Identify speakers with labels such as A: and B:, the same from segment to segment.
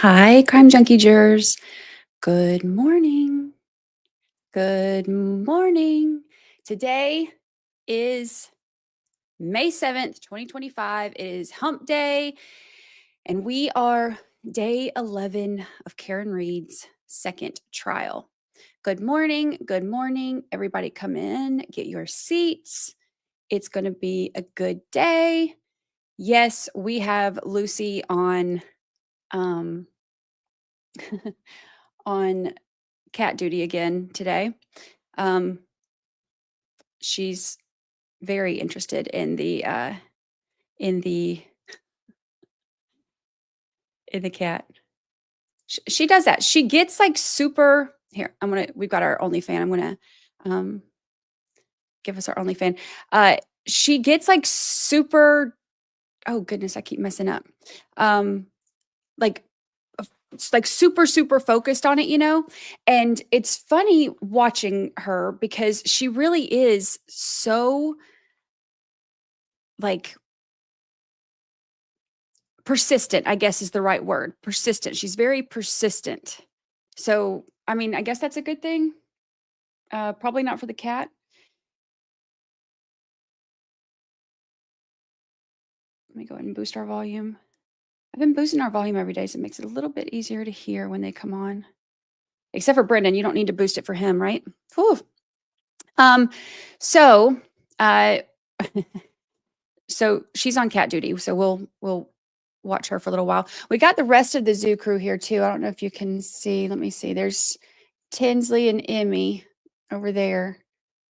A: Hi, Crime Junkie Jurors. Good morning. Good morning. Today is May 7th, 2025. It is Hump Day, and we are day 11 of Karen Reed's second trial. Good morning. Good morning. Everybody come in, get your seats. It's going to be a good day. Yes, we have Lucy on on cat duty again today. She's very interested in the in the in the cat. She does that. She gets like super here. We've got our OnlyFan. I'm gonna give us our OnlyFan. She gets like super, oh goodness, I keep messing up. Like it's like super focused on it, and it's funny watching her because she really is so like persistent, I guess is the right word. Persistent. She's very persistent. So, I mean, I guess that's a good thing. Probably not for the cat. Let me go ahead and boost our volume. I've been boosting our volume every day, so it makes it a little bit easier to hear when they come on. Except for Brennan, you don't need to boost it for him, right? Whew. So, uh, so she's on cat duty. So we'll watch her for a little while. We got the rest of the zoo crew here too. I don't know if you can see. Let me see. There's Tinsley and Emmy over there.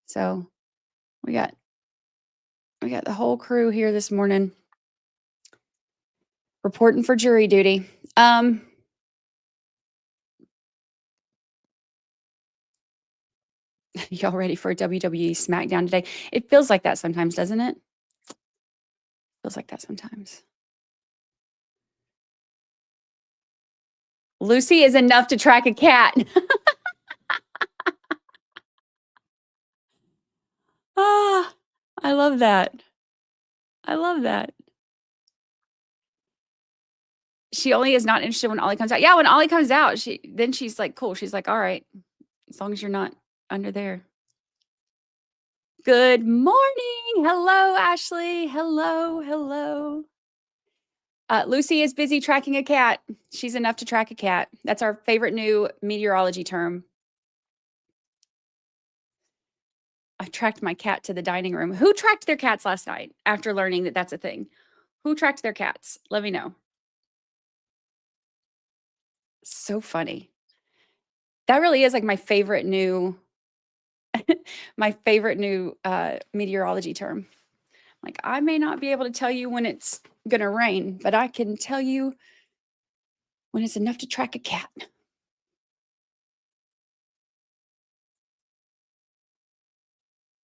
A: So we got the whole crew here this morning reporting for jury duty. Y'all ready for a WWE SmackDown today? It feels like that sometimes, doesn't it? Feels like that sometimes. Lucy is enough to track a cat. Ah, I love that. I love that. She only is not interested when Ollie comes out. Yeah, when Ollie comes out, she's like, cool. She's like, all right, as long as you're not under there. Good morning. Hello, Ashley. Hello. Lucy is busy tracking a cat. She's enough to track a cat. That's our favorite new meteorology term. I tracked my cat to the dining room. Who tracked their cats last night after learning that that's a thing? Who tracked their cats? Let me know. So funny. That really is like my favorite new meteorology term. Like, I may not be able to tell you when it's going to rain, but I can tell you when it's enough to track a cat.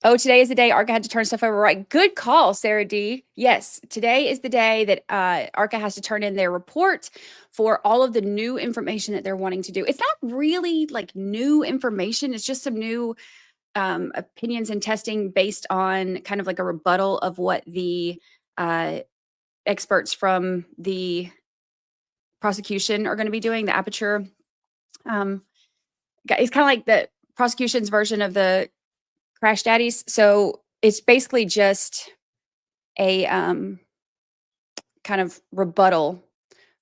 A: Oh, today is the day Arca had to turn stuff over, right? Good call, Sarah D. Yes, today is the day that Arca has to turn in their report for all of the new information that they're wanting to do. It's not really like new information. It's just some new opinions and testing based on kind of like a rebuttal of what the experts from the prosecution are going to be doing. The Aperture, it's kind of like the prosecution's version of the Crash Daddies. So it's basically just a kind of rebuttal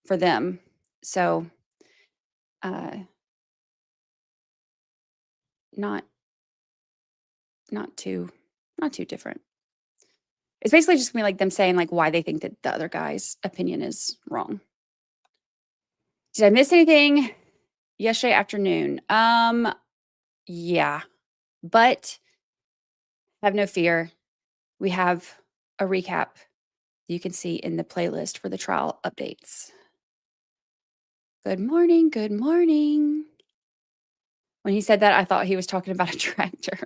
A: for them. So not too different. It's basically just gonna be like them saying like why they think that the other guy's opinion is wrong. Did I miss anything yesterday afternoon? Yeah, but have no fear. We have a recap you can see in the playlist for the trial updates. Good morning. Good morning. When he said that, I thought he was talking about a tractor.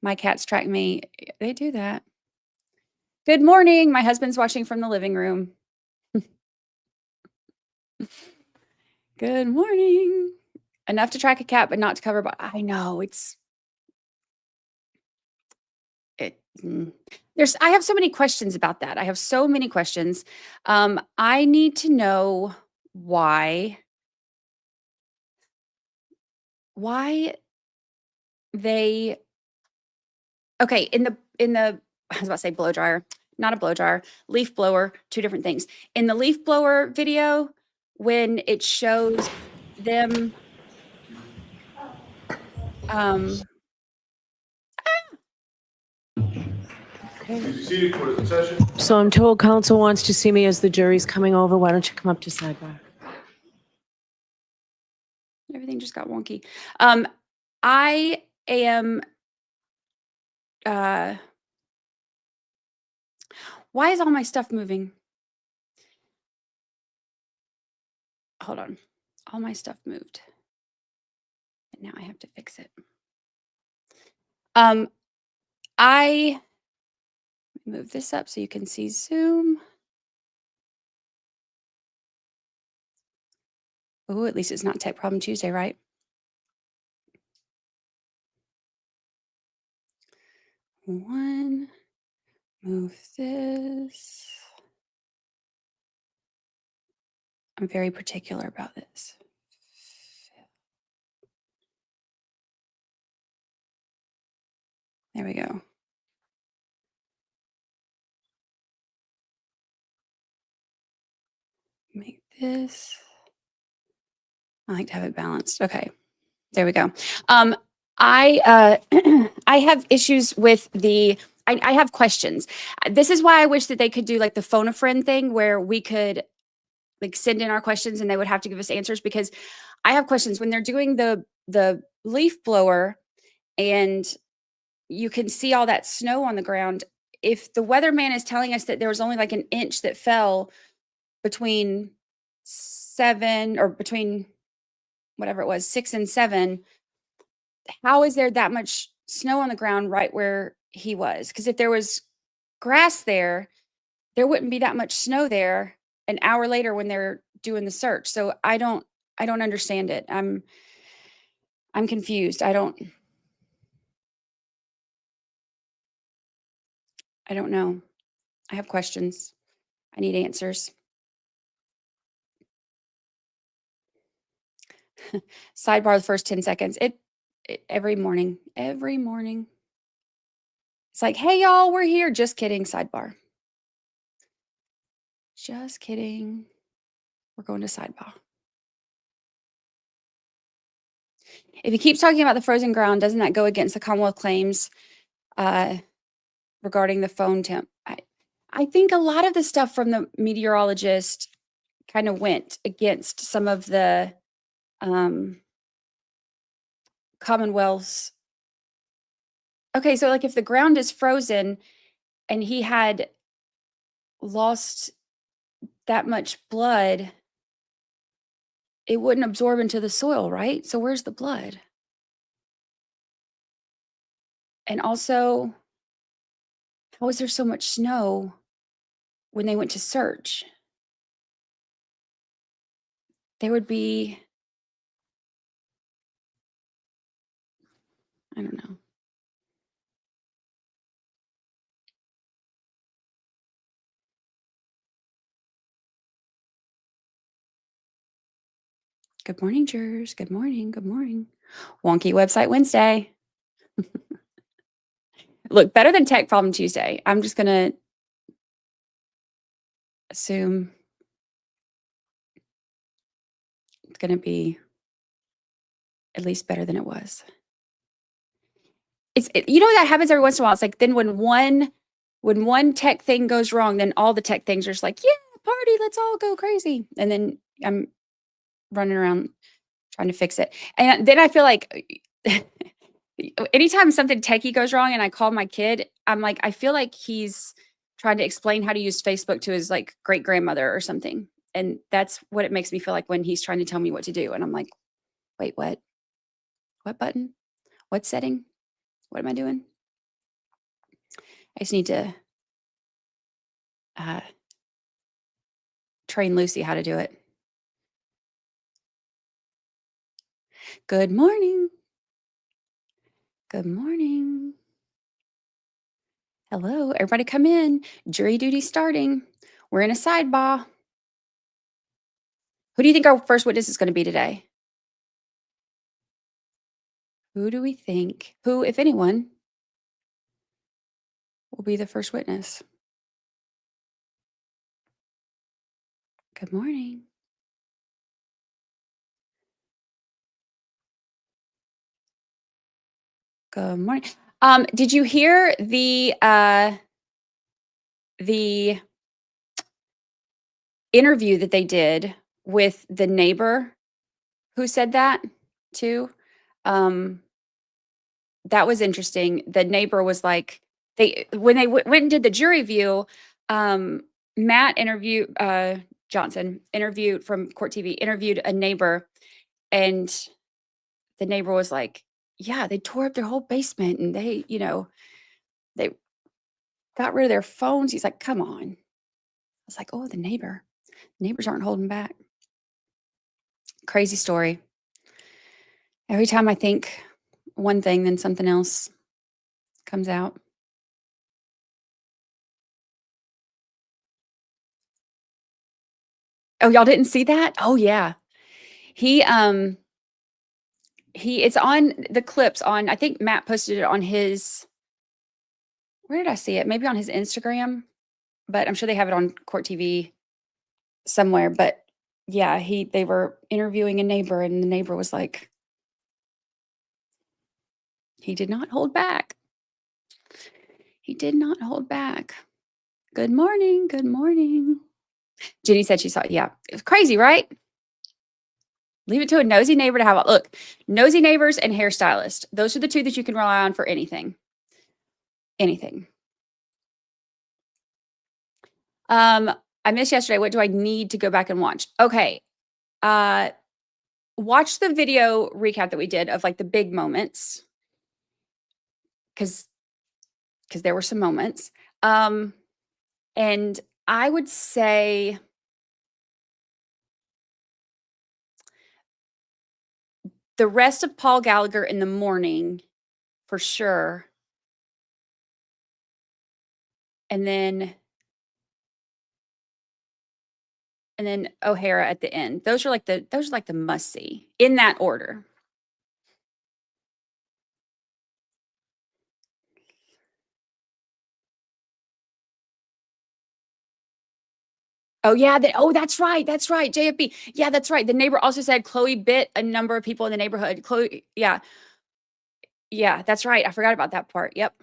A: My cats track me. They do that. Good morning. My husband's watching from the living room. Good morning. Enough to track a cat, but not to cover. But I know Mm. I have so many questions about that. I have so many questions. I need to know why why they okay, in the I was about to say blow dryer, not a blow dryer, leaf blower, two different things. In the leaf blower video, when it shows them um
B: Please be seated for the session. So I'm told counsel wants to see me as the jury's coming over. Why don't you come up to sidebar?
A: everything just got wonky. I am why is all my stuff moving? Hold on. All my stuff moved. And now I have to fix it. I move this up so you can see Zoom. Oh, at least it's not Tech Problem Tuesday, right? One, move this. I'm very particular about this. There we go. Make this. I like to have it balanced. Okay. There we go. I I have issues with I have questions. This is why I wish that they could do like the phone a friend thing where we could like send in our questions and they would have to give us answers, because I have questions when they're doing the leaf blower and you can see all that snow on the ground. If the weatherman is telling us that there was only like an inch that fell between 7 or between whatever it was, 6 and 7, how is there that much snow on the ground right where he was? Because if there was grass there, there wouldn't be that much snow there an hour later when they're doing the search. So I don't understand it. I'm confused. I don't know. I have questions. I need answers. Sidebar the first 10 seconds. It every morning. Every morning. It's like, "Hey y'all, we're here." Just kidding, sidebar. Just kidding. We're going to sidebar. If he keeps talking about the frozen ground, doesn't that go against the Commonwealth claims regarding the phone temp? I think a lot of the stuff from the meteorologist kind of went against some of the Commonwealth's. Okay, so like if the ground is frozen and he had lost that much blood, it wouldn't absorb into the soil, right? So where's the blood? And also, how is there so much snow when they went to search? There would be, I don't know. Good morning, jurors. Good morning. Good morning. Wonky website Wednesday. Look, better than Tech Problem Tuesday. I'm just going to assume it's going to be at least better than it was. You know, that happens every once in a while. It's like then when one tech thing goes wrong, then all the tech things are just like, yeah, party, let's all go crazy. And then I'm running around trying to fix it. And then I feel like anytime something techie goes wrong and I call my kid, I'm like, I feel like he's trying to explain how to use Facebook to his like great grandmother or something. And that's what it makes me feel like when he's trying to tell me what to do. And I'm like, wait, what? What button? What setting? What am I doing? I just need to train Lucy how to do it. Good morning. Good morning. Hello, everybody come in. Jury duty starting. We're in a sidebar. Who do you think our first witness is going to be today? Who do we think? Who, if anyone, will be the first witness? Good morning. Good morning. Did you hear the interview that they did with the neighbor who said that too? That was interesting. The neighbor was like, when they went and did the jury view, Matt Johnson interviewed from Court TV, interviewed a neighbor, and the neighbor was like, yeah, they tore up their whole basement and they got rid of their phones. He's like, come on. I was like, oh, the neighbors aren't holding back. Crazy story. Every time I think one thing, then something else comes out. Oh, y'all didn't see that? Oh yeah. It's on the clips on, I think Matt posted it on his, where did I see it? Maybe on his Instagram, but I'm sure they have it on Court TV somewhere. But yeah, they were interviewing a neighbor and the neighbor was like, he did not hold back. He did not hold back. Good morning. Good morning. Jenny said she saw it. Yeah, it was crazy, right? Leave it to a nosy neighbor to have a look. Nosy neighbors and hairstylist. Those are the two that you can rely on for anything. Anything. I missed yesterday. What do I need to go back and watch? Okay. Watch the video recap that we did of like the big moments. Because there were some moments. And I would say the rest of Paul Gallagher in the morning, for sure. And then O'Hara at the end. Those are like the must see in that order. Oh yeah, that's right. That's right. JFB. Yeah, that's right. The neighbor also said Chloe bit a number of people in the neighborhood. Chloe, yeah. Yeah, that's right. I forgot about that part. Yep.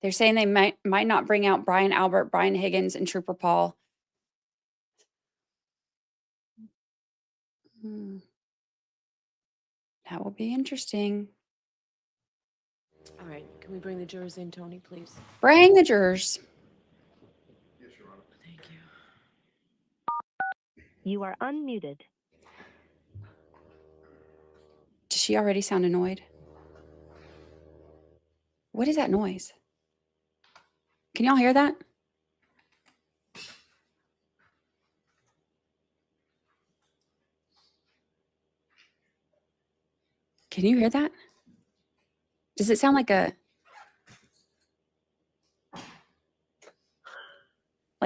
A: They're saying they might not bring out Brian Albert, Brian Higgins, and Trooper Paul. That will be interesting.
B: All right, can we bring the jurors in, Tony, please?
A: Bring the jurors.
B: Yes, Your Honor. Thank you.
C: You are unmuted.
A: Does she already sound annoyed? What is that noise? Can y'all hear that? Can you hear that? Does it sound like a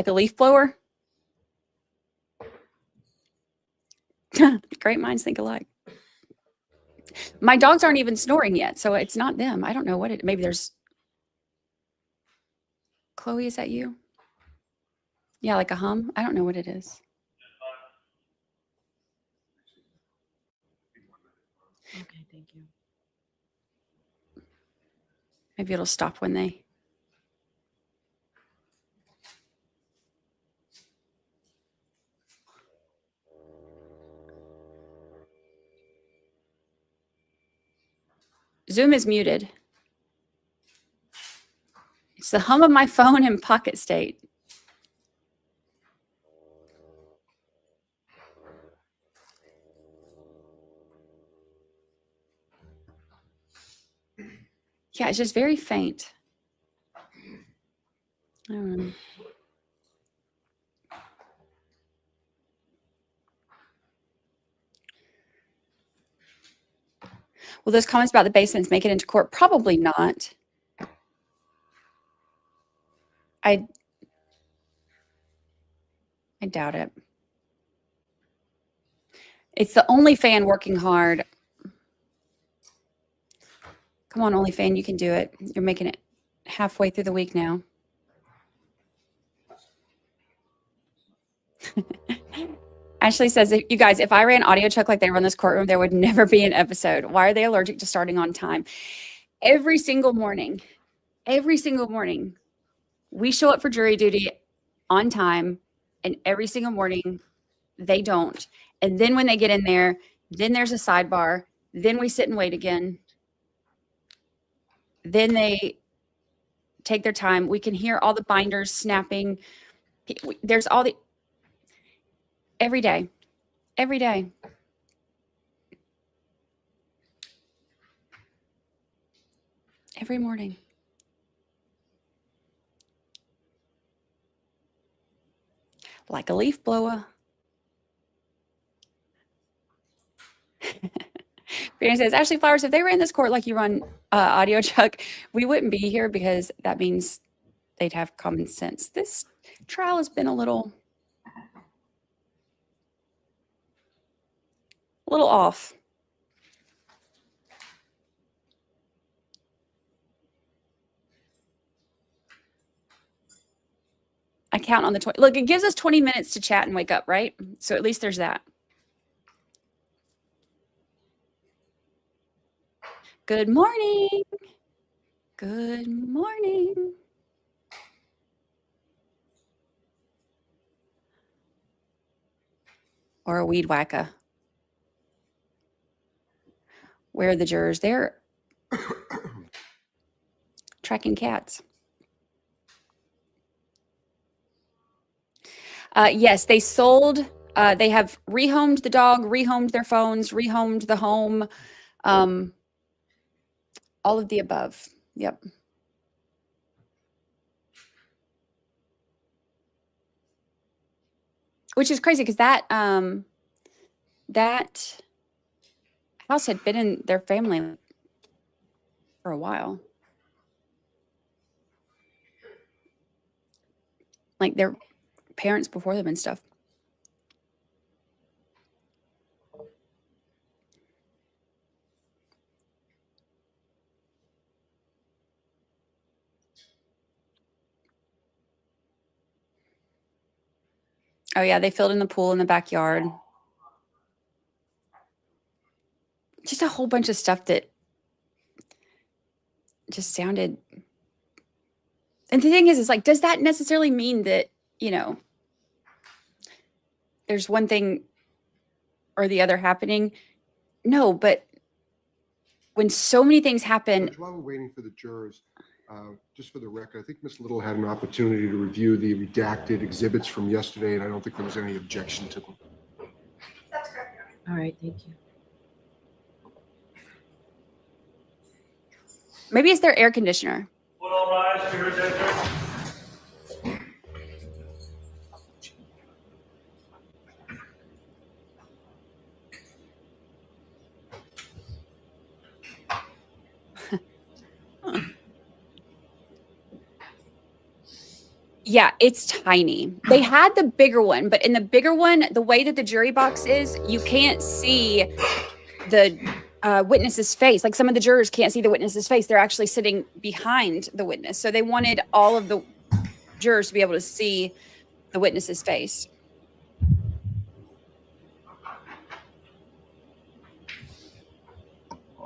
A: leaf blower? Great minds think alike. My dogs aren't even snoring yet, so it's not them. I don't know what maybe there's. Chloe, is that you? Yeah, like a hum. I don't know what it is.
B: Okay, thank you.
A: Maybe it'll stop when they. Zoom is muted. It's the hum of my phone in pocket state. Yeah, it's just very faint. I don't know. Will those comments about the basements make it into court? Probably not. I doubt it. It's the only fan working hard. Come on, only fan, you can do it. You're making it halfway through the week now. Ashley says, you guys, if I ran audio check like they run this courtroom, there would never be an episode. Why are they allergic to starting on time? Every single morning, we show up for jury duty on time, and every single morning they don't. And then when they get in there, then there's a sidebar. Then we sit and wait again. Then they take their time. We can hear all the binders snapping. There's all the, every day, every morning. Like a leaf blower. Brandon says, Ashley Flowers, if they ran this court like you run audio chuck, we wouldn't be here because that means they'd have common sense. This trial has been a little off. I count on the 20. Look, it gives us 20 minutes to chat and wake up, right? So at least there's that. Good morning. Good morning. Or a weed whacker. Where are the jurors? They're tracking cats. Yes, they sold. They have rehomed the dog, rehomed their phones, rehomed the home. All of the above. Yep. Which is crazy because that house had been in their family for a while. Like their parents before them and stuff. Oh yeah, they filled in the pool in the backyard. Just a whole bunch of stuff that just sounded. And the thing is like, does that necessarily mean that, you know, there's one thing or the other happening? No, but when so many things happen.
C: Judge, while we're waiting for the jurors, just for the record, I think Ms. Little had an opportunity to review the redacted exhibits from yesterday, and I don't think there was any objection to them.
D: That's correct.
B: All right, thank you.
A: Maybe it's their air conditioner.
D: Would all rise, jurors enter.
A: Yeah, it's tiny. They had the bigger one, but in the bigger one, the way that the jury box is, you can't see the witness's face. Like some of the jurors can't see the witness's face. They're actually sitting behind the witness. So they wanted all of the jurors to be able to see the witness's face.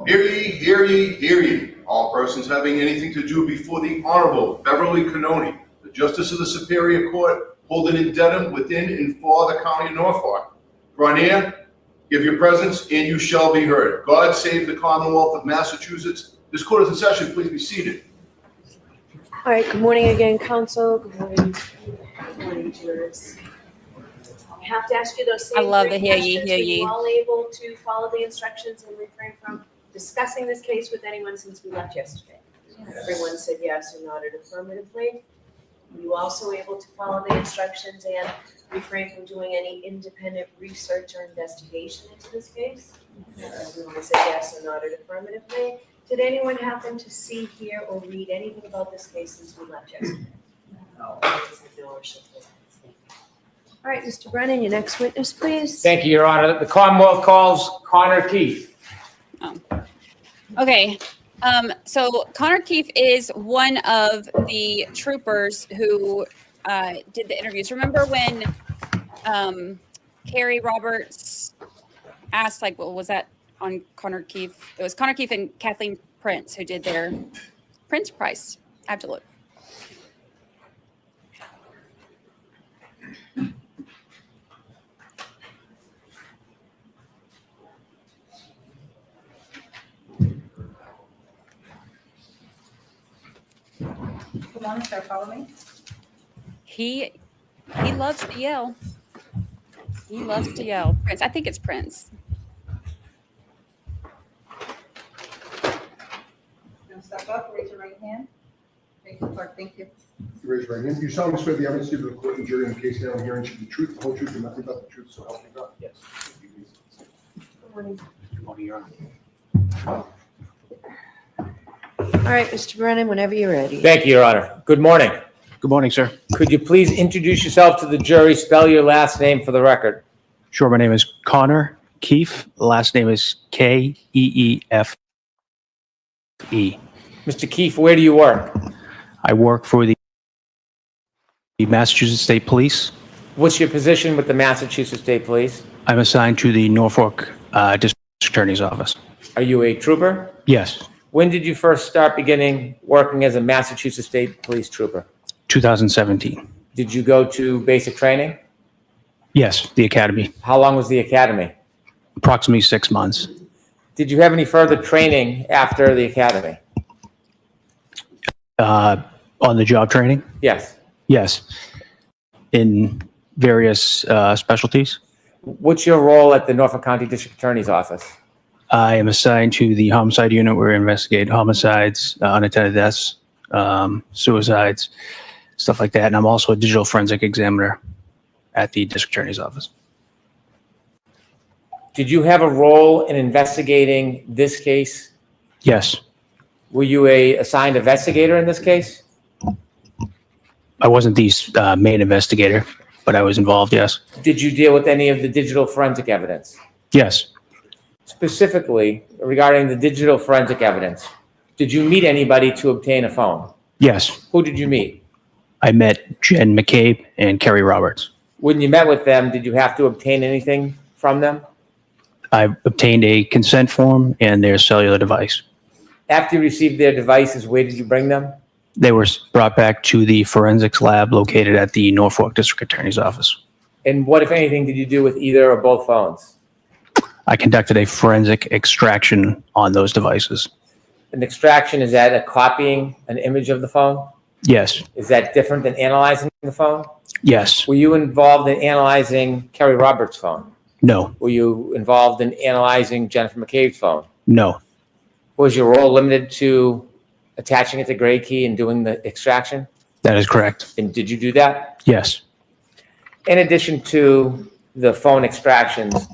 E: Hear ye, hear ye, hear ye. All persons having anything to do before the Honorable Beverly Cannoni, the Justice of the Superior Court, holding in Dedham, within and for the County of Norfolk. Draw near, give your presence, and you shall be heard. God save the Commonwealth of Massachusetts. This court is in session. Please be seated.
B: All right, good morning again, counsel. Good morning. Good morning, jurors. I have to ask you those same
A: I love
B: three
A: the hear ye,
B: questions.
A: hear
B: Were
A: ye.
B: you all able to follow the instructions and refrain from discussing this case with anyone since we left yesterday? Everyone said yes or nodded affirmatively. Were you also able to follow the instructions and refrain from doing any independent research or investigation into this case? We want to say yes or not or affirmatively. Did anyone happen to see, hear, or read anything about this case since we left yesterday? No. All right, Mr. Brennan, your next witness, please.
F: Thank you, Your Honor. The Commonwealth calls Connor Keefe.
A: Okay. So Connor Keefe is one of the troopers who did the interviews. Remember when Carrie Roberts asked, like, well, was that on Connor Keefe? It was Connor Keefe and Kathleen Prince who did their Prince Price. Absolute.
G: Good morning, sir. Follow me.
A: He loves to yell. He loves to yell. Prince. I think it's Prince.
G: Now step up, raise your right hand. Face the clerk. Thank you.
C: You raise your right hand. You solemnly swear the evidence given to the court and jury in the case now and hearing should be the truth, the whole truth, and nothing but the truth, so help you God.
F: Yes.
B: Good morning.
F: Good morning, Your Honor.
B: All right, Mr. Brennan, whenever you're ready.
F: Thank you, Your Honor. Good morning.
H: Good morning, sir.
F: Could you please introduce yourself to the jury, spell your last name for the record?
H: Sure, my name is Connor Keefe. The last name is Keefe.
F: Mr. Keefe, where do you work?
H: I work for the Massachusetts State Police.
F: What's your position with the Massachusetts State Police?
H: I'm assigned to the Norfolk District Attorney's Office.
F: Are you a trooper?
H: Yes,
F: When did you first start beginning working as a Massachusetts State Police trooper?
H: 2017.
F: Did you go to basic training?
H: Yes, the Academy.
F: How long was the academy?
H: Approximately 6 months.
F: Did you have any further training after the academy?
H: On the job training?
F: Yes.
H: Yes. In various specialties.
F: What's your role at the Norfolk County District Attorney's Office?
H: I am assigned to the homicide unit where we investigate homicides, unattended deaths, suicides, stuff like that. And I'm also a digital forensic examiner at the District Attorney's Office.
F: Did you have a role in investigating this case?
H: Yes,
F: Were you assigned investigator in this case?
H: I wasn't the main investigator, but I was involved, yes.
F: Did you deal with any of the digital forensic evidence?
H: Yes,
F: Specifically, regarding the digital forensic evidence, did you meet anybody to obtain a phone?
H: yes.
F: Who did you meet?
H: I met Jen McCabe and Kerry Roberts.
F: When you met with them, did you have to obtain anything from them?
H: I obtained a consent form and their cellular device.
F: After you received their devices, where did you bring them?
H: They were brought back to the forensics lab located at the Norfolk District Attorney's Office.
F: And what, if anything, did you do with either or both phones?
H: I conducted a forensic extraction on those devices.
F: An extraction, is that a copying an image of the phone?
H: Yes,
F: Is that different than analyzing the phone?
H: yes,
F: Were you involved in analyzing Kerry Roberts' phone?
H: no,
F: Were you involved in analyzing Jennifer McCabe's phone?
H: no,
F: Was your role limited to attaching it to Gray Key and doing the extraction?
H: that is correct.
F: And did you do that?
H: Yes,
F: In addition to the phone extractions,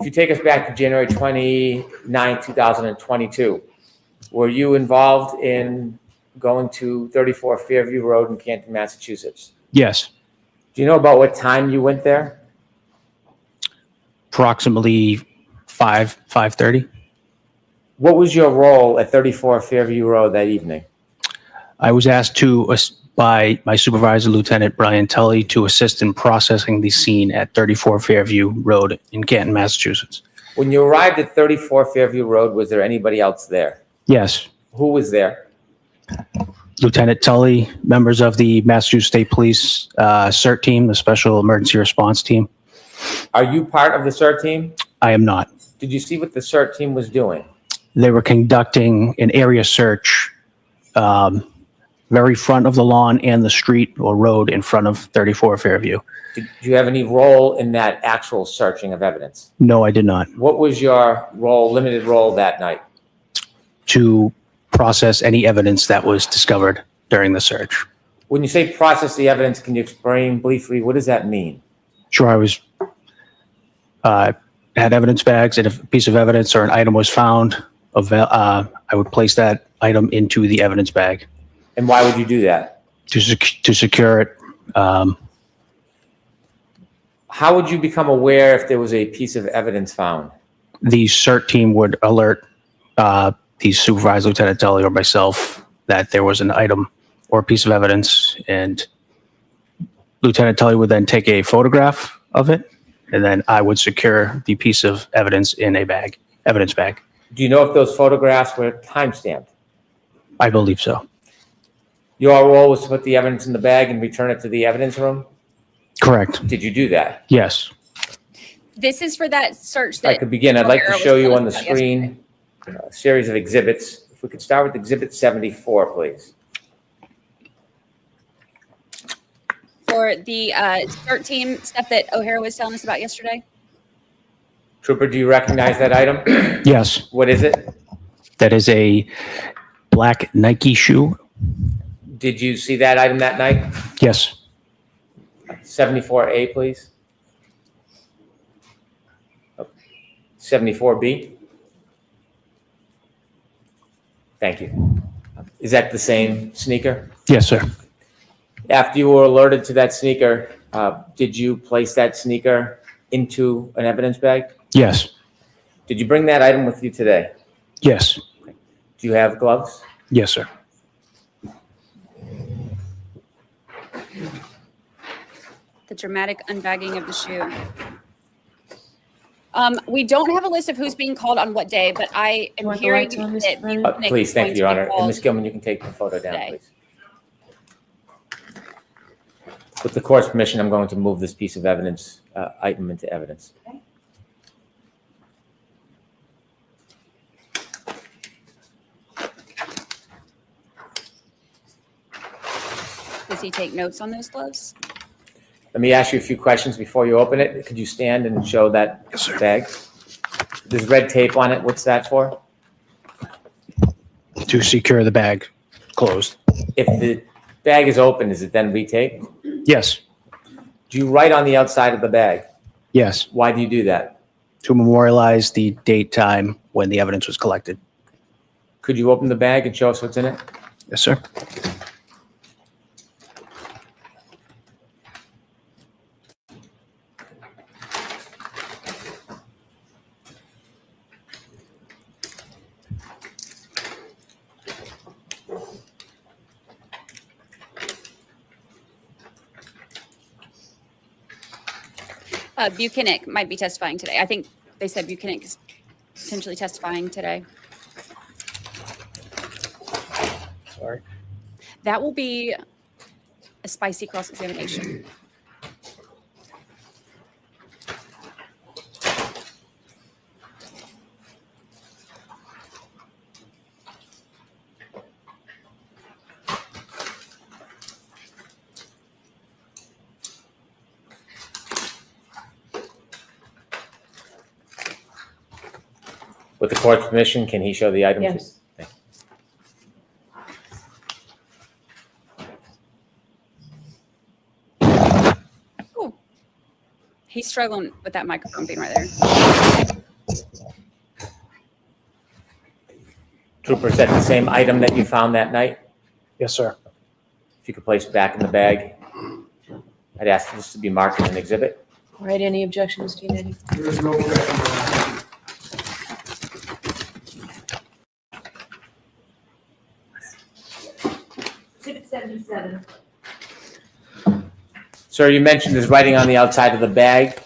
F: if you take us back to January 29, 2022, were you involved in going to 34 Fairview Road in Canton, Massachusetts?
H: yes.
F: Do you know about what time you went there?
H: Approximately 5:30.
F: What was your role at 34 Fairview Road that evening?
H: I was asked by my supervisor, Lieutenant Brian Tully, to assist in processing the scene at 34 Fairview Road in Canton, Massachusetts.
F: When you arrived at 34 Fairview Road, was there anybody else there?
H: Yes,
F: Who was there?
H: Lieutenant Tully, members of the Massachusetts State Police CERT team, the Special Emergency Response Team.
F: Are you part of the CERT team?
H: I am not.
F: Did you see what the CERT team was doing?
H: They were conducting an area search very front of the lawn and the street or road in front of 34 Fairview.
F: Did you have any role in that actual searching of evidence?
H: No, I did not.
F: What was your role, limited role that night?
H: To process any evidence that was discovered during the search.
F: When you say process the evidence, can you explain briefly, what does that mean?
H: Sure, I was, had evidence bags, and if a piece of evidence or an item was found, I would place that item into the evidence bag
F: And why would you do that?
H: to secure it.
F: How would you become aware if there was a piece of evidence found?
H: The CERT team would alert the supervisor, Lieutenant Tully, or myself that there was an item or a piece of evidence, and Lieutenant Tully would then take a photograph of it, and then I would secure the piece of evidence in a bag, evidence bag.
F: Do you know if those photographs were time-stamped?
H: I believe so.
F: Your role was to put the evidence in the bag and return it to the evidence room?
H: Correct.
F: Did you do that?
H: Yes.
A: This is for that search
F: If I
A: that
F: could begin, I'd like to
A: O'Hara
F: show
A: was
F: you
A: telling
F: on the
A: us about yesterday.
F: screen a series of exhibits. If we could start with Exhibit 74, please.
A: for the CERT team stuff that O'Hara was telling us about yesterday.
F: Trooper, do you recognize that item?
H: Yes,
F: What is it?
H: that is a black Nike shoe.
F: Did you see that item that night?
H: Yes.
F: 74A, please. 74B. Thank you. Is that the same sneaker?
H: Yes, sir.
F: After you were alerted to that sneaker, did you place that sneaker into an evidence bag?
H: Yes.
F: Did you bring that item with you today?
H: Yes.
F: Do you have gloves?
H: Yes, sir.
A: The dramatic unbagging of the shoe. We don't have a list of who's being called on what day, but I am
B: want the
A: hearing
B: lights on, Mr.
A: that
B: Brennan?
A: Nick
F: Please,
A: is
F: thank
A: going
F: you, Your
A: to be
F: Honor. And
A: called
F: Ms. Gilman, you can take the photo down,
A: today.
F: please. With the court's permission, I'm going to move this piece of evidence, item into evidence.
A: Does he take notes on those gloves?
F: Let me ask you a few questions before you open it. Could you stand and show that bag? There's red tape on it. What's that for?
H: To secure the bag closed.
F: If the bag is open, is it then retaped?
H: Yes.
F: Do you write on the outside of the bag?
H: Yes.
F: Why do you do that?
H: To memorialize the date, time when the evidence was collected.
F: Could you open the bag and show us what's in it?
H: Yes, sir.
A: Buchanan might be testifying today. I think they said Buchanan is potentially testifying today.
H: Sorry.
A: That will be a spicy cross-examination.
F: With the court's permission, can he show the item?
B: Yes.
F: Thank
A: Ooh. He's struggling with that microphone being right there.
F: Trooper, is that the same item that you found that night?
H: Yes, sir.
F: If you could place it back in the bag. I'd ask this to be marked as an exhibit.
B: All right, any objections, Dean Eddie?
C: There is no objection.
G: Exhibit 77.
F: Sir, you mentioned there's writing on the outside of the bag.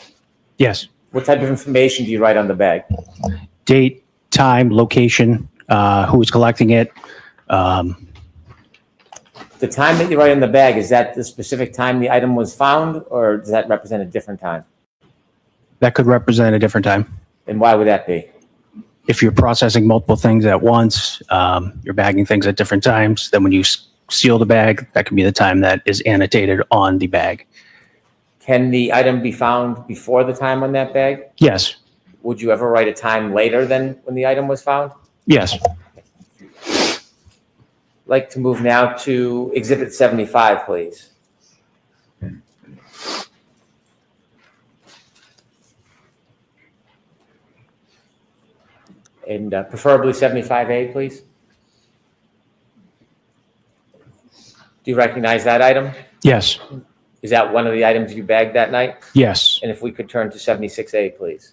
H: Yes.
F: What type of information do you write on the bag?
H: Date, time, location, who was collecting it.
F: The time that you write on the bag, is that the specific time the item was found, or does that represent a different time?
H: That could represent a different time.
F: And why would that be?
H: If you're processing multiple things at once, you're bagging things at different times, then when you seal the bag, that can be the time that is annotated on the bag.
F: Can the item be found before the time on that bag?
H: Yes.
F: Would you ever write a time later than when the item was found?
H: Yes.
F: like to move now to Exhibit 75, please. And preferably 75A, please. Do you recognize that item?
H: Yes.
F: Is that one of the items you bagged that night?
H: Yes.
F: And if we could turn to 76A, please.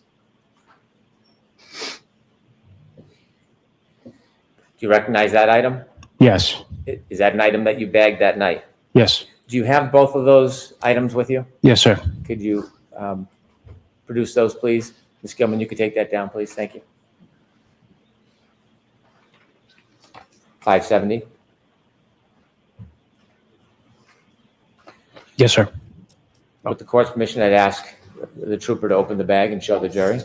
F: Do you recognize that item?
H: Yes.
F: Is that an item that you bagged that night?
H: Yes.
F: Do you have both of those items with you?
H: Yes, sir.
F: Could you produce those, please? Ms. Gilman, you could take that down, please. Thank you. 570.
H: Yes, sir.
F: With the court's permission, I'd ask the trooper to open the bag and show the jury.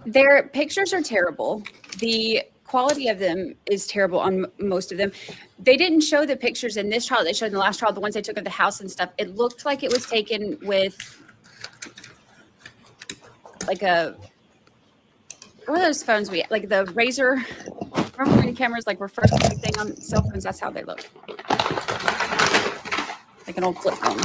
A: Their pictures are terrible. The quality of them is terrible on most of them. They didn't show the pictures in this trial. They showed in the last trial, the ones they took of the house and stuff. It looked like it was taken with like what are those phones like the Razor, remember when cameras like were first a big thing on cell phones? That's how they look. Like an old flip phone.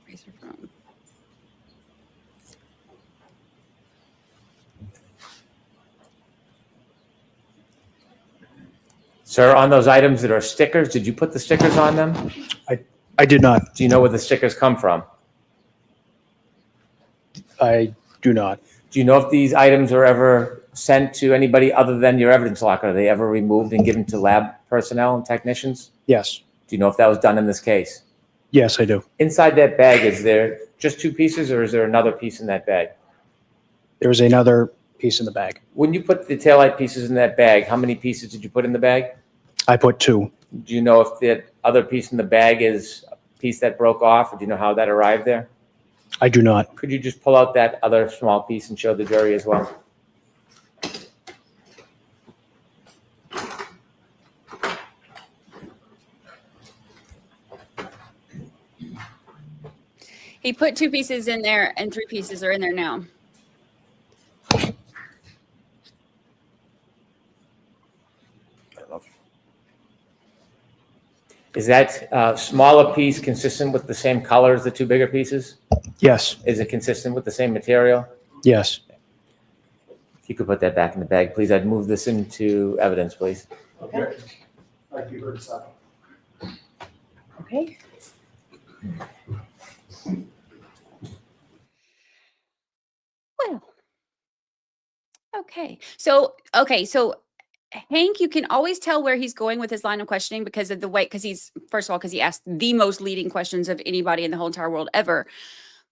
A: Razor phone.
F: Sir, on those items that are stickers, did you put the stickers on them?
H: I did not.
F: Do you know where the stickers come from?
H: I do not.
F: Do you know if these items are ever sent to anybody other than your evidence locker? Are they ever removed and given to lab personnel and technicians?
H: Yes.
F: Do you know if that was done in this case?
H: Yes, I do.
F: Inside that bag, is there just two pieces or is there another piece in that bag?
H: There was another piece in the bag.
F: When you put the taillight pieces in that bag, how many pieces did you put in the bag?
H: I put 2.
F: Do you know if the other piece in the bag is a piece that broke off, or do you know how that arrived there?
H: I do not.
F: Could you just pull out that other small piece and show the jury as well?
A: He put 2 pieces in there and 3 pieces are in there now.
F: Is that smaller piece consistent with the same color as the 2 bigger pieces?
H: Yes.
F: Is it consistent with the same material?
H: Yes.
F: If you could put that back in the bag, please. I'd move this into evidence, please.
A: Okay. Well. Okay. So Hank, you can always tell where he's going with his line of questioning because of the way, because he's, first of all, because he asked the most leading questions of anybody in the whole entire world ever.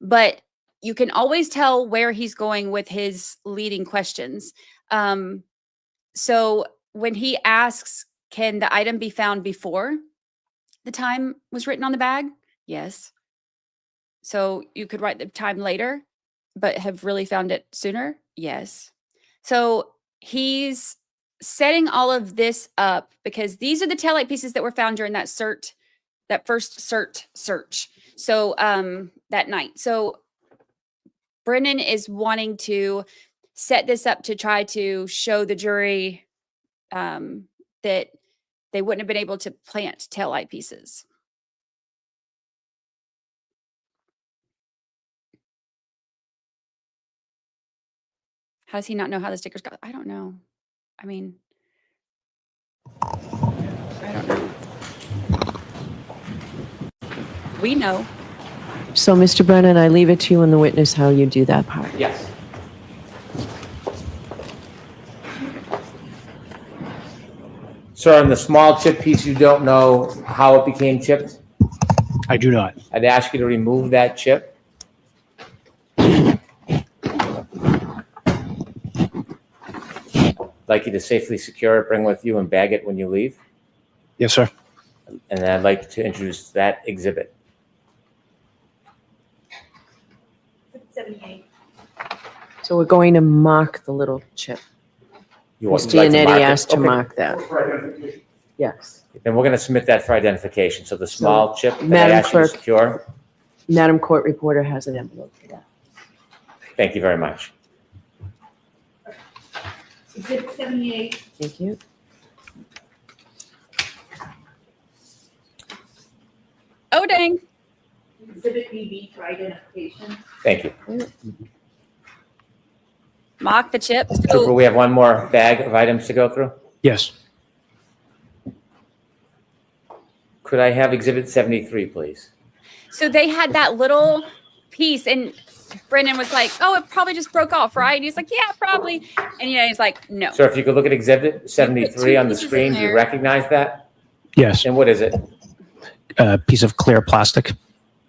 A: But you can always tell where he's going with his leading questions. So when he asks, can the item be found before the time was written on the bag? Yes. So you could write the time later, but have really found it sooner? Yes. So he's setting all of this up because these are the taillight pieces that were found during that first CERT search. So that night. So Brennan is wanting to set this up to try to show the jury that they wouldn't have been able to plant taillight pieces. How does he not know how the stickers got? I don't know. I mean, I don't know. We know.
I: So, Mr. Brennan, I leave it to you and the witness how you do that part.
F: Yes. Sir, on the small chip piece, you don't know how it became chipped?
H: I do not.
F: I'd ask you to remove that chip. like you to safely secure it, bring with you, and bag it when you leave.
H: Yes, sir.
F: And then I'd like to introduce that exhibit.
D: 78.
I: So we're going to mark the little chip.
F: You'd
I: Mr.
F: like to mark
I: Yannetti
F: it?
I: asked to
F: Okay.
I: mark that. Yes.
F: Then we're going to submit that for identification. So the small chip that I
I: Madam
F: asked you to
I: Clerk.
F: secure.
I: Madam Court Reporter has an envelope for that.
F: Thank you very much.
D: Exhibit 78.
I: Thank you.
A: Oh, dang.
D: Exhibit BB for identification.
F: Thank you.
A: Mock the chip.
F: Trooper,
A: So
F: we have one more bag of items to go through.
H: Yes.
F: Could I have exhibit 73, please?
A: they had that little piece, and Brennan was like, "Oh, it probably just broke off, right?" And he's like, "Yeah, probably." And he's like, "No."
F: Sir, if you could look at exhibit 73 on the
A: pieces in
F: screen, do you
A: there.
F: recognize that?
H: Yes.
F: And what is it?
H: A piece of clear plastic.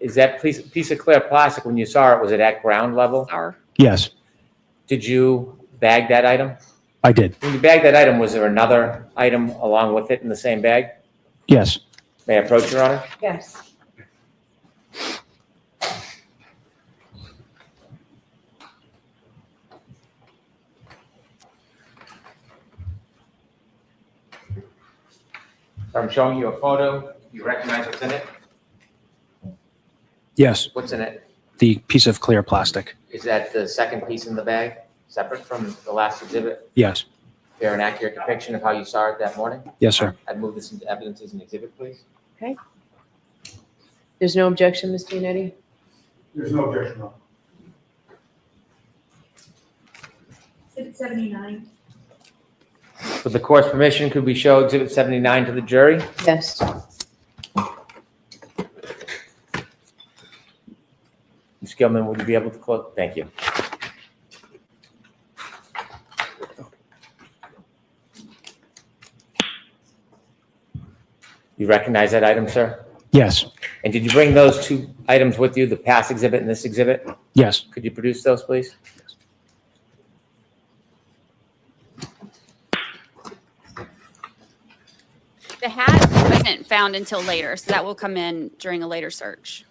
F: Is that piece of clear plastic, when you saw it, was it at ground level?
A: Sorry.
H: Yes,
F: Did you bag that item?
H: I did.
F: When you bagged that item, was there another item along with it in the same bag?
H: Yes.
F: May I approach, Your Honor?
I: Yes.
F: I'm showing you a photo. You recognize what's in it?
H: Yes.
F: What's in it?
H: The piece of clear plastic.
F: Is that the second piece in the bag, separate from the last exhibit?
H: Yes.
F: Fair and accurate depiction of how you saw it that morning?
H: Yes, sir.
F: I'd move this into evidence as an exhibit, please.
I: There's no objection, Mr. Yannetti?
J: There's no objection, no.
D: Exhibit 79.
F: With the court's permission, could we show exhibit 79 to the jury?
I: Yes.
F: Ms. Gilman, would you be able to close? Thank you. You recognize that item, sir?
H: Yes.
F: And did you bring those two items with you, the past exhibit and this exhibit?
H: Yes.
F: Could you produce those, please?
A: The hat wasn't found until later, so that will come in during a later search.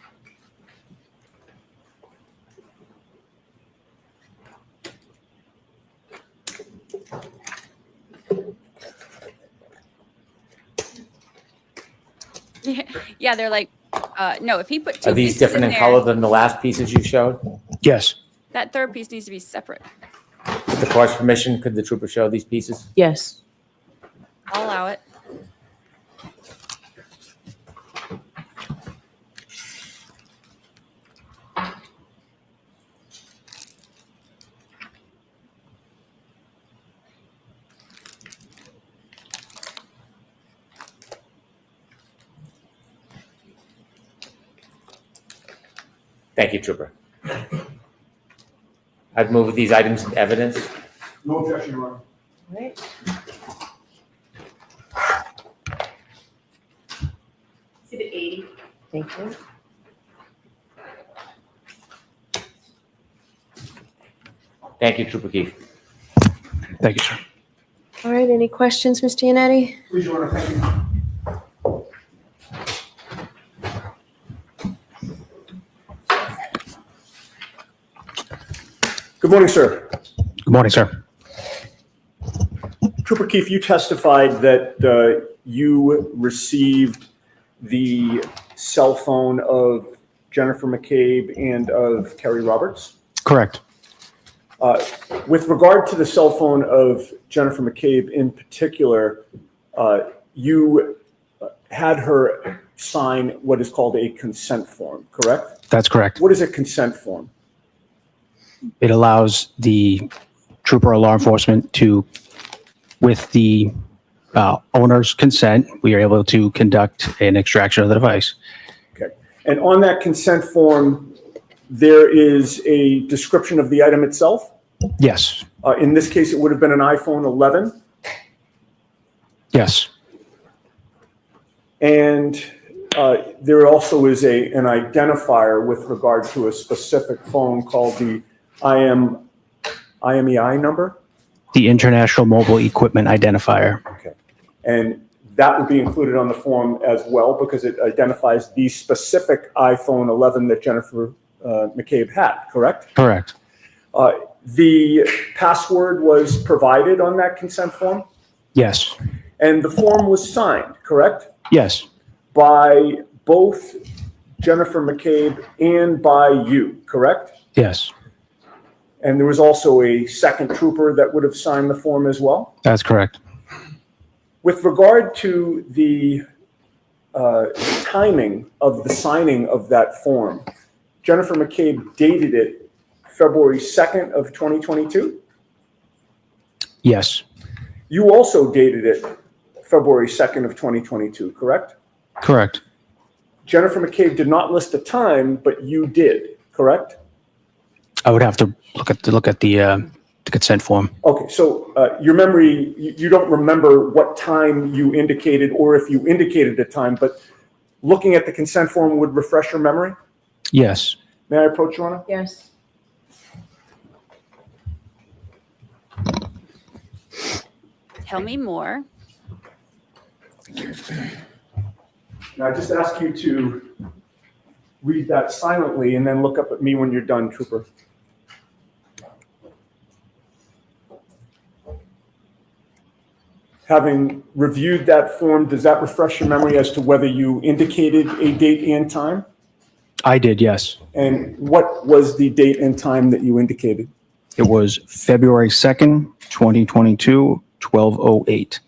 A: Yeah, they're like, no, if he put two
F: Are these
A: pieces
F: different in
A: there,
F: color than the last pieces you showed?
H: Yes.
A: that third piece needs to be separate.
F: With the court's permission, could the trooper show these pieces?
I: Yes.
A: I'll allow it.
F: Thank you, trooper. I'd move these items into evidence.
J: No objection, Your Honor.
I: All right.
D: Exhibit 80.
I: Thank you.
F: Thank you, Trooper Keefe.
H: Thank you, sir.
I: All right, any questions, Mr. Yannetti?
J: Please, Your Honor, thank you. Good morning, sir.
H: Good morning, sir.
J: Trooper Keefe, you testified that you received the cell phone of Jennifer McCabe and of Kerry Roberts.
H: Correct.
J: With regard to the cell phone of Jennifer McCabe in particular, you had her sign what is called a consent form, correct?
H: That's correct.
J: What is a consent form?
H: It allows the trooper or law enforcement to, with the owner's consent, we are able to conduct an extraction of the device.
J: Okay. And on that consent form, there is a description of the item itself.
H: Yes.
J: In this case, it would have been an iPhone 11.
H: Yes.
J: And there also is an identifier with regard to a specific phone called the IMEI number.
H: The International Mobile Equipment Identifier.
J: Okay. And that would be included on the form as well because it identifies the specific iPhone 11 that Jennifer McCabe had, correct?
H: Correct.
J: The password was provided on that consent form,
H: Yes.
J: and the form was signed, correct?
H: Yes.
J: By both Jennifer McCabe and by you, correct?
H: Yes.
J: And there was also a second trooper that would have signed the form as well?
H: That's correct.
J: With regard to the timing of the signing of that form, Jennifer McCabe dated it February 2nd of 2022?
H: Yes.
J: You also dated it February 2nd of 2022, correct?
H: Correct.
J: Jennifer McCabe did not list a time, but you did, correct?
H: I would have to look at the consent form.
J: Okay, so your memory, you don't remember what time you indicated or if you indicated a time, but looking at the consent form would refresh your memory?
H: Yes.
J: May I approach, Your Honor?
I: Yes.
A: Tell me more.
J: Now, I just ask you to read that silently and then look up at me when you're done, Trooper. Having reviewed that form, does that refresh your memory as to whether you indicated a date and time?
H: I did, yes.
J: And what was the date and time that you indicated?
H: It was February 2nd, 2022, 12:08.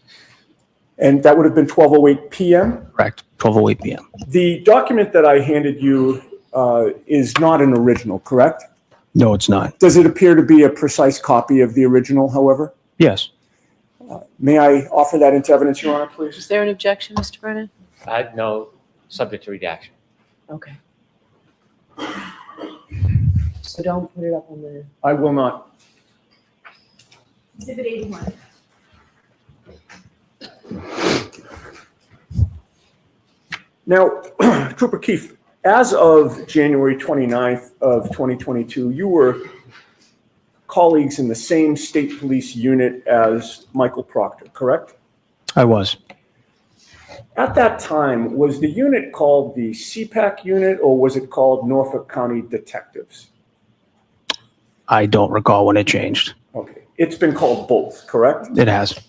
J: And that would have been 12:08 p.m.?
H: Correct. 12:08 p.m.
J: The document that I handed you is not an original, correct?
H: No, it's not.
J: Does it appear to be a precise copy of the original, however?
H: Yes.
J: May I offer that into evidence, Your Honor, please?
I: Is there an objection, Mr. Brennan?
F: No, subject to redaction.
I: Okay. So don't put it up on the,
J: I will not.
D: Exhibit 81.
J: Now, Trooper Keefe, as of January 29th of 2022, you were colleagues in the same state police unit as Michael Proctor, correct?
H: I was.
J: At that time, was the unit called the CPAC unit or was it called Norfolk County Detectives?
H: I don't recall when it changed.
J: Okay, it's been called both, correct?
H: It has.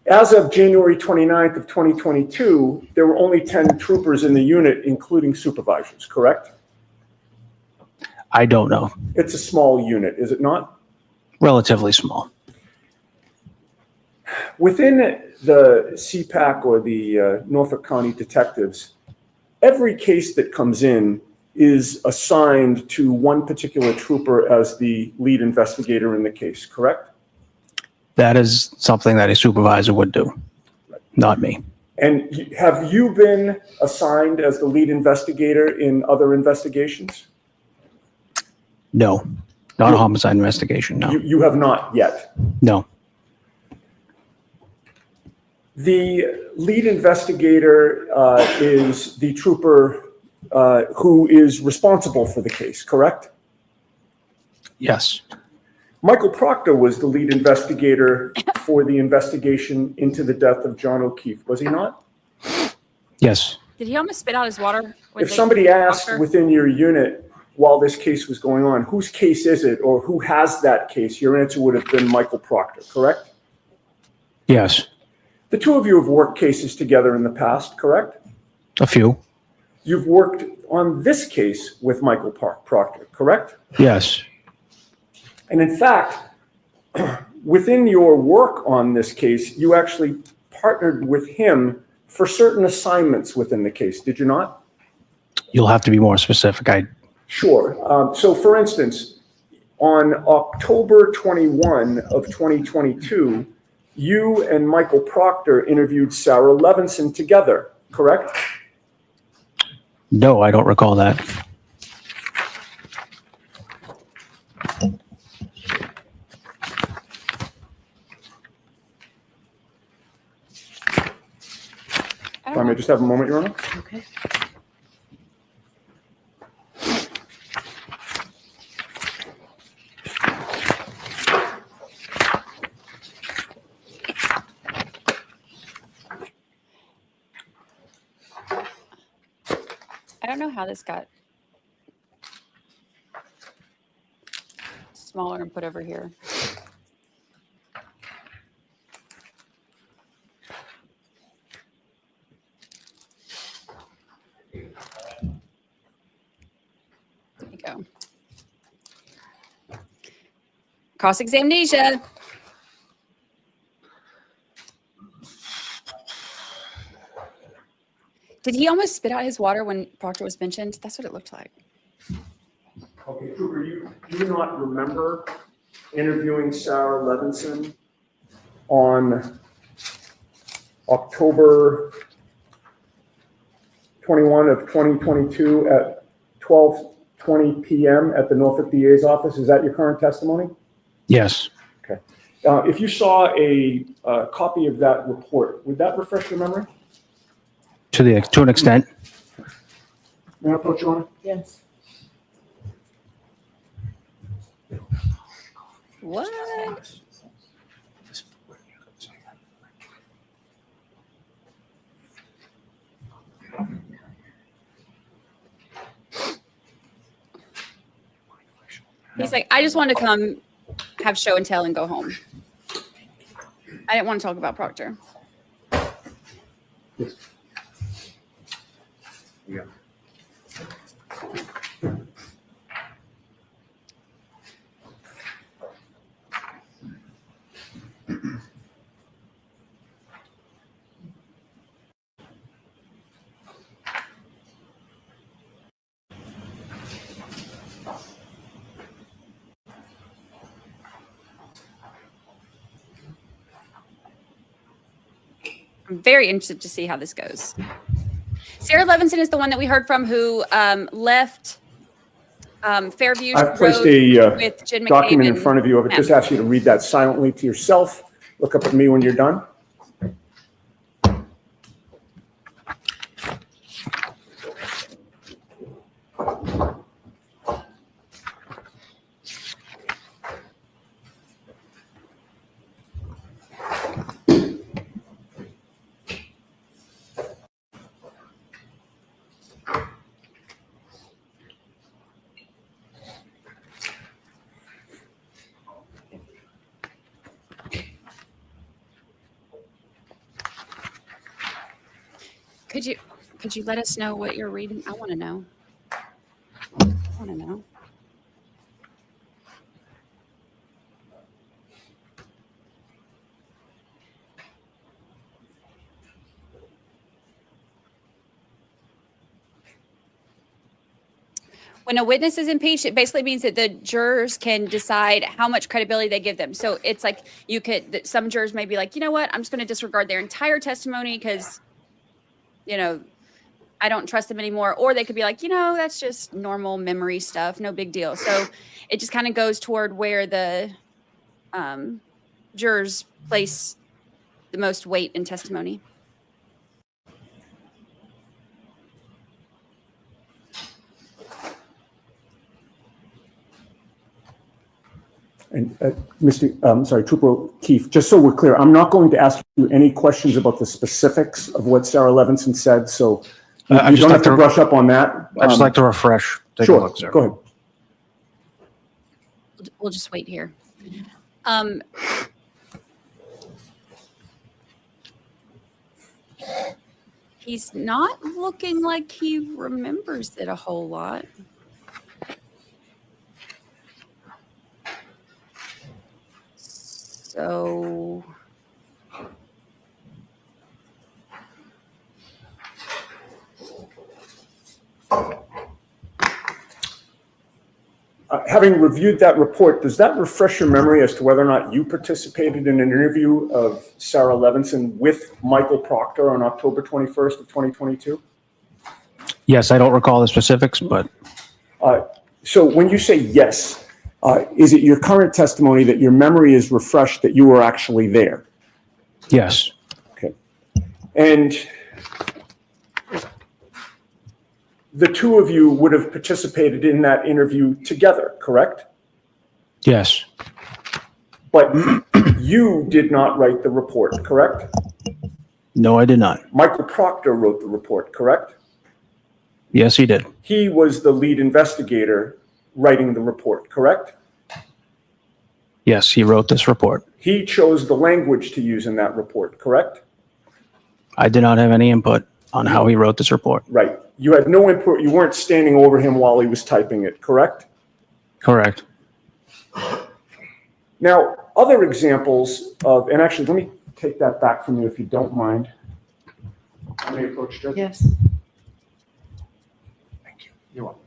J: As of January 29th of 2022, there were only 10 troopers in the unit, including supervisors, correct?
H: I don't know.
J: It's a small unit, is it not?
H: Relatively small.
J: Within the CPAC or the Norfolk County Detectives, every case that comes in is assigned to one particular trooper as the lead investigator in the case, correct?
H: That is something that a supervisor would do, not me.
J: And have you been assigned as the lead investigator in other investigations?
H: No, not a homicide investigation, no.
J: You have not yet.
H: No.
J: The lead investigator is the trooper who is responsible for the case, correct?
H: Yes.
J: Michael Proctor was the lead investigator for the investigation into the death of John O'Keefe, was he not?
A: Did
H: Yes.
A: he almost spit out his water?
J: If somebody asked within your unit while this case was going on, whose case is it or who has that case, your answer would have been Michael Proctor, correct?
H: Yes.
J: The two of you have worked cases together in the past, correct?
H: A few.
J: You've worked on this case with Michael Proctor, correct?
H: Yes.
J: And in fact, within your work on this case, you actually partnered with him for certain assignments within the case, did you not?
H: You'll have to be more specific.
J: Sure. So for instance, on October 21 of 2022, you and Michael Proctor interviewed Sarah Levinson together, correct?
H: No, I don't recall that.
J: If I may just have a moment, Your Honor.
I: okay.
A: I don't know how this got smaller and put over here. There you go. Cross-examination. Did he almost spit out his water when Proctor was mentioned? That's what it looked like.
J: Okay, Trooper, you do not remember interviewing Sarah Levinson on October 21 of 2022 at 12:20 p.m. at the Norfolk DA's office. Is that your current testimony?
H: Yes.
J: Okay. If you saw a copy of that report, would that refresh your memory?
H: To an extent.
J: May I approach you on it?
I: Yes.
A: What? He's like, I just wanted to come have show and tell and go home. I didn't want to talk about Proctor.
J: Yes. Yeah.
A: I'm very interested to see how this goes. Sarah Levinson is the one that we heard from who left Fairview
J: I've placed
A: Road
J: a
A: with Jen McCabe
J: document in
A: and
J: front of you. I would just
A: Matt.
J: ask you to read that silently to yourself. Look up at me when you're done.
A: Could you let us know what you're reading? I want to know. I want to know. When a witness is impeached, it basically means that the jurors can decide how much credibility they give them. So it's like some jurors may be like, you know what, I'm just going to disregard their entire testimony because, I don't trust them anymore. Or they could be like, that's just normal memory stuff, no big deal. So it just kind of goes toward where the jurors place the most weight in testimony.
J: And Trooper Keefe, just so we're clear, I'm not going to ask you any questions about the specifics of what Sarah Levinson said, so you don't have to brush up on that.
H: I'd just like to refresh. Take a
J: Sure,
H: look, sir.
J: go ahead.
A: We'll just wait here. He's not looking like he remembers it a whole lot. So
J: Having reviewed that report, does that refresh your memory as to whether or not you participated in an interview of Sarah Levinson with Michael Proctor on October 21st of 2022?
H: Yes, I don't recall the specifics, but
J: So when you say yes, is it your current testimony that your memory is refreshed that you were actually there?
H: yes,
J: Okay. And the two of you would have participated in that interview together, correct?
H: yes,
J: But you did not write the report, correct?
H: no, I did not.
J: Michael Proctor wrote the report, correct?
H: Yes, he did.
J: He was the lead investigator writing the report, correct?
H: Yes, he wrote this report.
J: He chose the language to use in that report, correct?
H: I did not have any input on how he wrote this report.
J: Right. You had no input. You weren't standing over him while he was typing it, correct?
H: Correct.
J: Now, other examples of, and actually, let me take that back from you if you don't mind. I may approach Judge.
I: Yes.
J: Thank you. You're welcome.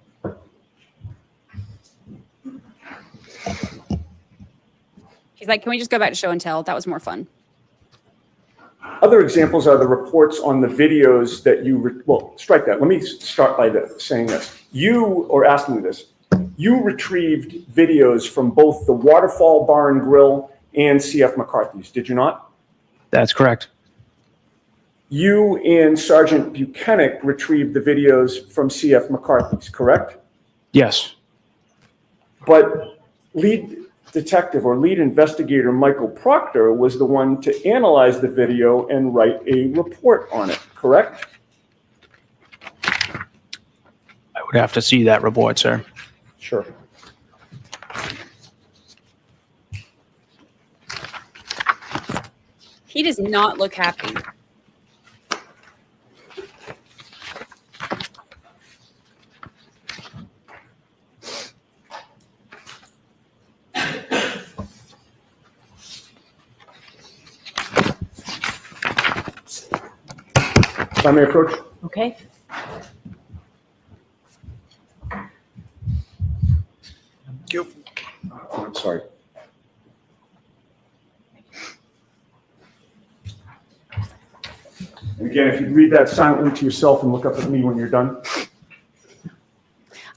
A: He's like, can we just go back to show and tell? That was more fun.
J: Other examples are the reports on the videos that you, well, strike that. Let me start by saying this. Or asking you this. You retrieved videos from both the Waterfall Bar and Grill and C.F. McCarthy's, did you not?
H: That's correct.
J: You and Sergeant Buchanan retrieved the videos from C.F. McCarthy's, correct?
H: Yes.
J: But lead detective or lead investigator Michael Proctor was the one to analyze the video and write a report on it, correct?
H: I would have to see that report, sir.
J: Sure.
A: He does not look happy.
J: If I may approach?
I: Okay.
J: Oh, I'm sorry. And again, if you read that silently to yourself and look up at me when you're done.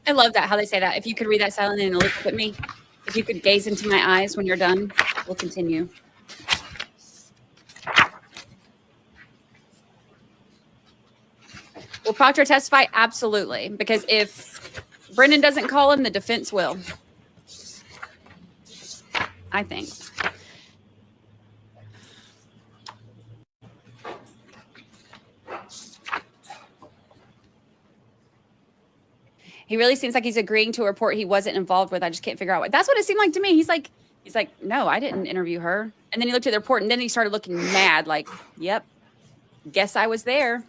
A: I love that, how they say that. If you could read that silently and look up at me, if you could gaze into my eyes when you're done, we'll continue. Will Proctor testify? Absolutely. Because if Brennan doesn't call him, the defense will. I think. He really seems like he's agreeing to a report he wasn't involved with. I just can't figure out what. That's what it seemed like to me. He's like, no, I didn't interview her. And then he looked at the report and then he started looking mad, like, yep, guess I was there.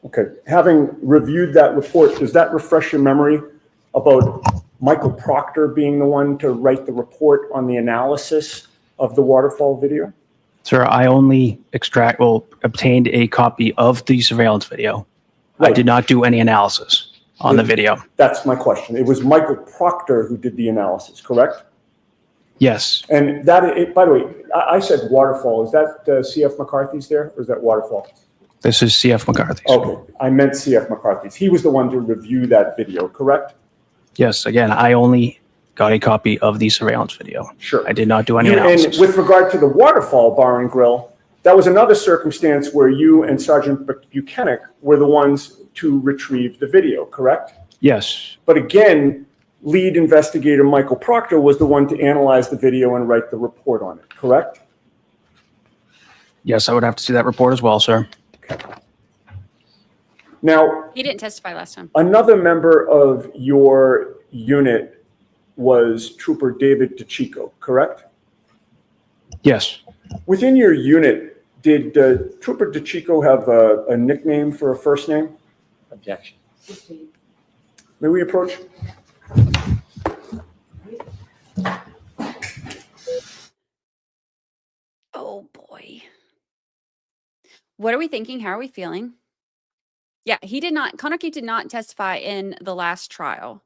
J: Okay, having reviewed that report, does that refresh your memory about Michael Proctor being the one to write the report on the analysis of the waterfall video?
H: Sir, I only obtained a copy of the surveillance video.
J: Right.
H: I did not do any analysis on the video.
J: That's my question. It was Michael Proctor who did the analysis, correct?
H: Yes.
J: And that, by the way, I said waterfall. Is that C.F. McCarthy's there, or is that waterfall?
H: This is C.F. McCarthy's.
J: Okay, I meant C.F. McCarthy's. He was the one to review that video, correct?
H: Yes. Again, I only got a copy of the surveillance video.
J: Sure.
H: I did not do any
J: And
H: analysis.
J: with regard to the Waterfall Bar and Grill, that was another circumstance where you and Sergeant Buchanan were the ones to retrieve the video, correct?
H: Yes.
J: But again, lead investigator Michael Proctor was the one to analyze the video and write the report on it, correct?
H: Yes, I would have to see that report as well, sir.
J: Now,
A: He didn't testify last time.
J: another member of your unit was Trooper David DeChico, correct?
H: Yes.
J: Within your unit, did Trooper DeChico have a nickname for a first name?
F: Objection.
J: May we approach?
A: Oh boy. What are we thinking? How are we feeling? Yeah, he did not, Connor Keefe did not testify in the last trial.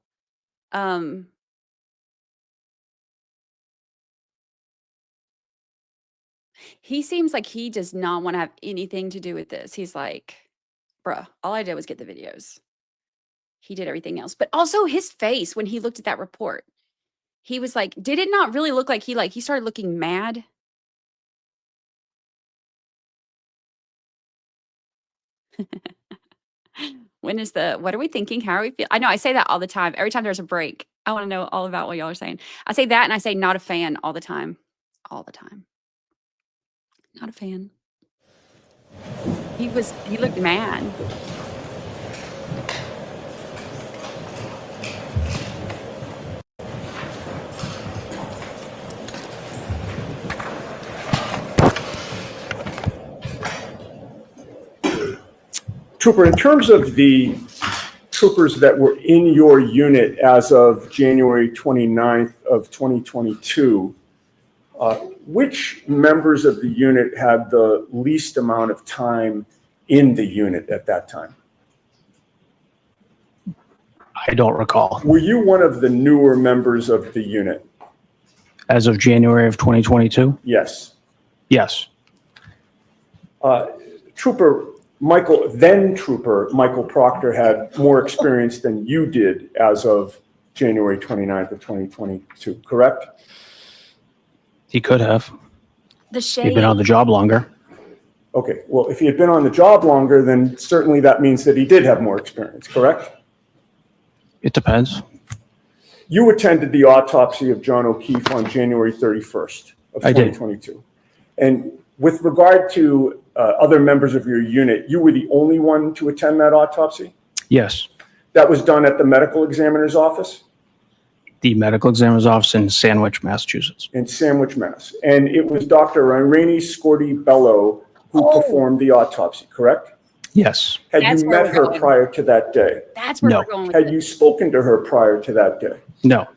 A: He seems like he does not want to have anything to do with this. He's like, bruh, all I did was get the videos. He did everything else. But also his face when he looked at that report. he was like, did it not really look like he started looking mad? What are we thinking? How are we feel? I know I say that all the time. Every time there's a break, I want to know all about what y'all are saying. I say that and I say not a fan all the time. All the time. Not a fan. He looked mad.
J: Trooper, in terms of the troopers that were in your unit as of January 29th of 2022, which members of the unit had the least amount of time in the unit at that time?
H: I don't recall.
J: Were you one of the newer members of the unit?
H: As of January of 2022?
J: Yes.
H: Yes.
J: Trooper Michael Proctor had more experience than you did as of January 29th of 2022, correct?
H: He could have.
A: The shade.
H: He'd been on the job longer.
J: Okay, well, if he had been on the job longer, then certainly that means that he did have more experience, correct?
H: It depends.
J: You attended the autopsy of John O'Keefe on January 31st of
H: I did.
J: 2022. And with regard to other members of your unit, you were the only one to attend that autopsy?
H: Yes.
J: That was done at the medical examiner's office?
H: The medical examiner's office in Sandwich, Massachusetts.
J: In Sandwich, Mass. And it was Dr. Irene Scorti-Bello who performed the autopsy, correct?
H: Yes.
J: Had
A: That's
J: you
A: where
J: met
A: we're
J: her
A: going.
J: prior to that day?
A: That's where
H: No.
A: we're going with
J: Had
A: this.
J: you spoken to her prior to that day?
H: No.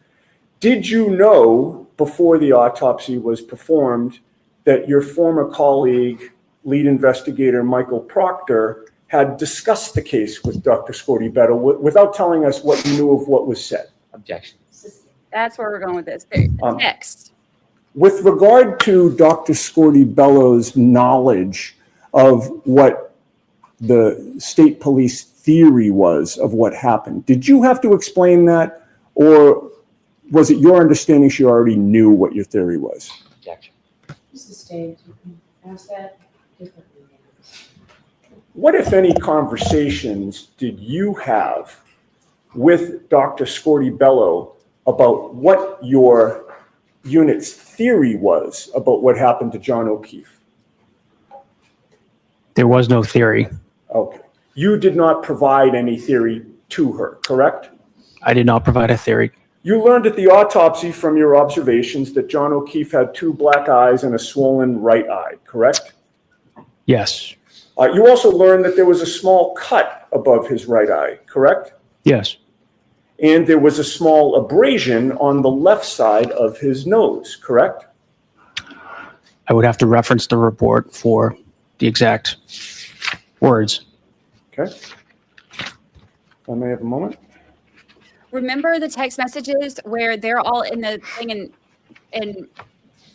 J: Did you know before the autopsy was performed that your former colleague, lead investigator Michael Proctor, had discussed the case with Dr. Scorti-Bello without telling us what you knew of what was said?
F: Objection.
A: That's where we're going with this. The text.
J: With regard to Dr. Scorti-Bello's knowledge of what the state police theory was of what happened, did you have to explain that, or was it your understanding she already knew what your theory was?
F: Objection.
B: Mrs. Staines, you can ask that differently.
J: What, if any, conversations did you have with Dr. Scorti-Bello about what your unit's theory was about what happened to John O'Keefe?
H: There was no theory.
J: Okay. You did not provide any theory to her, correct?
H: I did not provide a theory.
J: You learned at the autopsy from your observations that John O'Keefe had 2 black eyes and a swollen right eye, correct?
H: Yes.
J: You also learned that there was a small cut above his right eye, correct?
H: Yes.
J: And there was a small abrasion on the left side of his nose, correct?
H: I would have to reference the report for the exact words.
J: Okay. If I may have a moment.
A: Remember the text messages where they're all in the thing and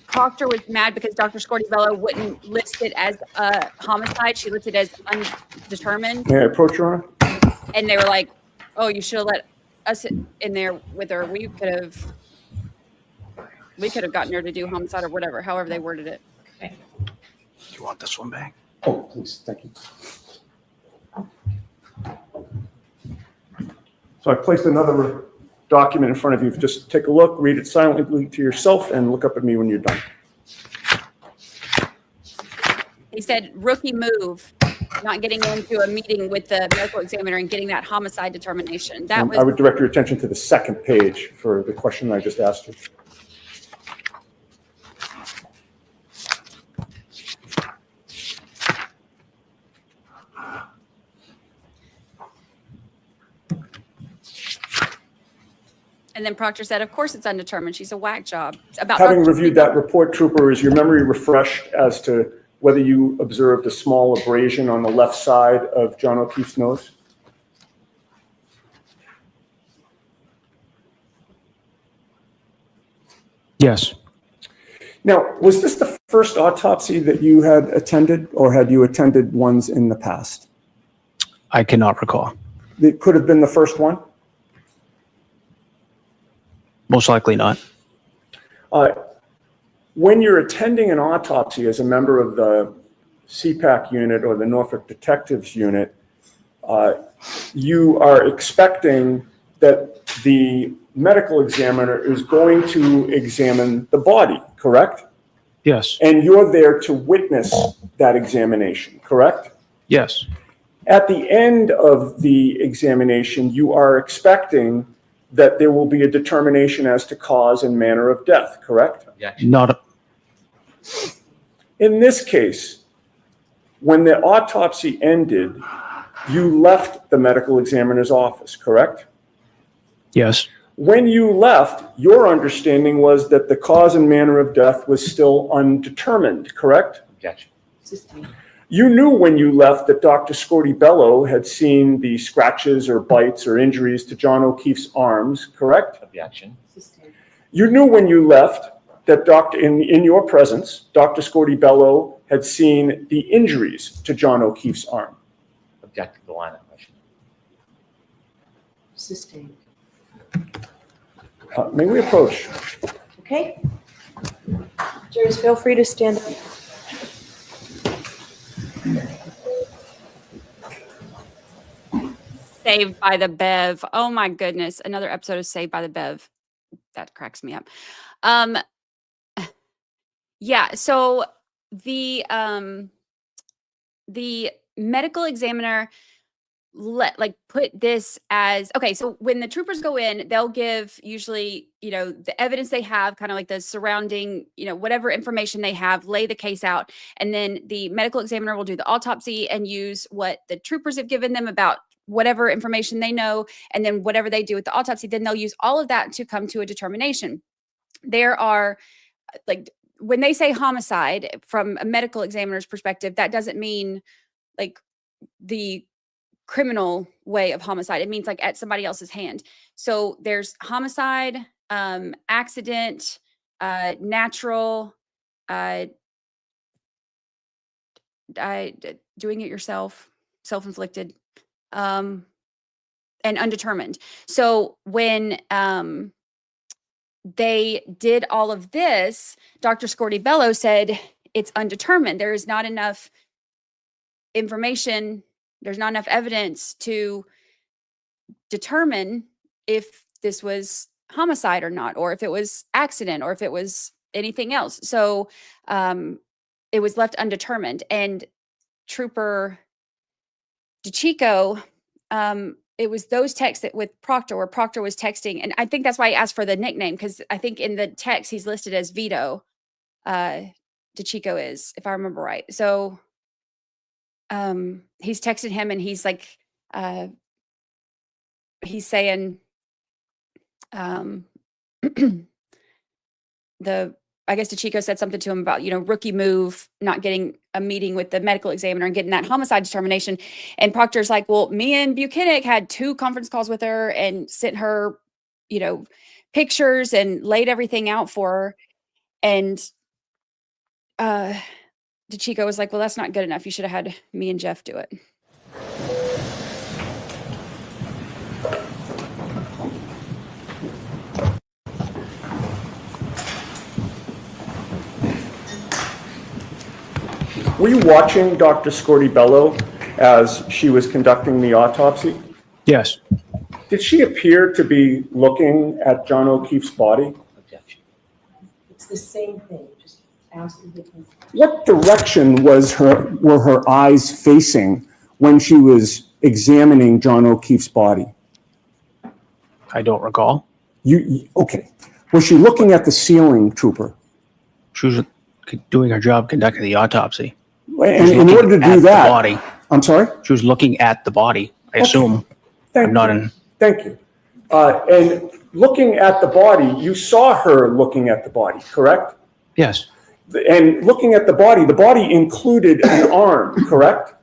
A: Proctor was mad because Dr. Scorti-Bello wouldn't list it as a homicide. She listed it as undetermined.
J: May I approach, Your Honor?
A: And they were like, oh, you should have let us in there with her. We could have gotten her to do homicide or whatever, however they worded it.
H: Do you want this one back?
J: Oh, please, thank you. So I placed another document in front of you. Just take a look, read it silently to yourself, and look up at me when you're done.
A: He said, rookie move, not getting into a meeting with the medical examiner and getting that homicide determination. That
J: And
A: was
J: I would direct your attention to the second page for the question I just asked you.
A: And then Proctor said, of course it's undetermined. She's a whack job. About
J: Having
A: Dr.
J: reviewed that report, Trooper, is your memory refreshed as to whether you observed a small abrasion on the left side of John O'Keefe's nose?
H: Yes.
J: Now, was this the first autopsy that you had attended, or had you attended ones in the past?
H: I cannot recall.
J: It could have been the first one?
H: Most likely not.
J: When you're attending an autopsy as a member of the CPAC unit or the Norfolk Detectives Unit, you are expecting that the medical examiner is going to examine the body, correct?
H: Yes.
J: And you're there to witness that examination, correct?
H: Yes.
J: At the end of the examination, you are expecting that there will be a determination as to cause and manner of death, correct?
H: Not.
J: In this case, when the autopsy ended, you left the medical examiner's office, correct?
H: Yes.
J: When you left, your understanding was that the cause and manner of death was still undetermined, correct?
F: Objection.
J: You knew when you left that Dr. Scorti-Bello had seen the scratches or bites or injuries to John O'Keefe's arms, correct?
F: Objection.
J: You knew when you left that in your presence, Dr. Scorti-Bello had seen the injuries to John O'Keefe's arm.
F: Object to the line of question.
B: Sustained.
J: May we approach?
B: Okay. Jurors, feel free to stand up.
A: Saved by the Bev. Oh my goodness. Another episode of Saved by the Bev. That cracks me up. Yeah, so the medical examiner put this as, okay, so when the troopers go in, they'll give usually, the evidence they have, kind of like the surrounding, whatever information they have, lay the case out, and then the medical examiner will do the autopsy and use what the troopers have given them about whatever information they know, and then whatever they do with the autopsy, then they'll use all of that to come to a determination. There are, when they say homicide from a medical examiner's perspective, that doesn't mean the criminal way of homicide. It means at somebody else's hand. So there's homicide, accident, natural, doing it yourself, self-inflicted, and undetermined. So when they did all of this, Dr. Scorti-Bello said it's undetermined. There is not enough information. There's not enough evidence to determine if this was homicide or not, or if it was accident, or if it was anything else. So it was left undetermined. And Trooper DeChico, it was those texts that with Proctor, where Proctor was texting, and I think that's why I asked for the nickname, because I think in the text he's listed as Vito. DeChico is, if I remember right. So he's texted him, and he's he's saying I guess DeChico said something to him about, rookie move, not getting a meeting with the medical examiner and getting that homicide determination. And Proctor's like, well, me and Buchanan had 2 conference calls with her and sent her, pictures and laid everything out for her. And DeChico was like, well, that's not good enough. You should have had me and Jeff do it.
J: Were you watching Dr. Scorti-Bello as she was conducting the autopsy?
H: Yes.
J: Did she appear to be looking at John O'Keefe's body?
F: Objection.
B: It's the same thing, just ask the different.
J: What direction were her eyes facing when she was examining John O'Keefe's body?
H: I don't recall.
J: Okay. Was she looking at the ceiling, Trooper?
H: She was doing her job, conducting the autopsy.
J: And in order to do that,
H: the body.
J: I'm sorry?
H: She was looking at the body, I assume.
J: Thank you. And looking at the body, you saw her looking at the body, correct?
H: Yes.
J: And looking at the body included an arm, correct?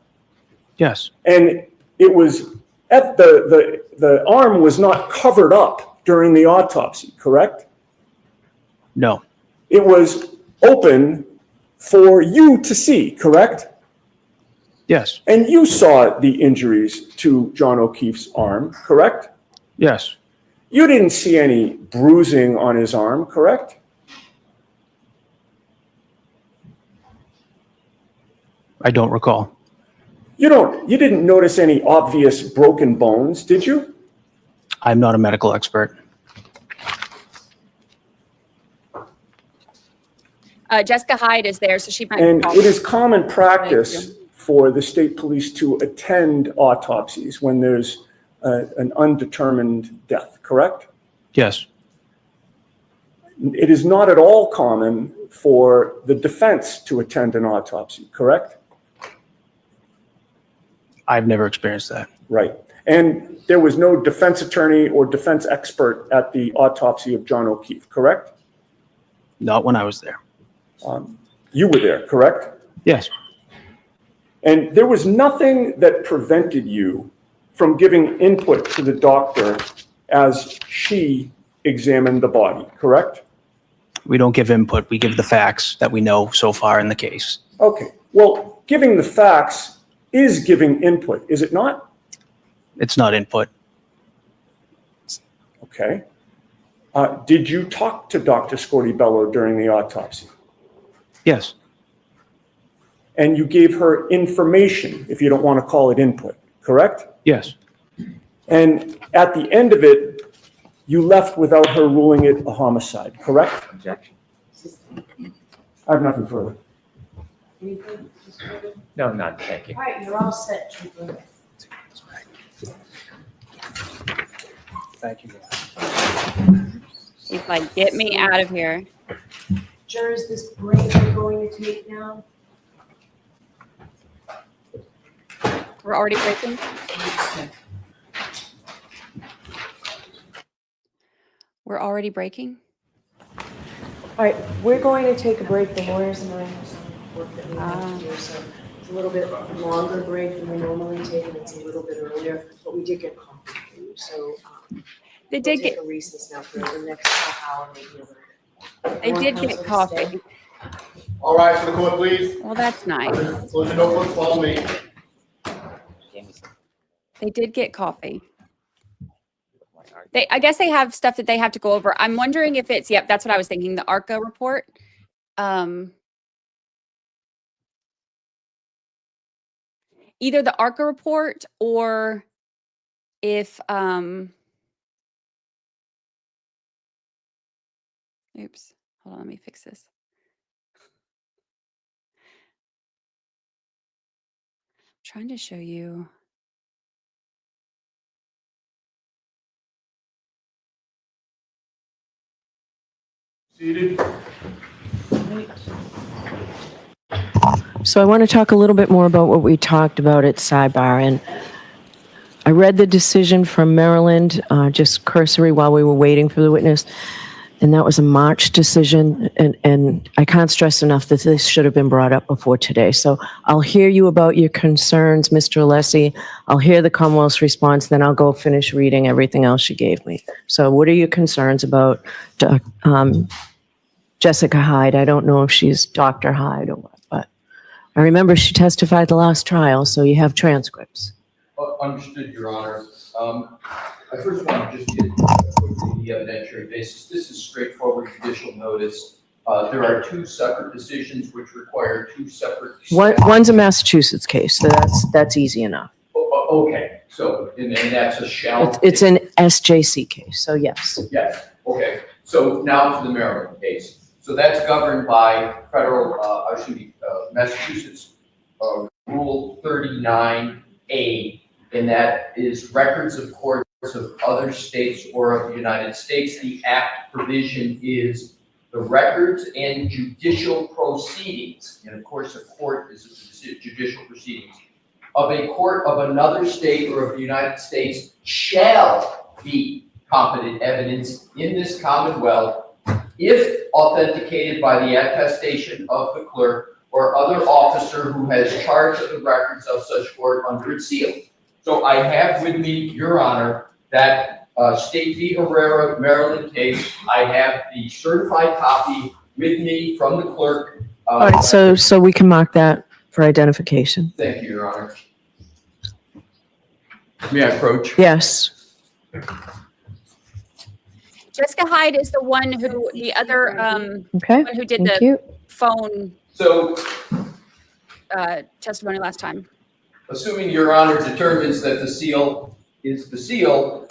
H: Yes.
J: And it was at the arm was not covered up during the autopsy, correct?
H: No.
J: It was open for you to see, correct?
H: Yes.
J: And you saw the injuries to John O'Keefe's arm, correct?
H: Yes.
J: You didn't see any bruising on his arm, correct?
H: I don't recall.
J: You didn't notice any obvious broken bones, did you?
H: I'm not a medical expert.
A: Jessica Hyde is there, so she might.
J: And
A: call.
J: it is common
A: Thank
J: practice for the state police to attend autopsies when there's an undetermined death, correct?
H: Yes.
J: It is not at all common for the defense to attend an autopsy, correct?
H: I've never experienced that.
J: Right. And there was no defense attorney or defense expert at the autopsy of John O'Keefe, correct?
H: Not when I was there.
J: You were there, correct?
H: Yes.
J: And there was nothing that prevented you from giving input to the doctor as she examined the body, correct?
H: We don't give input. We give the facts that we know so far in the case.
J: Okay. Well, giving the facts is giving input, is it not?
H: It's not input.
J: Okay. Did you talk to Dr. Scortibello during the autopsy?
H: Yes.
J: And you gave her information, if you don't want to call it input, correct?
H: Yes.
J: And at the end of it, you left without her ruling it a homicide, correct?
F: Objection.
J: I have nothing further.
B: Anything?
F: No, none, thank you.
B: All right, you're all set, Trooper.
H: Thank you.
A: He's like, get me out of here.
B: Jurors, this break we're going to take now.
A: We're already breaking. We're already breaking.
I: All right, we're going to take a break. The lawyers and I.
B: Work that we have to do, so it's a little bit longer break than we normally take, and it's a little bit earlier, but we did get coffee for you, so
A: They
B: we'll
A: did
B: take
A: get.
B: a recess now for the next half hour, maybe a little bit.
A: They did get coffee.
E: All right, to the court, please.
A: Well, that's nice.
E: Close your notebook, follow me.
A: They did get coffee. I guess they have stuff that they have to go over. I'm wondering if it's, yep, that's what I was thinking, the ARCA report. Either the ARCA report or if, oops, hold on, let me fix this. I'm trying to show you.
E: Seated.
I: So I want to talk a little bit more about what we talked about at sidebar. And I read the decision from Maryland, just cursory while we were waiting for the witness. And that was a March decision. And I can't stress enough that this should have been brought up before today. So I'll hear you about your concerns, Mr. Alessi. I'll hear the Commonwealth's response, then I'll go finish reading everything else you gave me. So what are your concerns about Jessica Hyde? I don't know if she's Dr. Hyde or what, but I remember she testified the last trial, so you have transcripts.
K: Understood, Your Honor. I first want to just get quickly the evidentiary basis. This is straightforward judicial notice. There are two separate decisions which require two separate.
I: One's a Massachusetts case, so that's easy enough.
K: Okay, so and that's a shall.
I: It's an SJC case, so yes.
K: Yes. Okay. So now to the Maryland case. So that's governed by federal, Massachusetts Rule 39A, and that is records of courts of other states or of the United States. The Act provision is the records and judicial proceedings, and of course a court is a judicial proceedings, of a court of another state or of the United States shall be competent evidence in this Commonwealth if authenticated by the attestation of the clerk or other officer who has charge of the records of such court under its seal. So I have with me, Your Honor, that State v. Herrera, Maryland case. I have the certified copy with me from the clerk.
I: All right, so we can mark that for identification.
K: Thank you, Your Honor. May I approach?
I: Yes.
A: Jessica Hyde is the one who, the other,
I: Okay.
A: one who did
I: Thank
A: the
I: you.
A: phone.
K: So
A: testimony last time.
K: Assuming Your Honor determines that the seal is the seal,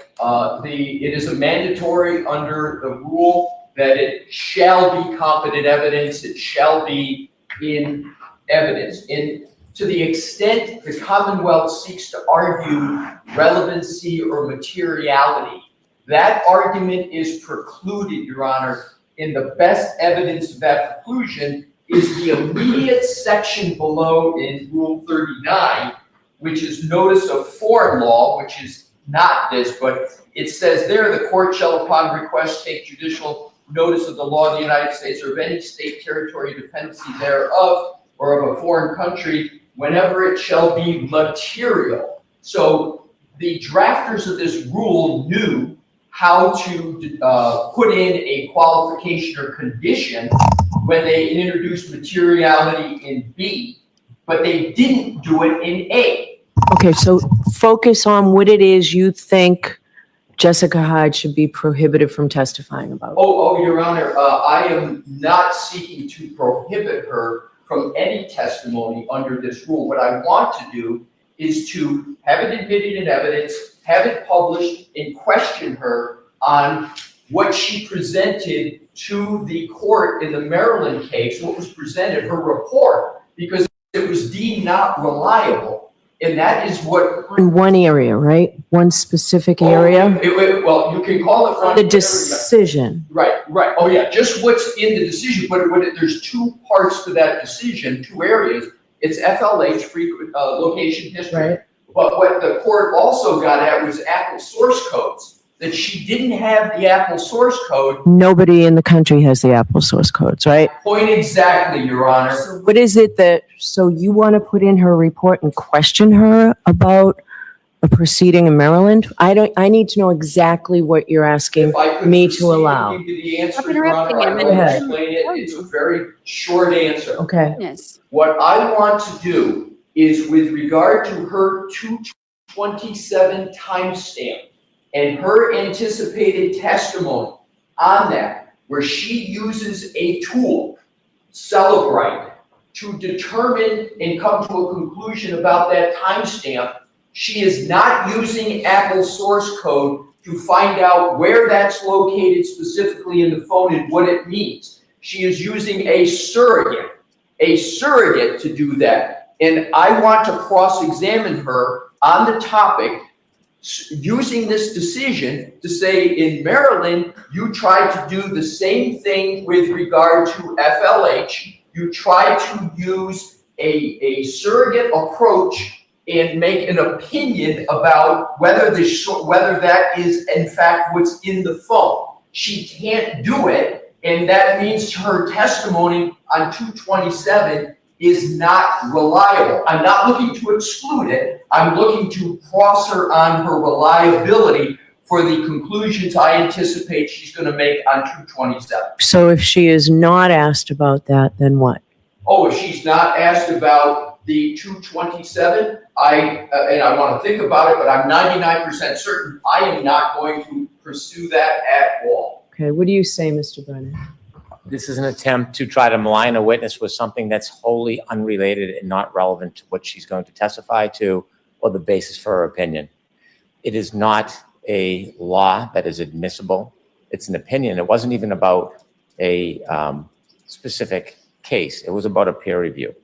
K: it is a mandatory under the rule that it shall be competent evidence, it shall be in evidence. And to the extent the Commonwealth seeks to argue relevancy or materiality, that argument is precluded, Your Honor. And the best evidence of that preclusion is the immediate section below in Rule 39, which is notice of foreign law, which is not this, but it says there, the court shall upon request take judicial notice of the law of the United States or of any state, territory, dependency thereof, or of a foreign country, whenever it shall be material. So the drafters of this rule knew how to put in a qualification or condition when they introduced materiality in B, but they didn't do it in A.
I: Okay, so focus on what it is you think Jessica Hyde should be prohibited from testifying about.
K: Oh, Your Honor, I am not seeking to prohibit her from any testimony under this rule. What I want to do is to have it admitted in evidence, have it published, and question her on what she presented to the court in the Maryland case, what was presented, her report, because it was deemed not reliable. And that is what...
I: In one area, right? One specific area?
K: Well, you can call it...
I: The decision.
K: Right. Oh, yeah, just what's in the decision, but there's two parts to that decision, two areas. It's FLH, frequent location history.
I: Right.
K: But what the court also got at was Apple source codes, that she didn't have the Apple source code.
I: Nobody in the country has the Apple source codes, right?
K: Point exactly, Your Honor.
I: So what is it so you want to put in her report and question her about a proceeding in Maryland? I need to know exactly what you're asking
K: If I could
I: me
K: proceed
I: to allow.
K: give you the answer,
A: Stop
K: Your Honor, I
A: interrupting
K: will
A: him.
K: explain it. It's a very short answer.
I: Okay.
A: Yes.
K: What I want to do is with regard to her 227 timestamp and her anticipated testimony on that, where she uses a tool, Celebrite, to determine and come to a conclusion about that timestamp, she is not using Apple source code to find out where that's located specifically in the phone and what it means. She is using a surrogate to do that. And I want to cross-examine her on the topic using this decision to say, in Maryland, you tried to do the same thing with regard to FLH. You tried to use a surrogate approach and make an opinion about whether that is, in fact, what's in the phone. She can't do it, and that means her testimony on 227 is not reliable. I'm not looking to exclude it. I'm looking to cross her on her reliability for the conclusions I anticipate she's going to make on 227.
I: So if she is not asked about that, then what?
K: Oh, if she's not asked about the 227, and I want to think about it, but I'm 99% certain I am not going to pursue that at all.
I: Okay, what do you say, Mr. Brennan?
F: This is an attempt to try to malign a witness with something that's wholly unrelated and not relevant to what she's going to testify to or the basis for her opinion. It is not a law that is admissible. It's an opinion. It wasn't even about a specific case. It was about a peer review.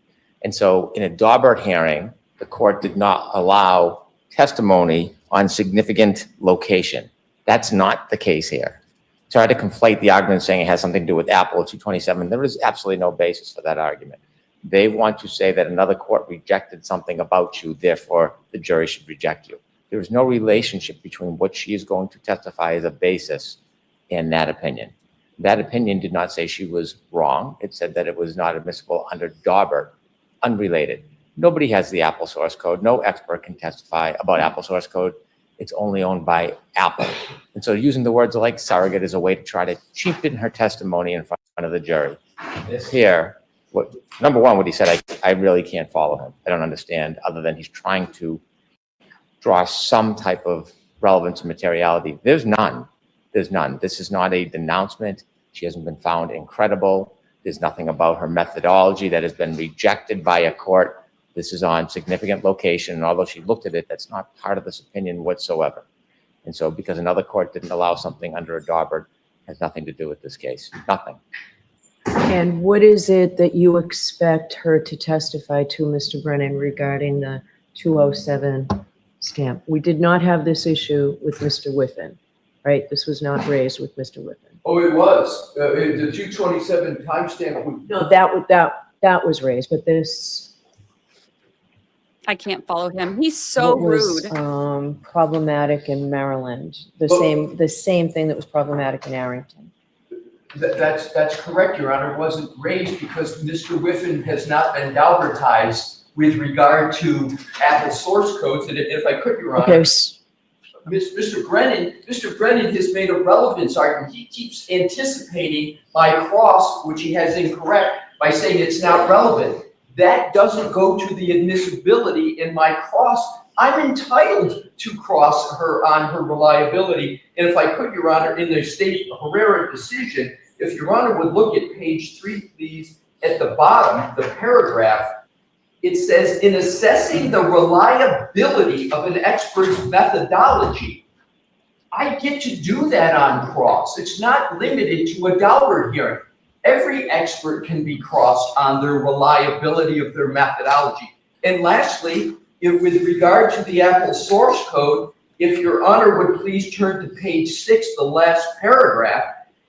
F: And so in a Daubert hearing, the court did not allow testimony on significant location. That's not the case here. Try to conflate the argument saying it has something to do with Apple 227. There is absolutely no basis for that argument. They want to say that another court rejected something about you, therefore the jury should reject you. There is no relationship between what she is going to testify as a basis and that opinion. That opinion did not say she was wrong. It said that it was not admissible under Daubert, unrelated. Nobody has the Apple source code. No expert can testify about Apple source code. It's only owned by Apple. And so using the words like surrogate is a way to try to cheapen her testimony in front of the jury. This here, number one, what he said, I really can't follow him. I don't understand, other than he's trying to draw some type of relevance and materiality. There's none. There's none. This is not a denouncement. She hasn't been found incredible. There's nothing about her methodology that has been rejected by a court. this is on significant location, and although she looked at it, that's not part of this opinion whatsoever. And so because another court didn't allow something under a Daubert, has nothing to do with this case, nothing.
I: And what is it that you expect her to testify to, Mr. Brennan, regarding the 207 stamp? We did not have this issue with Mr. Whiffen, right? This was not raised with Mr. Whiffen.
K: Oh, it was, the 227 timestamp.
I: No, that was raised, but this.
A: I can't follow him. He's so
I: what was,
A: rude.
I: Problematic in Maryland, the same thing that was problematic in Arrington.
K: That's correct, Your Honor. It wasn't raised because Mr. Whiffen has not been Daubertized with regard to Apple source codes. And if I could, Your Honor.
I: Okay.
K: Mr. Brennan has made a relevance argument. He keeps anticipating my cross, which he has incorrect, by saying it's not relevant. That doesn't go to the admissibility in my cross. I'm entitled to cross her on her reliability. And if I could, Your Honor, in the State Herrera decision, if Your Honor would look at page 3, please, at the bottom, the paragraph, it says, in assessing the reliability of an expert's methodology, I get to do that on cross. It's not limited to a Daubert hearing. Every expert can be crossed on their reliability of their methodology. And lastly, with regard to the Apple source code, if Your Honor would please turn to page 6, the last paragraph,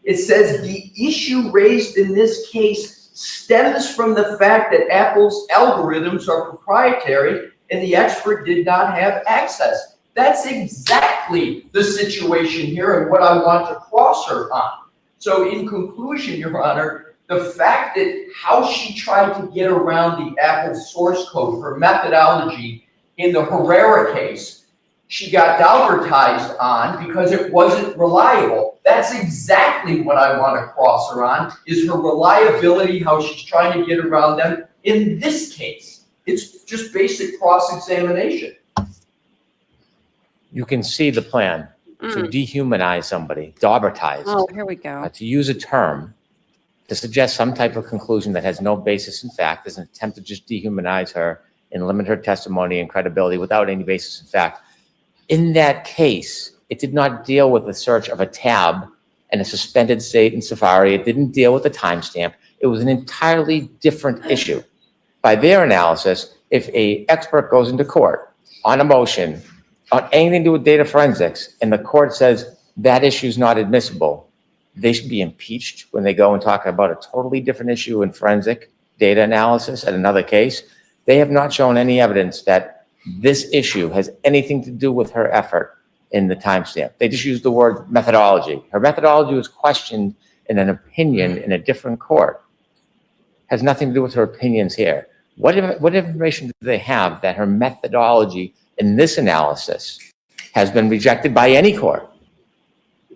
K: it says the issue raised in this case stems from the fact that Apple's algorithms are proprietary and the expert did not have access. That's exactly the situation here and what I want to cross her on. So in conclusion, Your Honor, the fact that how she tried to get around the Apple source code, her methodology in the Herrera case, she got Daubertized on because it wasn't reliable. That's exactly what I want to cross her on, is her reliability, how she's trying to get around them in this case. It's just basic cross-examination.
F: You can see the plan to dehumanize somebody, Daubertize.
A: Oh, here we go.
F: To use a term to suggest some type of conclusion that has no basis in fact is an attempt to just dehumanize her and limit her testimony and credibility without any basis in fact. In that case, it did not deal with the search of a tab and a suspended state in Safari. It didn't deal with the timestamp. It was an entirely different issue. By their analysis, if an expert goes into court on a motion on anything to do with data forensics, and the court says that issue is not admissible, they should be impeached when they go and talk about a totally different issue in forensic data analysis at another case. They have not shown any evidence that this issue has anything to do with her effort in the timestamp. They just used the word methodology. Her methodology was questioned in an opinion in a different court. Has nothing to do with her opinions here. What information do they have that her methodology in this analysis has been rejected by any court?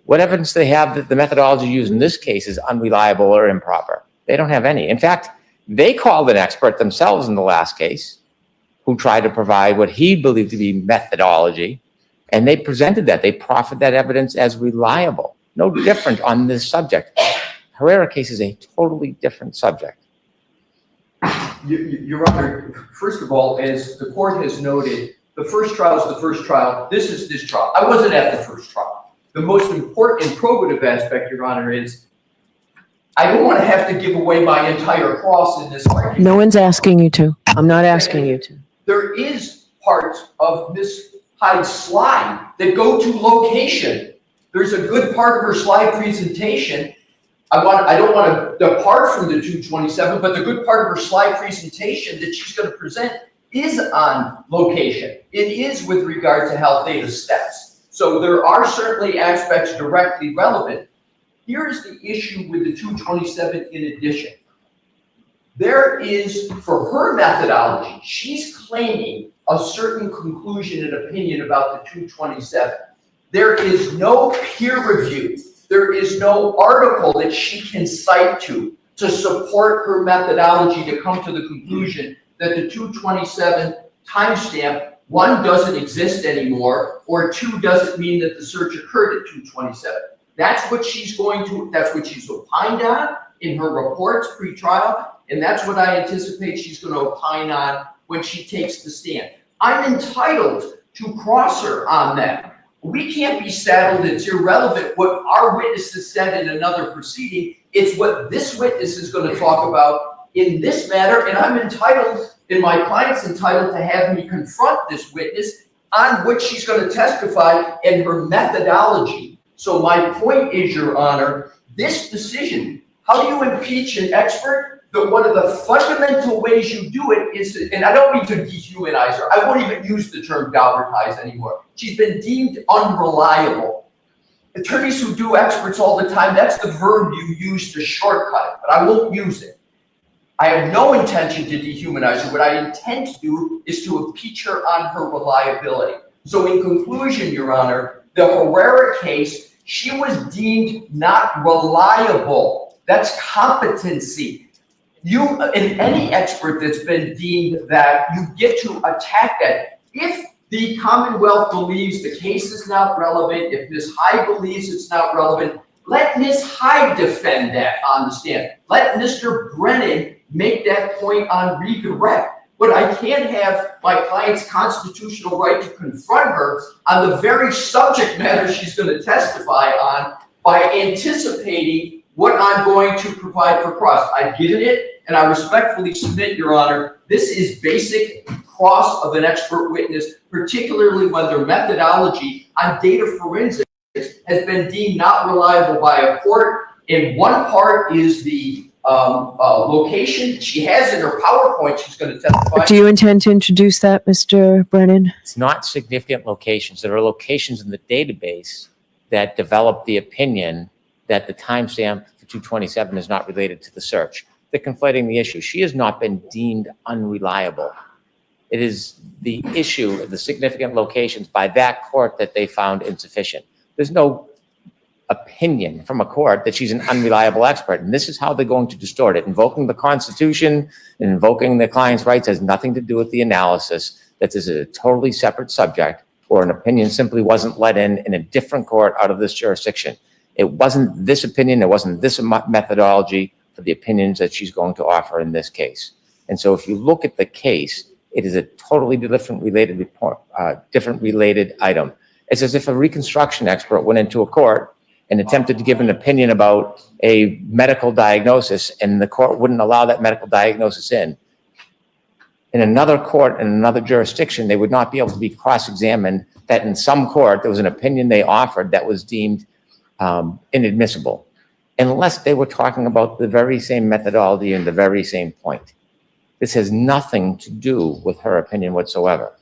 F: What evidence do they have that the methodology used in this case is unreliable or improper? They don't have any. In fact, they called an expert themselves in the last case who tried to provide what he believed to be methodology, and they presented that. They proffered that evidence as reliable. No different on this subject. Herrera case is a totally different subject.
K: Your Honor, first of all, as the court has noted, the first trial is the first trial. This is this trial. I wasn't at the first trial. The most important and probative aspect, Your Honor, is I don't want to have to give away my entire cross in this argument.
I: No one's asking you to. I'm not asking you to.
K: There is parts of Ms. Hyde's slide that go to location. There's a good part of her slide presentation. I don't want to depart from the 227, but the good part of her slide presentation that she's going to present is on location. It is with regard to health data steps. So there are certainly aspects directly relevant. Here's the issue with the 227 in addition. There is, for her methodology, she's claiming a certain conclusion and opinion about the 227. There is no peer review. There is no article that she can cite to support her methodology to come to the conclusion that the 227 timestamp, one, doesn't exist anymore, or two, doesn't mean that the search occurred at 227. That's what she's opined on in her reports pre-trial, and that's what I anticipate she's going to opine on when she takes the stand. I'm entitled to cross her on that. We can't be saddled. It's irrelevant what our witnesses said in another proceeding. It's what this witness is going to talk about in this matter, and I'm entitled, and my client's entitled to have me confront this witness on what she's going to testify and her methodology. So my point is, Your Honor, this decision, how do you impeach an expert? That one of the fundamental ways you do it is, and I don't mean to dehumanize her, I won't even use the term Galbertize anymore. She's been deemed unreliable. Attorneys who do experts all the time, that's the verb you use to shortcut it, but I won't use it. I have no intention to dehumanize her. What I intend to do is to impeach her on her reliability. So in conclusion, Your Honor, the Herrera case, she was deemed not reliable. That's competency. You and any expert that's been deemed that, you get to attack that. If the Commonwealth believes the case is not relevant, if Ms. Hyde believes it's not relevant, let Ms. Hyde defend that on the stand. Let Mr. Brennan make that point on redirect. But I can't have my client's constitutional right to confront her on the very subject matter she's going to testify on by anticipating what I'm going to provide for cross. I've given it, and I respectfully submit, Your Honor, this is basic cross of an expert witness, particularly when their methodology on data forensics has been deemed not reliable by a court. And one part is the location. She has in her PowerPoint, she's going to testify.
I: Do you intend to introduce that, Mr. Brennan?
F: It's not significant locations. There are locations in the database that develop the opinion that the timestamp for 227 is not related to the search. They're conflating the issue. She has not been deemed unreliable. It is the issue of the significant locations by that court that they found insufficient. There's no opinion from a court that she's an unreliable expert, and this is how they're going to distort it. Invoking the Constitution and invoking the client's rights has nothing to do with the analysis. That is a totally separate subject, or an opinion simply wasn't let in a different court out of this jurisdiction. It wasn't this opinion, it wasn't this methodology for the opinions that she's going to offer in this case. And so if you look at the case, it is a totally different related report, different related item. It's as if a reconstruction expert went into a court and attempted to give an opinion about a medical diagnosis, and the court wouldn't allow that medical diagnosis in. In another court, in another jurisdiction, they would not be able to be cross-examined that in some court, there was an opinion they offered that was deemed inadmissible, unless they were talking about the very same methodology and the very same point. This has nothing to do with her opinion whatsoever.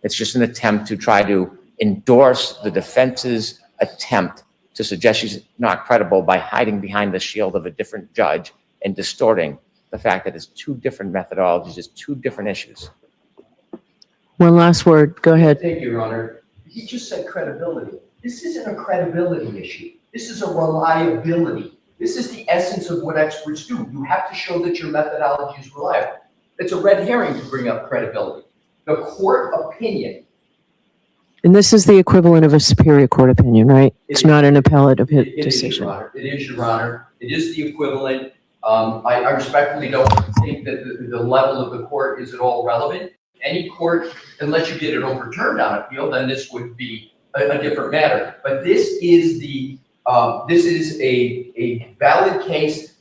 F: It's just an attempt to try to endorse the defense's attempt to suggest she's not credible by hiding behind the shield of a different judge and distorting the fact that it's two different methodologies, it's two different issues.
I: One last word. Go ahead.
K: Thank you, Your Honor. He just said credibility. This isn't a credibility issue. This is a reliability. This is the essence of what experts do. You have to show that your methodology is reliable. It's a red herring to bring up credibility. The court opinion.
I: And this is the equivalent of a Superior Court opinion, right? It's not an appellate
K: It is,
I: decision.
K: Your Honor. It is, Your Honor. It is the equivalent. I respectfully don't think that the level of the court is at all relevant. Any court, unless you get it overturned on appeal, then this would be a different matter. But this is a valid case,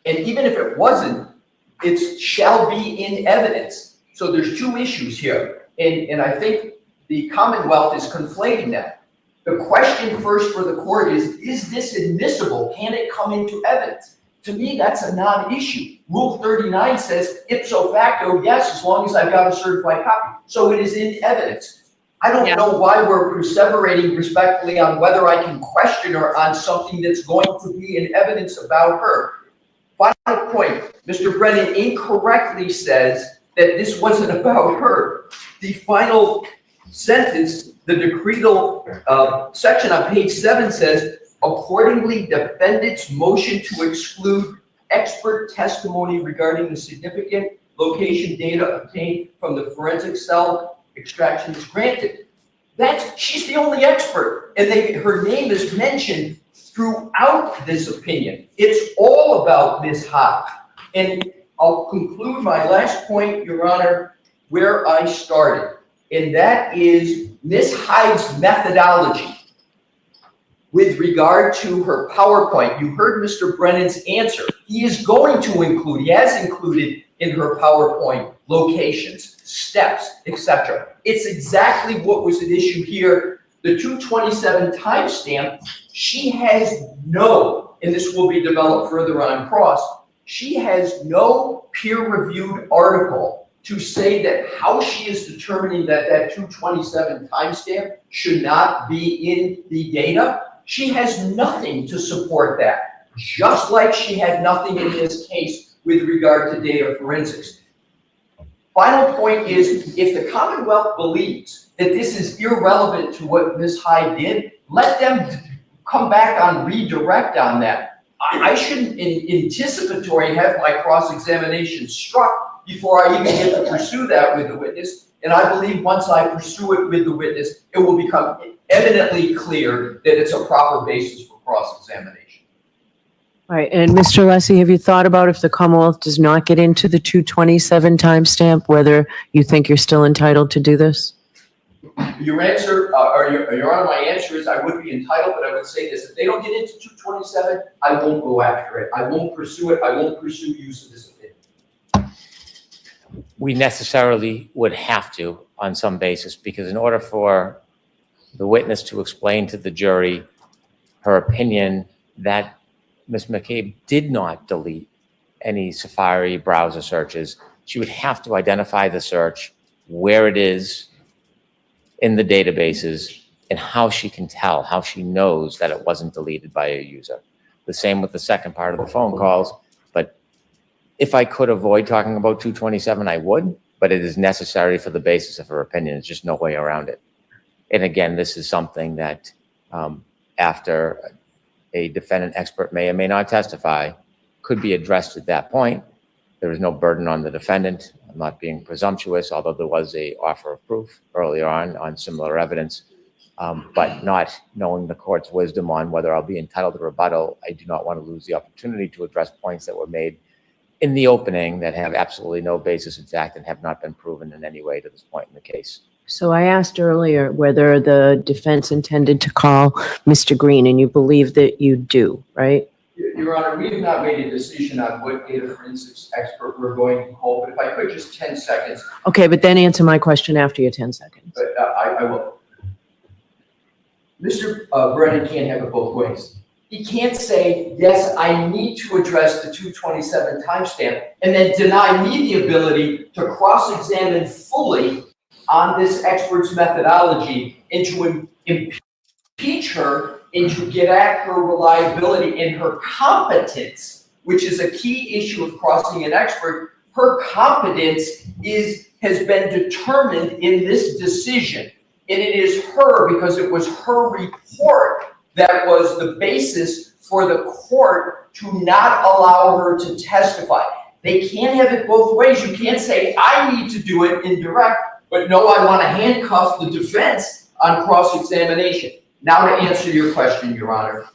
K: and even if it wasn't, it shall be in evidence. So there's two issues here, and I think the Commonwealth is conflating that. The question first for the court is this admissible? Can it come into evidence? To me, that's a non-issue. Rule 39 says ipso facto, yes, as long as I've got a certified copy. So it is in evidence. I don't know why we're perseverating respectfully on whether I can question her on something that's going to be in evidence about her. Final point, Mr. Brennan incorrectly says that this wasn't about her. The final sentence, the decretal section on page 7 says, accordingly, defendant's motion to exclude expert testimony regarding the significant location data obtained from the forensic cell extraction is granted. She's the only expert, and her name is mentioned throughout this opinion. It's all about Ms. Hyde. And I'll conclude my last point, Your Honor. where I started, and that is Ms. Hyde's methodology with regard to her PowerPoint. You heard Mr. Brennan's answer. He is going to include, he has included in her PowerPoint locations, steps, etc. It's exactly what was at issue here. The 227 timestamp, she has no, and this will be developed further on cross, she has no peer-reviewed article to say that how she is determining that that 227 timestamp should not be in the data. She has nothing to support that, just like she had nothing in this case with regard to data forensics. Final point is, if the Commonwealth believes that this is irrelevant to what Ms. Hyde did, let them come back on redirect on that. I shouldn't anticipatory have my cross-examination struck before I even get to pursue that with the witness. And I believe once I pursue it with the witness, it will become evidently clear that it's a proper basis for cross-examination.
I: All right, and Mr. Lessie, have you thought about if the Commonwealth does not get into the 227 timestamp, whether you think you're still entitled to do this?
K: Your answer, Your Honor, my answer is I would be entitled, but I would say this: if they don't get into 227, I won't go after it. I won't pursue it. I won't pursue use of this opinion.
F: We necessarily would have to on some basis, because in order for the witness to explain to the jury her opinion that Ms. McCabe did not delete any Safari browser searches, she would have to identify the search, where it is in the databases, and how she can tell, how she knows that it wasn't deleted by a user. The same with the second part of the phone calls. But if I could avoid talking about 227, I would, but it is necessary for the basis of her opinion. There's just no way around it. And again, this is something that after a defendant expert may or may not testify, could be addressed at that point. There is no burden on the defendant. I'm not being presumptuous, although there was a offer of proof earlier on similar evidence, but not knowing the court's wisdom on whether I'll be entitled to rebuttal, I do not want to lose the opportunity to address points that were made in the opening that have absolutely no basis in fact and have not been proven in any way to this point in the case.
I: So I asked earlier whether the defense intended to call Mr. Green, and you believe that you do, right?
K: Your Honor, we have not made a decision on what data forensics expert we're going to call, but if I could just 10 seconds.
I: Okay, but then answer my question after your 10 seconds.
K: But I will. Mr. Brennan can't have it both ways. He can't say, yes, I need to address the 227 timestamp, and then deny me the ability to cross-examine fully on this expert's methodology and to impeach her and to get at her reliability and her competence, which is a key issue of crossing an expert. Her competence has been determined in this decision. And it is her, because it was her report that was the basis for the court to not allow her to testify. They can't have it both ways. You can't say, I need to do it in direct, but no, I want to handcuff the defense on cross-examination. Now to answer your question, Your Honor,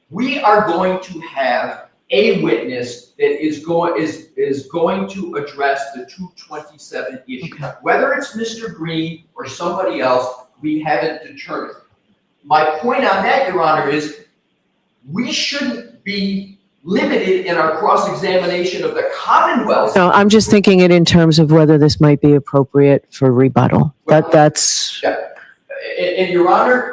K: we are going to have a witness that is going to address the 227 issue.
I: Okay.
K: Whether it's Mr. Green or somebody else, we haven't determined. My point on that, Your Honor, is we shouldn't be limited in our cross-examination of the Commonwealth.
I: No, I'm just thinking it in terms of whether this might be appropriate for rebuttal. That's.
K: Yeah. And Your Honor,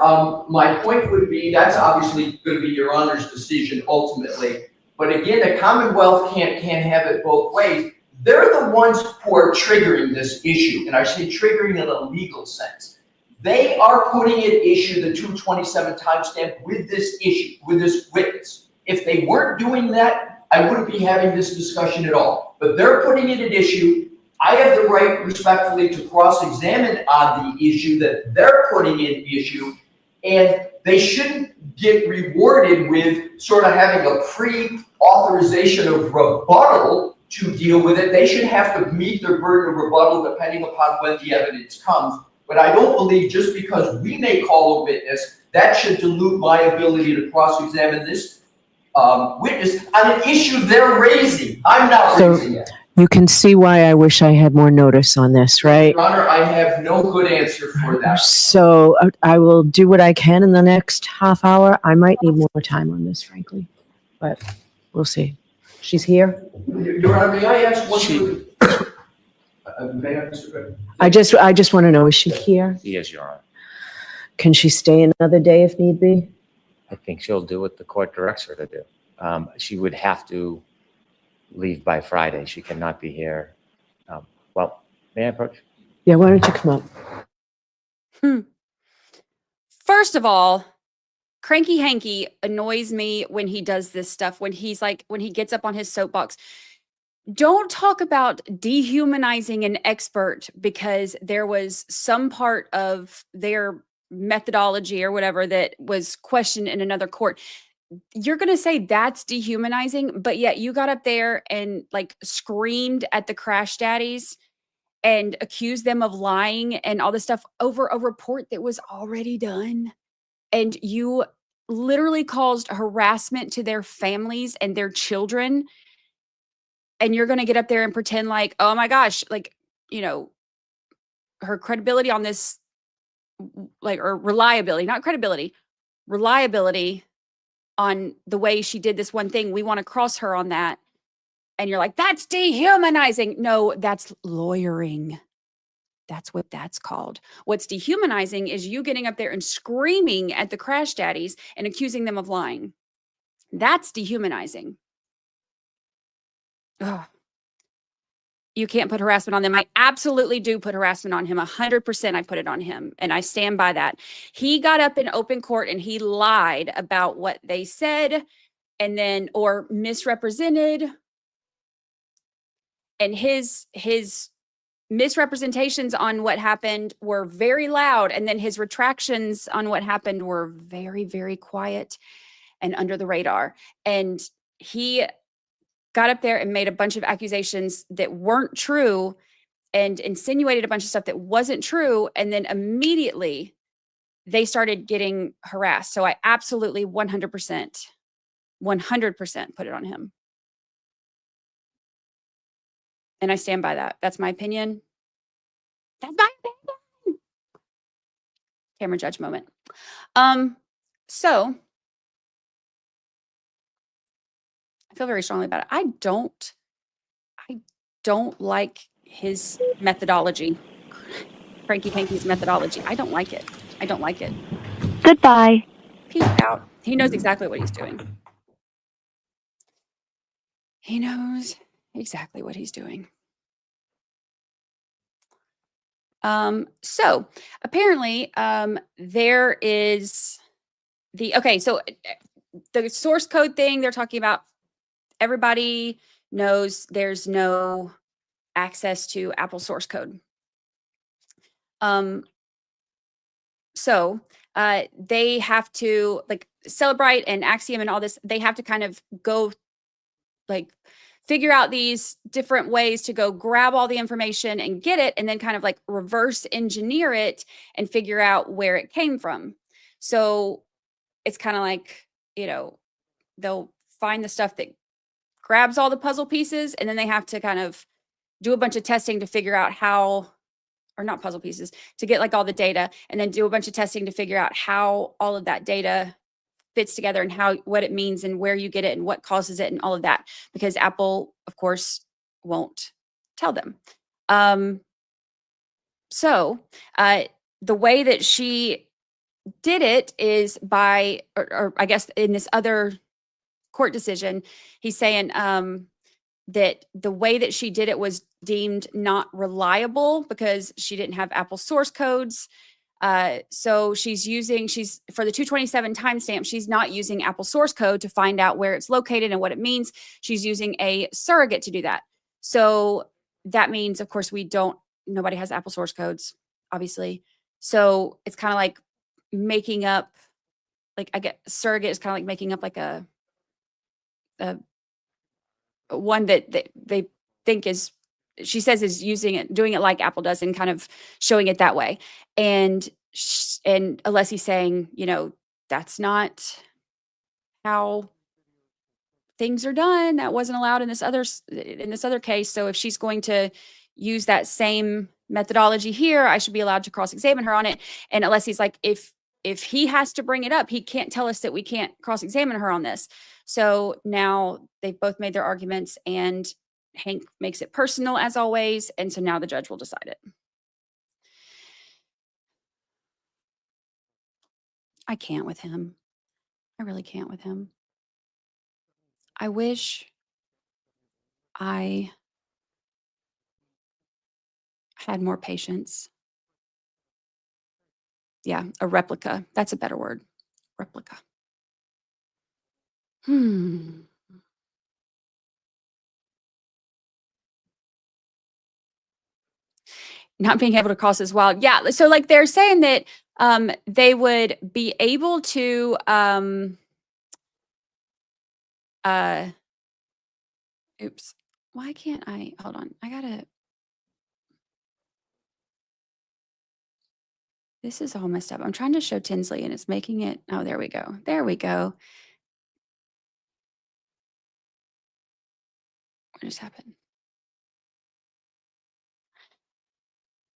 K: my point would be that's obviously going to be Your Honor's decision ultimately. But again, the Commonwealth can't have it both ways. They're the ones who are triggering this issue, and I say triggering in a legal sense. They are putting at issue the 227 timestamp with this issue, with this witness. If they weren't doing that, I wouldn't be having this discussion at all. But they're putting it at issue. I have the right, respectfully, to cross-examine on the issue that they're putting in issue, and they shouldn't get rewarded with sort of having a pre-authorization of rebuttal to deal with it. They should have to meet their burden of rebuttal depending upon when the evidence comes. But I don't believe just because we may call a witness, that should dilute my ability to cross-examine this witness on an issue they're raising. I'm not raising it.
I: You can see why I wish I had more notice on this, right?
K: Your Honor, I have no good answer for that.
I: So I will do what I can in the next half hour. I might need more time on this, frankly, but we'll see. She's here?
K: Your Honor, may I ask one thing? May I, Mr. Brennan?
I: I just want to know, is she here?
F: Yes, Your Honor.
I: Can she stay another day if need be?
F: I think she'll do what the court directs her to do. She would have to leave by Friday. She cannot be here. Well, may I approach?
I: Yeah, why don't you come up?
A: First of all, Cranky Hanky annoys me when he does this stuff, when he's like, when he gets up on his soapbox. Don't talk about dehumanizing an expert because there was some part of their methodology or whatever that was questioned in another court. You're going to say that's dehumanizing, but yet you got up there and like screamed at the crash daddies and accused them of lying and all this stuff over a report that was already done. And you literally caused harassment to their families and their children. And you're going to get up there and pretend like, oh my gosh, like, you know, her credibility on this, like, or reliability, not credibility, reliability on the way she did this one thing. We want to cross her on that. And you're like, that's dehumanizing. No, that's lawyering. That's what that's called. What's dehumanizing is you getting up there and screaming at the crash daddies and accusing them of lying. That's dehumanizing. Ugh. You can't put harassment on them. I absolutely do put harassment on him. 100% I put it on him. And I stand by that. He got up in open court and he lied about what they said and then, or misrepresented. And his misrepresentations on what happened were very loud. And then his retractions on what happened were very, very quiet and under the radar. And he got up there and made a bunch of accusations that weren't true and insinuated a bunch of stuff that wasn't true. And then immediately they started getting harassed. So I absolutely 100% put it on him. And I stand by that. That's my opinion. That's my opinion. Camera judge moment. So I feel very strongly about it. I don't like his methodology. Cranky Hanky's methodology. I don't like it. I don't like it.
L: Goodbye.
A: Peace out. He knows exactly what he's doing. He knows exactly what he's doing. So apparently, there is so the source code thing they're talking about, everybody knows there's no access to Apple source code. So they have to, like, Celebrite and Axiom and all this, they have to kind of go, like, figure out these different ways to go grab all the information and get it, and then kind of like reverse engineer it and figure out where it came from. So it's kind of like, you know, they'll find the stuff that grabs all the puzzle pieces, and then they have to kind of do a bunch of testing to figure out how, or not puzzle pieces, to get like all the data, and then do a bunch of testing to figure out how all of that data fits together and how, what it means and where you get it and what causes it and all of that, because Apple, of course, won't tell them. So the way that she did it is by, or I guess in this other court decision, he's saying that the way that she did it was deemed not reliable because she didn't have Apple source codes. So she's for the 227 timestamp, she's not using Apple source code to find out where it's located and what it means. She's using a surrogate to do that. So that means, of course, nobody has Apple source codes, obviously. So it's kind of like making up, like, I get surrogate is kind of like making up like a one that they think is, she says is doing it like Apple does and kind of showing it that way. And Alessi's saying, you know, that's not how things are done. That wasn't allowed in this other case. So if she's going to use that same methodology here, I should be allowed to cross-examine her on it. And unless he's like, if he has to bring it up, he can't tell us that we can't cross-examine her on this. So now they've both made their arguments, and Hank makes it personal as always. And so now the judge will decide it. I can't with him. I really can't with him. I wish I had more patience. Yeah, a replica. That's a better word. Replica. Not being able to cross is wild. Yeah. So like they're saying that they would be able to oops. Why can't I hold on? This is all messed up. I'm trying to show Tinsley and it's making it. Oh, there we go. There we go. What just happened?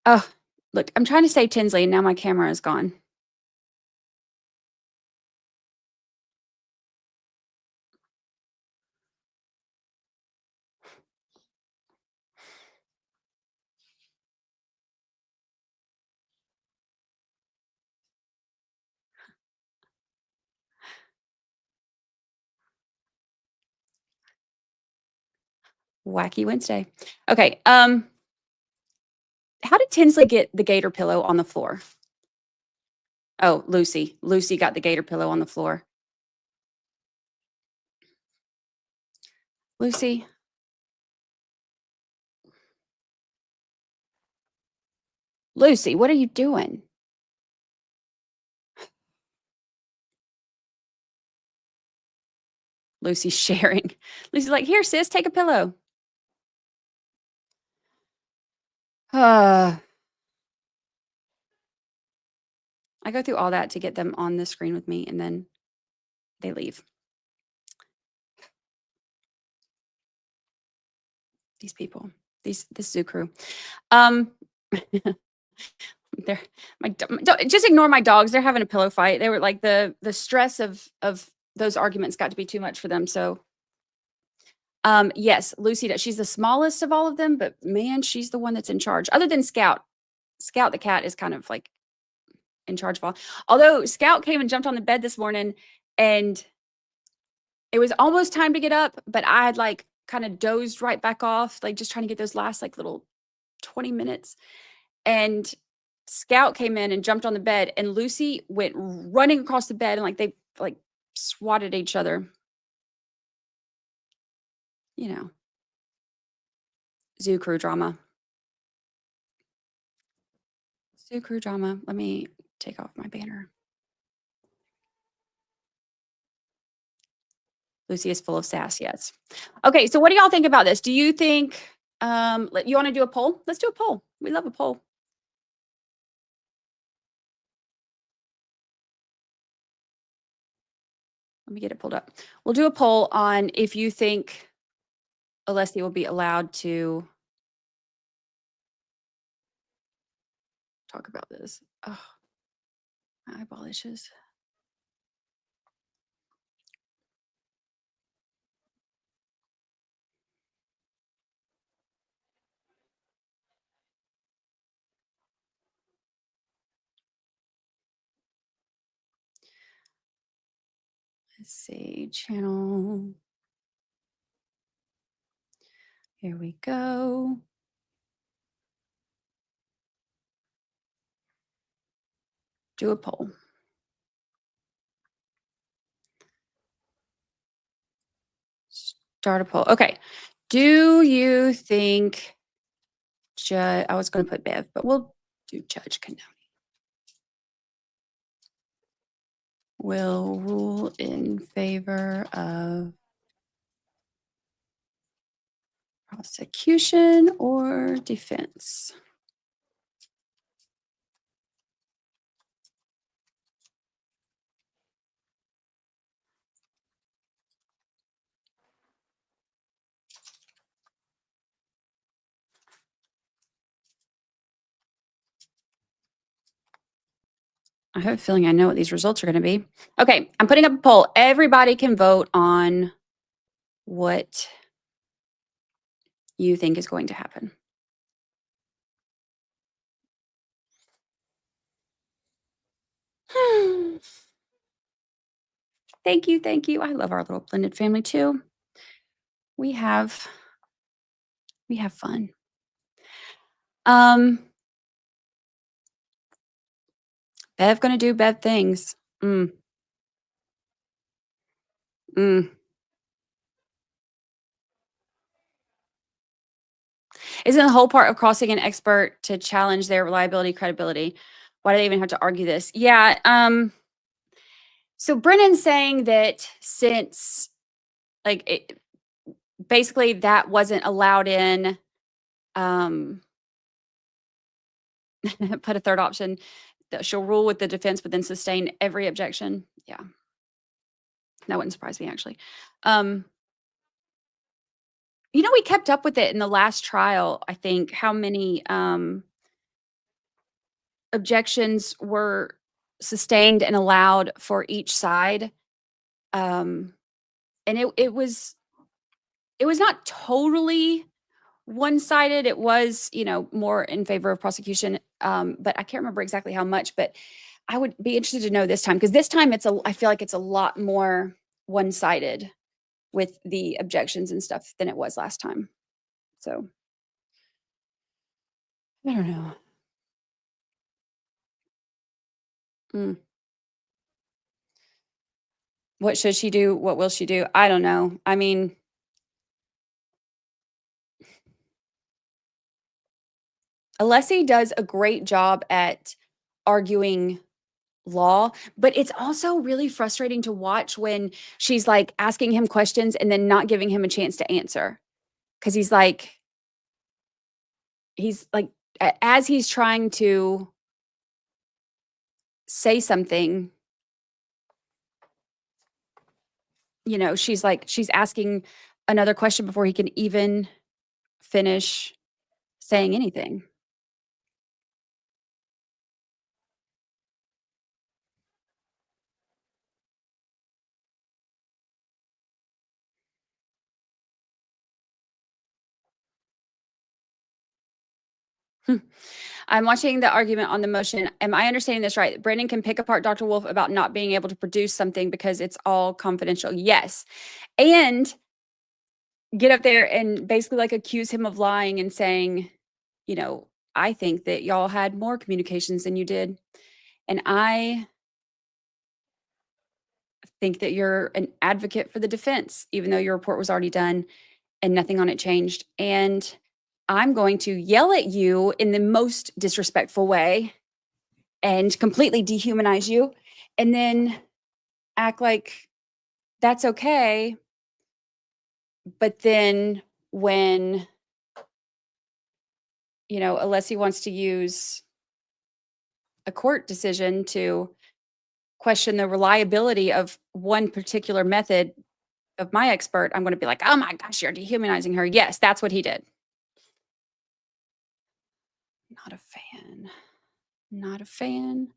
A: Oh, look, I'm trying to save Tinsley and now my camera is gone. Wacky Wednesday. Okay. How did Tinsley get the gator pillow on the floor? Oh, Lucy. Lucy got the gator pillow on the floor. Lucy. Lucy, what are you doing? Lucy's sharing. Lucy's like, here, sis, take a pillow. I go through all that to get them on the screen with me, and then they leave. These people, this zoo crew. They're just ignore my dogs. They're having a pillow fight. They were like the stress of those arguments got to be too much for them. So yes, Lucy, she's the smallest of all of them, but man, she's the one that's in charge. Other than Scout. Scout the cat is kind of like in charge of all. Although Scout came and jumped on the bed this morning and it was almost time to get up, but I had like kind of dozed right back off, like just trying to get those last like little 20 minutes. And Scout came in and jumped on the bed and Lucy went running across the bed and like they like swatted each other. You know, zoo crew drama. Zoo crew drama. Let me take off my banner. Lucy is full of sass, yes. Okay, so what do y'all think about this? Do you think you want to do a poll? Let's do a poll. We love a poll. Let me get it pulled up. We'll do a poll on if you think Alessi will be allowed to talk about this. Oh, my eyeball itches. Let's see, channel. Here we go. Do a poll. Start a poll. Okay. Do you think Judge, I was going to put Bev, but we'll do Judge Cannoni. Will rule in favor of prosecution or defense? I have a feeling I know what these results are going to be. Okay, I'm putting up a poll. Everybody can vote on what you think is going to happen. Thank you, thank you. I love our little blended family too. We have fun. Bev gonna do Bev things. Mm. Mm. Isn't the whole part of crossing an expert to challenge their reliability, credibility? Why do they even have to argue this? Yeah. So Brennan's saying that since basically that wasn't allowed in, put a third option, that she'll rule with the defense, but then sustain every objection. Yeah. That wouldn't surprise me, actually. We kept up with it in the last trial, I think, how many objections were sustained and allowed for each side. And it was not totally one-sided. It was, more in favor of prosecution. But I can't remember exactly how much, but I would be interested to know this time, because this time I feel like it's a lot more one-sided with the objections and stuff than it was last time. So I don't know. What should she do? What will she do? I don't know. I mean, Alessi does a great job at arguing law, but it's also really frustrating to watch when she's like asking him questions and then not giving him a chance to answer. Because he's like, as he's trying to say something, she's asking another question before he can even finish saying anything. I'm watching the argument on the motion. Am I understanding this right? Brennan can pick apart Dr. Wolf about not being able to produce something because it's all confidential. Yes. And get up there and basically accuse him of lying and saying, I think that y'all had more communications than you did. And I think that you're an advocate for the defense, even though your report was already done and nothing on it changed. And I'm going to yell at you in the most disrespectful way and completely dehumanize you, and then act like that's okay. But then when, Alessi wants to use a court decision to question the reliability of one particular method of my expert, I'm going to be like, oh my gosh, you're dehumanizing her. Yes, that's what he did. Not a fan. Not a fan.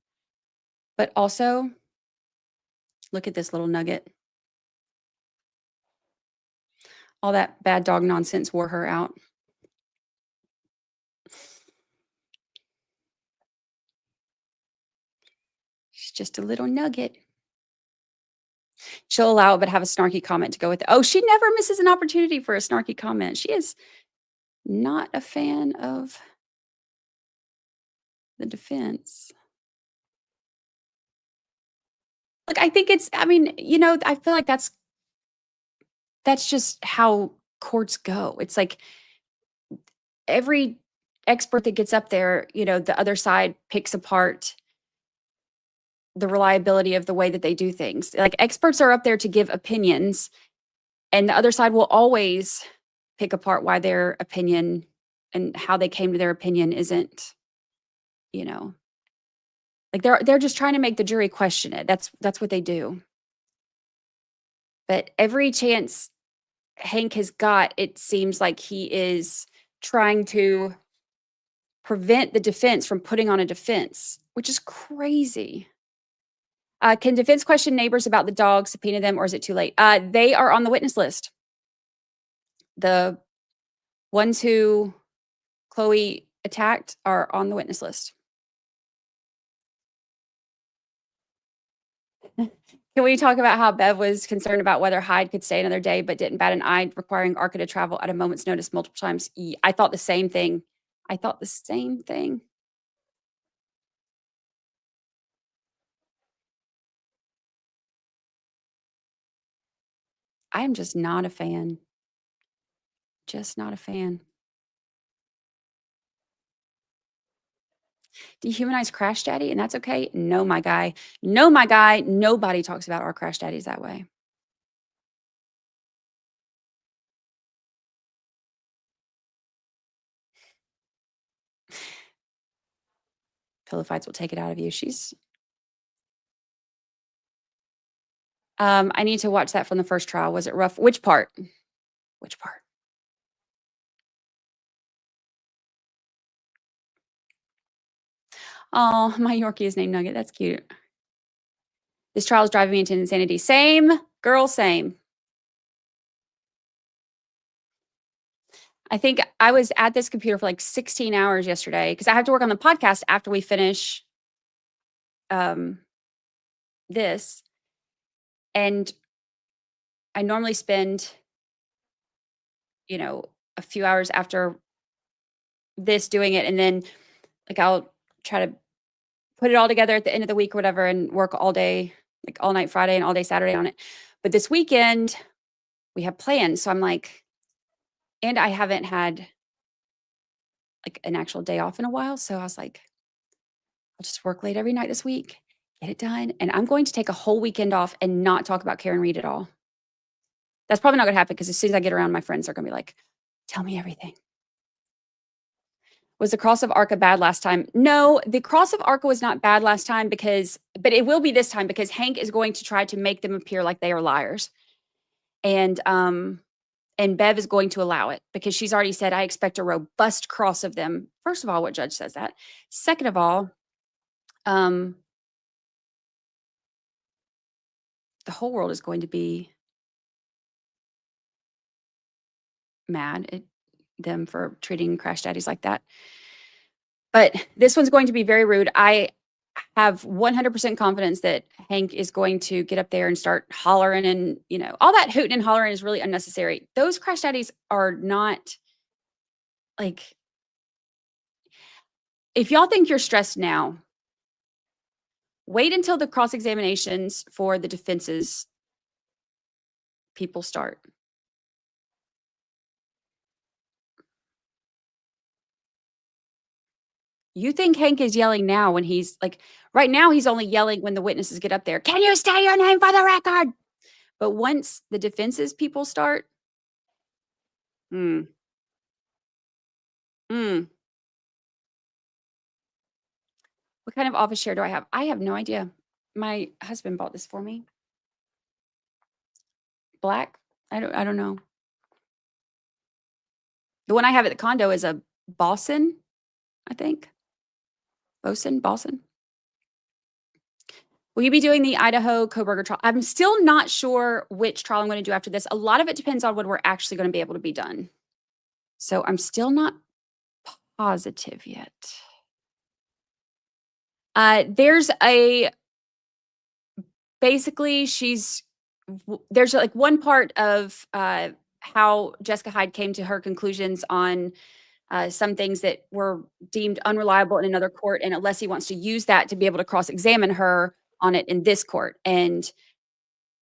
A: But also, look at this little nugget. All that bad dog nonsense wore her out. She's just a little nugget. She'll allow it, but have a snarky comment to go with it. Oh, she never misses an opportunity for a snarky comment. She is not a fan of the defense. I think I feel like that's just how courts go. It's like every expert that gets up there, the other side picks apart the reliability of the way that they do things. Experts are up there to give opinions, and the other side will always pick apart why their opinion and how they came to their opinion isn't, they're just trying to make the jury question it. That's what they do. But every chance Hank has got, it seems like he is trying to prevent the defense from putting on a defense, which is crazy. Can defense question neighbors about the dog, subpoena them, or is it too late? They are on the witness list. The ones who Chloe attacked are on the witness list. Can we talk about how Bev was concerned about whether Hyde could stay another day, but didn't bat an eye, requiring Arca to travel at a moment's notice multiple times? I thought the same thing. I am just not a fan. Just not a fan. Dehumanize Crash Daddy, and that's okay? No, my guy. No, my guy. Nobody talks about our Crash Daddies that way. Pillow fights will take it out of you. I need to watch that from the first trial. Was it rough? Which part? Which part? Oh, my Yorkie is named Nugget. That's cute. This trial is driving me into insanity. Same, girl, same. I think I was at this computer for like 16 hours yesterday because I have to work on the podcast after we finish this. And I normally spend, a few hours after this doing it. And then like I'll try to put it all together at the end of the week or whatever and work all day, like all night Friday and all day Saturday on it. But this weekend we have plans. So I'm like, and I haven't had like an actual day off in a while. So I was like, I'll just work late every night this week, get it done. And I'm going to take a whole weekend off and not talk about Karen Reed at all. That's probably not going to happen because as soon as I get around, my friends are going to be like, tell me everything. Was the cross of Arca bad last time? No, the cross of Arca was not bad last time but it will be this time because Hank is going to try to make them appear like they are liars. And Bev is going to allow it because she's already said, I expect a robust cross of them. First of all, what judge says that? Second of all, the whole world is going to be mad at them for treating crash daddies like that. But this one's going to be very rude. I have 100% confidence that Hank is going to get up there and start hollering and, all that hooting and hollering is really unnecessary. Those crash daddies are not like, if y'all think you're stressed now, wait until the cross-examinations for the defense's people start. You think Hank is yelling now when he's like, right now he's only yelling when the witnesses get up there. Can you state your name for the record? But once the defense's people start, What kind of office chair do I have? I have no idea. My husband bought this for me. Black? I don't know. The one I have at the condo is a Boston, I think. Boston. Will you be doing the Idaho Coburger trial? I'm still not sure which trial I'm going to do after this. A lot of it depends on when we're actually going to be able to be done. So I'm still not positive yet. There's like one part of how Jessica Hyde came to her conclusions on some things that were deemed unreliable in another court, and Alessi wants to use that to be able to cross-examine her on it in this court. And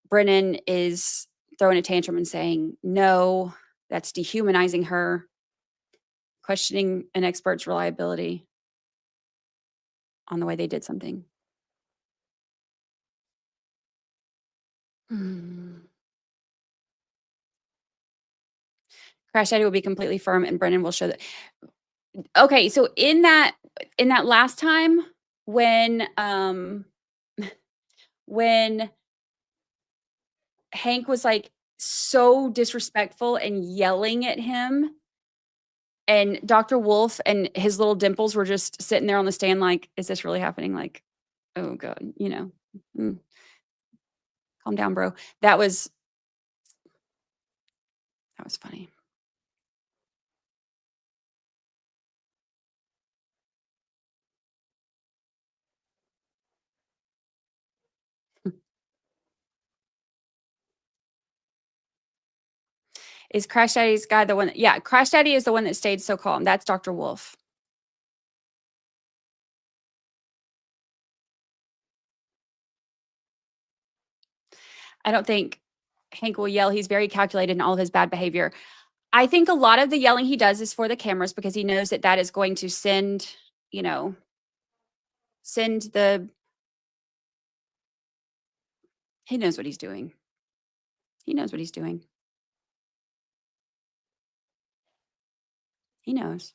A: Brennan is throwing a tantrum and saying, no, that's dehumanizing her, questioning an expert's reliability on the way they did something. Crash Daddy will be completely firm and Brennan will show that. Okay, so in that last time when Hank was like so disrespectful and yelling at him, and Dr. Wolf and his little dimples were just sitting there on the stand like, is this really happening? Like, oh God, Mm. Calm down, bro. That was funny. Is Crash Daddy's guy the one? Yeah, Crash Daddy is the one that stayed so calm. That's Dr. Wolf. I don't think Hank will yell. He's very calculated in all of his bad behavior. I think a lot of the yelling he does is for the cameras because he knows that that is going to send, you know, send the. He knows what he's doing. He knows what he's doing. He knows.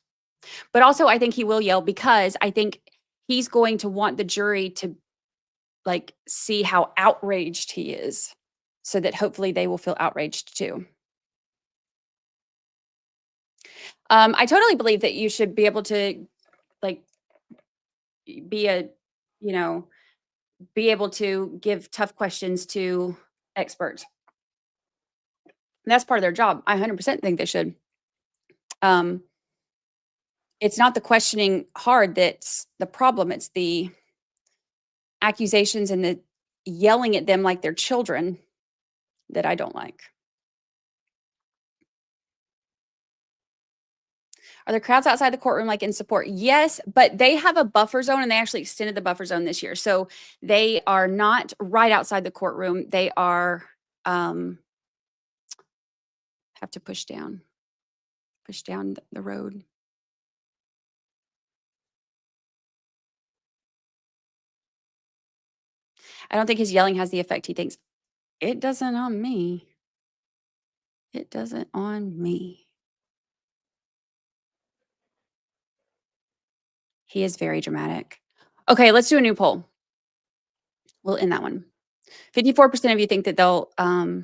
A: But also, I think he will yell because I think he's going to want the jury to like see how outraged he is so that hopefully they will feel outraged too. I totally believe that you should be able to like be a, you know, be able to give tough questions to experts. That's part of their job. I 100% think they should. It's not the questioning hard that's the problem. It's the accusations and the yelling at them like they're children that I don't like. Are there crowds outside the courtroom like in support? Yes, but they have a buffer zone and they actually extended the buffer zone this year. So they are not right outside the courtroom. They are have to push down the road. I don't think his yelling has the effect he thinks. It doesn't on me. It doesn't on me. He is very dramatic. Okay, let's do a new poll. We'll end that one. 54% of you think that they'll oh,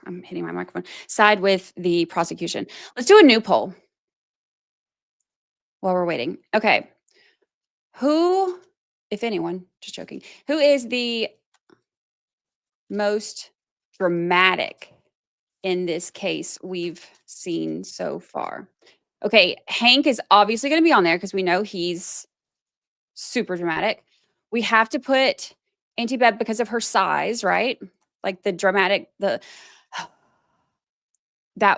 A: I'm hitting my microphone. Side with the prosecution. Let's do a new poll while we're waiting. Okay. Who, if anyone, just joking, who is the most dramatic in this case we've seen so far? Okay, Hank is obviously going to be on there because we know he's super dramatic. We have to put Auntie Bev because of her size, right? Like the dramatic,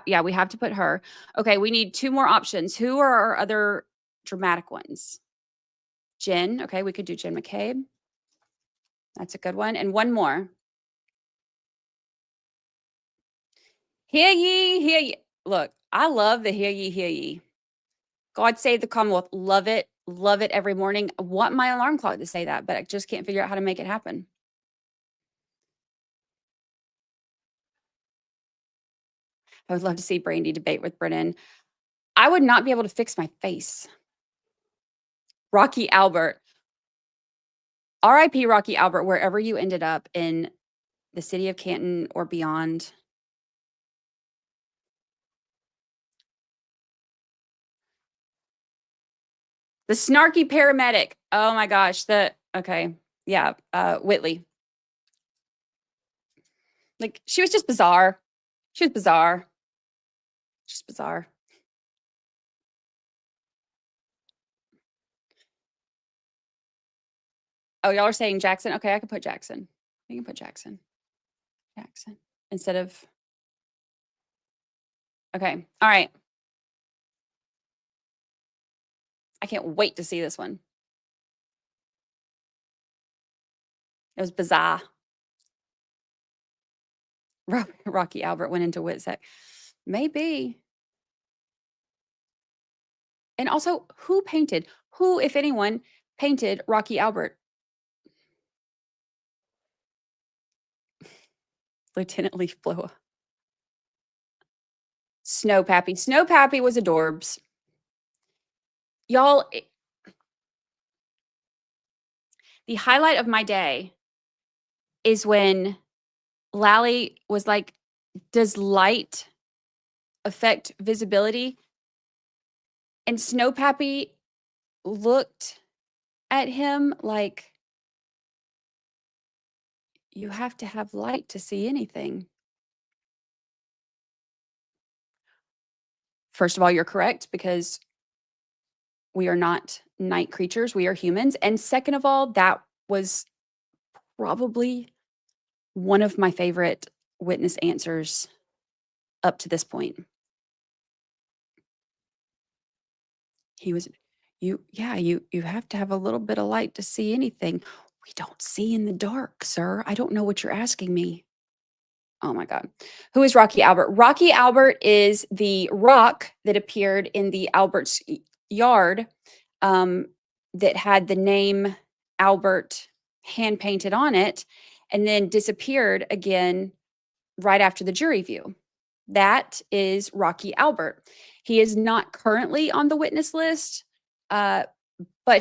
A: yeah, we have to put her. Okay, we need 2 more options. Who are our other dramatic ones? Jen. Okay, we could do Jen McCabe. That's a good one. And one more. Hear ye, hear ye. Look, I love the hear ye, hear ye. God save the Commonwealth. Love it every morning. I want my alarm clock to say that, but I just can't figure out how to make it happen. I would love to see Brandi debate with Brennan. I would not be able to fix my face. Rocky Albert. R.I.P. Rocky Albert, wherever you ended up in the city of Canton or beyond. The snarky paramedic. Oh my gosh. Okay. Yeah. Whitley. Like, she was just bizarre. She was bizarre. Just bizarre. Oh, y'all are saying Jackson? Okay, I can put Jackson. We can put Jackson. Jackson. Instead of. Okay. All right. I can't wait to see this one. It was bizarre. Rocky Albert went into Whitsec. Maybe. And also, who, if anyone, painted Rocky Albert? Lieutenant Leaf Blower. Snow Pappy. Snow Pappy was adorbs. Y'all, the highlight of my day is when Lally was like, does light affect visibility? And Snow Pappy looked at him like, you have to have light to see anything. First of all, you're correct, because we are not night creatures. We are humans. And second of all, that was probably one of my favorite witness answers up to this point. He was, you have to have a little bit of light to see anything. We don't see in the dark, sir. I don't know what you're asking me. Oh my God. Who is Rocky Albert? Rocky Albert is the rock that appeared in the Albert's yard, that had the name Albert hand painted on it, and then disappeared again right after the jury view. That is Rocky Albert. He is not currently on the witness list, but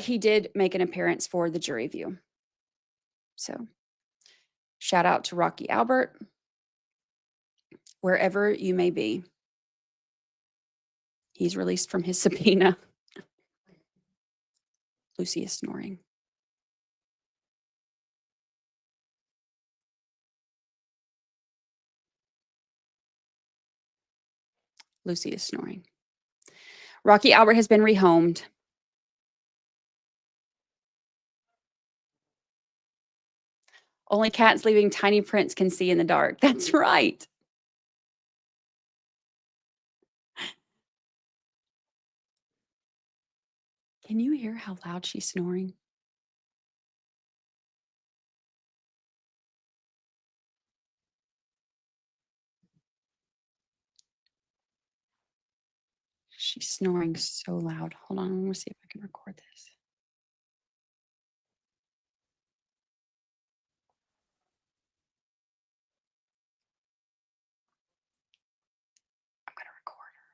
A: he did make an appearance for the jury view. So shout out to Rocky Albert, wherever you may be. He's released from his subpoena. Lucy is snoring. Lucy is snoring. Rocky Albert has been rehomed. Only cats leaving tiny prints can see in the dark. That's right. Can you hear how loud she's snoring? She's snoring so loud. Hold on, I'm gonna see if I can record this. I'm gonna record her.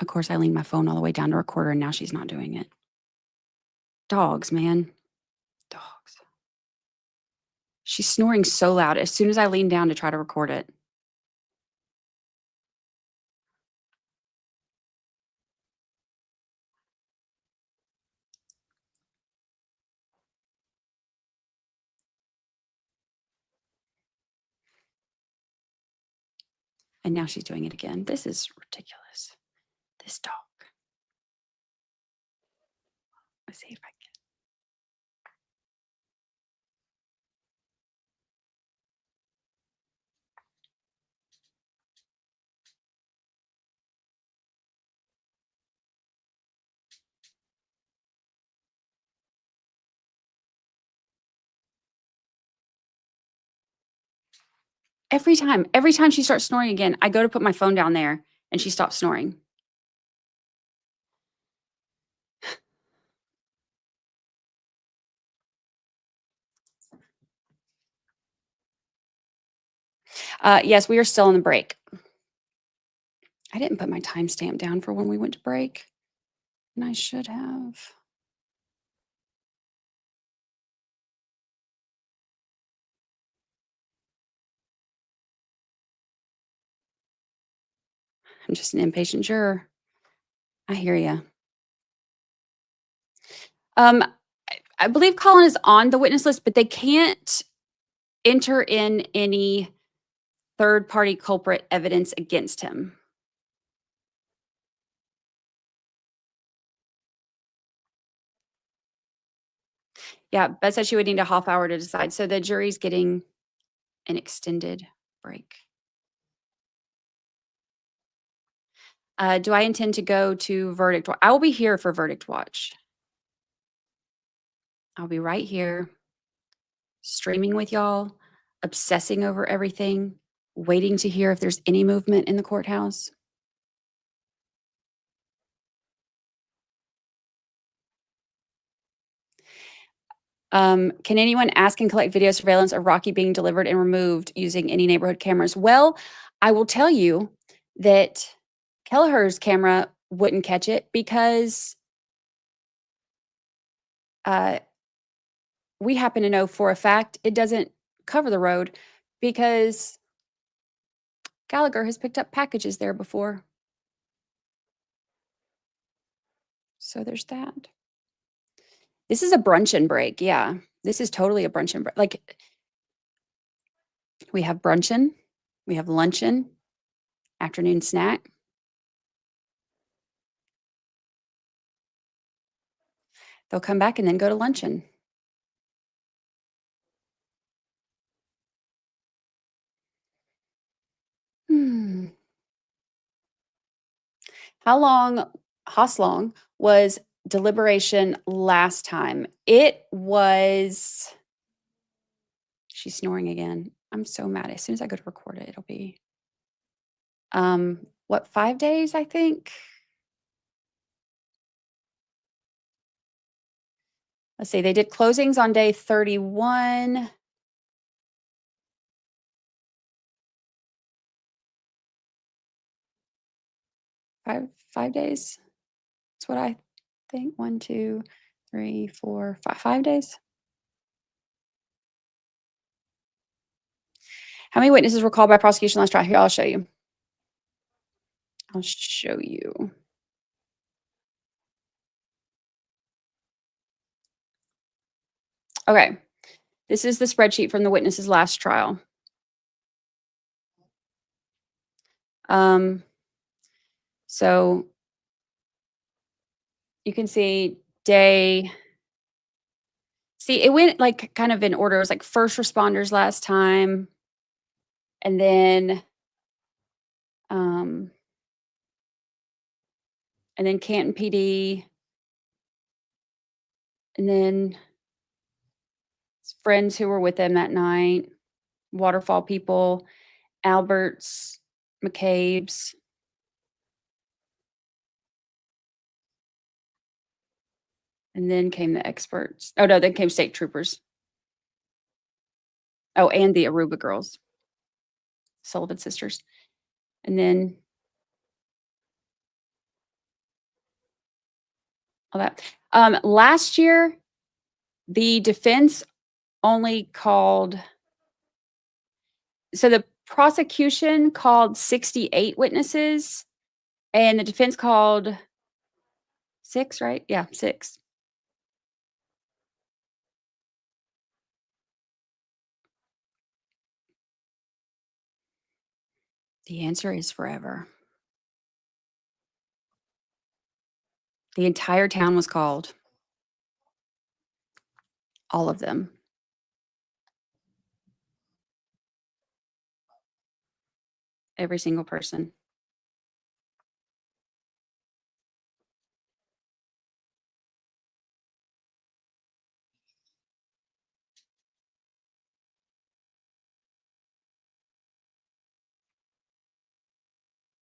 A: Of course, I leaned my phone all the way down to record her, and now she's not doing it. Dogs, man. Dogs. She's snoring so loud as soon as I lean down to try to record it. And now she's doing it again. This is ridiculous. This dog. Let's see if I can. Every time she starts snoring again, I go to put my phone down there and she stops snoring. Yes, we are still on the break. I didn't put my timestamp down for when we went to break, and I should have. I'm just an impatient juror. I hear you. I believe Colin is on the witness list, but they can't enter in any third-party culprit evidence against him. Yeah, Beth said she would need a half hour to decide. So the jury's getting an extended break. Do I intend to go to verdict? I will be here for verdict watch. I'll be right here, streaming with y'all, obsessing over everything, waiting to hear if there's any movement in the courthouse. Can anyone ask and collect video surveillance of Rocky being delivered and removed using any neighborhood cameras? Well, I will tell you that Kelleher's camera wouldn't catch it because we happen to know for a fact it doesn't cover the road because Gallagher has picked up packages there before. So there's that. This is a brunch and break. Yeah, this is totally a brunch and break. Like, we have brunchin', we have luncheon, afternoon snack. They'll come back and then go to luncheon. How long was deliberation last time? It was, she's snoring again. I'm so mad. As soon as I go to record it, it'll be, what, 5 days, I think? Let's see, they did closings on day 31. Five days. That's what I think. 1, 2, 3, 4, 5 days. How many witnesses were called by prosecution last trial? Here, I'll show you. I'll show you. Okay. This is the spreadsheet from the witnesses last trial. So you can see it went like kind of in order. It was like first responders last time. And then Canton PD. And then friends who were with them that night, Waterfall people, Alberts, McCabe's. And then came the experts. Oh, no, then came state troopers. Oh, and the Aruba girls, Sullivan sisters. And then all that. Last year, the defense only called, so the prosecution called 68 witnesses, and the defense called 6, right? Yeah, 6. The answer is forever. The entire town was called. All of them. Every single person.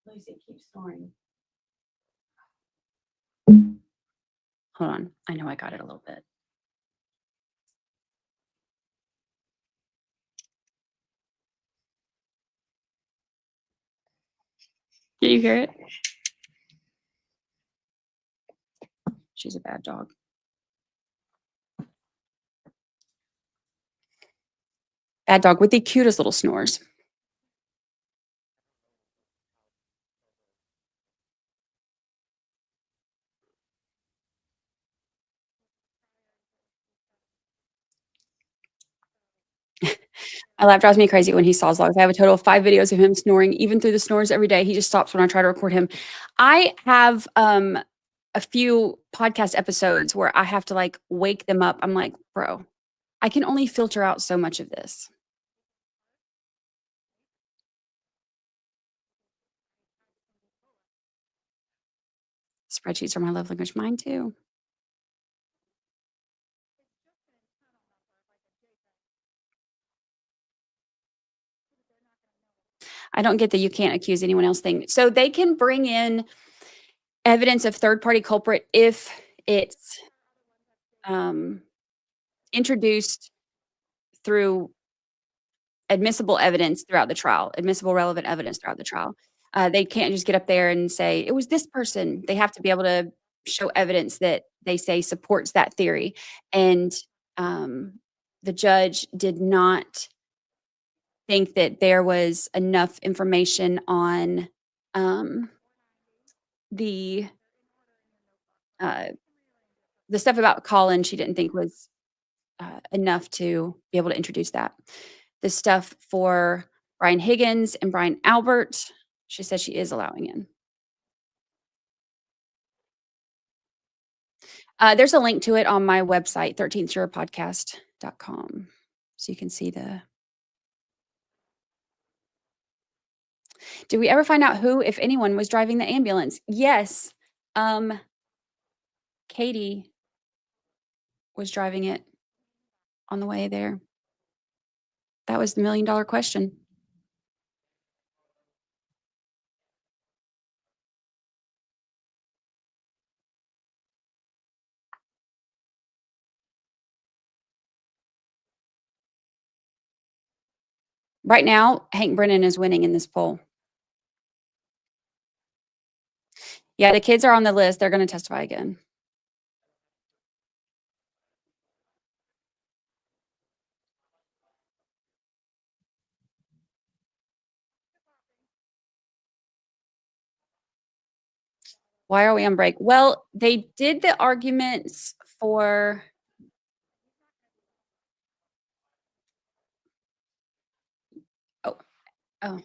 A: Lucy, keep snoring. Hold on. I know I got it a little bit. Can you hear it? She's a bad dog. Bad dog with the cutest little snores. My laugh drives me crazy when he saws logs. I have a total of 5 videos of him snoring, even through the snores every day. He just stops when I try to record him. I have a few podcast episodes where I have to like wake them up. I'm like, bro, I can only filter out so much of this. Spreadsheets are my love language. Mine too. I don't get that you can't accuse anyone else thing. So they can bring in evidence of third-party culprit if it's introduced through admissible evidence throughout the trial, admissible relevant evidence throughout the trial. They can't just get up there and say, it was this person. They have to be able to show evidence that they say supports that theory. And the judge did not think that there was enough information on the stuff about Colin. She didn't think was enough to be able to introduce that. The stuff for Brian Higgins and Brian Albert, she says she is allowing in. There's a link to it on my website, 13thjurorpodcast.com. So you can see the. Did we ever find out who, if anyone, was driving the ambulance? Yes. Katie was driving it on the way there. That was the $1 million question. Right now, Hank Brennan is winning in this poll. Yeah, the kids are on the list. They're going to testify again. Why are we on break? Well, they did the arguments for. Oh.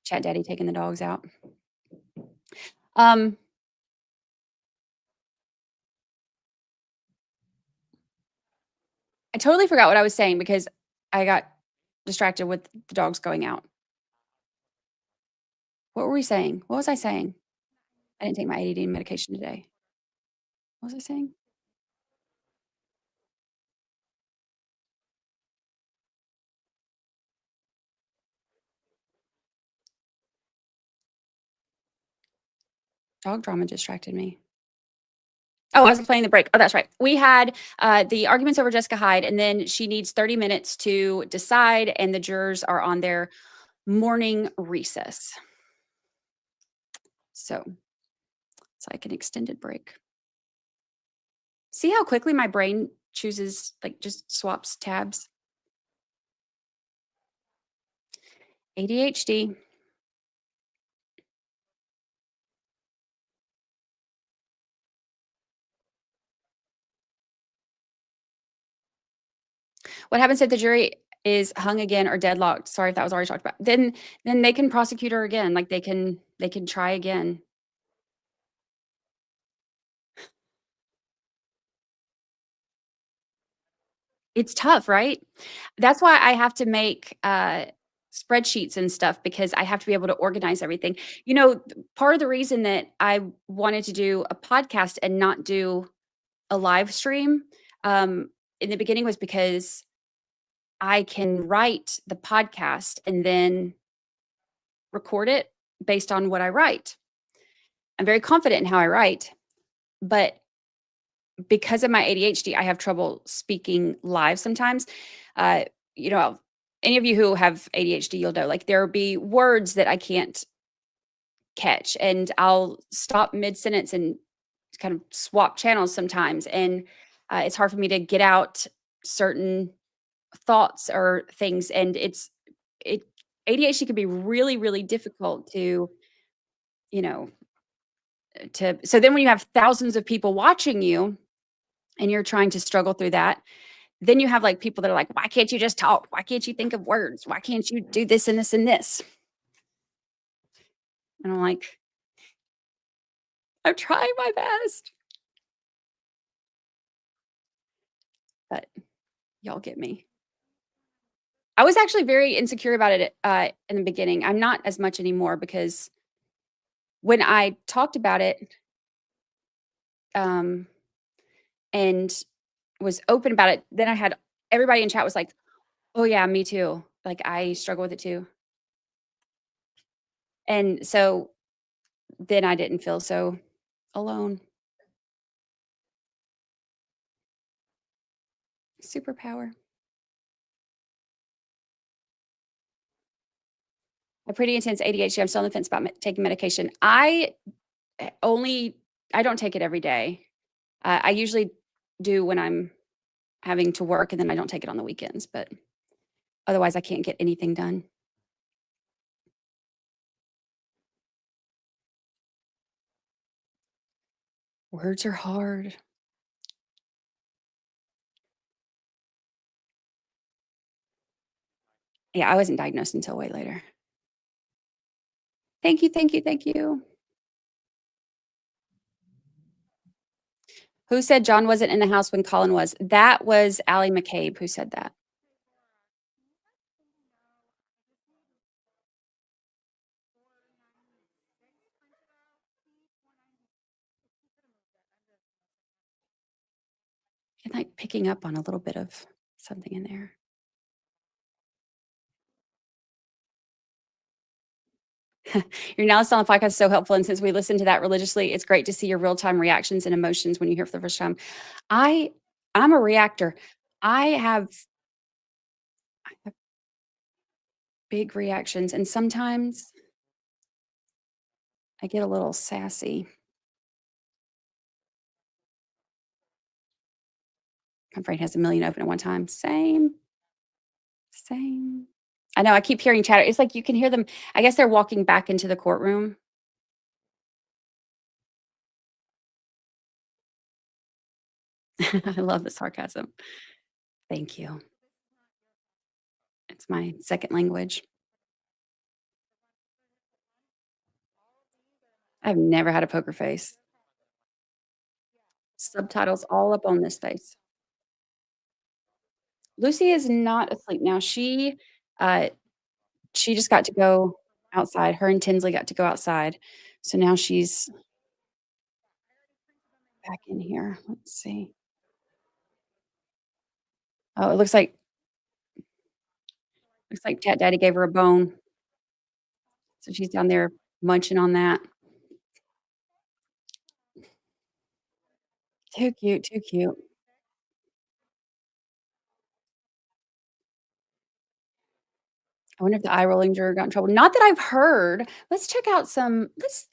A: Chat Daddy taking the dogs out. I totally forgot what I was saying because I got distracted with the dogs going out. What were we saying? What was I saying? I didn't take my ADD medication today. What was I saying? Dog drama distracted me. Oh, I was playing the break. Oh, that's right. We had the arguments over Jessica Hyde, and then she needs 30 minutes to decide, and the jurors are on their morning recess. So it's like an extended break. See how quickly my brain chooses, like, just swaps tabs? ADHD. What happens if the jury is hung again or deadlocked? Sorry if that was already talked about. Then they can prosecute her again. Like, they can try again. It's tough, right? That's why I have to make spreadsheets and stuff, because I have to be able to organize everything. You know, part of the reason that I wanted to do a podcast and not do a live stream in the beginning was because I can write the podcast and then record it based on what I write. I'm very confident in how I write, but because of my ADHD, I have trouble speaking live sometimes. You know, any of you who have ADHD, you'll know, like, there will be words that I can't catch, and I'll stop mid-sentence and kind of swap channels sometimes. And it's hard for me to get out certain thoughts or things. And ADHD can be really, really difficult to, you know, so then when you have thousands of people watching you and you're trying to struggle through that, then you have, like, people that are like, why can't you just talk? Why can't you think of words? Why can't you do this and this and this? And I'm like, I'm trying my best. But y'all get me. I was actually very insecure about it in the beginning. I'm not as much anymore, because when I talked about it, and was open about it, then I had everybody in chat was like, "Oh yeah, me too. Like I struggle with it too." And so then I didn't feel so alone. Superpower. A pretty intense ADHD. I'm still on the fence about taking medication. I don't take it every day. I usually do when I'm having to work, and then I don't take it on the weekends, but otherwise I can't get anything done. Words are hard. Yeah, I wasn't diagnosed until way later. Thank you, thank you, thank you. Who said John wasn't in the house when Colin was? That was Allie McCabe who said that. And like picking up on a little bit of something in there. Your analysis on the podcast is so helpful. And since we listen to that religiously, it's great to see your real-time reactions and emotions when you hear for the first time. I'm a reactor. I have big reactions, and sometimes I get a little sassy. My brain has a million open at one time. Same. I know, I keep hearing chatter. It's like you can hear them. I guess they're walking back into the courtroom. I love the sarcasm. Thank you. It's my second language. I've never had a poker face. Subtitles all up on this face. Lucy is not asleep now. She just got to go outside. Her and Tinsley got to go outside. So now she's back in here. Let's see. Oh, it looks like Cat Daddy gave her a bone. So she's down there munching on that. Too cute, too cute. I wonder if the eye rolling juror got in trouble. Not that I've heard. Let's check out let's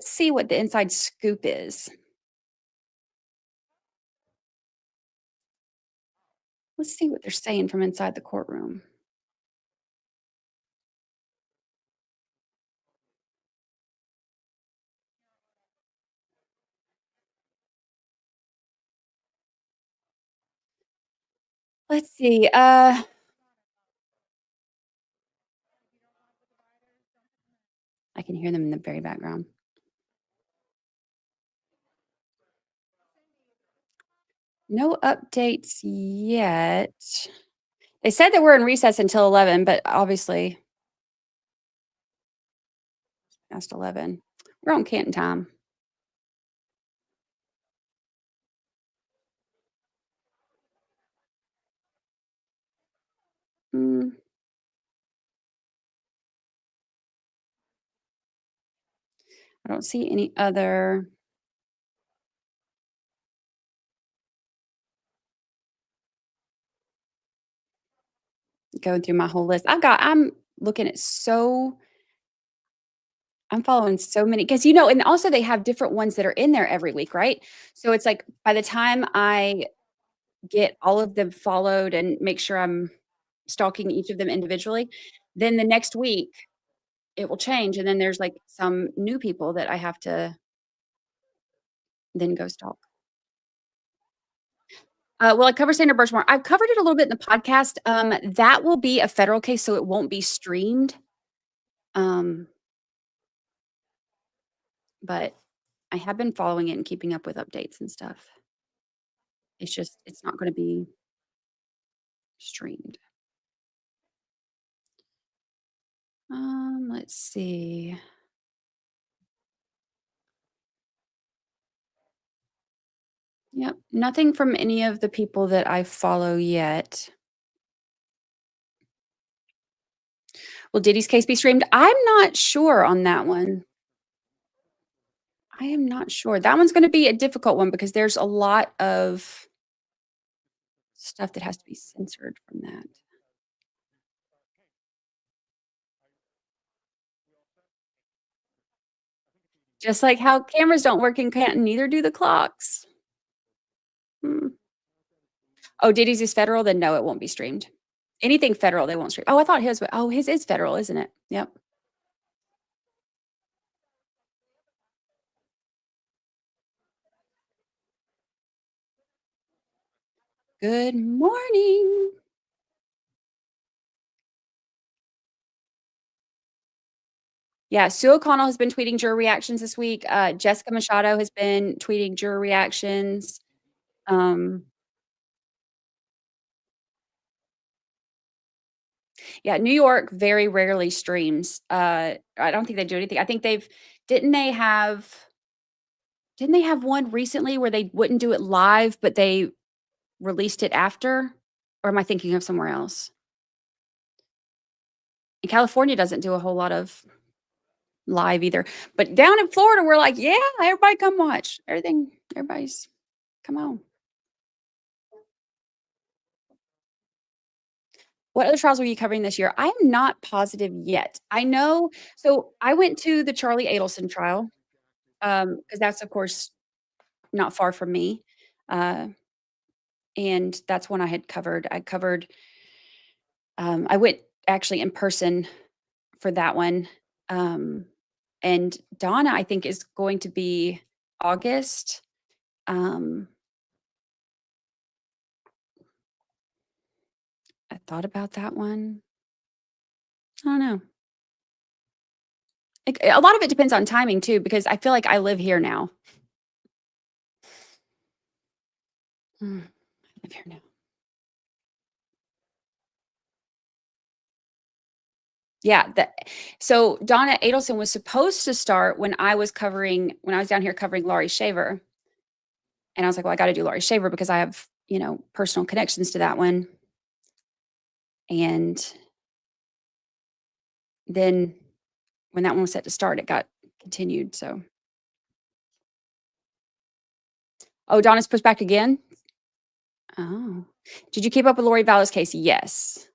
A: see what the inside scoop is. Let's see what they're saying from inside the courtroom. Let's see. I can hear them in the very background. No updates yet. They said that we're in recess until 11, but obviously past 11. We're on Canton time. I don't see any other. Going through my whole list. I'm looking at I'm following so many because and also they have different ones that are in there every week, right? So it's like by the time I get all of them followed and make sure I'm stalking each of them individually, then the next week it will change. And then there's like some new people that I have to then go stalk. Well, I covered Sandra Birchmore. I've covered it a little bit in the podcast. That will be a federal case, so it won't be streamed. But I have been following it and keeping up with updates and stuff. It's not gonna be streamed. Let's see. Yep. Nothing from any of the people that I follow yet. Will Diddy's case be streamed? I'm not sure on that one. I am not sure. That one's going to be a difficult one because there's a lot of stuff that has to be censored from that. Just like how cameras don't work in Canton, neither do the clocks. Oh, Diddy's is federal? Then no, it won't be streamed. Anything federal, they won't stream. Oh, I thought his. Oh, his is federal, isn't it? Yep. Good morning. Yeah, Sue O'Connell has been tweeting juror reactions this week. Jessica Machado has been tweeting juror reactions. Yeah, New York very rarely streams. I don't think they do anything. I think didn't they have one recently where they wouldn't do it live, but they released it after? Or am I thinking of somewhere else? And California doesn't do a whole lot of live either. But down in Florida, we're like, yeah, everybody come watch. Everybody's come on. What other trials were you covering this year? I'm not positive yet. I know. So I went to the Charlie Adelson trial because that's, of course, not far from me. And that's one I had covered. I went actually in person for that one. And Donna, I think, is going to be August. I thought about that one. I don't know. A lot of it depends on timing too, because I feel like I live here now. I live here now. Yeah. So Donna Adelson was supposed to start when I was down here covering Laurie Shaver. And I was like, well, I got to do Laurie Shaver because I have, personal connections to that one. And then when that one was set to start, it got continued. So, oh, Donna's pushed back again. Oh, did you keep up with Lori Vallo's case? Yes.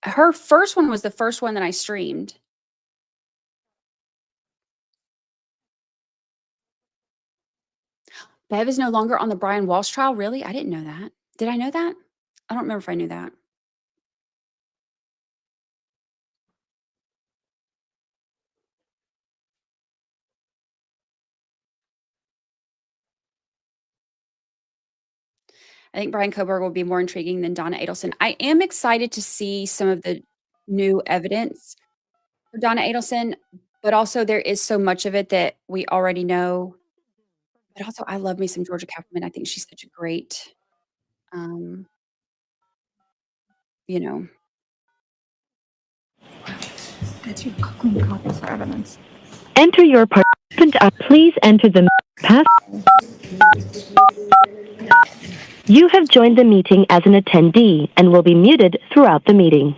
A: Her first one was the first one that I streamed. Bev is no longer on the Brian Walsh trial. Really? I didn't know that. Did I know that? I don't remember if I knew that. I think Brian Koberg will be more intriguing than Donna Adelson. I am excited to see some of the new evidence for Donna Adelson, but also there is so much of it that we already know. But also, I love me some Georgia Kaufman. I think she's such a great,
L: That's your clean copies for evidence. Enter your participant. Please enter the pass. You have joined the meeting as an attendee and will be muted throughout the meeting.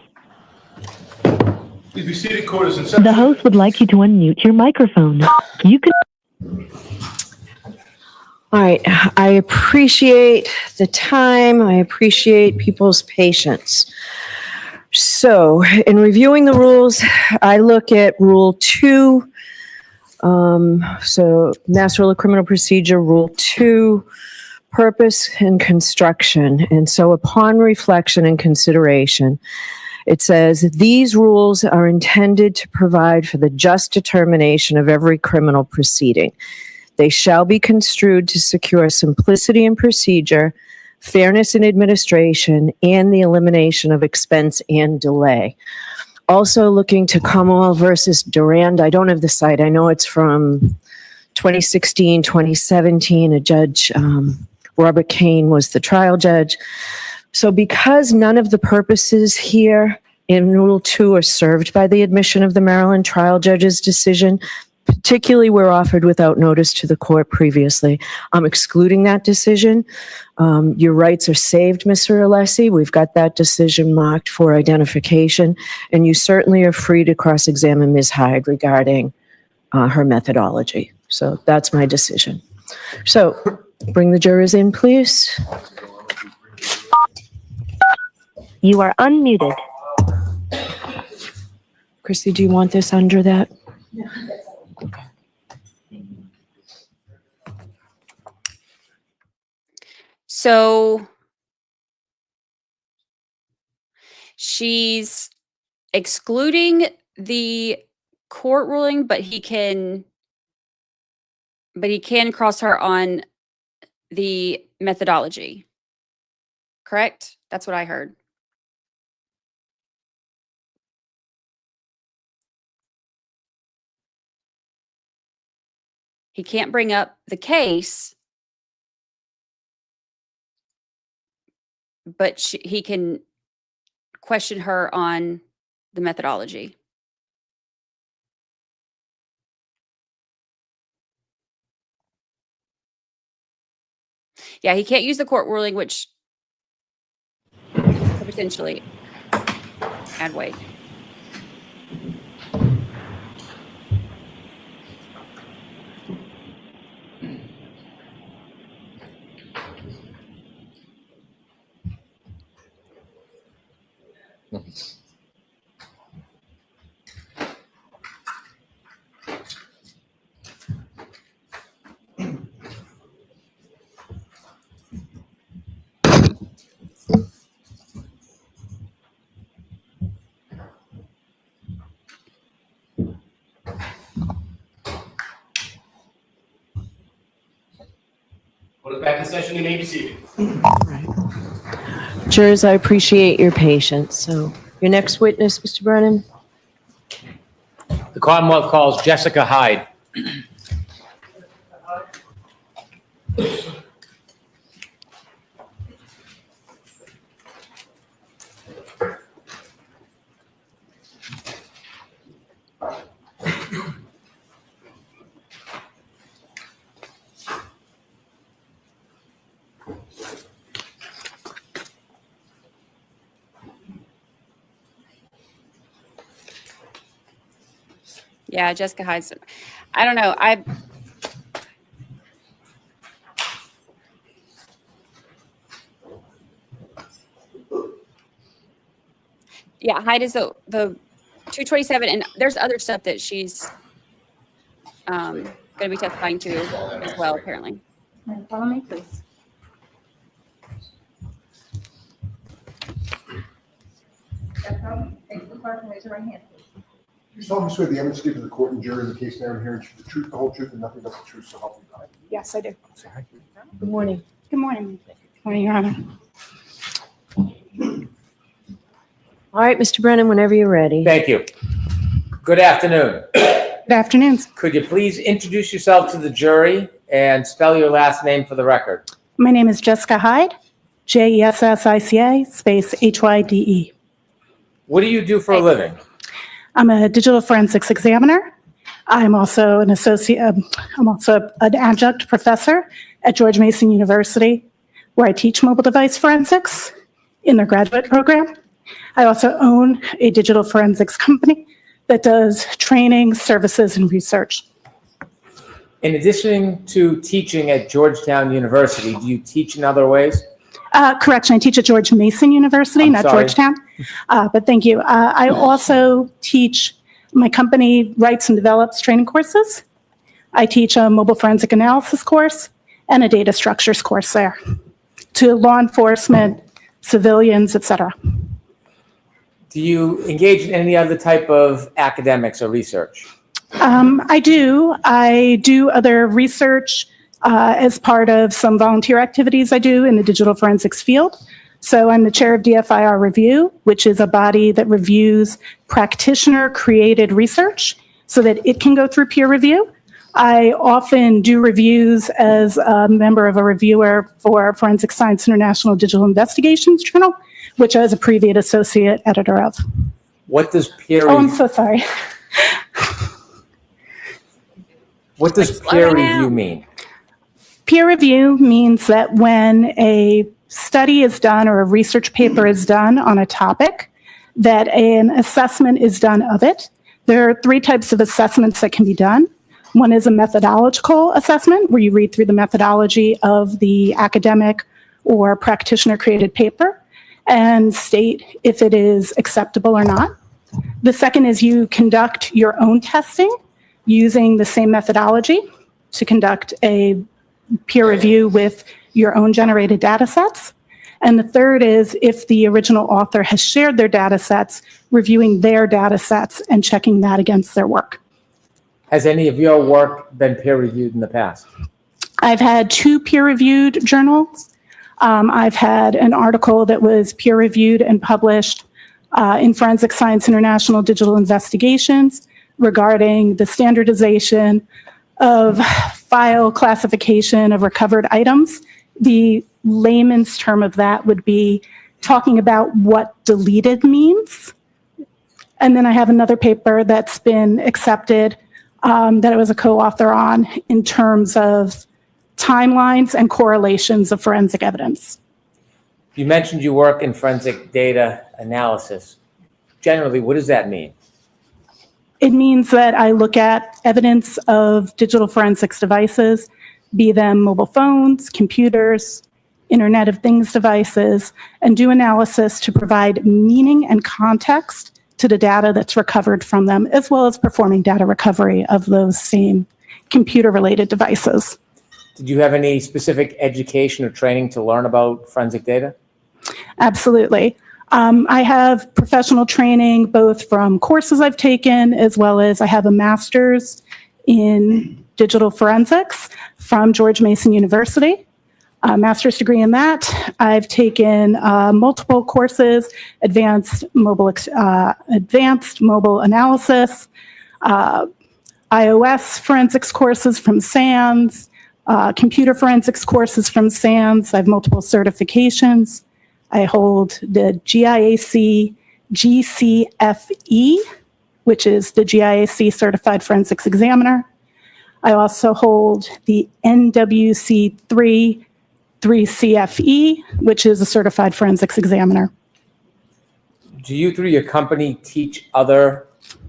E: Please be seated. Court is in session.
L: The host would like you to unmute your microphone. You can.
I: All right. I appreciate the time. I appreciate people's patience. So in reviewing the rules, I look at Rule 2. So Mass Rule of Criminal Procedure, Rule 2, purpose and construction. And so upon reflection and consideration, it says these rules are intended to provide for the just determination of every criminal proceeding. They shall be construed to secure simplicity in procedure, fairness in administration, and the elimination of expense and delay. Also looking to Commonwealth versus Durand. I don't have the site. I know it's from 2016, 2017. A judge, Robert Kane, was the trial judge. So because none of the purposes here in Rule 2 are served by the admission of the Maryland trial judge's decision, particularly where offered without notice to the court previously. I'm excluding that decision. Your rights are saved, Mr. Alessi. We've got that decision marked for identification, and you certainly are free to cross-examine Ms. Hyde regarding her methodology. So that's my decision. So bring the jurors in, please.
L: You are unmuted.
I: Christy, do you want this under that?
A: So she's excluding the court ruling, but he can cross her on the methodology. Correct? That's what I heard. He can't bring up the case, but he can question her on the methodology. Yeah, he can't use the court ruling, which could potentially add weight.
M: Put it back in session, you may be seated.
I: Jurors, I appreciate your patience. So your next witness, Mr. Brennan.
F: The Commonwealth calls Jessica Hyde.
A: Yeah, Jessica Hyde. I don't know. Yeah, Hyde is the 227, and there's other stuff that she's going to be testifying to as well, apparently.
G: Follow me, please. Take the card and raise your right hand, please.
C: You solemnly swear the evidence given to the court and jury in the case now and here the truth, the whole truth, and nothing but the truth, so help you God.
D: Yes, I do.
I: Good morning.
D: Good morning. Good morning, Your Honor.
I: All right, Mr. Brennan, whenever you're ready.
F: Thank you. Good afternoon.
D: Good afternoon.
F: Could you please introduce yourself to the jury and spell your last name for the record?
D: My name is Jessica Hyde, Jessica space HYDE.
F: What do you do for a living?
D: I'm a digital forensics examiner. I'm also an associate, I'm also an adjunct professor at George Mason University, where I teach mobile device forensics in their graduate program. I also own a digital forensics company that does training, services, and research.
F: In addition to teaching at Georgetown University, do you teach in other ways?
D: Correction, I teach at George Mason University,
F: I'm
D: not
F: sorry.
D: Georgetown. But thank you. I also teach, my company writes and develops training courses. I teach a mobile forensic analysis course and a data structures course there to law enforcement, civilians, et cetera.
F: Do you engage in any other type of academics or research?
D: I do. I do other research as part of some volunteer activities I do in the digital forensics field. So I'm the chair of DFIR Review, which is a body that reviews practitioner-created research so that it can go through peer review. I often do reviews as a member of a reviewer for Forensic Science International Digital Investigations Journal, which I was a previous associate editor of.
F: What does peer
D: Oh, I'm
F: review?
D: so sorry.
F: What does
A: Like, slow
F: peer
A: down.
F: review mean?
D: Peer review means that when a study is done or a research paper is done on a topic, that an assessment is done of it. There are 3 types of assessments that can be done. One is a methodological assessment, where you read through the methodology of the academic or practitioner-created paper and state if it is acceptable or not. The second is you conduct your own testing using the same methodology to conduct a peer review with your own generated data sets. And the third is if the original author has shared their data sets, reviewing their data sets and checking that against their work.
F: Has any of your work been peer reviewed in the past?
D: I've had 2 peer-reviewed journals. I've had an article that was peer-reviewed and published in Forensic Science International Digital Investigations regarding the standardization of file classification of recovered items. The layman's term of that would be talking about what deleted means. And then I have another paper that's been accepted that I was a co-author on in terms of timelines and correlations of forensic evidence.
F: You mentioned you work in forensic data analysis. Generally, what does that mean?
D: It means that I look at evidence of digital forensics devices, be them mobile phones, computers, Internet of Things devices, and do analysis to provide meaning and context to the data that's recovered from them, as well as performing data recovery of those same computer-related devices.
F: Did you have any specific education or training to learn about forensic data?
D: Absolutely. I have professional training both from courses I've taken, as well as I have a master's in digital forensics from George Mason University, a master's degree in that. I've taken multiple courses, advanced mobile analysis, iOS forensics courses from SANS, computer forensics courses from SANS. I have multiple certifications. I hold the GIAC GCFE, which is the GIAC Certified Forensics Examiner. I also hold the NWC 3CFE, which is a Certified Forensics Examiner.
F: Do you, through your company, teach other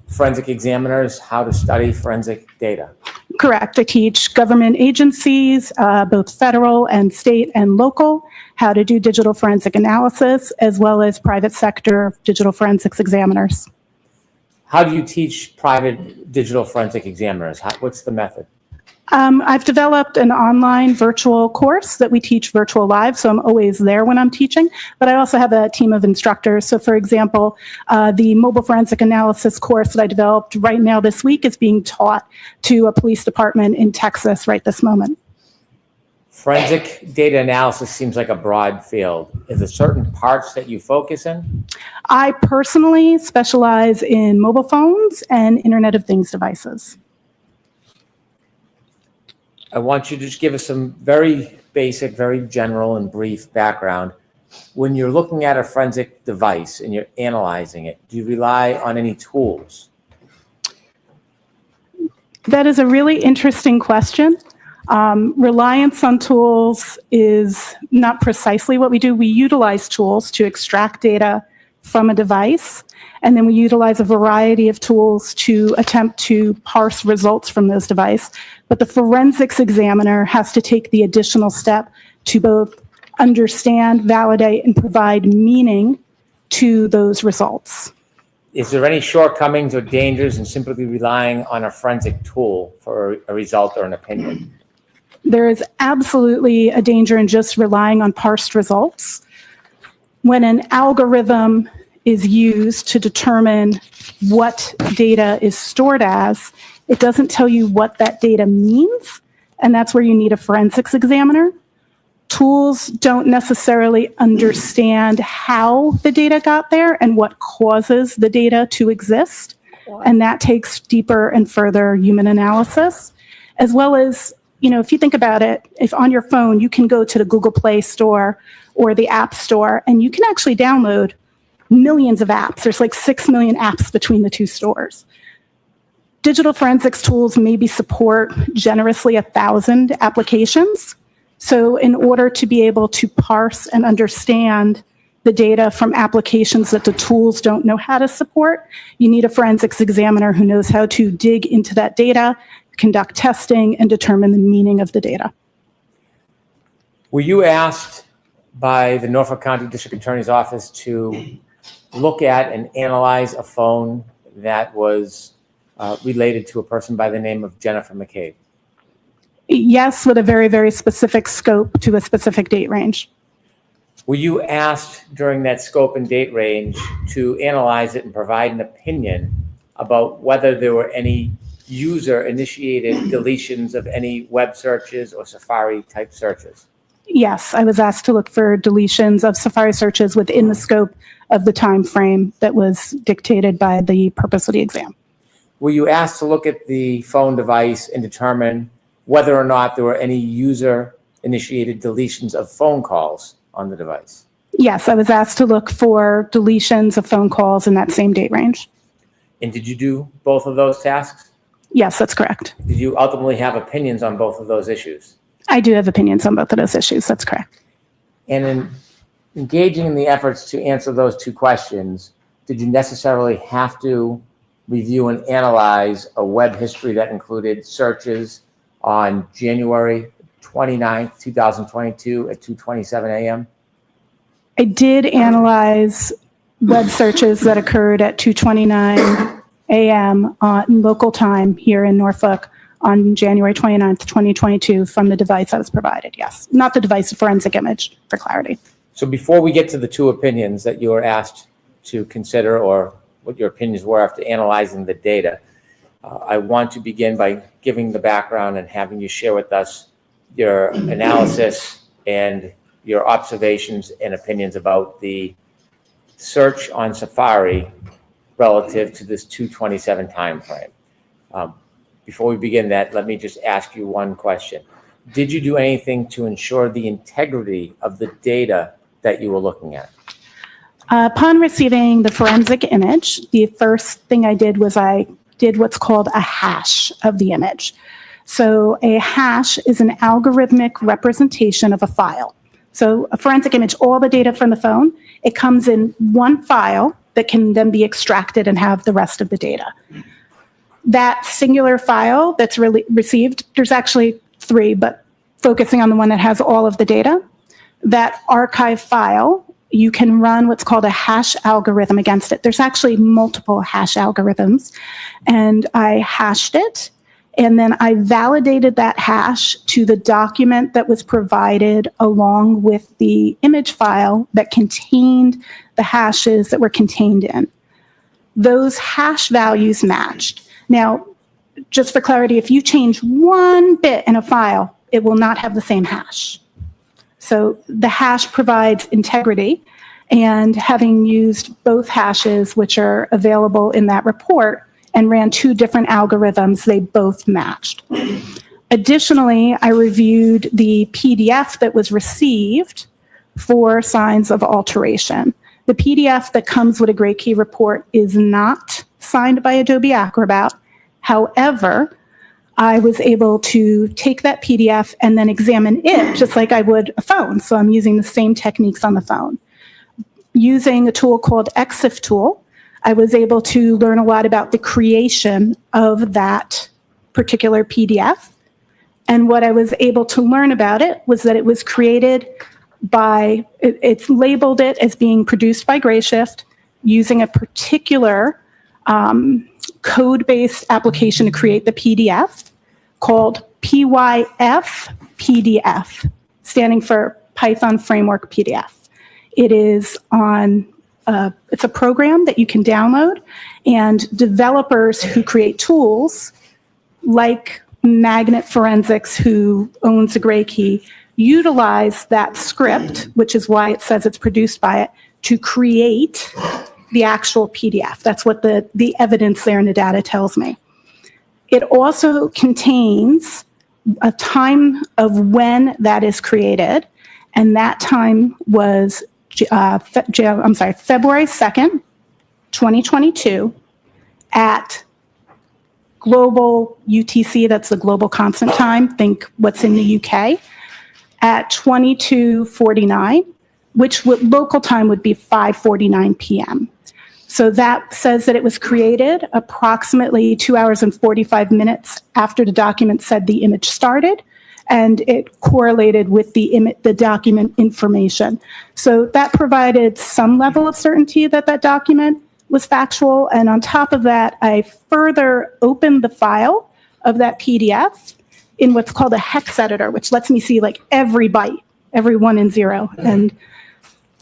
F: forensic examiners how to study forensic data?
D: Correct. I teach government agencies, both federal and state and local, how to do digital forensic analysis, as well as private sector digital forensics examiners.
F: How do you teach private digital forensic examiners? What's the method?
D: I've developed an online virtual course that we teach virtual live, so I'm always there when I'm teaching, but I also have a team of instructors. So for example, the mobile forensic analysis course that I developed right now this week is being taught to a police department in Texas right this moment.
F: Forensic data analysis seems like a broad field. Is there certain parts that you focus in?
D: I personally specialize in mobile phones and Internet of Things devices.
F: I want you to just give us some very basic, very general and brief background. When you're looking at a forensic device and you're analyzing it, do you rely on any tools?
D: That is a really interesting question. Reliance on tools is not precisely what we do. We utilize tools to extract data from a device, and then we utilize a variety of tools to attempt to parse results from those devices. But the forensics examiner has to take the additional step to both understand, validate, and provide meaning to those results.
F: Is there any shortcomings or dangers in simply relying on a forensic tool for a result or an opinion?
D: There is absolutely a danger in just relying on parsed results. When an algorithm is used to determine what data is stored as, it doesn't tell you what that data means, and that's where you need a forensics examiner. Tools don't necessarily understand how the data got there and what causes the data to exist, and that takes deeper and further human analysis, as well as, you know, if you think about it, if on your phone you can go to the Google Play Store or the App Store, and you can actually download millions of apps. There's like 6 million apps between the two stores. digital forensics tools maybe support generously 1,000 applications. So in order to be able to parse and understand the data from applications that the tools don't know how to support, you need a forensics examiner who knows how to dig into that data, conduct testing, and determine the meaning of the data.
F: Were you asked by the Norfolk County District Attorney's Office to look at and analyze a phone that was related to a person by the name of Jennifer McCabe?
D: Yes, with a very, very specific scope to a specific date range.
F: Were you asked during that scope and date range to analyze it and provide an opinion about whether there were any user-initiated deletions of any web searches or Safari-type searches?
D: Yes, I was asked to look for deletions of Safari searches within the scope of the time frame that was dictated by the purpose of the exam.
F: Were you asked to look at the phone device and determine whether or not there were any user-initiated deletions of phone calls on the device?
D: Yes, I was asked to look for deletions of phone calls in that same date range.
F: And did you do both of those tasks?
D: Yes, that's correct.
F: Did you ultimately have opinions on both of those issues?
D: I do have opinions on both of those issues. That's correct.
F: And in engaging in the efforts to answer those two questions, did you necessarily have to review and analyze a web history that included searches on January 29th, 2022 at 2:27 a.m.?
D: I did analyze web searches that occurred at 2:29 a.m. on local time here in Norfolk on January 29th, 2022 from the device I was provided, yes. Not the device, a forensic image, for clarity.
F: So before we get to the two opinions that you were asked to consider or what your opinions were after analyzing the data, I want to begin by giving the background and having you share with us your analysis and your observations and opinions about the search on Safari relative to this 2:27 timeframe. Before we begin that, let me just ask you one question. Did you do anything to ensure the integrity of the data that you were looking at?
D: Upon receiving the forensic image, the first thing I did was I did what's called a hash of the image. So a hash is an algorithmic representation of a file. So a forensic image, all the data from the phone, it comes in one file that can then be extracted and have the rest of the data. That singular file that's received, there's actually three, but focusing on the one that has all of the data, that archive file, you can run what's called a hash algorithm against it. There's actually multiple hash algorithms, and I hashed it, and then I validated that hash to the document that was provided along with the image file that contained the hashes that were contained in. Those hash values matched. Now, just for clarity, if you change one bit in a file, it will not have the same hash. So the hash provides integrity, and having used both hashes, which are available in that report, and ran two different algorithms, they both matched. Additionally, I reviewed the PDF that was received for signs of alteration. The PDF that comes with a Great Key report is not signed by Adobe Acrobat. However, I was able to take that PDF and then examine it just like I would a phone. So I'm using the same techniques on the phone. Using a tool called EXIF tool, I was able to learn a lot about the creation of that particular PDF. And what I was able to learn about it was that it was created by, it's labeled it as being produced by Grayshift using a particular code-based application to create the PDF called PYF PDF, standing for Python Framework PDF. It is on, it's a program that you can download, and developers who create tools like Magnet Forensics, who owns a Gray Key, utilize that script, which is why it says it's produced by it, to create the actual PDF. That's what the evidence there in the data tells me. It also contains a time of when that is created, and that time was February 2nd, 2022 at global UTC, that's the global constant time, think what's in the UK, at 22:49, which local time would be 5:49 p.m. So that says that it was created approximately 2 hours and 45 minutes after the document said the image started, and it correlated with the document information. So that provided some level of certainty that that document was factual. And on top of that, I further opened the file of that PDF in what's called a hex editor, which lets me see like every byte, every 1 and 0. And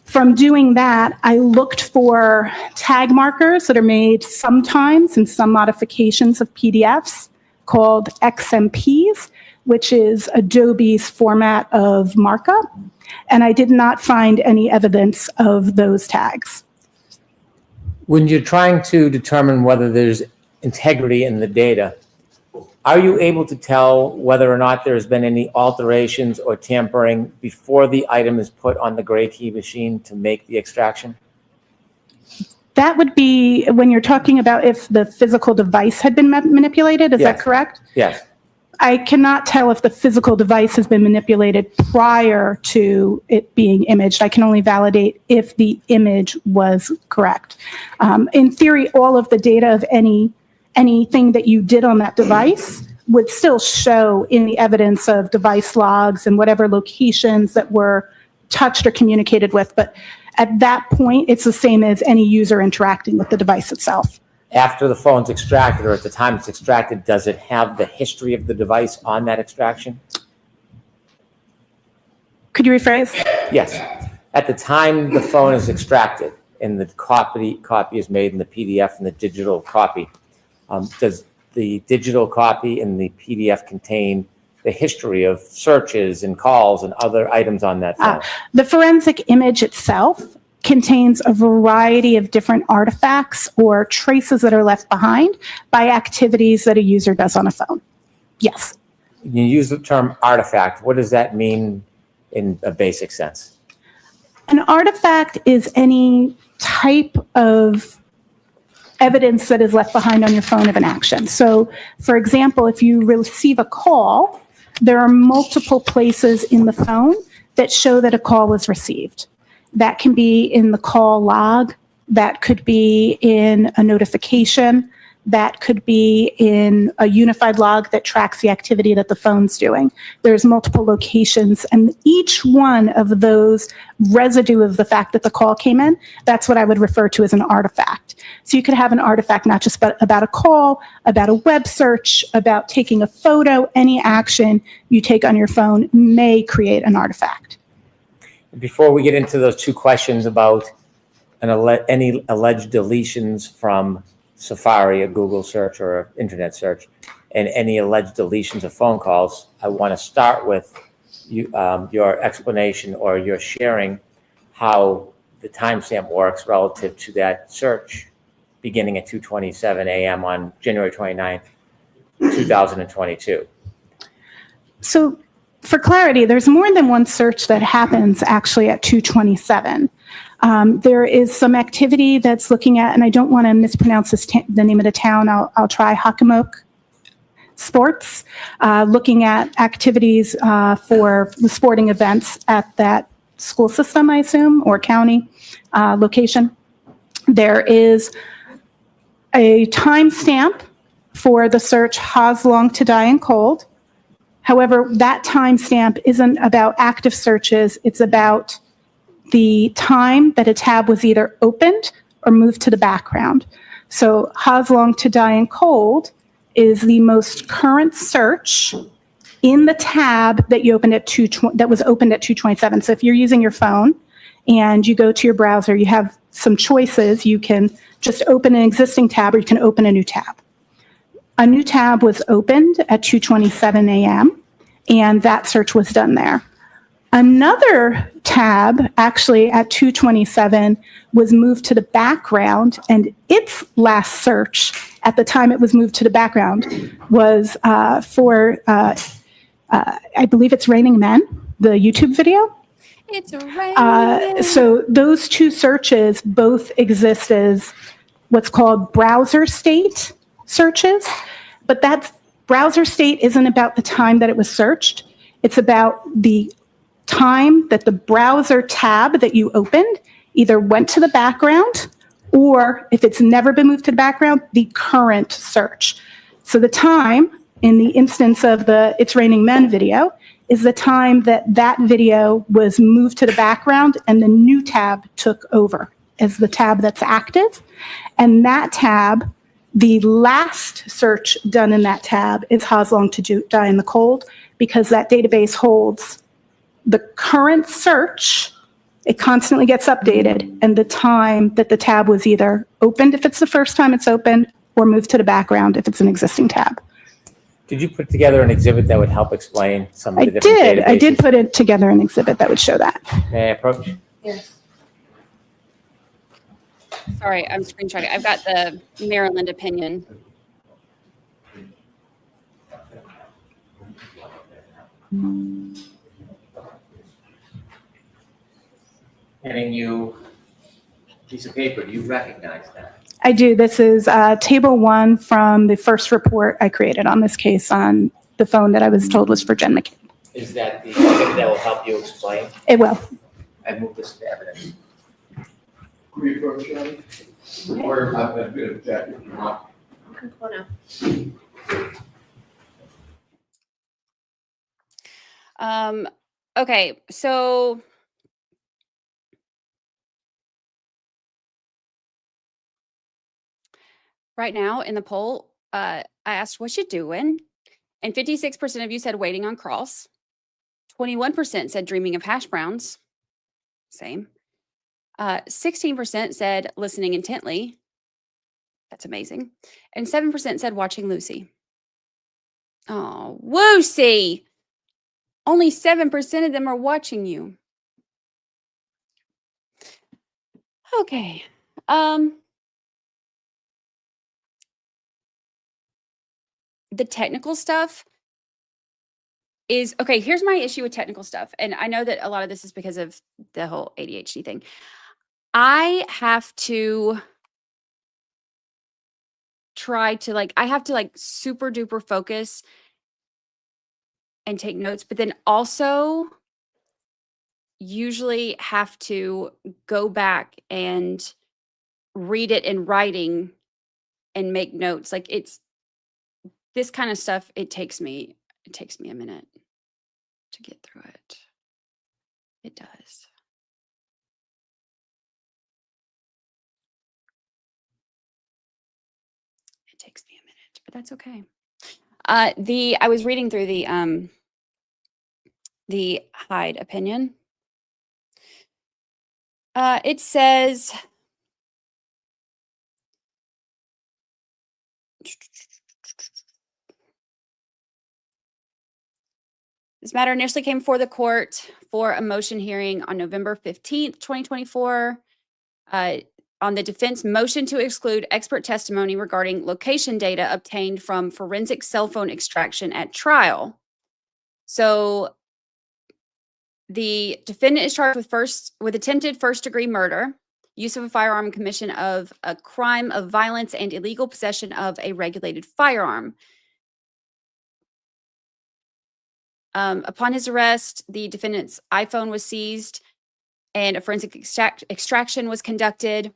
D: from doing that, I looked for tag markers that are made sometimes in some modifications of PDFs called XMPs, which is Adobe's format of markup. And I did not find any evidence of those tags.
F: When you're trying to determine whether there's integrity in the data, are you able to tell whether or not there's been any alterations or tampering before the item is put on the gray key machine to make the extraction?
D: That would be when you're talking about if the physical device had been manipulated, is that correct?
F: Yes.
D: I cannot tell if the physical device has been manipulated prior to it being imaged. I can only validate if the image was correct. In theory, all of the data of anything that you did on that device would still show in the evidence of device logs and whatever locations that were touched or communicated with. But at that point, it's the same as any user interacting with the device itself.
F: After the phone's extracted or at the time it's extracted, does it have the history of the device on that extraction?
D: Could you rephrase?
F: Yes. At the time the phone is extracted and the copy is made in the PDF and the digital copy, does the digital copy and the PDF contain the history of searches and calls and other items on that phone?
D: The forensic image itself contains a variety of different artifacts or traces that are left behind by activities that a user does on a phone. Yes.
F: You use the term artifact. What does that mean in a basic sense?
D: An artifact is any type of evidence that is left behind on your phone of an action. So, for example, if you receive a call, there are multiple places in the phone that show that a call was received. That can be in the call log, that could be in a notification, that could be in a unified log that tracks the activity that the phone's doing. There's multiple locations, and each one of those residue of the fact that the call came in, that's what I would refer to as an artifact. So you could have an artifact not just about a call, about a web search, about taking a photo. Any action you take on your phone may create an artifact.
F: Before we get into those two questions about any alleged deletions from Safari, a Google search or an internet search, and any alleged deletions of phone calls, I want to start with your explanation or your sharing how the timestamp works relative to that search beginning at 2:27 a.m. on January 29th, 2022.
D: So for clarity, there's more than one search that happens actually at 2:27. There is some activity that's looking at, and I don't want to mispronounce the name of the town, I'll try Hockomock Sports, looking at activities for the sporting events at that school system, I assume, or county location. There is a timestamp for the search Haas Long to Die in Cold. However, that timestamp isn't about active searches, it's about the time that a tab was either opened or moved to the background. So Haas Long to Die in Cold is the most current search in the tab that you opened at that was opened at 2:27. So if you're using your phone and you go to your browser, you have some choices. You can just open an existing tab or you can open a new tab. A new tab was opened at 2:27 a.m. and that search was done there. Another tab, actually at 2:27, was moved to the background, and its last search at the time it was moved to the background was for, I believe it's Raining Men, the YouTube video.
A: It's raining.
D: So those two searches both exist as what's called browser state searches. but that browser state isn't about the time that it was searched. It's about the time that the browser tab that you opened either went to the background, or if it's never been moved to the background, the current search. So the time in the instance of the It's Raining Men video is the time that that video was moved to the background and the new tab took over as the tab that's active. And that tab, the last search done in that tab is How's Long to Die in the Cold, because that database holds the current search. It constantly gets updated, and the time that the tab was either opened if it's the first time it's opened, or moved to the background if it's an existing tab.
F: Did you put together an exhibit that would help explain some of the different databases?
D: I did put it together an exhibit that would show that.
F: May I approach?
B: Yes.
A: Sorry, I'm screenshotting. I've got the Maryland opinion.
F: Handing you a piece of paper. Do you recognize that?
D: I do. This is table 1 from the first report I created on this case on the phone that I was told was for Jen McCabe.
F: Is that the exhibit that will help you explain?
D: It will.
F: I move this to evidence.
E: Could we approach Jen? Or have a bit of Jack if you want.
B: Come on up.
A: Okay, so right now in the poll, I asked, what you doing? And 56% of you said waiting on cross. 21% said dreaming of hash browns. Same. 16% said listening intently. That's amazing. And 7% said watching Lucy. Oh, Woosie! Only 7% of them are watching you. Okay. The technical stuff is, okay, here's my issue with technical stuff. And I know that a lot of this is because of the whole ADHD thing. I have to try to I have to super duper focus and take notes, but then also usually have to go back and read it in writing and make notes. It's this kind of stuff, it takes me a minute to get through it. It does. It takes me a minute, but that's okay. I was reading through the Hyde opinion. It says, this matter initially came before the court for a motion hearing on November 15th, 2024, on the defense motion to exclude expert testimony regarding location data obtained from forensic cell phone extraction at trial. So the defendant is charged with attempted first-degree murder, use of a firearm, commission of a crime of violence, and illegal possession of a regulated firearm. Upon his arrest, the defendant's iPhone was seized and a forensic extraction was conducted.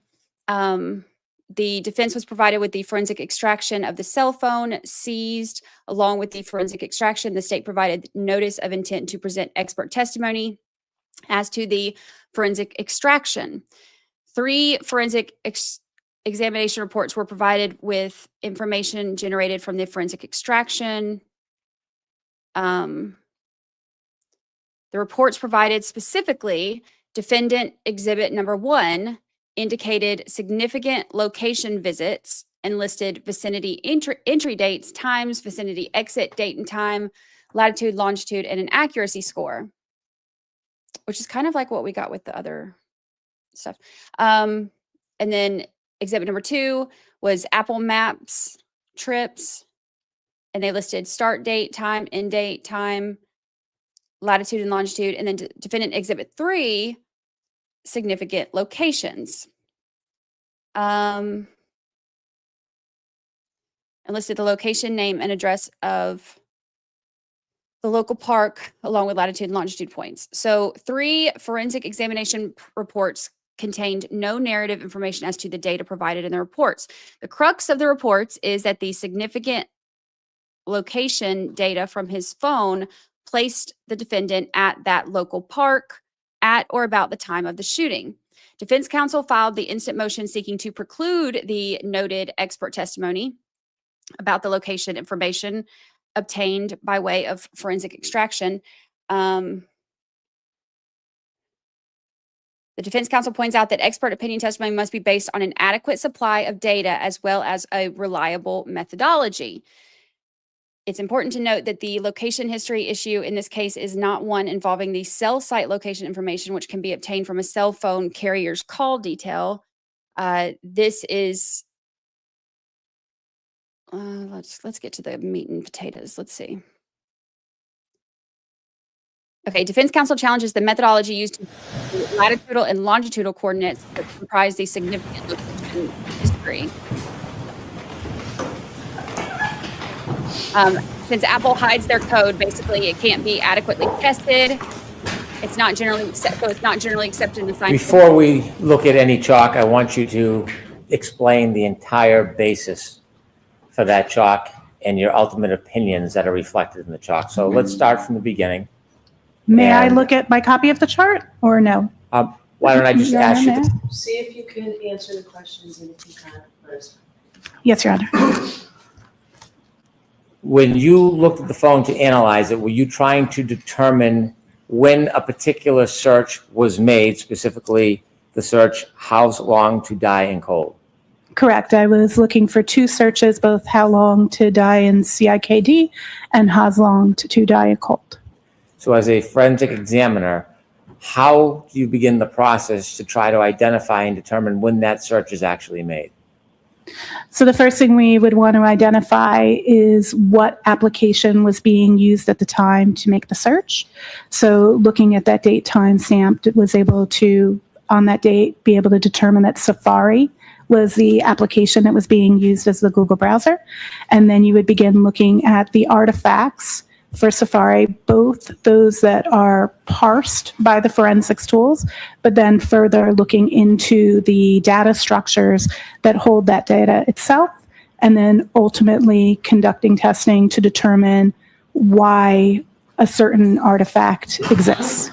A: The defense was provided with the forensic extraction of the cell phone seized. Along with the forensic extraction, the state provided notice of intent to present expert testimony as to the forensic extraction. 3 forensic examination reports were provided with information generated from the forensic extraction. The reports provided specifically defendant exhibit number 1 indicated significant location visits and listed vicinity entry dates, times, vicinity exit date and time, latitude, longitude, and an accuracy score, which is kind of like what we got with the other stuff. And then exhibit number 2 was Apple Maps trips, and they listed start date, time, end date, time, latitude and longitude, and then defendant exhibit 3, significant locations. and listed the location, name, and address of the local park along with latitude and longitude points. So 3 forensic examination reports contained no narrative information as to the data provided in the reports. The crux of the reports is that the significant location data from his phone placed the defendant at that local park at or about the time of the shooting. Defense counsel filed the instant motion seeking to preclude the noted expert testimony about the location information obtained by way of forensic extraction. The defense counsel points out that expert opinion testimony must be based on an adequate supply of data as well as a reliable methodology. It's important to note that the location history issue in this case is not one involving the cell site location information, which can be obtained from a cell phone carrier's call detail. This is, let's get to the meat and potatoes. Let's see. Okay, defense counsel challenges the methodology used to latitudinal and longitudinal coordinates that comprise the significant location history. Since Apple hides their code, basically it can't be adequately tested. It's not generally accepted in the science.
F: Before we look at any chalk, I want you to explain the entire basis for that chalk and your ultimate opinions that are reflected in the chalk. So let's start from the beginning.
D: May I look at my copy of the chart or no?
F: Why don't I just
D: Your
F: ask you?
D: Honor,
B: See if you can answer the questions, and if you can't, let us know.
D: Yes, Your Honor.
F: When you looked at the phone to analyze it, were you trying to determine when a particular search was made, specifically the search, how long to die in cold?
D: Correct. I was looking for 2 searches, both how long to die in CIKD and how long to die in cold.
F: So as a forensic examiner, how do you begin the process to try to identify and determine when that search is actually made?
D: So the first thing we would want to identify is what application was being used at the time to make the search. So looking at that date time stamped, it was able to, on that date, be able to determine that Safari was the application that was being used as the Google browser. And then you would begin looking at the artifacts for Safari, both those that are parsed by the forensics tools, but then further looking into the data structures that hold that data itself, and then ultimately conducting testing to determine why a certain artifact exists.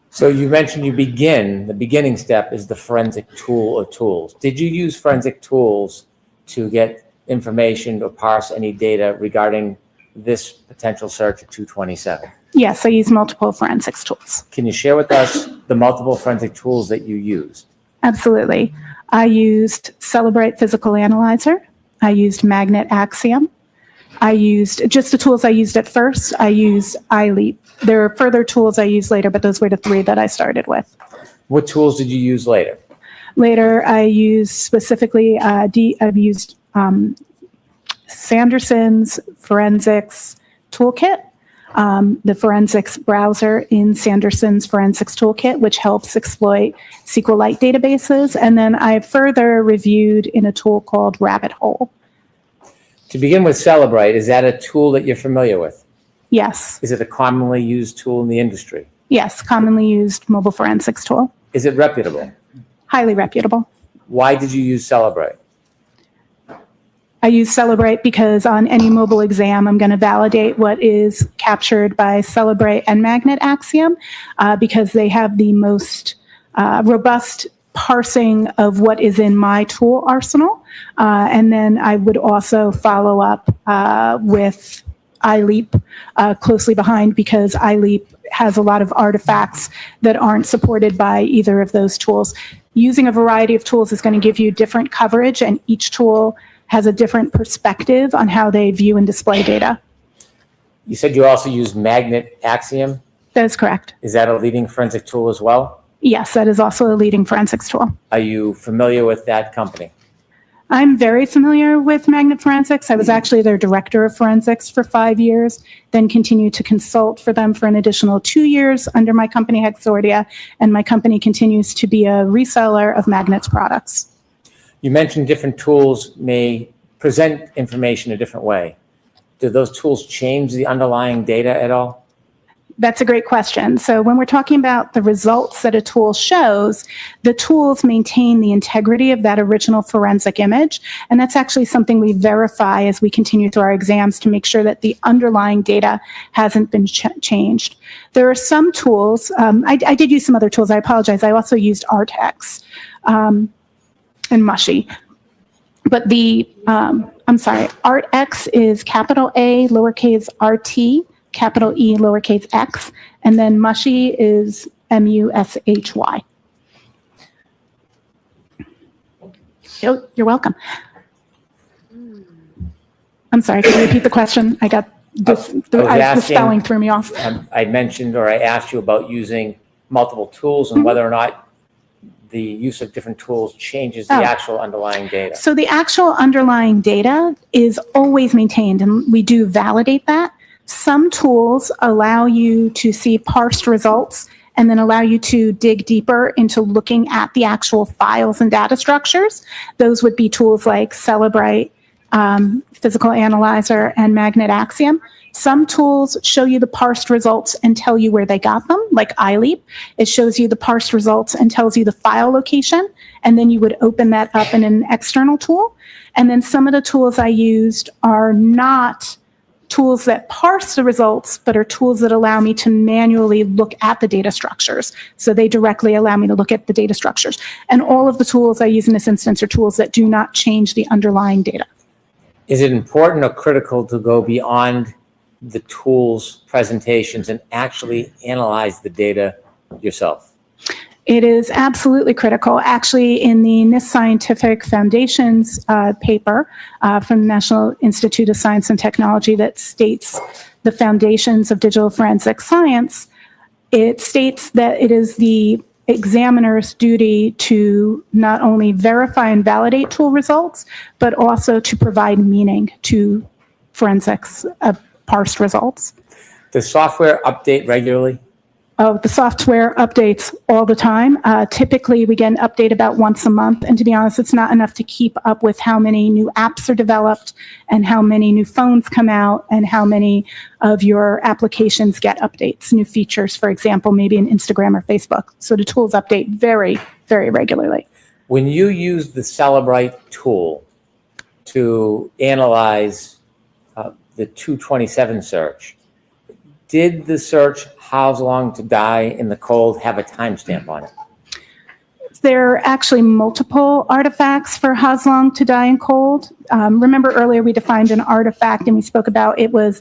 F: So you mentioned the beginning step is the forensic tool or tools. Did you use forensic tools to get information or parse any data regarding this potential search of 227?
D: Yes, I use multiple forensics tools.
F: Can you share with us the multiple forensic tools that you used?
D: Absolutely. I used Celebrate Physical Analyzer. I used Magnet Axiom. I used just the tools I used at first. I used iLeap. There are further tools I used later, but those were the 3 that I started with.
F: What tools did you use later?
D: Later, I used specifically, I've used Sanderson's Forensics Toolkit, the forensics browser in Sanderson's Forensics Toolkit, which helps exploit SQLite databases. And then I further reviewed in a tool called Rabbit Hole.
F: To begin with, Celebrate, is that a tool that you're familiar with?
D: Yes.
F: Is it a commonly used tool in the industry?
D: Yes, commonly used mobile forensics tool.
F: Is it reputable?
D: Highly reputable.
F: Why did you use Celebrate?
D: I use Celebrate because on any mobile exam, I'm going to validate what is captured by Celebrate and Magnet Axiom because they have the most robust parsing of what is in my tool arsenal. And then I would also follow up with iLeap closely behind because iLeap has a lot of artifacts that aren't supported by either of those tools. Using a variety of tools is going to give you different coverage, and each tool has a different perspective on how they view and display data.
F: You said you also use Magnet Axiom?
D: That is correct.
F: Is that a leading forensic tool as well?
D: Yes, that is also a leading forensics tool.
F: Are you familiar with that company?
D: I'm very familiar with Magnet Forensics. I was actually their director of forensics for 5 years, then continued to consult for them for an additional 2 years under my company Hexordia, and my company continues to be a reseller of Magnet's products.
F: You mentioned different tools may present information a different way, do those tools change the underlying data at all?
D: That's a great question. So when we're talking about the results that a tool shows, the tools maintain the integrity of that original forensic image. And that's actually something we verify as we continue through our exams to make sure that the underlying data hasn't been changed. There are some tools, I did use some other tools, I apologize. I also used Artex and Mushy. But Artex is capital A, lowercase RT, capital E, lowercase x, and then Mushy is MUSHY. You're welcome. I'm sorry, can you repeat the question? I got this, the spelling threw me off.
F: I mentioned, or I asked you about using multiple tools and whether or not the use of different tools changes the actual underlying data.
D: So the actual underlying data is always maintained, and we do validate that. Some tools allow you to see parsed results and then allow you to dig deeper into looking at the actual files and data structures. Those would be tools like Cellebrite, Physical Analyzer, and Magnet Axiom. Some tools show you the parsed results and tell you where they got them, like iLeap. It shows you the parsed results and tells you the file location, and then you would open that up in an external tool. And then some of the tools I used are not tools that parse the results, but are tools that allow me to manually look at the data structures. So they directly allow me to look at the data structures. And all of the tools I use in this instance are tools that do not change the underlying data.
F: Is it important or critical to go beyond the tools presentations and actually analyze the data yourself?
D: It is absolutely critical. Actually, in the NIST Scientific Foundation's paper from the National Institute of Science and Technology that states the foundations of digital forensic science, it states that it is the examiner's duty to not only verify and validate tool results, but also to provide meaning to forensics parsed results.
F: Does software update regularly?
D: The software updates all the time. Typically, we get an update about once a month. And to be honest, it's not enough to keep up with how many new apps are developed and how many new phones come out and how many of your applications get updates, new features, for example, maybe in Instagram or Facebook. So the tools update very, very regularly.
F: When you use the Cellebrite tool to analyze the 227 search, did the search "How Long to Die in the Cold" have a timestamp on it?
D: There are actually multiple artifacts for "How Long to Die in Cold." Remember earlier we defined an artifact and we spoke about it was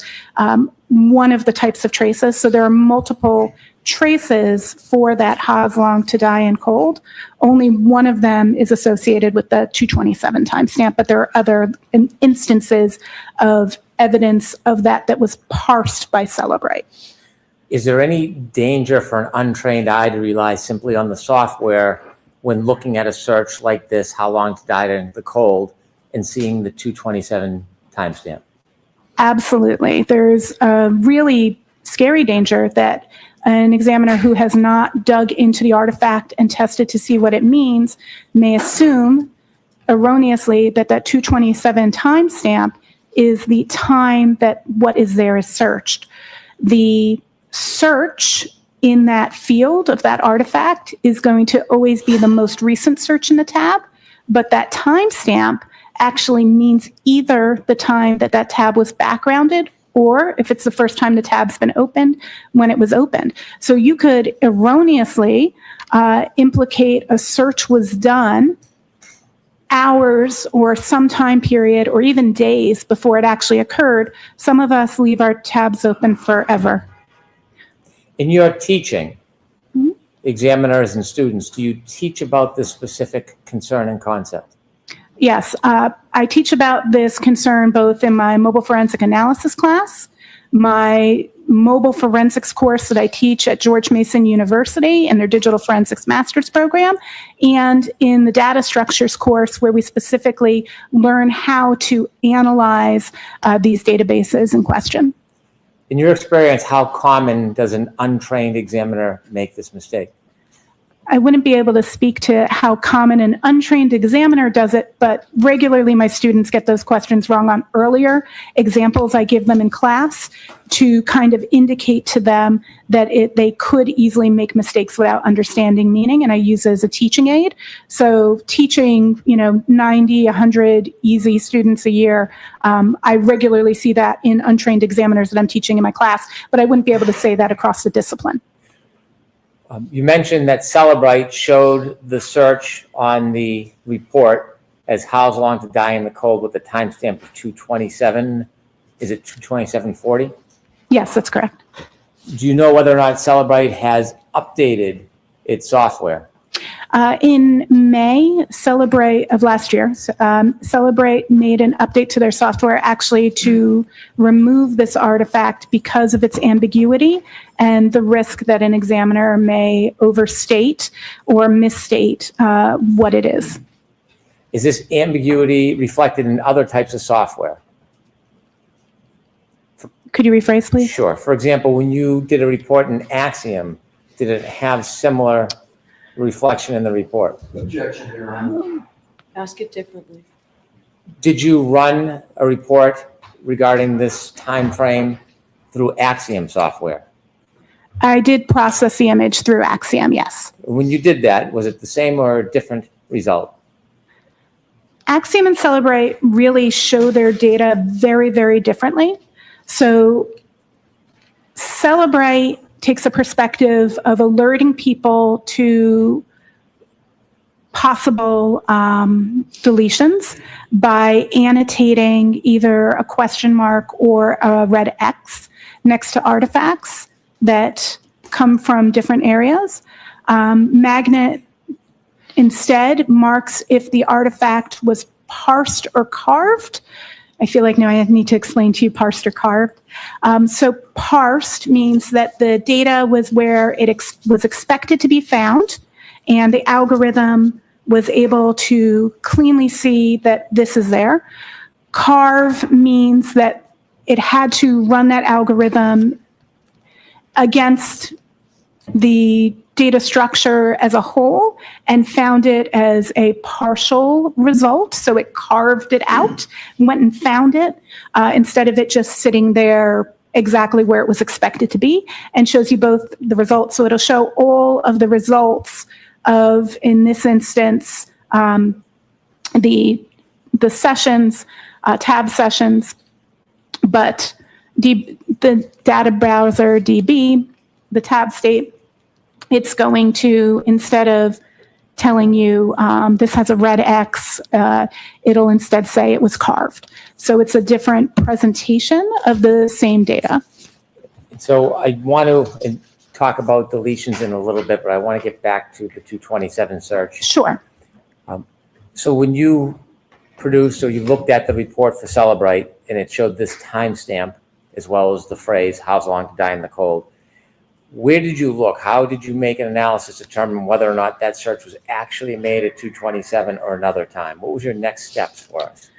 D: one of the types of traces. So there are multiple traces for that "How Long to Die in Cold." Only one of them is associated with the 227 timestamp, but there are other instances of evidence of that was parsed by Cellebrite.
F: Is there any danger for an untrained eye to rely simply on the software when looking at a search like this, "How Long to Die in the Cold," and seeing the 227 timestamp?
D: Absolutely. There's a really scary danger that an examiner who has not dug into the artifact and tested to see what it means may assume erroneously that 227 timestamp is the time that what is there is searched. The search in that field of that artifact is going to always be the most recent search in the tab, but that timestamp actually means either the time that tab was backgrounded or if it's the first time the tab's been opened, when it was opened. So you could erroneously implicate a search was done hours or some time period or even days before it actually occurred. Some of us leave our tabs open forever.
F: In your teaching, examiners and students, do you teach about this specific concern and concept?
D: Yes, I teach about this concern both in my mobile forensic analysis class, my mobile forensics course that I teach at George Mason University in their digital forensics master's program, and in the data structures course where we specifically learn how to analyze these databases in question.
F: In your experience, how common does an untrained examiner make this mistake?
D: I wouldn't be able to speak to how common an untrained examiner does it, but regularly my students get those questions wrong on earlier examples I give them in class to kind of indicate to them that they could easily make mistakes without understanding meaning, and I use it as a teaching aid. So teaching, 90, 100 easy students a year, I regularly see that in untrained examiners that I'm teaching in my class, but I wouldn't be able to say that across the discipline.
F: You mentioned that Celebrite showed the search on the report as How's Long to Die in the Cold with the timestamp of 227. Is it 227:40?
D: Yes, that's correct.
F: Do you know whether or not Celebrite has updated its software?
D: In May, Celebrate of last year, Celebrate made an update to their software actually to remove this artifact because of its ambiguity and the risk that an examiner may overstate or misstate what it is.
F: Is this ambiguity reflected in other types of software?
D: Could you rephrase, please?
F: Sure. For example, when you did a report in Axiom, did it have similar reflection in the report?
M: Objection, Your Honor.
B: Ask it differently.
F: Did you run a report regarding this time frame through Axiom software?
D: I did process the image through Axiom, yes.
F: When you did that, was it the same or a different result?
D: Axiom and Celebrate really show their data very, very differently. So Celebrate takes a perspective of alerting people to possible deletions by annotating either a question mark or a red X next to artifacts that come from different areas. Magnet instead marks if the artifact was parsed or carved. I feel like now I need to explain to you parsed or carved. So parsed means that the data was where it was expected to be found, and the algorithm was able to cleanly see that this is there. Carve means that it had to run that algorithm against the data structure as a whole and found it as a partial result. So it carved it out, went and found it instead of it just sitting there exactly where it was expected to be, and shows you both the results. So it'll show all of the results of, in this instance, the sessions, tab sessions, but the data browser DB, the tab state, it's going to, instead of telling you this has a red X, it'll instead say it was carved. So it's a different presentation of the same data.
F: So I want to talk about deletions in a little bit, but I want to get back to the 227 search.
D: Sure.
F: So when you produced or you looked at the report for Celebrite and it showed this timestamp as well as the phrase, How's Long to Die in the Cold, where did you look? How did you make an analysis to determine whether or not that search was actually made at 227 or another time? What was your next steps for us?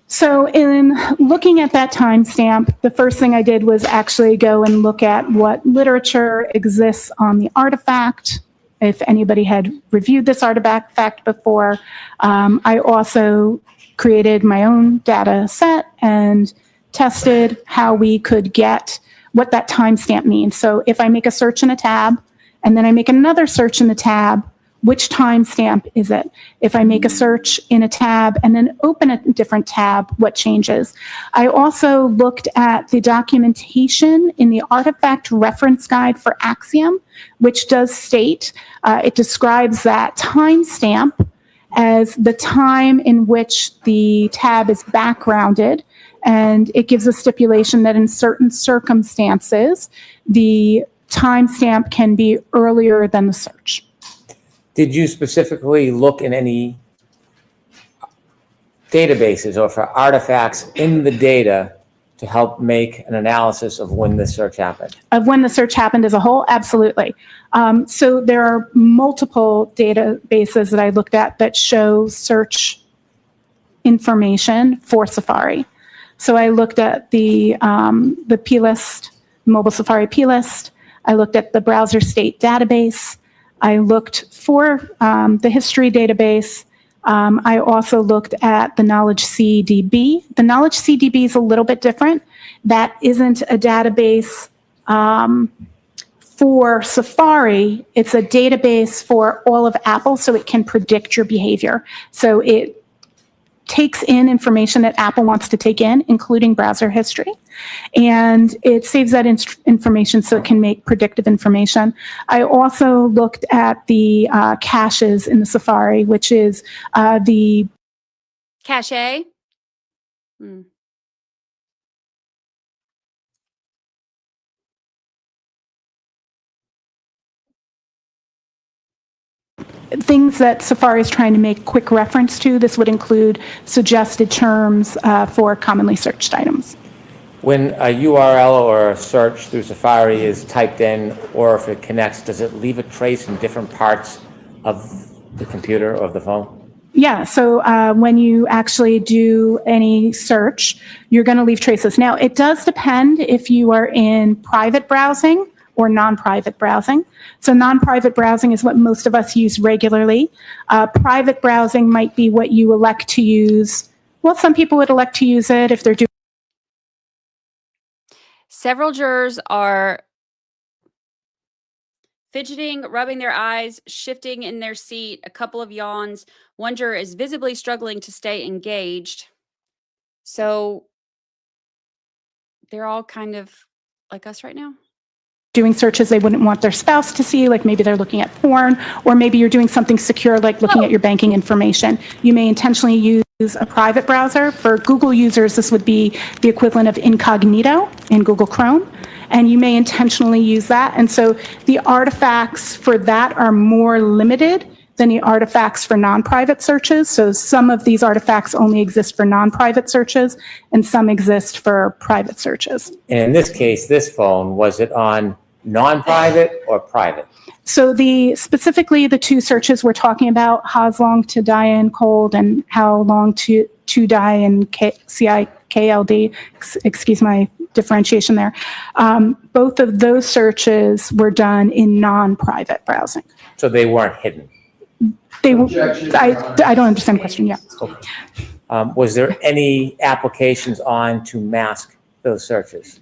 D: So in looking at that timestamp, the first thing I did was actually go and look at what literature exists on the artifact, if anybody had reviewed this artifact before. I also created my own data set and tested how we could get what that timestamp means. So if I make a search in a tab and then I make another search in the tab, which timestamp is it? If I make a search in a tab and then open a different tab, what changes? I also looked at the documentation in the artifact reference guide for Axiom, which does state, it describes that timestamp as the time in which the tab is backgrounded. And it gives a stipulation that in certain circumstances, the timestamp can be earlier than the search.
F: Did you specifically look in any databases or for artifacts in the data to help make an analysis of when this search happened?
D: Of when the search happened as a whole? Absolutely. So there are multiple databases that I looked at that show search information for Safari. So I looked at the plist, mobile Safari plist. I looked at the browser state database. I looked for the history database. I also looked at the Knowledge CDB. The Knowledge CDB is a little bit different. That isn't a database for Safari. It's a database for all of Apple, so it can predict your behavior. So it takes in information that Apple wants to take in, including browser history, and it saves that information so it can make predictive information. I also looked at the caches in the Safari, which is the
A: Cache.
D: things that Safari is trying to make quick reference to. This would include suggested terms for commonly searched items.
F: When a URL or a search through Safari is typed in, or if it connects, does it leave a trace in different parts of the computer or of the phone?
D: Yeah, so when you actually do any search, you're going to leave traces. Now, it does depend if you are in private browsing or non-private browsing. So non-private browsing is what most of us use regularly. Private browsing might be what you elect to use. Well, some people would elect to use it if they're doing.
A: Several jurors are fidgeting, rubbing their eyes, shifting in their seat, a couple of yawns. One juror is visibly struggling to stay engaged. So they're all kind of like us right now.
D: Doing searches they wouldn't want their spouse to see, like maybe they're looking at porn, or maybe you're doing something secure like looking at your banking information. You may intentionally use a private browser. For Google users, this would be the equivalent of incognito in Google Chrome, and you may intentionally use that. And so the artifacts for that are more limited than the artifacts for non-private searches. So some of these artifacts only exist for non-private searches, and some exist for private searches.
F: And in this case, this phone, was it on non-private or private?
D: So specifically the two searches we're talking about, how's long to die in cold and how long to die in CIKLD, excuse my differentiation there. Both of those searches were done in non-private browsing.
F: So they weren't hidden?
D: I don't understand the question, yeah.
F: Okay. Was there any applications on to mask those searches?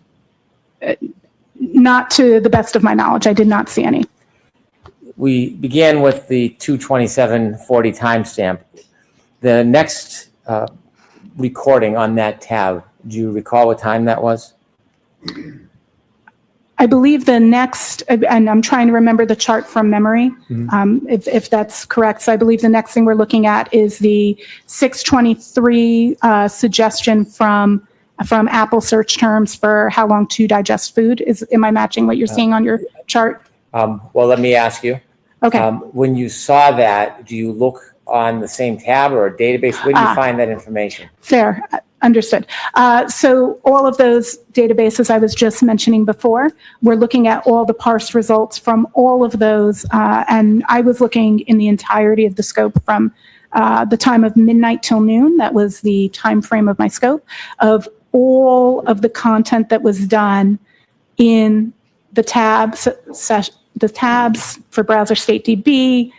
D: Not to the best of my knowledge. I did not see any.
F: We began with the 2:27:40 timestamp. The next recording on that tab, do you recall what time that was?
D: I believe the next, and I'm trying to remember the chart from memory, if that's correct. So I believe the next thing we're looking at is the 6:23 suggestion from Apple search terms for how long to digest food. Am I matching what you're seeing on your chart?
F: Well, let me ask you.
D: Okay.
F: When you saw that, do you look on the same tab or a database? Where do you find that information?
D: Fair. Understood. So all of those databases I was just mentioning before, we're looking at all the parse results from all of those. And I was looking in the entirety of the scope from the time of midnight till noon. That was the time frame of my scope of all of the content that was done in the tabs for Browser State DB,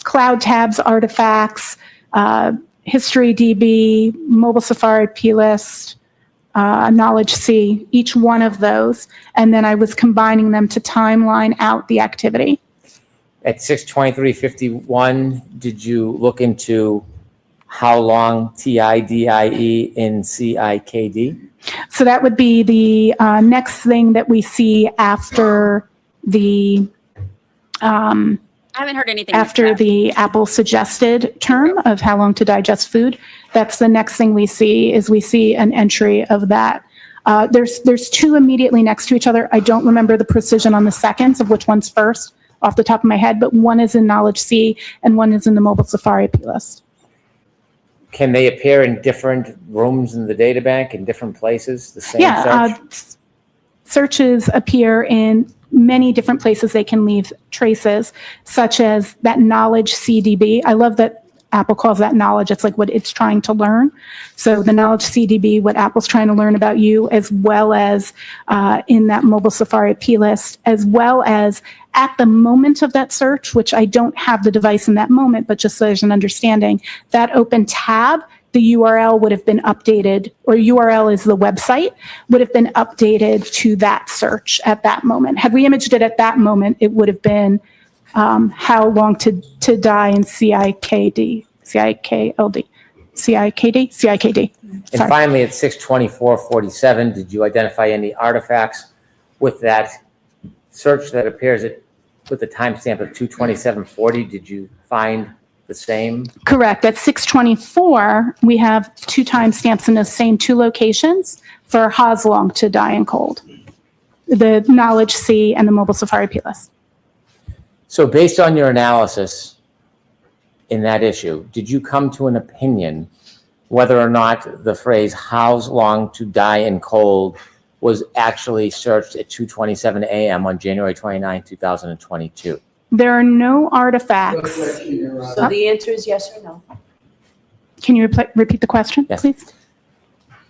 D: Cloud Tabs artifacts, History DB, Mobile Safari plist, Knowledge C, each one of those. And then I was combining them to timeline out the activity.
F: At 6:23:51, did you look into how long TIDIE in CIKD?
D: So that would be the next thing that we see after the
A: I haven't heard anything
D: after the Apple suggested term of how long to digest food. That's the next thing we see an entry of that. There's two immediately next to each other. I don't remember the precision on the seconds of which one's first off the top of my head, but one is in Knowledge C and one is in the Mobile Safari plist.
F: Can they appear in different rooms in the data bank, in different places, the same search?
D: Searches appear in many different places. They can leave traces, such as that Knowledge CDB. I love that Apple calls that knowledge. It's like what it's trying to learn. So the Knowledge CDB, what Apple's trying to learn about you, as well as in that Mobile Safari plist, as well as at the moment of that search, which I don't have the device in that moment, but just so there's an understanding, that open tab, the URL would have been updated, or URL is the website, would have been updated to that search at that moment. Had we imaged it at that moment, it would have been how long to die in CIKD.
F: And
D: Sorry.
F: finally, at 6/24/47, did you identify any artifacts with that search that appears with the timestamp of 2/27/40? Did you find the same?
D: Correct. At 6/24, we have 2 timestamps in the same 2 locations for Haas long to die in cold. The Knowledge C and the Mobile Safari P-List.
F: So based on your analysis in that issue, did you come to an opinion whether or not the phrase "house long to die in cold" was actually searched at 2:27 a.m. on January 29, 2022?
D: There are no artifacts.
B: So the answer is yes or no?
D: Can you repeat the question,
F: Yes.
D: please?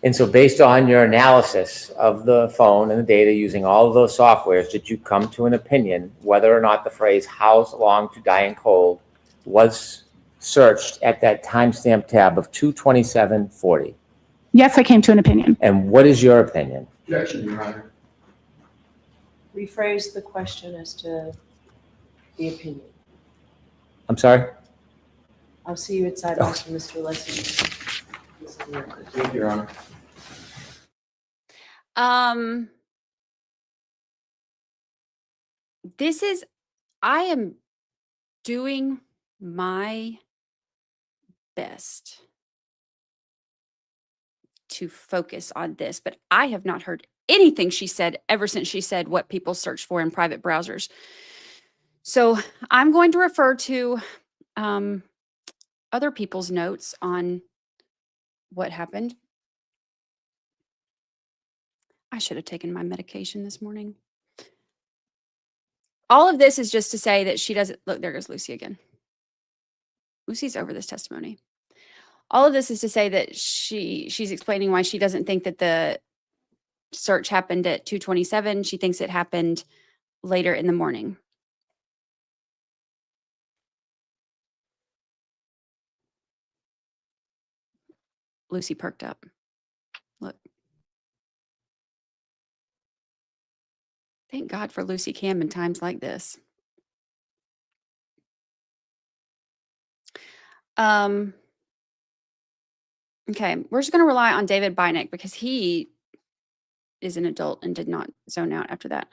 F: And so based on your analysis of the phone and the data using all of those softwares, did you come to an opinion whether or not the phrase "house long to die in cold" was searched at that timestamp tab of 2/27/40?
D: Yes, I came to an opinion.
F: And what is your opinion?
M: Objection, Your Honor.
B: Rephrase the question as to the opinion.
F: I'm sorry?
B: I'll see you at sidebars for Mr. Lessing.
M: Thank you, Your Honor.
A: I am doing my best to focus on this, but I have not heard anything she said ever since she said what people search for in private browsers. So I'm going to refer to other people's notes on what happened. I should have taken my medication this morning. All of this is just to say that she doesn't look. There goes Lucy again. Lucy's over this testimony. All of this is to say that she's explaining why she doesn't think that the search happened at 2:27. She thinks it happened later in the morning. Lucy perked up. Look. Thank God for Lucy Cam in times like this. Okay, we're just going to rely on David Bynick because he is an adult and did not zone out after that.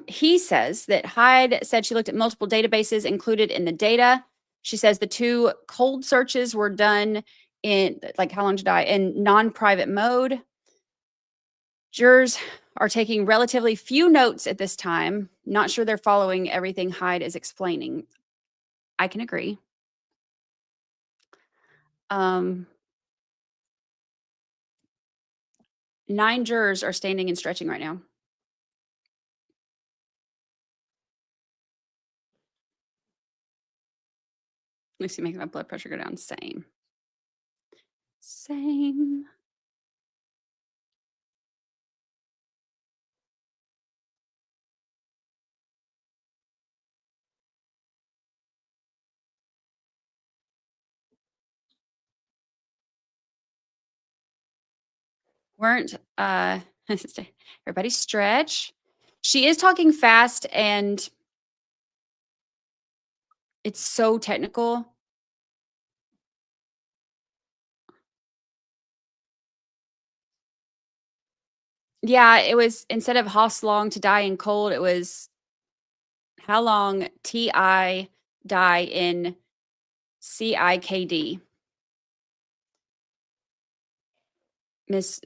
A: He says that Hyde said she looked at multiple databases included in the data. She says the 2 cold searches were done in, like, how long to die, in non-private mode. Jurors are taking relatively few notes at this time. Not sure they're following everything Hyde is explaining. I can agree. 9 jurors are standing and stretching right now. Lucy making my blood pressure go down. Same. Same. Weren't everybody stretch. She is talking fast and it's so technical. Yeah, it was, instead of Haas long to die in cold, it was how long TI die in CIKD. Miss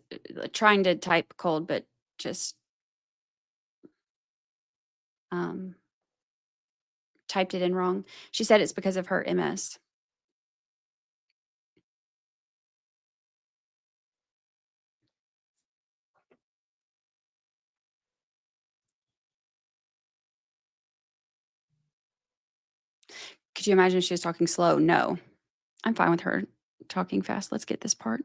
A: trying to type cold, but just typed it in wrong. She said it's because of her MS. Could you imagine if she was talking slow? No. I'm fine with her talking fast. Let's get this part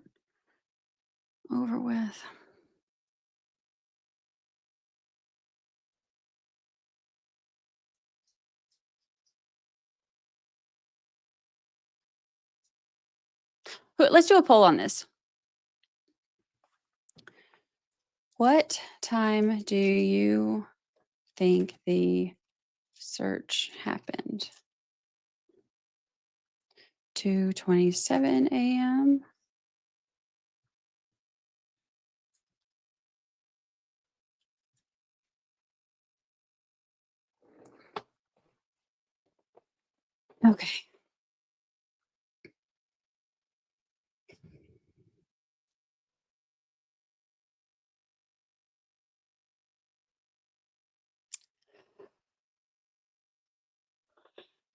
A: over with. Let's do a poll on this. What time do you think the search happened? 2:27 a.m. Okay.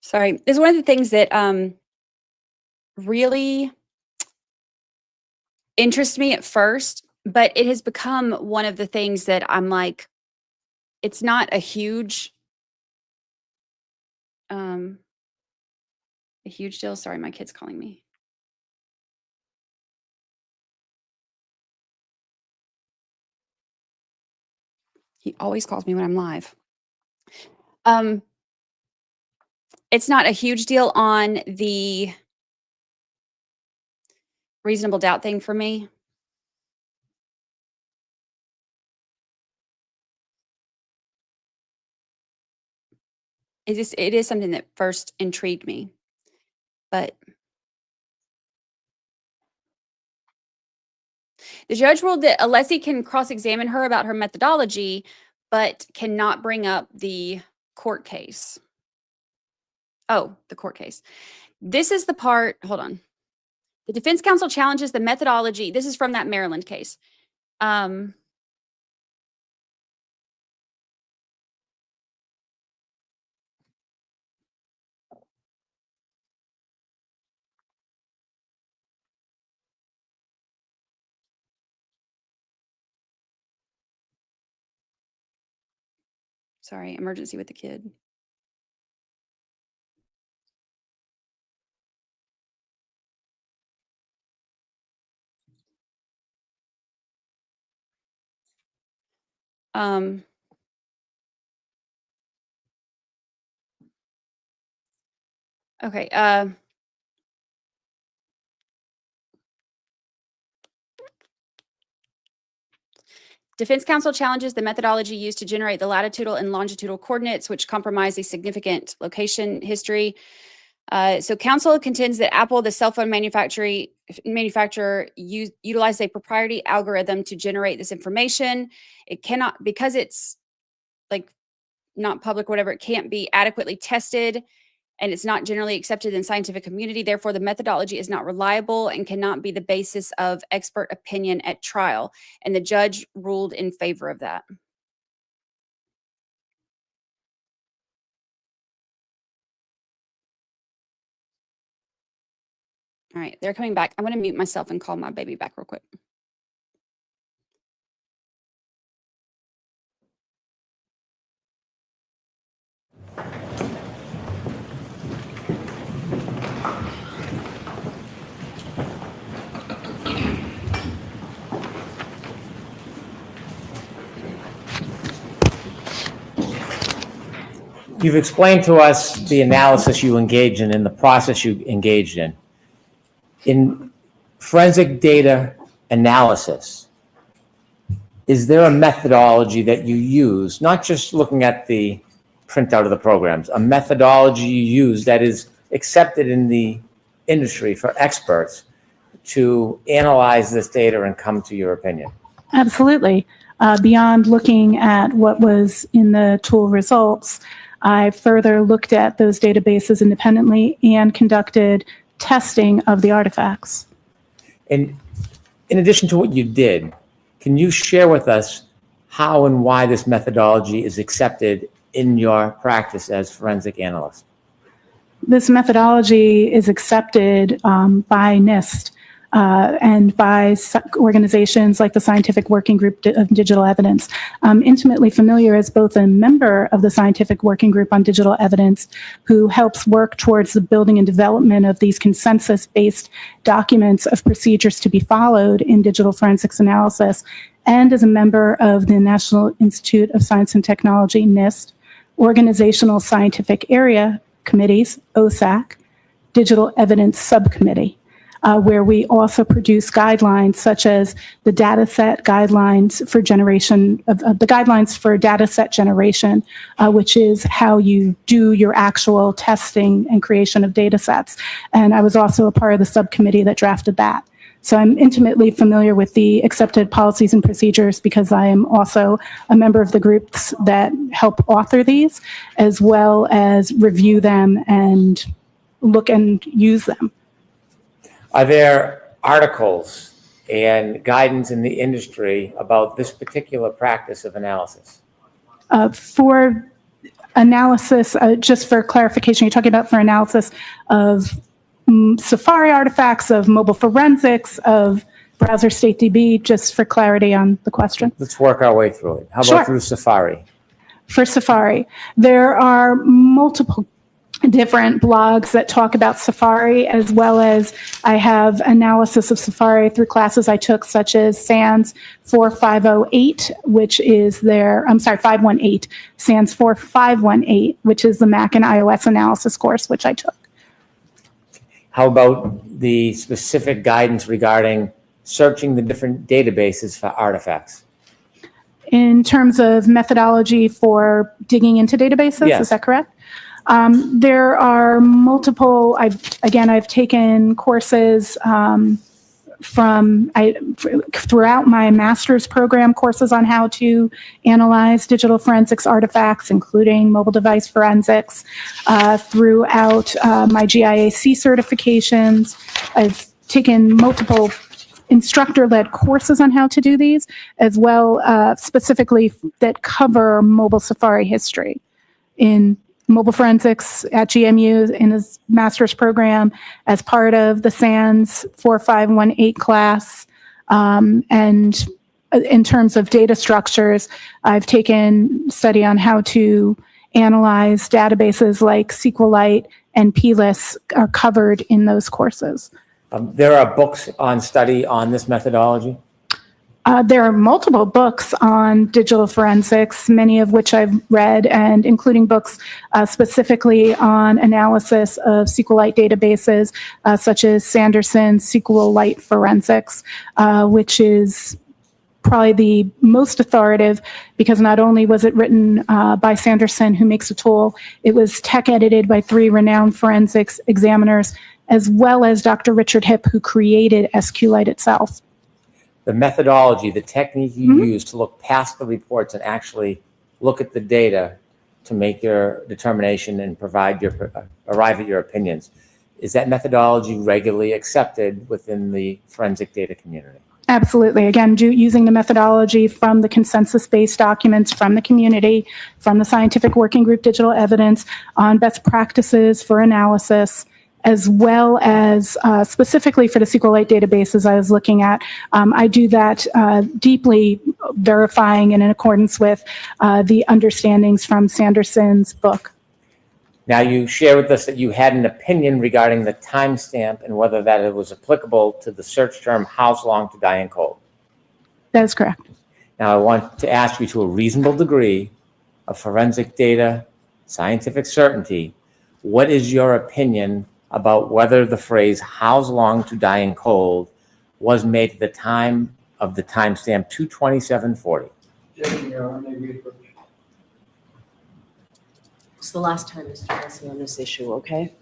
A: Sorry, this is one of the things that really interests me at first, but it has become one of the things that I'm like, it's not a huge deal. Sorry, my kid's calling me. He always calls me when I'm live. It's not a huge deal on the reasonable doubt thing for me. It is something that first intrigued me, but the judge ruled that Alessi can cross-examine her about her methodology, but cannot bring up the court case. Oh, the court case. This is the part, hold on. The defense counsel challenges the methodology. This is from that Maryland case. Sorry, emergency with the kid. Okay, defense counsel challenges the methodology used to generate the latitudinal and longitudinal coordinates, which compromise a significant location history. So counsel contends that Apple, the cell phone manufacturer, utilized a proprietary algorithm to generate this information. It cannot, because it's like not public, whatever, it can't be adequately tested, and it's not generally accepted in scientific community. Therefore, the methodology is not reliable and cannot be the basis of expert opinion at trial. And the judge ruled in favor of that. All right, they're coming back. I'm going to mute myself and call my baby back real quick.
F: You've explained to us the analysis you engaged in and the process you engaged in. In forensic data analysis, is there a methodology that you use, not just looking at the printout of the programs, a methodology you use that is accepted in the industry for experts to analyze this data and come to your opinion?
D: Absolutely. Beyond looking at what was in the tool results, I further looked at those databases independently and conducted testing of the artifacts.
F: And in addition to what you did, can you share with us how and why this methodology is accepted in your practice as forensic analyst?
D: This methodology is accepted by NIST and by organizations like the Scientific Working Group of Digital Evidence. I'm intimately familiar as both a member of the Scientific Working Group on Digital Evidence, who helps work towards the building and development of these consensus-based documents of procedures to be followed in digital forensics analysis, and as a member of the National Institute of Science and Technology, NIST, Organizational Scientific Area Committees, OSAC, Digital Evidence Subcommittee. where we also produce guidelines such as the data set guidelines for generation of the guidelines for data set generation, which is how you do your actual testing and creation of data sets. And I was also a part of the subcommittee that drafted that. So I'm intimately familiar with the accepted policies and procedures because I am also a member of the groups that help author these, as well as review them and look and use them.
F: Are there articles and guidance in the industry about this particular practice of analysis?
D: For analysis, just for clarification, you're talking about for analysis of Safari artifacts, of mobile forensics, of browser state DB, just for clarity on the question.
F: Let's work our way through it. How about
D: Sure.
F: through Safari?
D: For Safari, there are multiple different blogs that talk about Safari, as well as I have analysis of Safari through classes I took, such as SANS 4508, which is their, 518, SANS 4518, which is the Mac and iOS analysis course, which I took.
F: How about the specific guidance regarding searching the different databases for artifacts?
D: In terms of methodology for digging into databases,
F: Yes.
D: Is that correct? There are multiple, I've taken courses throughout my master's program, courses on how to analyze digital forensics artifacts, including mobile device forensics, throughout my GIAC certifications. I've taken multiple instructor-led courses on how to do these, as well specifically that cover mobile Safari history in mobile forensics at GMU in his master's program as part of the SANS 4518 class. And in terms of data structures, I've taken study on how to analyze databases like SQLite and PLIS are covered in those courses.
F: There are books on study on this methodology?
D: There are multiple books on digital forensics, many of which I've read, and including books specifically on analysis of SQLite databases, such as Sanderson's SQLite Forensics, which is probably the most authoritative because not only was it written by Sanderson, who makes a tool, it was tech edited by 3 renowned forensics examiners, as well as Dr. Richard Hipp, who created SQLite itself.
F: The methodology, the technique you use to look past the reports and actually look at the data to make your determination and arrive at your opinions, is that methodology regularly accepted within the forensic data community?
D: Absolutely. Again, using the methodology from the consensus-based documents from the community, from the Scientific Working Group Digital Evidence on best practices for analysis, as well as specifically for the SQLite databases I was looking at. I do that deeply verifying and in accordance with the understandings from Sanderson's book.
F: Now, you share with us that you had an opinion regarding the timestamp and whether that it was applicable to the search term, "How's long to die in cold?"
D: That is correct.
F: Now, I want to ask you, to a reasonable degree of forensic data, scientific certainty, what is your opinion about whether the phrase "how's long to die in cold" was made at the time of the timestamp 2/27/40?
I: It's the last time, Mr. Massey, on this issue, okay?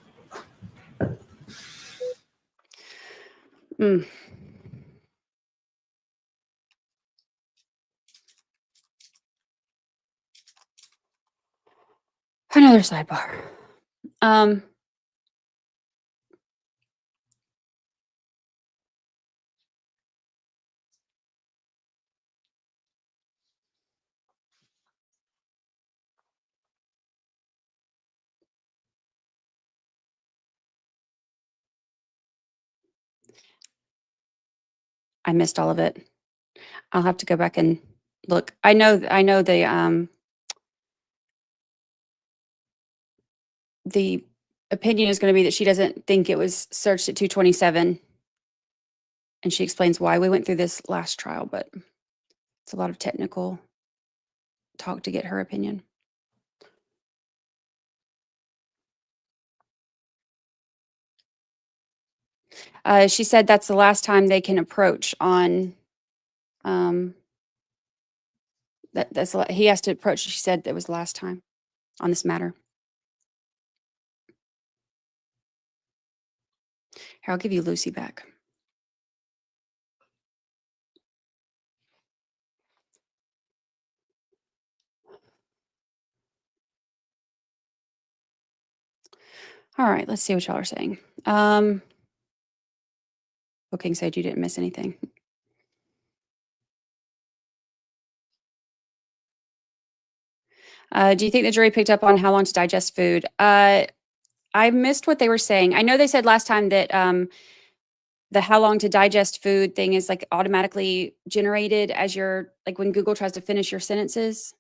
A: Another sidebar. I missed all of it. I'll have to go back and look. I know the opinion is going to be that she doesn't think it was searched at 227, and she explains why we went through this last trial, but it's a lot of technical talk to get her opinion. She said that's the last time they can approach on, he has to approach. She said that was the last time on this matter. Here, I'll give you Lucy back. All right, let's see what y'all are saying. Booking said you didn't miss anything. Do you think the jury picked up on how long to digest food? I missed what they were saying. I know they said last time that the how long to digest food thing is like automatically generated as you're like when Google tries to finish your sentences.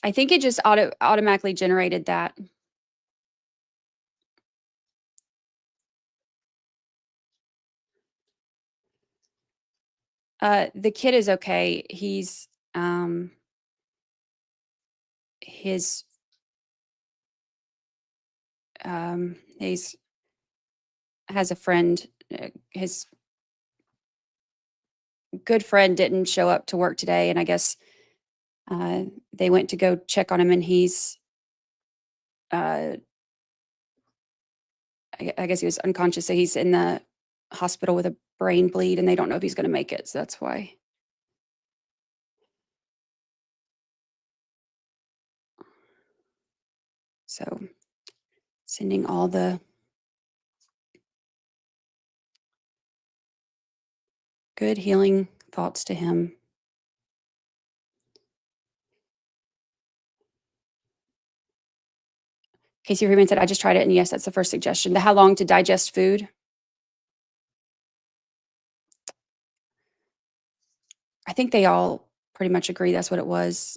A: I think it just automatically generated that. The kid is okay. He's has a friend. His good friend didn't show up to work today, and I guess they went to go check on him, and he's I guess he was unconscious, so he's in the hospital with a brain bleed, and they don't know if he's going to make it, so that's why. So sending all the good healing thoughts to him. Casey Freeman said, I just tried it, and yes, that's the first suggestion. The how long to digest food. I think they all pretty much agree that's what it was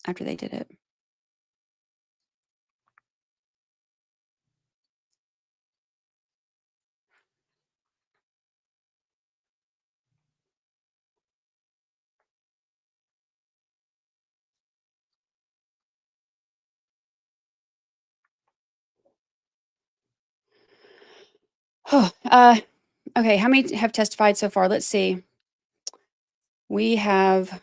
A: after they did it. Oh, okay, how many have testified so far? Let's see. We have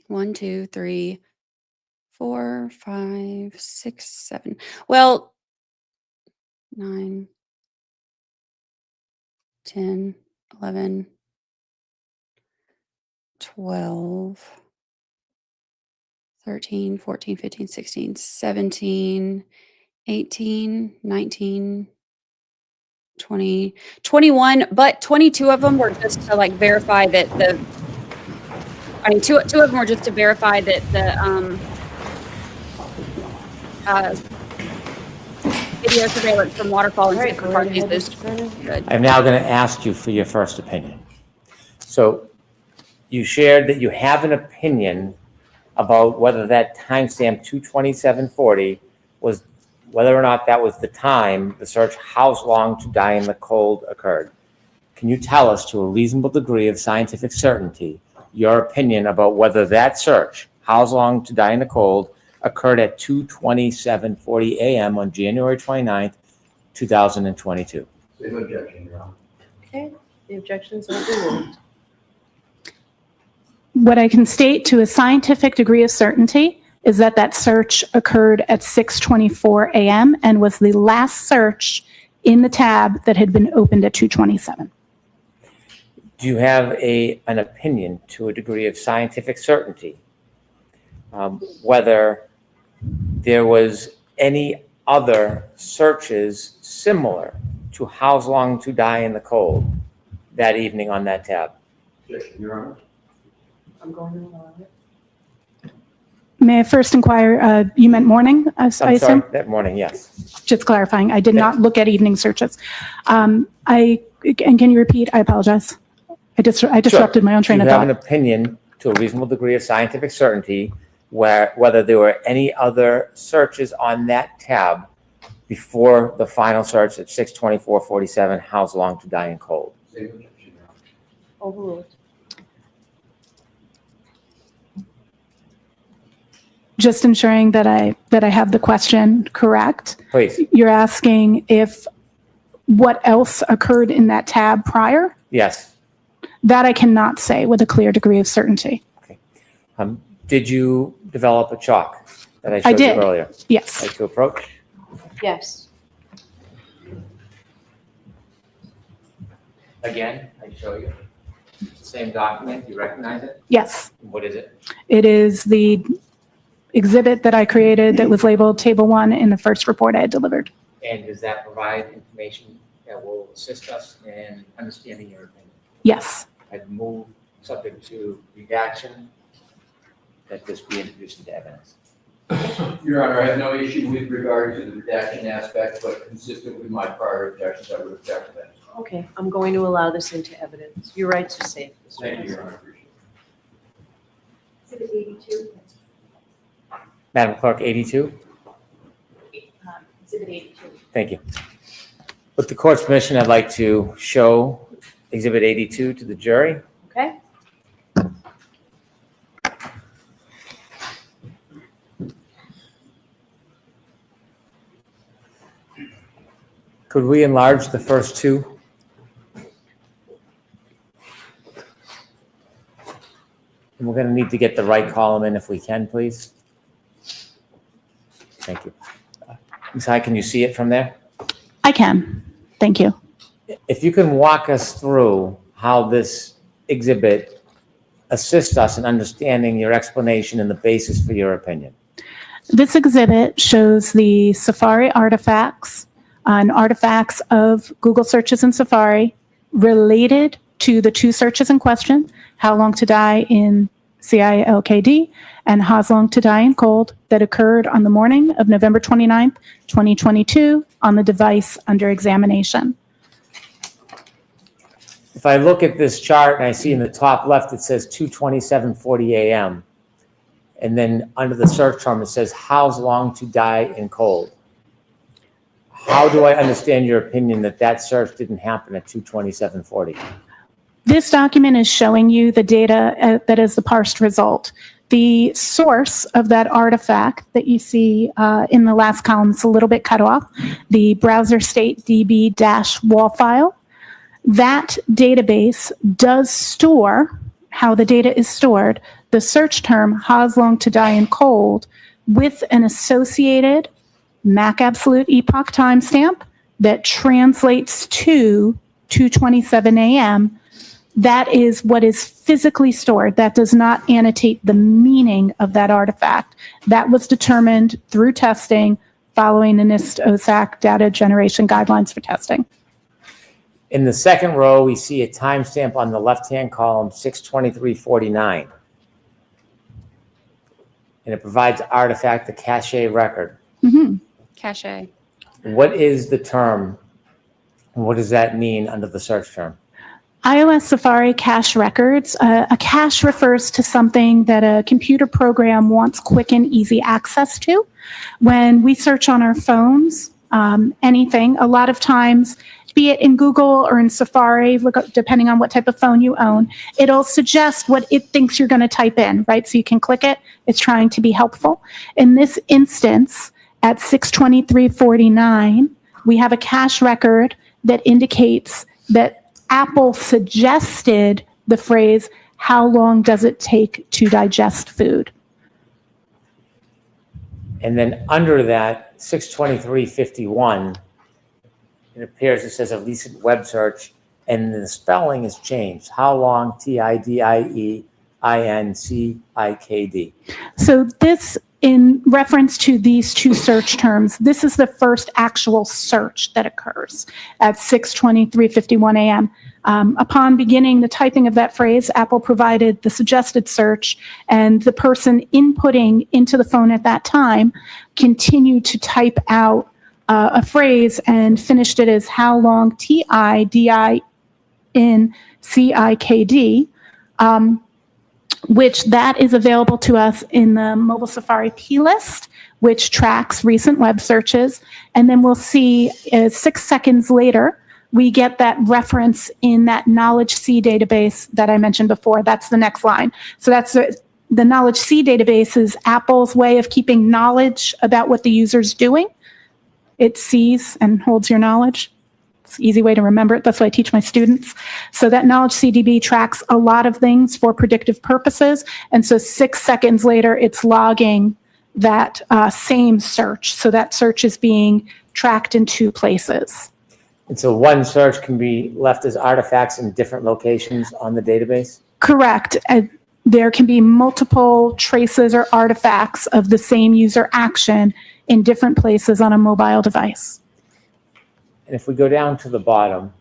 A: 1, 2, 3, 4, 5, 6, 7. Well, 9, 10, 11, 12, 13, 14, 15, 16, 17, 18, 19, 20, 21, but 22 of them were just to like verify that two of them were just to verify that the video surveillance from Waterfall and Central Park is good.
F: I'm now going to ask you for your first opinion. So you shared that you have an opinion about whether that timestamp 2/27/40 was, whether or not that was the time the search how long to die in the cold occurred. Can you tell us to a reasonable degree of scientific certainty your opinion about whether that search, how long to die in the cold, occurred at 2:27:40 a.m. on January 29th, 2022?
M: Same objection, Your Honor.
B: Okay, the objections are overruled.
D: What I can state to a scientific degree of certainty is that that search occurred at 6:24 a.m. and was the last search in the tab that had been opened at 2:27.
F: Do you have an opinion to a degree of scientific certainty whether there was any other searches similar to how long to die in the cold that evening on that tab?
M: Objection, Your Honor.
B: I'm going to allow it.
D: May I first inquire, you meant morning, I
F: I'm sorry,
D: assume?
F: that morning, yes.
D: Just clarifying, I did not look at evening searches. And can you repeat? I apologize. I disrupted my own train of
F: Do you have an
D: thought.
F: opinion to a reasonable degree of scientific certainty whether there were any other searches on that tab before the final search at 6/24/47, house long to die in cold.
M: Same objection, Your Honor.
B: Overruled.
D: Just ensuring that I have the question correct.
F: Please.
D: You're asking if what else occurred in that tab prior?
F: Yes.
D: That I cannot say with a clear degree of certainty.
F: Did you develop a chalk that I
D: I
F: showed you
D: did.
F: earlier?
D: Yes.
F: Like to approach?
B: Yes.
F: Again, I show you. Same document, you recognize it?
D: Yes.
F: What is it?
D: It is the exhibit that I created that was labeled Table 1 in the first report I had delivered.
F: And does that provide information that will assist us in understanding your opinion?
D: Yes.
F: I'd move, subject to redaction, that this be introduced into evidence.
K: Your Honor, I have no issue with regard to the redaction aspect, but consistent with my prior objections, I would object to that.
B: Okay, I'm going to allow this into evidence. Your rights are safe. Mr.
K: Thank you,
B: President.
K: Your Honor, appreciate it.
G: Exhibit 82.
F: Madam Clerk, 82?
G: Exhibit 82.
F: Thank you. With the court's permission, I'd like to show Exhibit 82 to the jury.
B: Okay?
F: Could we enlarge the first two? And we're going to need to get the right column in if we can, please. Thank you. Ms. Hyde, can you see it from there?
D: I can. Thank you.
F: If you can walk us through how this exhibit assists us in understanding your explanation and the basis for your opinion.
D: This exhibit shows the Safari artifacts and artifacts of Google searches in Safari related to the two searches in question, How Long to Die in CILKD and How's Long to Die in Cold, that occurred on the morning of November 29th, 2022 on the device under examination.
F: If I look at this chart and I see in the top left, it says 2:27:40 a.m. And then under the search term, it says, How's Long to Die in Cold. How do I understand your opinion that that search didn't happen at 2:27:40?
D: This document is showing you the data that is the parsed result. The source of that artifact that you see in the last column is a little bit cut off, the browser state db-wall file. That database does store how the data is stored, the search term How's Long to Die in Cold with an associated MAC absolute epoch timestamp that translates to 2:27 a.m. That is what is physically stored. That does not annotate the meaning of that artifact. That was determined through testing following the NIST OSAC data generation guidelines for testing.
F: In the second row, we see a timestamp on the left-hand column, 6:23:49. And it provides artifact, the cache record.
D: Mm-hmm.
A: Cache.
F: What is the term? And what does that mean under the search term?
D: iOS Safari cache records. A cache refers to something that a computer program wants quick and easy access to. When we search on our phones, anything, a lot of times, be it in Google or in Safari, depending on what type of phone you own, it'll suggest what it thinks you're going to type in, right? So you can click it. It's trying to be helpful. In this instance, at 6:23:49, we have a cache record that indicates that Apple suggested the phrase, how long does it take to digest food?
F: And then under that, 6:23:51, it appears it says a recent web search, and the spelling is changed. How long, TIDIEINCIKD.
D: So this, in reference to these two search terms, this is the first actual search that occurs at 6:23:51 a.m. Upon beginning the typing of that phrase, Apple provided the suggested search, and the person inputting into the phone at that time continued to type out a phrase and finished it as how long, TIDINCIKD. which that is available to us in the mobile Safari plist, which tracks recent web searches. And then we'll see 6 seconds later, we get that reference in that Knowledge C database that I mentioned before. That's the next line. So that's the Knowledge C database is Apple's way of keeping knowledge about what the user's doing. It sees and holds your knowledge. It's an easy way to remember it. That's what I teach my students. So that Knowledge CDB tracks a lot of things for predictive purposes. And so 6 seconds later, it's logging that same search. So that search is being tracked in 2 places.
F: And so one search can be left as artifacts in different locations on the database?
D: Correct. There can be multiple traces or artifacts of the same user action in different places on a mobile device.
F: And if we go down to the bottom,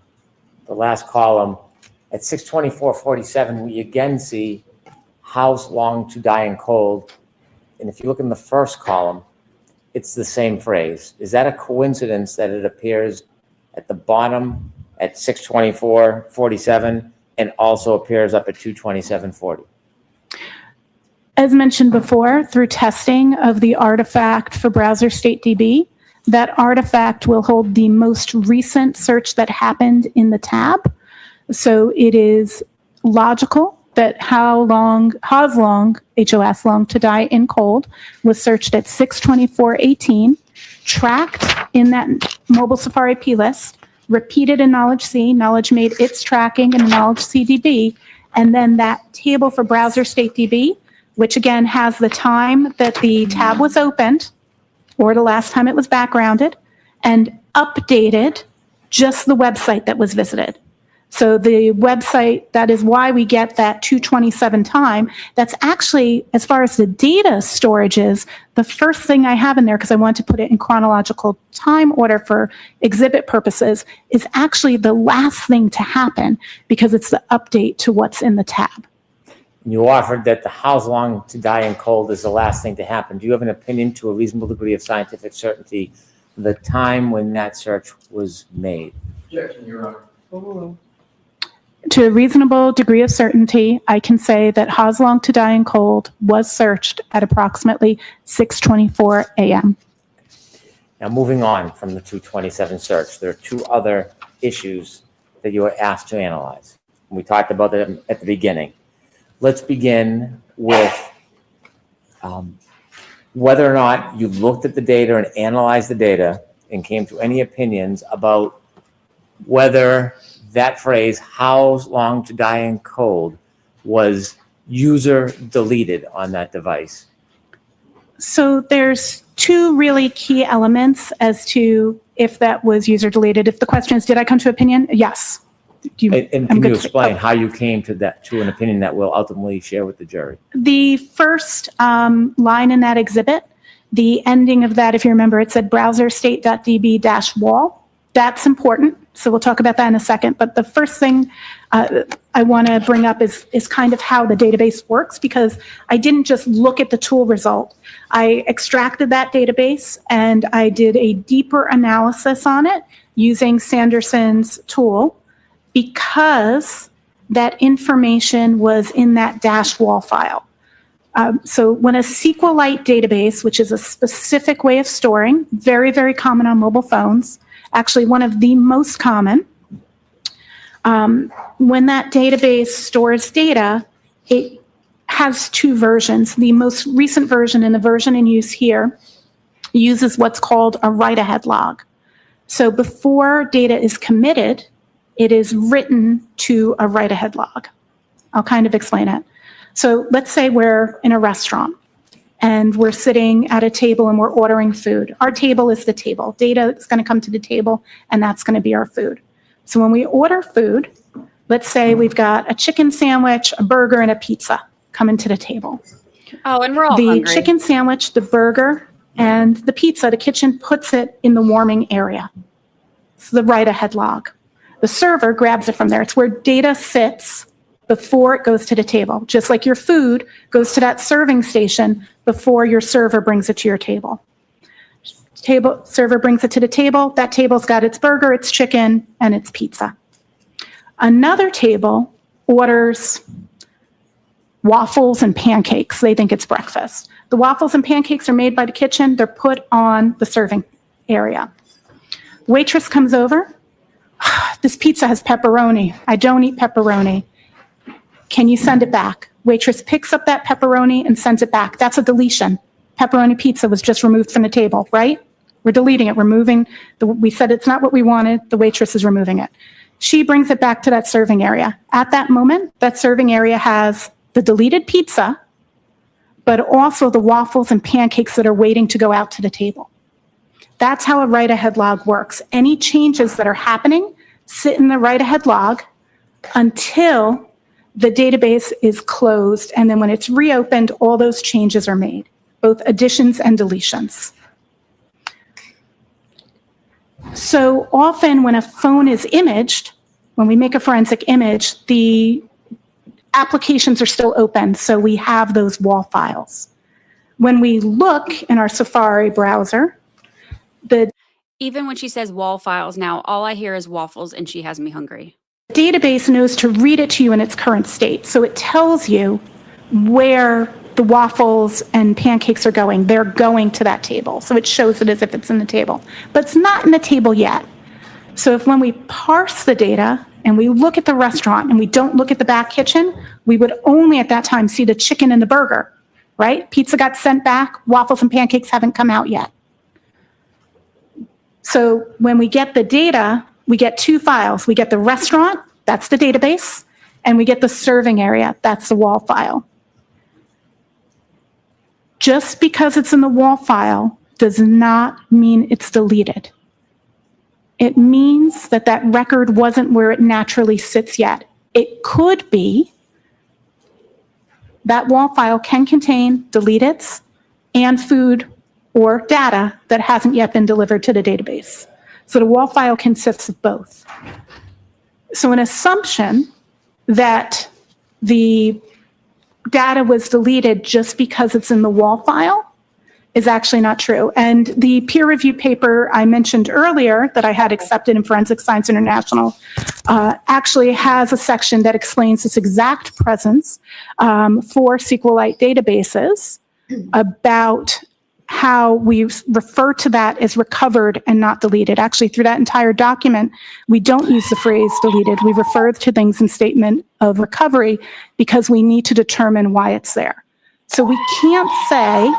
F: the last column, at 624:47, we again see house long to die in cold. And if you look in the first column, it's the same phrase. Is that a coincidence that it appears at the bottom at 624:47 and also appears up at 227:40?
D: As mentioned before, through testing of the artifact for Browser State DB, that artifact will hold the most recent search that happened in the tab. So it is logical that HOS long to die in cold was searched at 624:18, tracked in that mobile Safari plist, repeated in Knowledge C, Knowledge made its tracking in Knowledge CDB, and then that table for Browser State DB, which again has the time that the tab was opened or the last time it was backgrounded, and updated just the website that was visited. So the website, that is why we get that 227 time. That's actually, as far as the data storage is, the first thing I have in there, because I want to put it in chronological time order for exhibit purposes, is actually the last thing to happen because it's the update to what's in the tab.
F: You offered that the house long to die in cold is the last thing to happen. Do you have an opinion to a reasonable degree of scientific certainty the time when that search was made?
K: Objection, Your Honor.
D: To a reasonable degree of certainty, I can say that HOS long to die in cold was searched at approximately 6:24 a.m.
F: Now, moving on from the 227 search, there are 2 other issues that you were asked to analyze. We talked about them at the beginning. Let's begin with whether or not you looked at the data and analyzed the data and came to any opinions about whether that phrase, "how long to die in cold," was user deleted on that device.
D: So there's 2 really key elements as to if that was user deleted. If the question is, did I come to opinion? Yes.
F: And can you explain how you came to an opinion that we'll ultimately share with the jury?
D: The first line in that exhibit, the ending of that, if you remember, it said browser state.db-wall. That's important. So we'll talk about that in a second. But the first thing I want to bring up is kind of how the database works, because I didn't just look at the tool result. I extracted that database and I did a deeper analysis on it using Sanderson's tool, because that information was in that -wall file. So when a SQLite database, which is a specific way of storing, very, very common on mobile phones, actually one of the most common, when that database stores data, it has 2 versions. The most recent version, and the version in use here, uses what's called a write-ahead log. So before data is committed, it is written to a write-ahead log. I'll kind of explain it. So let's say we're in a restaurant and we're sitting at a table and we're ordering food. Our table is the table. Data is going to come to the table, and that's going to be our food. So when we order food, let's say we've got a chicken sandwich, a burger, and a pizza coming to the table.
A: Oh, and we're all
D: The
A: hungry.
D: chicken sandwich, the burger, and the pizza, the kitchen puts it in the warming area. It's the write-ahead log. The server grabs it from there. It's where data sits before it goes to the table. Just like your food goes to that serving station before your server brings it to your table. Server brings it to the table. That table's got its burger, its chicken, and its pizza. Another table orders waffles and pancakes. They think it's breakfast. The waffles and pancakes are made by the kitchen. They're put on the serving area. Waitress comes over. This pizza has pepperoni. I don't eat pepperoni. Can you send it back? Waitress picks up that pepperoni and sends it back. That's a deletion. Pepperoni pizza was just removed from the table, right? We're deleting it. We're moving. We said it's not what we wanted. The waitress is removing it. She brings it back to that serving area. At that moment, that serving area has the deleted pizza, but also the waffles and pancakes that are waiting to go out to the table. That's how a write-ahead log works. Any changes that are happening sit in the write-ahead log until the database is closed, and then when it's reopened, all those changes are made, both additions and deletions. So often when a phone is imaged, when we make a forensic image, the applications are still open, so we have those WAL files. When we look in our Safari browser,
A: Even when she says wall files now, all I hear is waffles and she has me hungry.
D: database knows to read it to you in its current state. So it tells you where the waffles and pancakes are going. They're going to that table. So it shows it as if it's in the table. But it's not in the table yet. So if when we parse the data and we look at the restaurant and we don't look at the back kitchen, we would only at that time see the chicken and the burger, right? Pizza got sent back, waffles and pancakes haven't come out yet. So when we get the data, we get two files. We get the restaurant, that's the database, and we get the serving area, that's the WAL file. Just because it's in the WAL file does not mean it's deleted. It means that that record wasn't where it naturally sits yet. It could be that WAL file can contain deleteds and food or data that hasn't yet been delivered to the database. So the WAL file consists of both. So an assumption that the data was deleted just because it's in the WAL file is actually not true. And the peer review paper I mentioned earlier that I had accepted in Forensic Science International actually has a section that explains this exact presence for SQLite databases about how we refer to that as recovered and not deleted. Actually, through that entire document, we don't use the phrase deleted. We refer to things in statement of recovery because we need to determine why it's there. So we can't say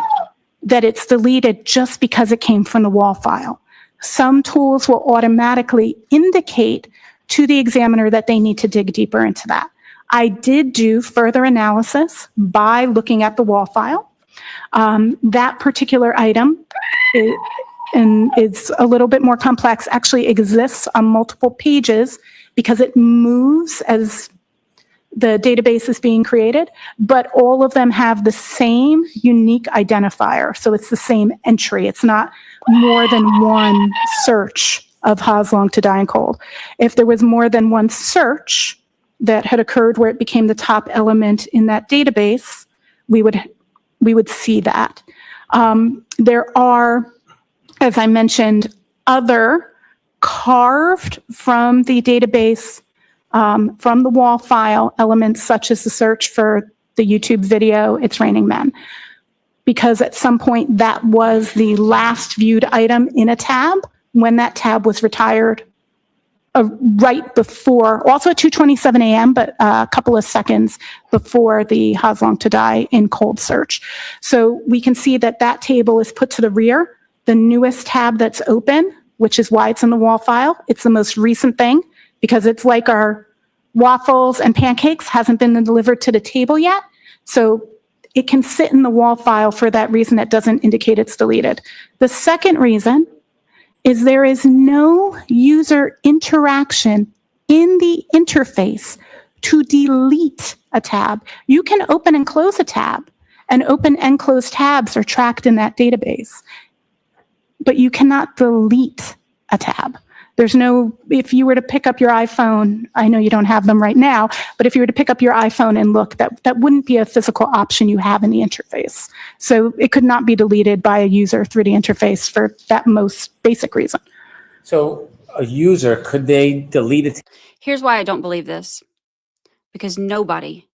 D: that it's deleted just because it came from the WAL file. Some tools will automatically indicate to the examiner that they need to dig deeper into that. I did do further analysis by looking at the WAL file. That particular item is a little bit more complex, actually exists on multiple pages because it moves as the database is being created, but all of them have the same unique identifier. So it's the same entry. It's not more than one search of Ha's long to die in cold. If there was more than one search that had occurred where it became the top element in that database, we would see that. There are, as I mentioned, other carved from the database, from the WAL file elements such as the search for the YouTube video, It's Raining Men, because at some point that was the last viewed item in a tab when that tab was retired right before, also at 2:27 a.m., but a couple of seconds before the Ha's long to die in cold search. So we can see that that table is put to the rear. The newest tab that's open, which is why it's in the WAL file, it's the most recent thing because it's like our waffles and pancakes hasn't been delivered to the table yet. So it can sit in the WAL file for that reason. That doesn't indicate it's deleted. The second reason is there is no user interaction in the interface to delete a tab. You can open and close a tab, and open and close tabs are tracked in that database, but you cannot delete a tab. There's no, if you were to pick up your iPhone, I know you don't have them right now, but if you were to pick up your iPhone and look, that wouldn't be a physical option you have in the interface. So it could not be deleted by a user through the interface for that most basic reason.
F: So a user, could they delete it?
A: Here's why I don't believe this. Because nobody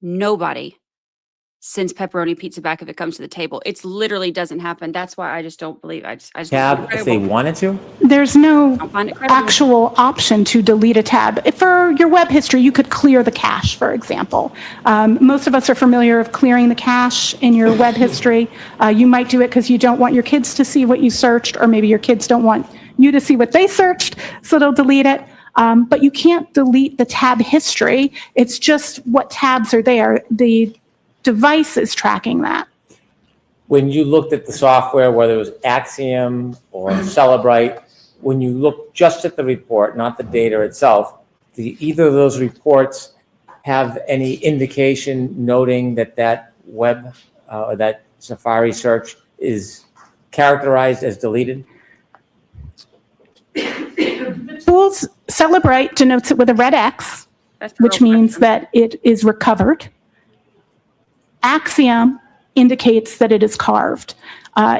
A: Nobody sends pepperoni pizza back if it comes to the table. It's literally doesn't happen. That's why I just don't believe. I just don't
F: Tab,
A: find it
F: if they
A: credible.
F: wanted to?
D: There's no
A: Don't find it credible.
D: actual option to delete a tab. For your web history, you could clear the cache, for example. Most of us are familiar with clearing the cache in your web history. You might do it because you don't want your kids to see what you searched, or maybe your kids don't want you to see what they searched, so they'll delete it. But you can't delete the tab history. It's just what tabs are there. The device is tracking that.
F: When you looked at the software, whether it was Axiom or Celebrite, when you look just at the report, not the data itself, do either of those reports have any indication noting that that web or that Safari search is characterized as deleted?
D: The tools, Celebrite denotes it with a red X,
A: That's the
D: which
A: real
D: means
A: question.
D: that it is recovered. Axiom indicates that it is carved.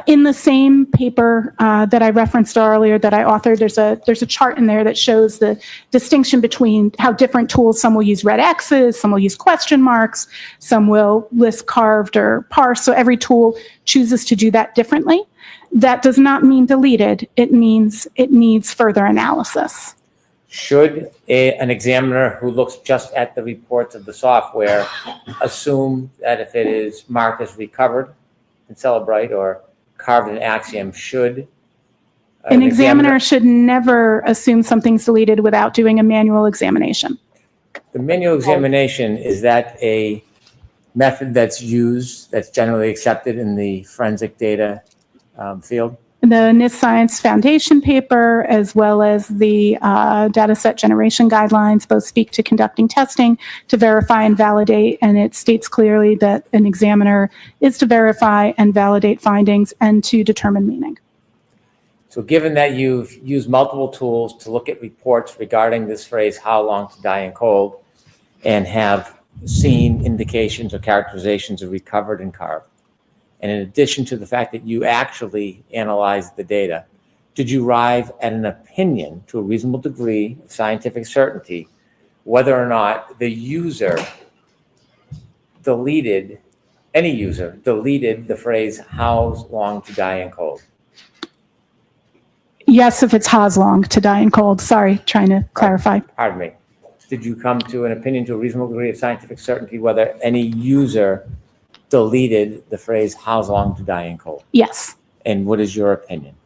D: In the same paper that I referenced earlier that I authored, there's a chart in there that shows the distinction between how different tools, some will use red X's, some will use question marks, some will list carved or parsed. So every tool chooses to do that differently. That does not mean deleted. It means it needs further analysis.
F: Should an examiner who looks just at the reports of the software assume that if it is marked as recovered in Celebrite or carved in Axiom, should
D: An examiner should never assume something's deleted without doing a manual examination.
F: The manual examination, is that a method that's used, that's generally accepted in the forensic data field?
D: The NIST Science Foundation paper, as well as the dataset generation guidelines, both speak to conducting testing to verify and validate, and it states clearly that an examiner is to verify and validate findings and to determine meaning.
F: So given that you've used multiple tools to look at reports regarding this phrase, how long to die in cold, and have seen indications or characterizations of recovered and carved, and in addition to the fact that you actually analyzed the data, did you arrive at an opinion to a reasonable degree of scientific certainty whether or not the user deleted, any user deleted the phrase, how long to die in cold?
D: Yes, if it's how's long to die in cold. Sorry, trying to clarify.
F: Pardon me. Did you come to an opinion to a reasonable degree of scientific certainty whether any user deleted the phrase, how long to die in cold?
D: Yes.
F: And what is your opinion?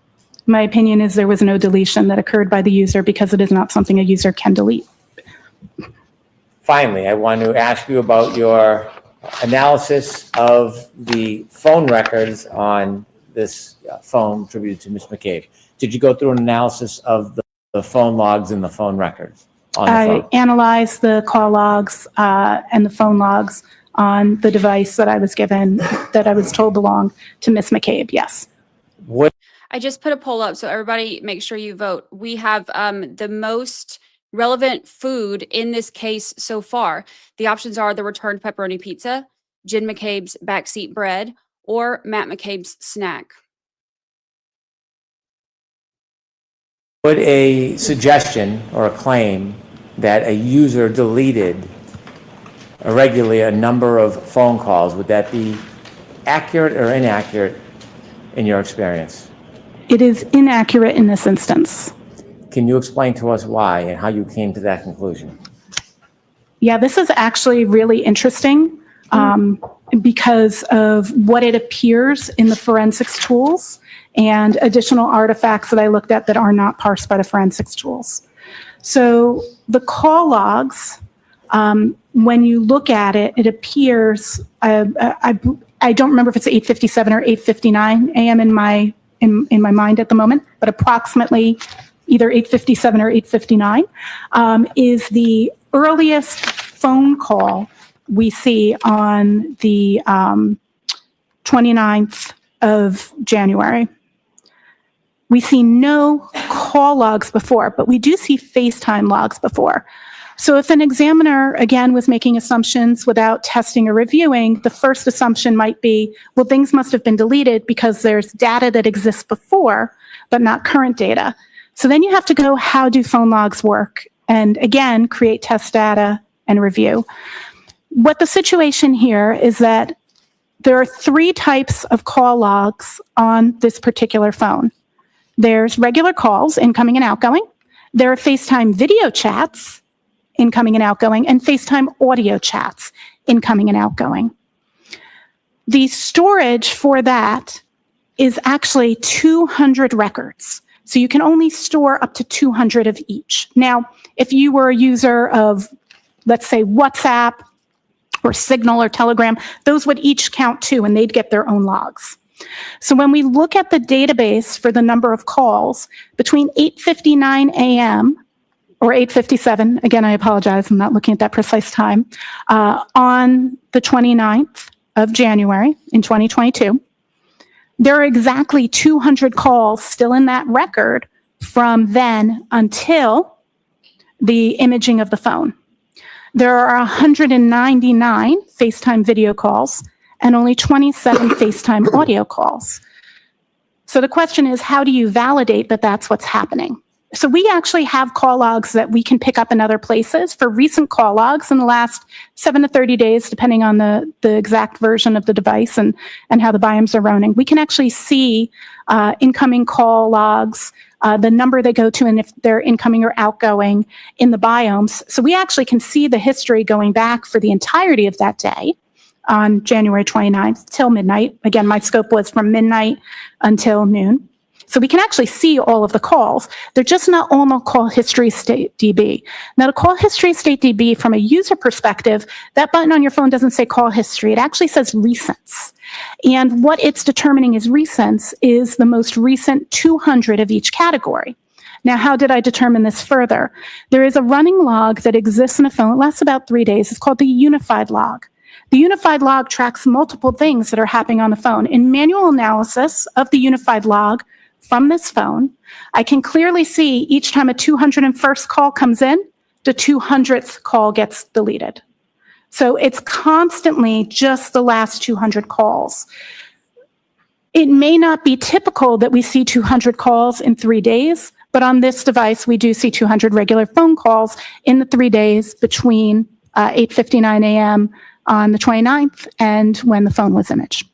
D: My opinion is there was no deletion that occurred by the user because it is not something a user can delete.
F: Finally, I want to ask you about your analysis of the phone records on this phone attributed to Ms. McCabe. Did you go through an analysis of the phone logs and the phone records on the phone?
D: I analyzed the call logs and the phone logs on the device that I was given, that I was told belonged to Ms. McCabe, yes.
F: What?
A: I just put a poll up, so everybody make sure you vote. We have the most relevant food in this case so far. The options are the returned pepperoni pizza, Jen McCabe's backseat bread, or Matt McCabe's snack.
F: Would a suggestion or a claim that a user deleted irregularly a number of phone calls, would that be accurate or inaccurate in your experience?
D: It is inaccurate in this instance.
F: Can you explain to us why and how you came to that conclusion?
D: Yeah, this is actually really interesting because of what it appears in the forensics tools and additional artifacts that I looked at that are not parsed by the forensics tools. So the call logs, when you look at it, it appears, I don't remember if it's 8:57 or 8:59 a.m. in my mind at the moment, but approximately either 8:57 or 8:59 is the earliest phone call we see on the 29th of January. We see no call logs before, but we do see FaceTime logs before. So if an examiner, again, was making assumptions without testing or reviewing, the first assumption might be, well, things must have been deleted because there's data that exists before, but not current data. So then you have to go, how do phone logs work? And again, create test data and review. What the situation here is that there are 3 types of call logs on this particular phone. There's regular calls, incoming and outgoing. There are FaceTime video chats, incoming and outgoing, and FaceTime audio chats, incoming and outgoing. The storage for that is actually 200 records. So you can only store up to 200 of each. Now, if you were a user of, let's say, WhatsApp or Signal or Telegram, those would each count too, and they'd get their own logs. So when we look at the database for the number of calls between 8:59 a.m. or 8:57, again, I apologize, I'm not looking at that precise time, on the 29th of January in 2022, there are exactly 200 calls still in that record from then until the imaging of the phone. There are 199 FaceTime video calls and only 27 FaceTime audio calls. So the question is, how do you validate that that's what's happening? So we actually have call logs that we can pick up in other places for recent call logs in the last 7 to 30 days, depending on the exact version of the device and how the biomes are running. We can actually see incoming call logs, the number they go to, and if they're incoming or outgoing in the biomes. So we actually can see the history going back for the entirety of that day on January 29th till midnight. Again, my scope was from midnight until noon. So we can actually see all of the calls. They're just not on the call history state DB. Now, the call history state DB, from a user perspective, that button on your phone doesn't say call history. It actually says recents. And what it's determining as recents is the most recent 200 of each category. Now, how did I determine this further? There is a running log that exists in a phone. It lasts about 3 days. It's called the unified log. The unified log tracks multiple things that are happening on the phone. In manual analysis of the unified log, from this phone, I can clearly see each time a 201st call comes in, the 200th call gets deleted. So it's constantly just the last 200 calls. It may not be typical that we see 200 calls in 3 days, but on this device, we do see 200 regular phone calls in the 3 days between 8:59 a.m. on the 29th and when the phone was imaged.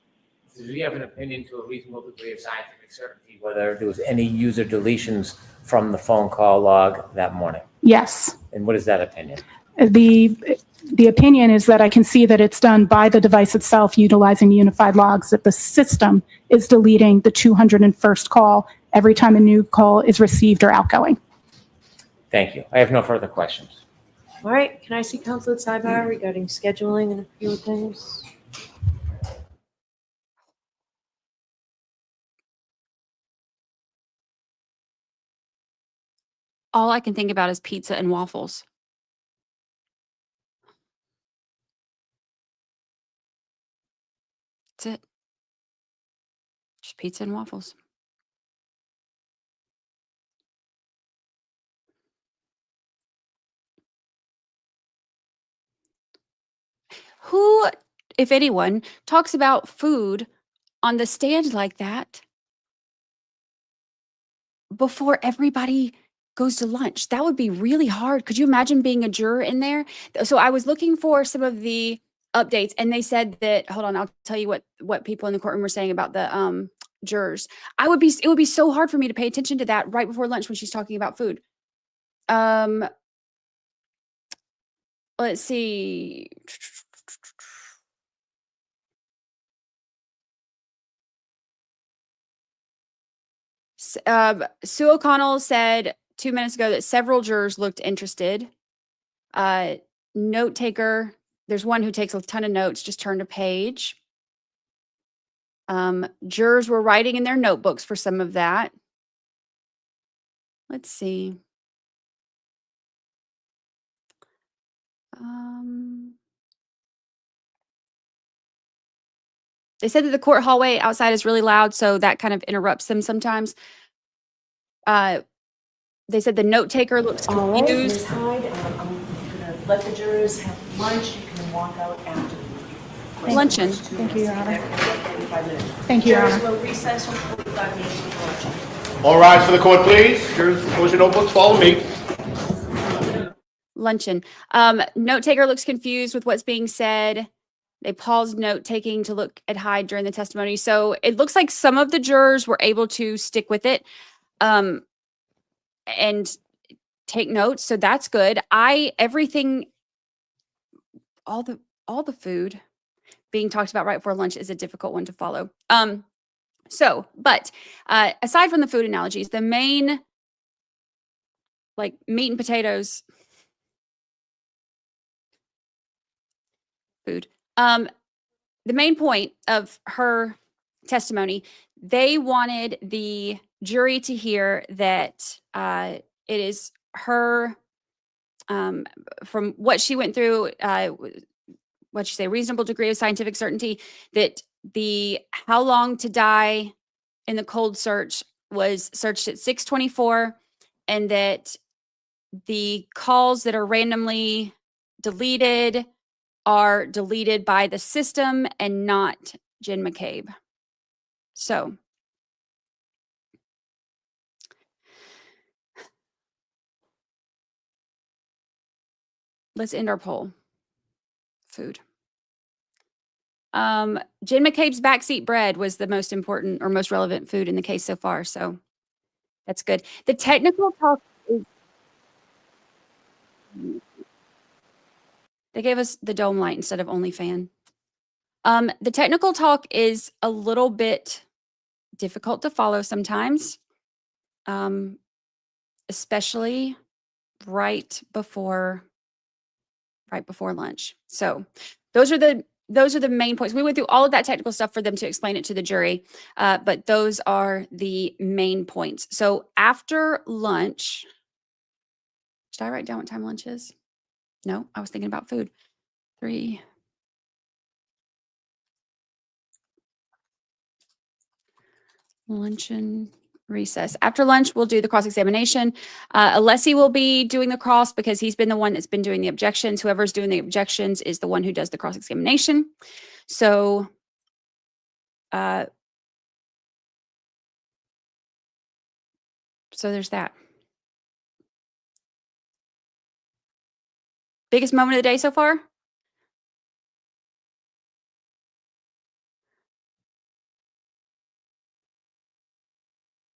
F: Do you have an opinion to a reasonable degree of scientific certainty whether there was any user deletions from the phone call log that morning?
D: Yes.
F: And what is that opinion?
D: The opinion is that I can see that it's done by the device itself utilizing unified logs, that the system is deleting the 201st call every time a new call is received or outgoing.
F: Thank you. I have no further questions.
I: All right, can I see counsel at sidebar regarding scheduling and a few things?
A: All I can think about is pizza and waffles. That's it. Just pizza and waffles. Who, if anyone, talks about food on the stand like that before everybody goes to lunch? That would be really hard. Could you imagine being a juror in there? So I was looking for some of the updates, and they said that, hold on, I'll tell you what people in the courtroom were saying about the jurors. It would be so hard for me to pay attention to that right before lunch when she's talking about food. Let's see. Sue O'Connell said 2 minutes ago that several jurors looked interested. Note taker, there's one who takes a ton of notes, just turned a page. Jurors were writing in their notebooks for some of that. Let's see. They said that the court hallway outside is really loud, so that kind of interrupts them sometimes. They said the note taker looks confused.
B: Ms. Hyde, I'm gonna let the jurors have lunch. You can walk out after.
A: Luncheon.
D: Thank you, Your Honor.
B: 45 minutes.
D: Thank you, Your
B: Jurors
D: Honor.
B: will recess for 45 minutes for lunch.
E: All rise for the court, please. Jurors, close your notebooks, follow me.
A: luncheon. Note taker looks confused with what's being said. They paused note taking to look at Hyde during the testimony. So it looks like some of the jurors were able to stick with it and take notes. So that's good. Everything, all the food being talked about right before lunch is a difficult one to follow. But aside from the food analogies, the main, like meat and potatoes food, the main point of her testimony, they wanted the jury to hear that it is her, from what she went through, what you say, reasonable degree of scientific certainty, that the how long to die in the cold search was searched at 6:24, and that the calls that are randomly deleted are deleted by the system and not Jen McCabe. So let's end our poll. Food. Jen McCabe's backseat bread was the most important or most relevant food in the case so far. So that's good. The technical talk is, they gave us the dome light instead of only fan. The technical talk is a little bit difficult to follow sometimes, especially right before lunch. So those are the main points. We went through all of that technical stuff for them to explain it to the jury, but those are the main points. So after lunch, should I write down what time lunch is? No, I was thinking about food. 3. Luncheon recess. After lunch, we'll do the cross-examination. Alessi will be doing the cross because he's been the one that's been doing the objections. Whoever's doing the objections is the one who does the cross-examination. So, so there's that. Biggest moment of the day so far?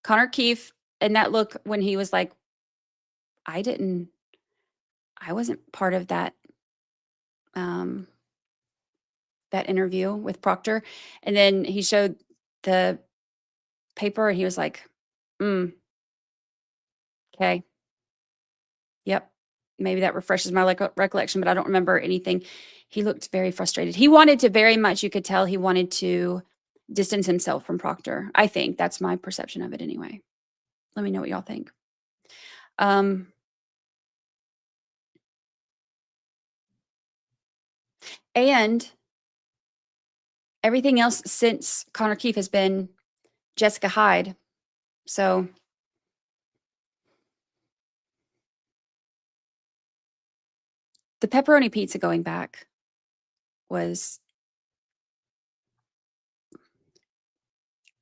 A: Connor Keefe, and that look when he was like, I wasn't part of that, that interview with Proctor. And then he showed the paper and he was like, okay. Yep. Maybe that refreshes my recollection, but I don't remember anything. He looked very frustrated. He wanted to very much, you could tell he wanted to distance himself from Proctor. I think that's my perception of it anyway. Let me know what y'all think. And everything else since Connor Keefe has been Jessica Hyde. So the pepperoni pizza going back was,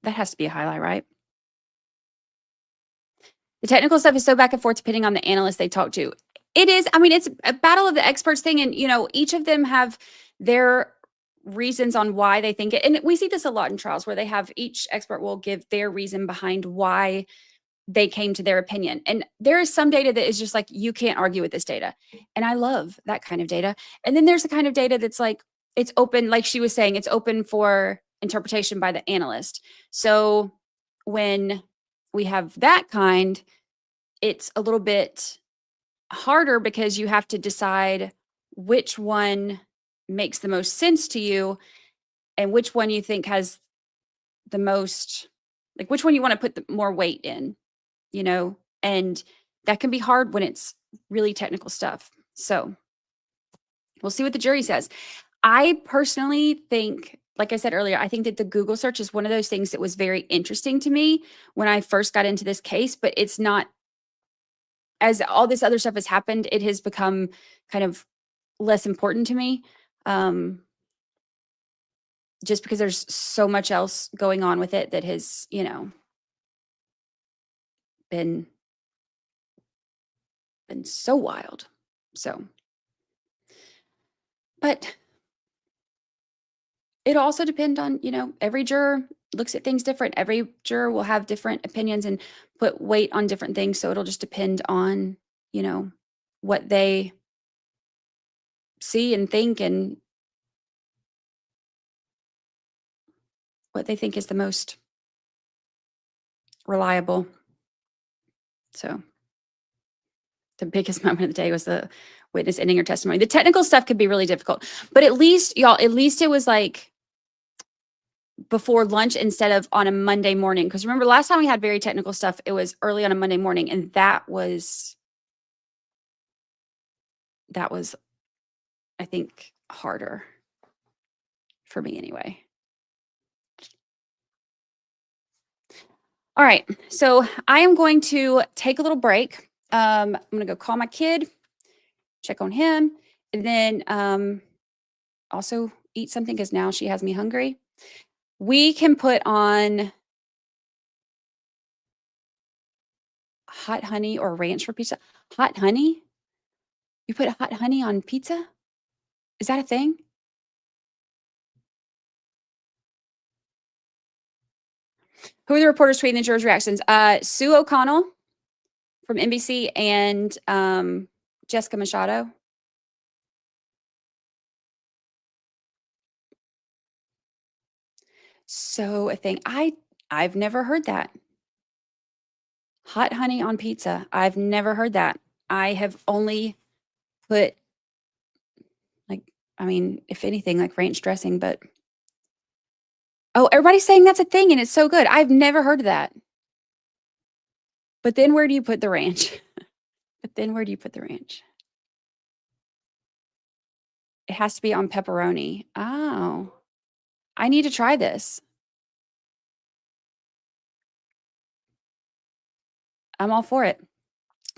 A: that has to be a highlight, right? The technical stuff is so back and forth depending on the analyst they talk to. It is, I mean, it's a battle of the experts thing. And, you know, each of them have their reasons on why they think it. And we see this a lot in trials where they have, each expert will give their reason behind why they came to their opinion. And there is some data that is just like, you can't argue with this data. And I love that kind of data. And then there's the kind of data that's like, it's open, like she was saying, it's open for interpretation by the analyst. So when we have that kind, it's a little bit harder because you have to decide which one makes the most sense to you and which one you think has the most, like which one you want to put the more weight in, you know, and that can be hard when it's really technical stuff. So we'll see what the jury says. I personally think, like I said earlier, I think that the Google search is one of those things that was very interesting to me when I first got into this case, but it's not, as all this other stuff has happened, it has become kind of less important to me. Just because there's so much else going on with it that has, you know, been so wild. So, but it also depend on, every juror looks at things different. Every juror will have different opinions and put weight on different things. So it'll just depend on, what they see and think and what they think is the most reliable. So the biggest moment of the day was the witness ending her testimony. The technical stuff could be really difficult, but at least it was like before lunch instead of on a Monday morning. Because remember, last time we had very technical stuff, it was early on a Monday morning, and that was, I think, harder for me anyway. All right, so I am going to take a little break. I'm going to go call my kid, check on him, and then also eat something because now she has me hungry. We can put on hot honey or ranch for pizza. Hot honey? You put hot honey on pizza? Is that a thing? Who are the reporters tweeting the jurors' reactions? Sue O'Connell from NBC and Jessica Machado. So a thing. I've never heard that. Hot honey on pizza. I've never heard that. I have only put if anything, like ranch dressing, but oh, everybody's saying that's a thing and it's so good. I've never heard of that. But then where do you put the ranch? It has to be on pepperoni. Oh, I need to try this. I'm all for it.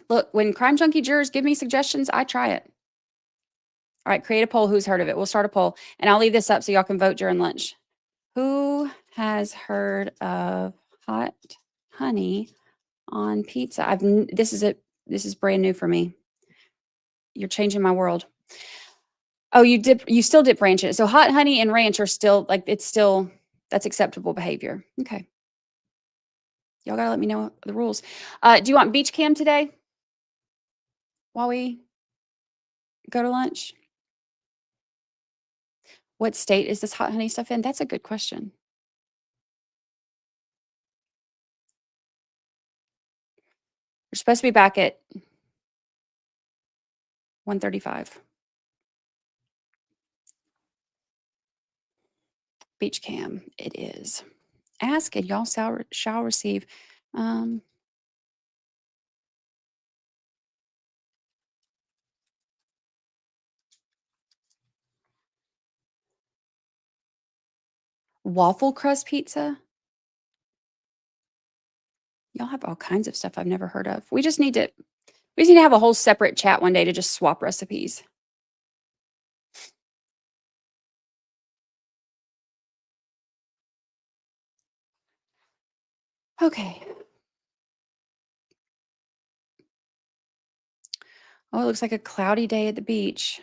A: Look, when Crime Junkie jurors give me suggestions, I try it. All right, create a poll. Who's heard of it? We'll start a poll, and I'll leave this up so y'all can vote during lunch. Who has heard of hot honey on pizza? This is brand new for me. You're changing my world. Oh, you still dip ranch in it. So hot honey and ranch are still that's acceptable behavior. Okay. Y'all gotta let me know the rules. Do you want beach cam today while we go to lunch? What state is this hot honey stuff in? That's a good question. We're supposed to be back at 1:35. Beach cam, it is. Ask and y'all shall receive. Waffle crust pizza. Y'all have all kinds of stuff I've never heard of. We just need to have a whole separate chat one day to just swap recipes. Okay. Oh, it looks like a cloudy day at the beach.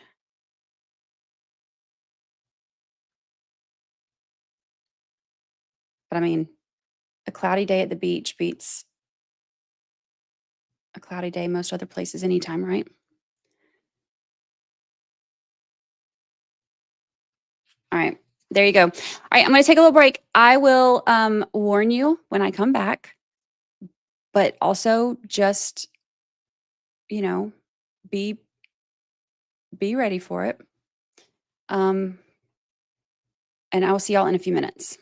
A: But I mean, a cloudy day at the beach beats a cloudy day most other places anytime, right? All right, there you go. All right, I'm going to take a little break. I will warn you when I come back, but also just, be ready for it. And I will see y'all in a few minutes.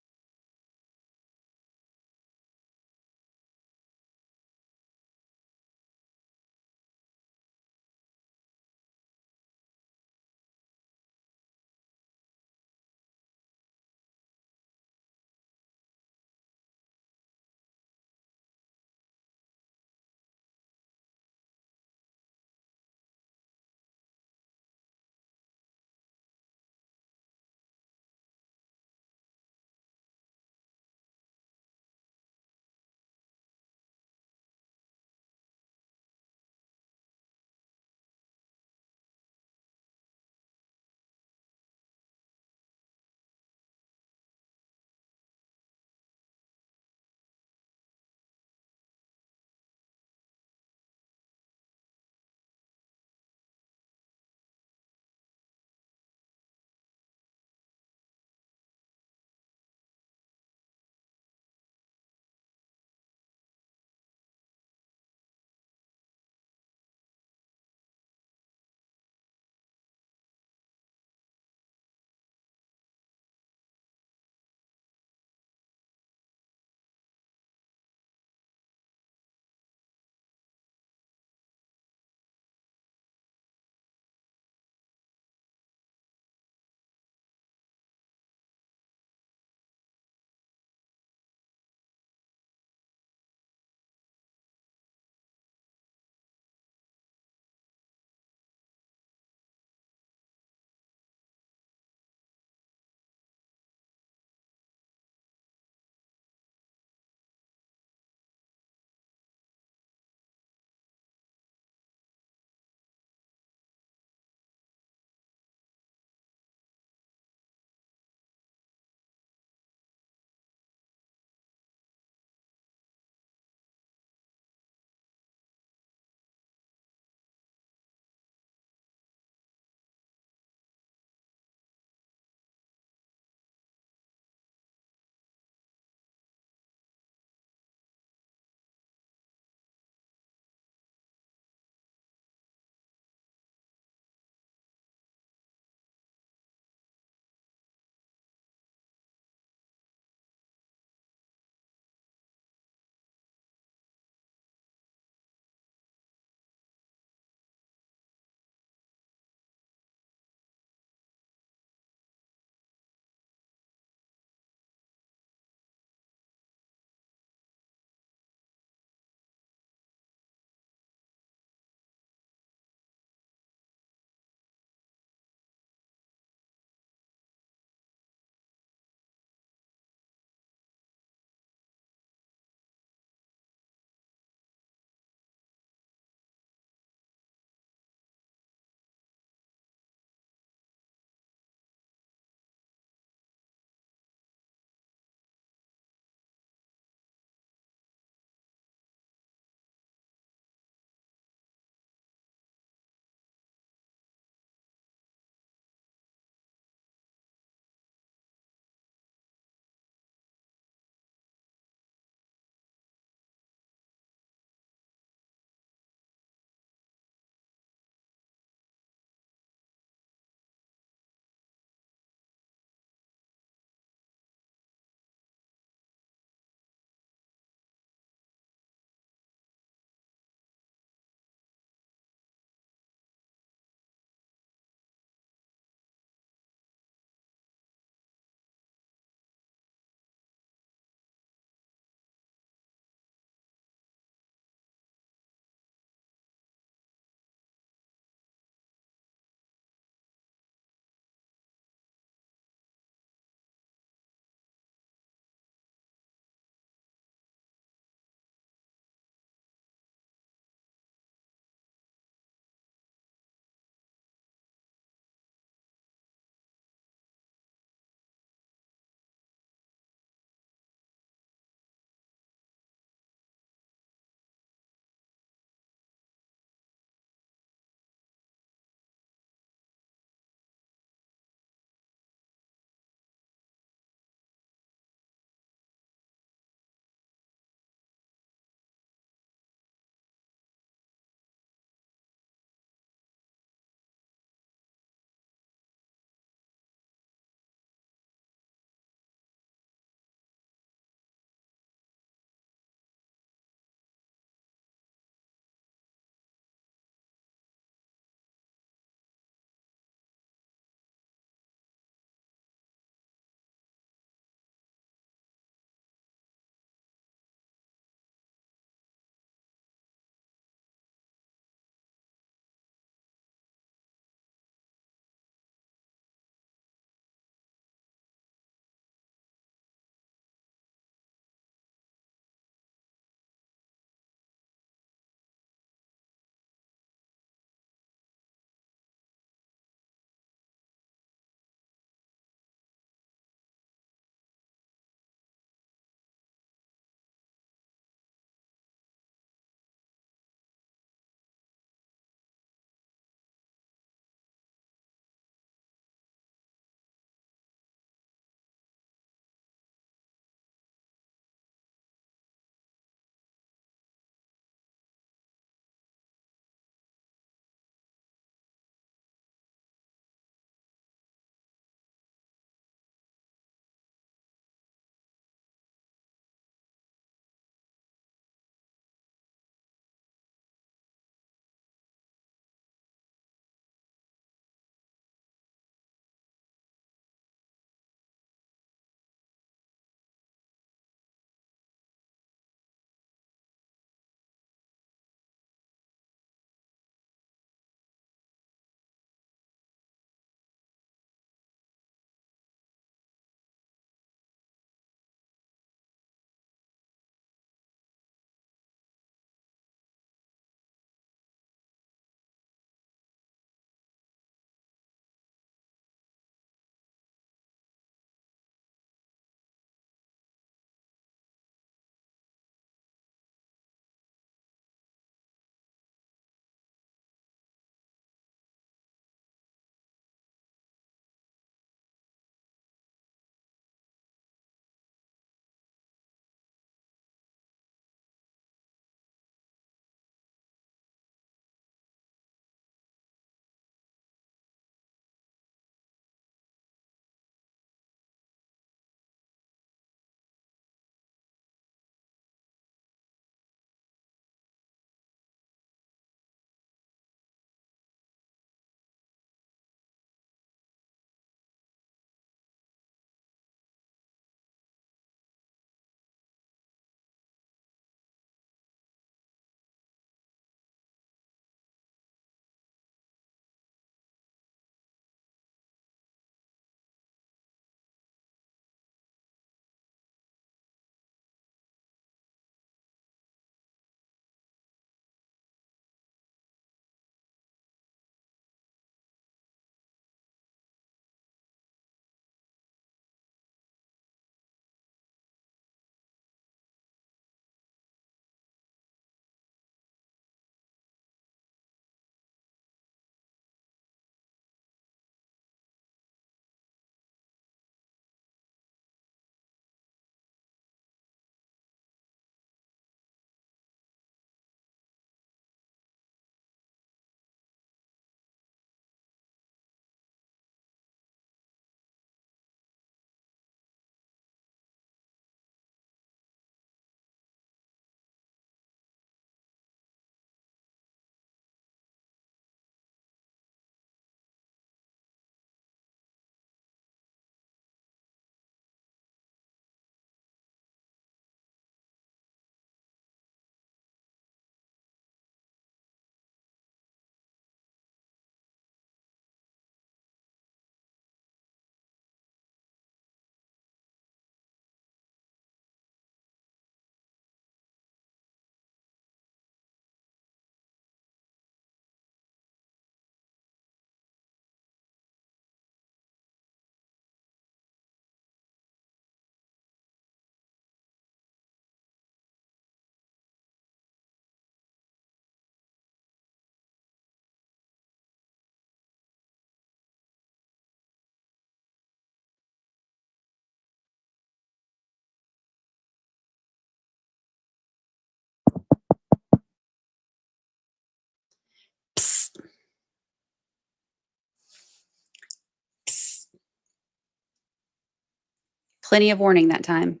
A: Plenty of warning that time.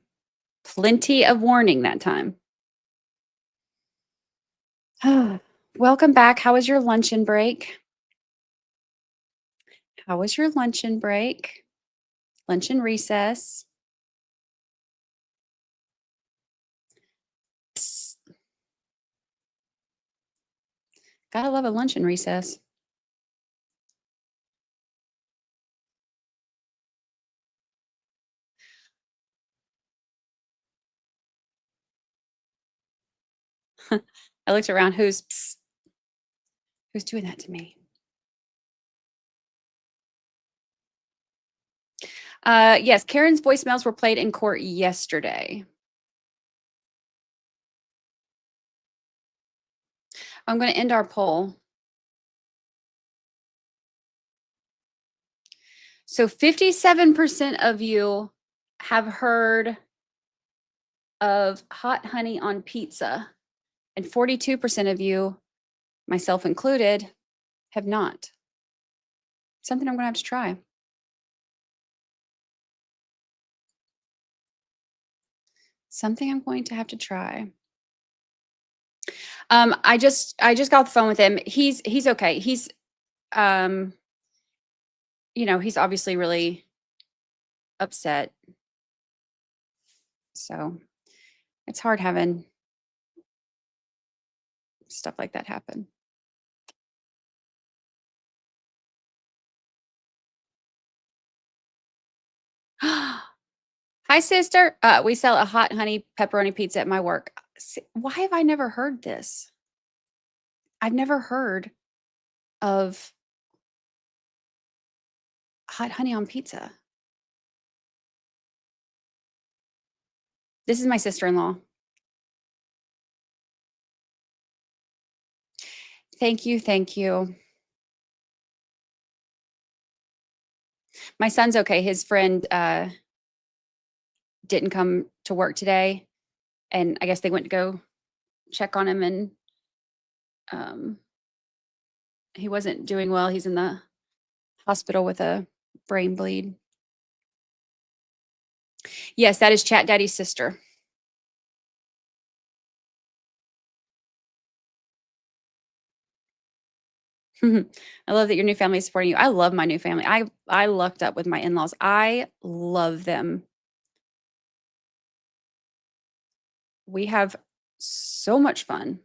A: Plenty of warning that time. Welcome back. How was your luncheon break? How was your luncheon break? Luncheon recess. Psst. Gotta love a luncheon recess. I looked around. Who's doing that to me? Yes, Karen's voicemails were played in court yesterday. I'm going to end our poll. So 57% of you have heard of hot honey on pizza, and 42% of you, myself included, have not. Something I'm going to have to try. Something I'm going to have to try. I just got off the phone with him. He's okay. He's you know, he's obviously really upset. So it's hard having stuff like that happen. Hi, sister. We sell a hot honey pepperoni pizza at my work. Why have I never heard this? I've never heard of hot honey on pizza. This is my sister-in-law. Thank you. Thank you. My son's okay. His friend didn't come to work today, and I guess they went to go check on him, and he wasn't doing well. He's in the hospital with a brain bleed. Yes, that is Chat Daddy's sister. I love that your new family is supporting you. I love my new family. I lucked up with my in-laws. I love them. We have so much fun.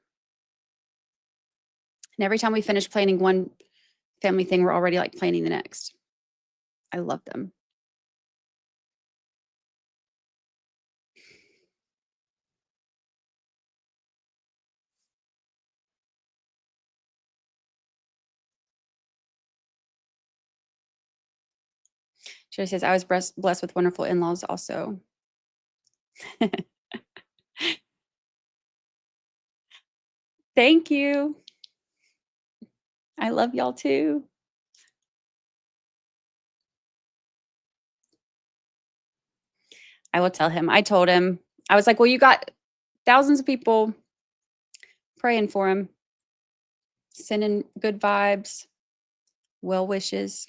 A: And every time we finish planning one family thing, we're already like planning the next. I love them. She says, I was blessed with wonderful in-laws also. Thank you. I love y'all too. I will tell him. I told him, I was like, well, you got thousands of people praying for him, sending good vibes, well wishes.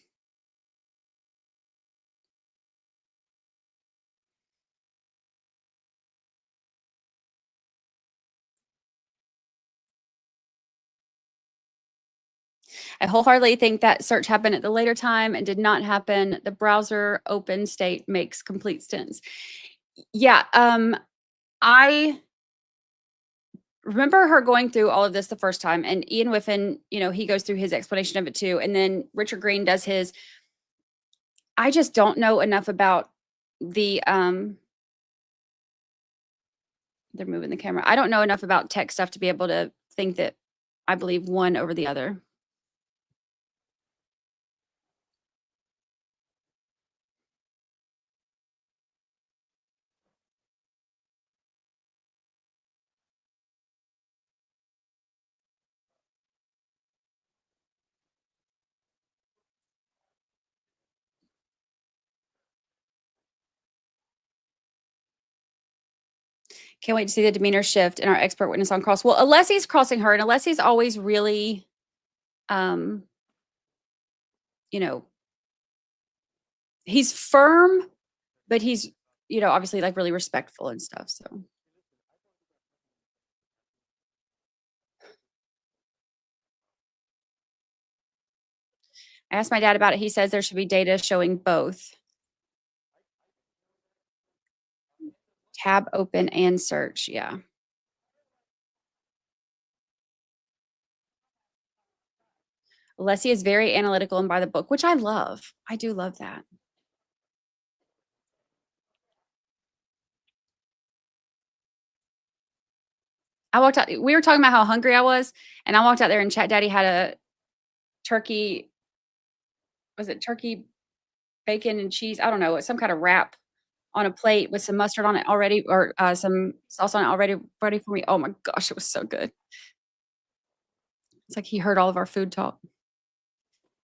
A: I wholeheartedly think that search happened at the later time and did not happen. The browser open state makes complete sense. Yeah, I remember her going through all of this the first time, and Ian Whiffen, you know, he goes through his explanation of it too, and then Richard Green does his. I just don't know enough about the they're moving the camera. I don't know enough about tech stuff to be able to think that I believe one over the other. Can't wait to see the demeanor shift in our expert witness on cross. Well, Alessi's crossing her, and Alessi's always really, you know, he's firm, but he's obviously like really respectful and stuff. So. I asked my dad about it. He says there should be data showing both. Tab open and search. Yeah. Alessia is very analytical and by the book, which I love. I do love that. I walked out. We were talking about how hungry I was, and I walked out there and Chat Daddy had a turkey. Was it turkey, bacon, and cheese? I don't know. Some kind of wrap on a plate with some mustard on it already, or some sauce on it already ready for me. Oh my gosh, it was so good. It's like he heard all of our food talk.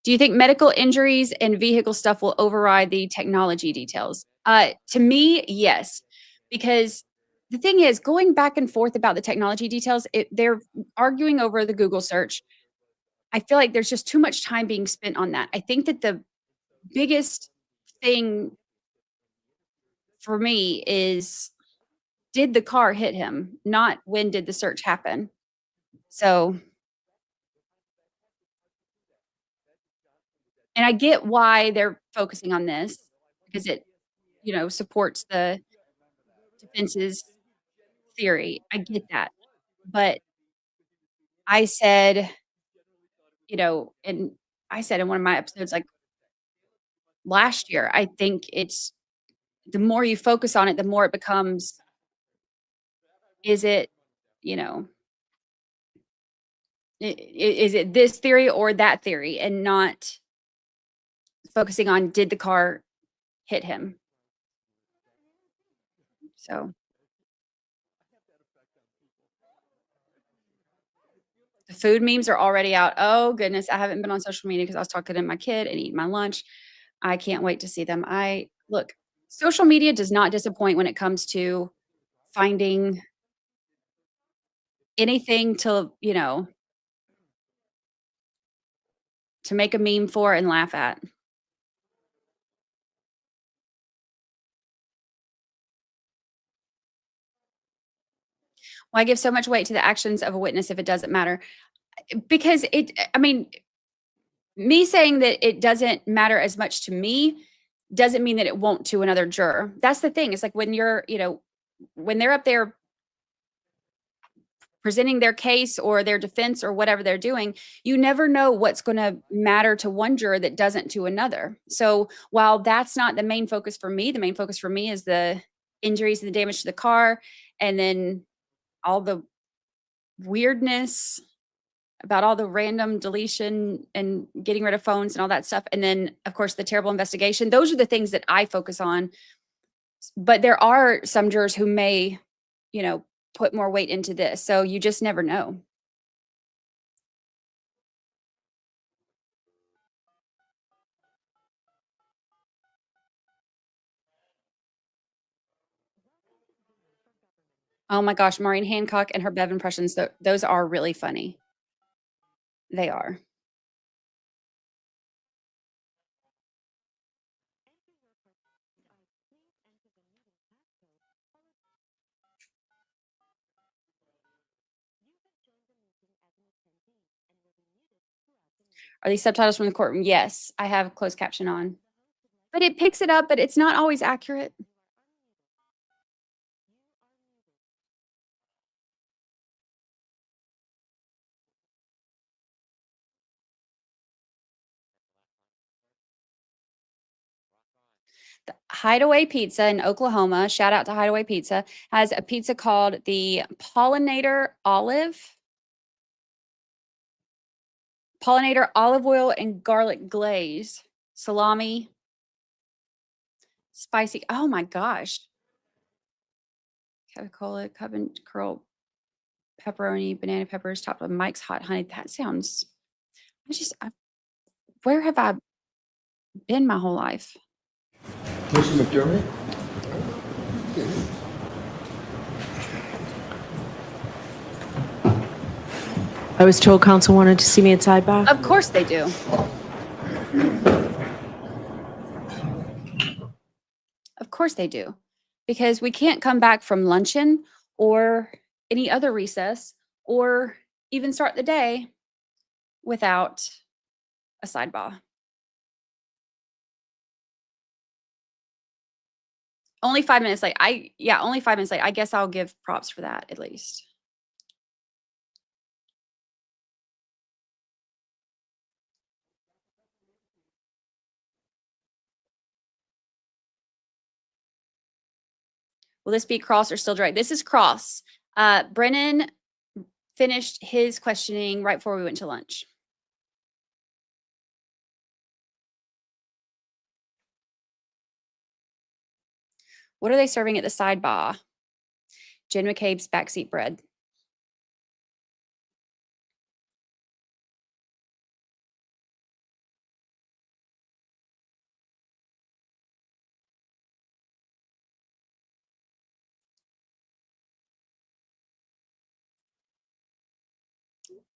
A: Do you think medical injuries and vehicle stuff will override the technology details? To me, yes, because the thing is, going back and forth about the technology details, they're arguing over the Google search. I feel like there's just too much time being spent on that. I think that the biggest thing for me is, did the car hit him? Not when did the search happen? So, and I get why they're focusing on this because it, supports the defense's theory. I get that. But I said, and I said in one of my episodes, like last year, I think it's the more you focus on it, the more it becomes, is it, is it this theory or that theory, and not focusing on did the car hit him? So the food memes are already out. Oh goodness, I haven't been on social media because I was talking to my kid and eating my lunch. I can't wait to see them. Look, social media does not disappoint when it comes to finding anything to make a meme for and laugh at. Why give so much weight to the actions of a witness if it doesn't matter? Because me saying that it doesn't matter as much to me doesn't mean that it won't to another juror. That's the thing. It's like when you're, when they're up there presenting their case or their defense or whatever they're doing, you never know what's going to matter to one juror that doesn't to another. So while that's not the main focus for me, the main focus for me is the injuries and the damage to the car, and then all the weirdness about all the random deletion and getting rid of phones and all that stuff. And then, of course, the terrible investigation. Those are the things that I focus on. But there are some jurors who may, put more weight into this. So you just never know. Oh my gosh, Maureen Hancock and her Bev impressions, those are really funny. They are. Are these subtitles from the courtroom? Yes, I have closed caption on. But it picks it up, but it's not always accurate. The Hideaway Pizza in Oklahoma, shout out to Hideaway Pizza, has a pizza called the Pollinator Olive oil and garlic glaze, salami, spicy. Oh my gosh. Capicola, cup and curl, pepperoni, banana peppers topped with Mike's hot honey. That sounds, where have I been my whole life?
M: Mr. McDermott?
I: I was told counsel wanted to see me at sidebar.
A: Of course they do. Of course they do. because we can't come back from luncheon or any other recess or even start the day without a sidebar. Only 5 minutes late. Only 5 minutes late. I guess I'll give props for that at least. Will this be cross or still direct? This is cross. Brennan finished his questioning right before we went to lunch. What are they serving at the sidebar? Jen McCabe's backseat bread.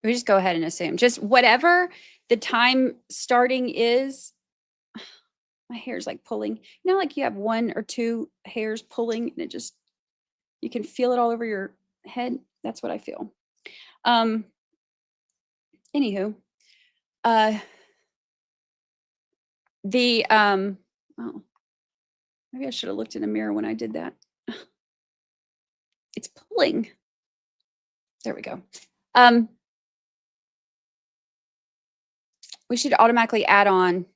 A: We just go ahead and assume just whatever the time starting is. My hair's like pulling. You know, like you have 1 or 2 hairs pulling and it just, you can feel it all over your head. That's what I feel. Anywho, oh, maybe I should have looked in a mirror when I did that. It's pulling. There we go. We should automatically add on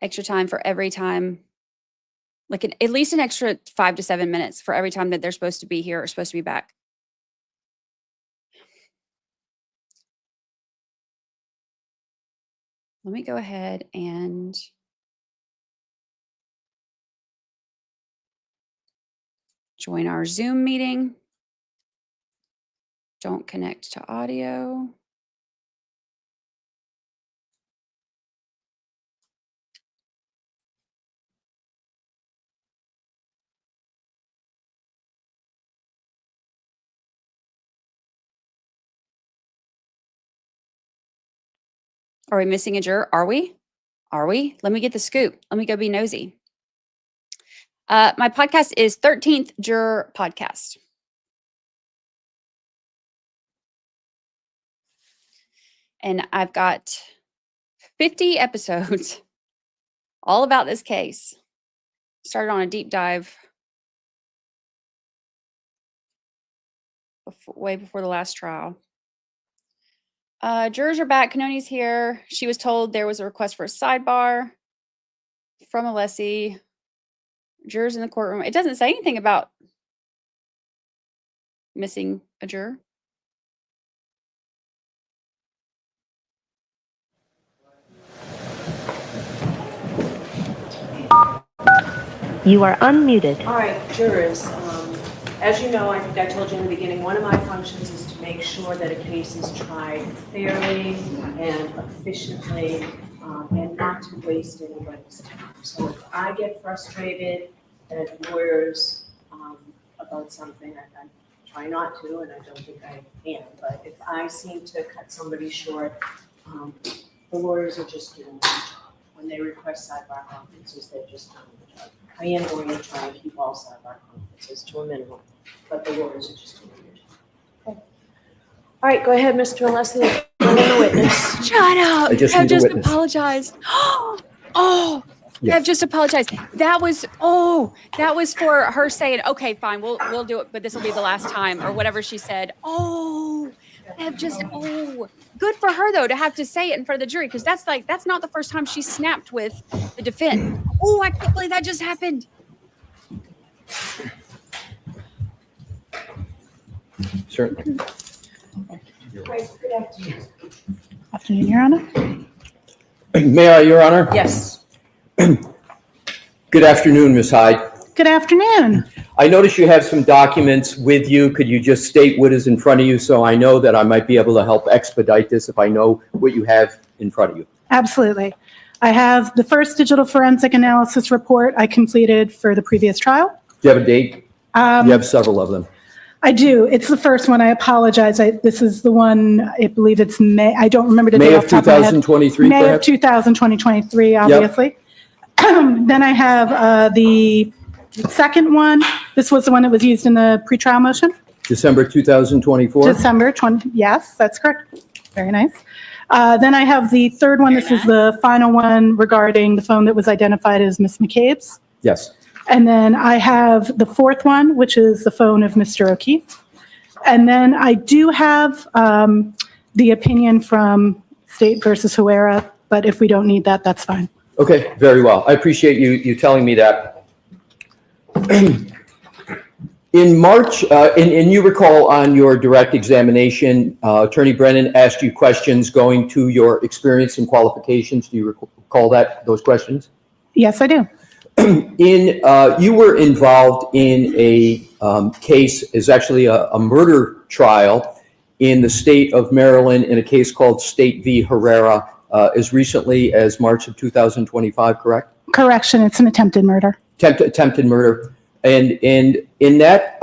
A: extra time for every time, like at least an extra 5 to 7 minutes for every time that they're supposed to be here or supposed to be back. Let me go ahead and join our Zoom meeting. Don't connect to audio. Are we missing a juror? Are we? Are we? Let me get the scoop. Let me go be nosy. My podcast is 13th Juror Podcast. And I've got 50 episodes all about this case. Started on a deep dive way before the last trial. Jurors are back. Canoni's here. She was told there was a request for a sidebar from Alessi. Jurors in the courtroom. It doesn't say anything about missing a juror.
L: You are unmuted.
B: All right, jurors, as you know, I think I told you in the beginning, one of my functions is to make sure that a case is tried fairly and efficiently and not to waste anybody's time. So if I get frustrated at lawyers about something, I try not to, and I don't think I am, but if I seem to cut somebody short, the lawyers are just doing their job. When they request sidebar conferences, they're just doing their job. I am going to try and keep all sidebar conferences to a minimum, but the lawyers are just doing their job. Okay. All right, go ahead, Mr. Alessi. Go in the witness.
A: Shut up.
M: I just
A: I've
M: need a
A: just
M: witness.
A: apologized. Oh,
M: Yeah.
A: I've just apologized. That was for her saying, okay, fine, we'll do it, but this will be the last time or whatever she said. Good for her though to have to say it in front of the jury, because that's not the first time she snapped with the defense. Oh, I can't believe that just happened.
M: Certainly.
B: Great, good afternoon.
D: Afternoon, Your Honor.
M: May I, Your Honor?
B: Yes.
M: Good afternoon, Ms. Hyde.
D: Good afternoon.
M: I notice you have some documents with you. Could you just state what is in front of you so I know that I might be able to help expedite this if I know what you have in front of you?
D: Absolutely. I have the first digital forensic analysis report I completed for the previous trial.
M: Do you have a date? You have several of them.
D: I do. It's the first one. I apologize. This is the one, I believe it's May. I don't remember the
M: May
D: date
M: of
D: off the top of my head.
M: 2023,
D: May of
M: perhaps?
D: 2023, obviously. Then I have the The second one, this was the one that was used in the pretrial motion?
M: December 2024?
D: December 20, yes, that's correct. Very nice. Then I have the third one. This is the final one regarding the phone that was identified as Ms. McCabe's.
M: Yes.
D: And then I have the fourth one, which is the phone of Mr. O'Keefe. And then I do have the opinion from State versus Huera, but if we don't need that, that's fine.
M: Okay, very well. I appreciate you telling me that. In March, and you recall on your direct examination, Attorney Brennan asked you questions going to your experience and qualifications. Do you recall those questions?
D: Yes, I do.
M: You were involved in a case, is actually a murder trial in the state of Maryland in a case called State v. Herrera as recently as March of 2025, correct?
D: Correction, it's an attempted murder.
M: Attempted murder. And in that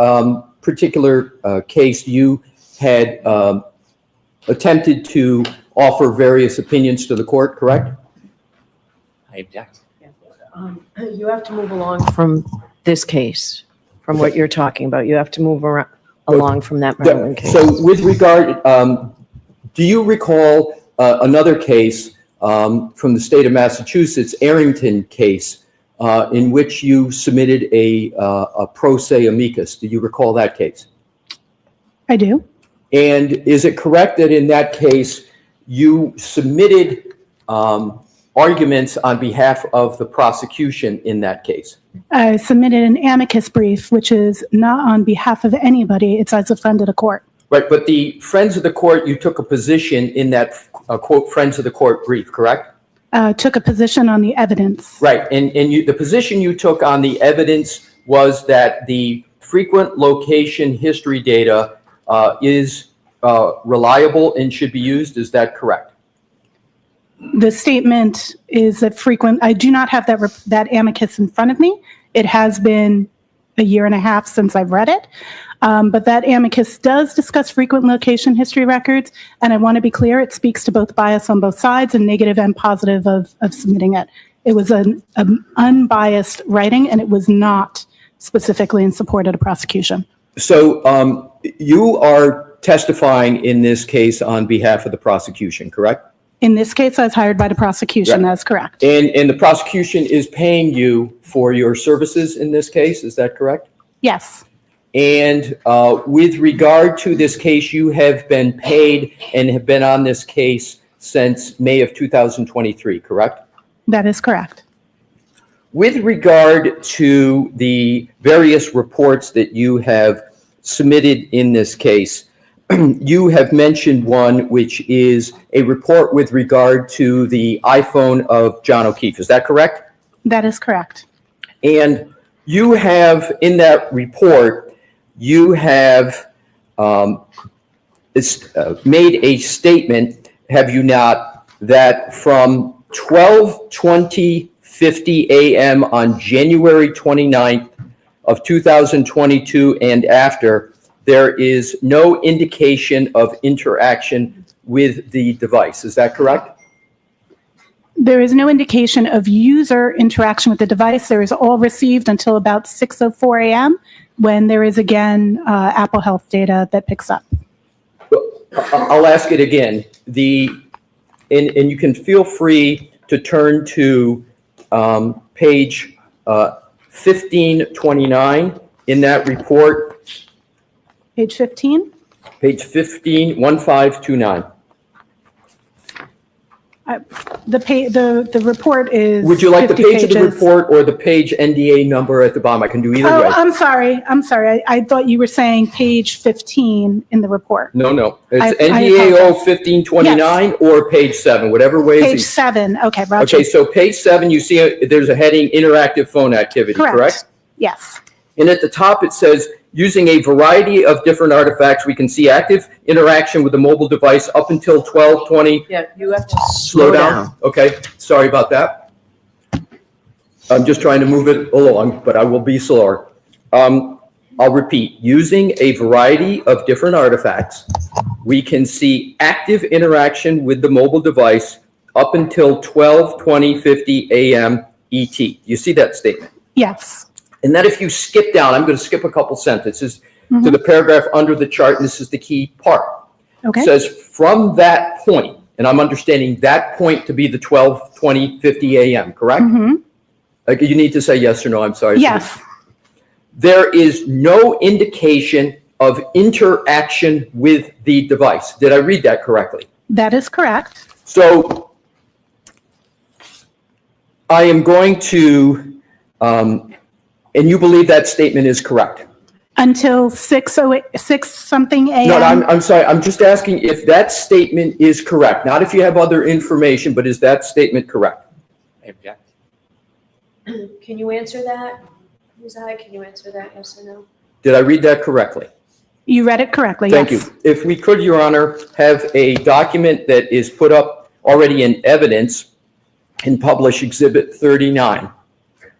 M: particular case, you had attempted to offer various opinions to the court, correct?
F: I object.
I: You have to move along from this case, from what you're talking about. You have to move along from that Maryland case.
M: So with regard, do you recall another case from the state of Massachusetts, Arrington case, in which you submitted a pro se amicus? Do you recall that case?
D: I do.
M: And is it correct that in that case, you submitted arguments on behalf of the prosecution in that case?
D: I submitted an amicus brief, which is not on behalf of anybody. It's as a friend of the court.
M: Right, but the friends of the court, you took a position in that, quote, friends of the court brief, correct?
D: Took a position on the evidence.
M: Right, and the position you took on the evidence was that the frequent location history data is reliable and should be used. Is that correct?
D: The statement is that I do not have that amicus in front of me. It has been a year and a half since I've read it. But that amicus does discuss frequent location history records. And I want to be clear, it speaks to both bias on both sides and negative and positive of submitting it. It was an unbiased writing, and it was not specifically in support of the prosecution.
M: So you are testifying in this case on behalf of the prosecution, correct?
D: In this case, I was hired by the prosecution.
M: Right.
D: That's correct.
M: And the prosecution is paying you for your services in this case, is that correct?
D: Yes.
M: And with regard to this case, you have been paid and have been on this case since May of 2023, correct?
D: That is correct.
M: With regard to the various reports that you have submitted in this case, you have mentioned one, which is a report with regard to the iPhone of John O'Keefe. Is that correct?
D: That is correct.
M: And you have, in that report, you have made a statement, have you not, that from 12:20:50 a.m. on January 29th of 2022 and after, there is no indication of interaction with the device. Is that correct?
D: There is no indication of user interaction with the device. There is all received until about 6:04 a.m. when there is again Apple Health data that picks up.
M: I'll ask it again. And you can feel free to turn to page 1529 in that report.
D: Page 15?
M: Page 15, 1529.
D: The report is.
M: Would you like the
D: 50
M: page of the
D: pages.
M: report or the page NDA number at the bottom? I can do either
D: Oh,
M: way.
D: I'm sorry. I thought you were saying page 15 in the report.
M: No. It's
D: I
M: NDAO
D: apologize.
M: 1529 or page 7, whatever way.
D: Page 7. Okay, Roger.
M: Okay, so page 7, you see there's a heading, interactive phone activity, correct?
D: Yes.
M: And at the top, it says, using a variety of different artifacts, we can see active interaction with the mobile device up until 12:20.
I: Yeah, you have to
M: Slow down. Okay, sorry about that. I'm just trying to move it along, but I will be slower. I'll repeat, using a variety of different artifacts, we can see active interaction with the mobile device up until 12:20:50 a.m. ET. You see that statement?
D: Yes.
M: And then if you skip down, I'm going to skip a couple sentences to the paragraph under the chart, and this is the key part.
D: Okay.
M: It says, from that point, and I'm understanding that point to be the 12:20:50 a.m., correct? You need to say yes or no, I'm sorry.
D: Yes.
M: There is no indication of interaction with the device. Did I read that correctly?
D: That is correct.
M: So I am going to, and you believe that statement is correct?
D: Until 6 something a.m.
M: No, I'm sorry. I'm just asking if that statement is correct. Not if you have other information, but is that statement correct?
F: I object.
B: Can you answer that? Ms. Hyde, can you answer that, yes or no?
M: Did I read that correctly?
D: You read it correctly,
M: Thank
D: yes.
M: you. If we could, Your Honor, have a document that is put up already in evidence and publish Exhibit 39.
B: Okay.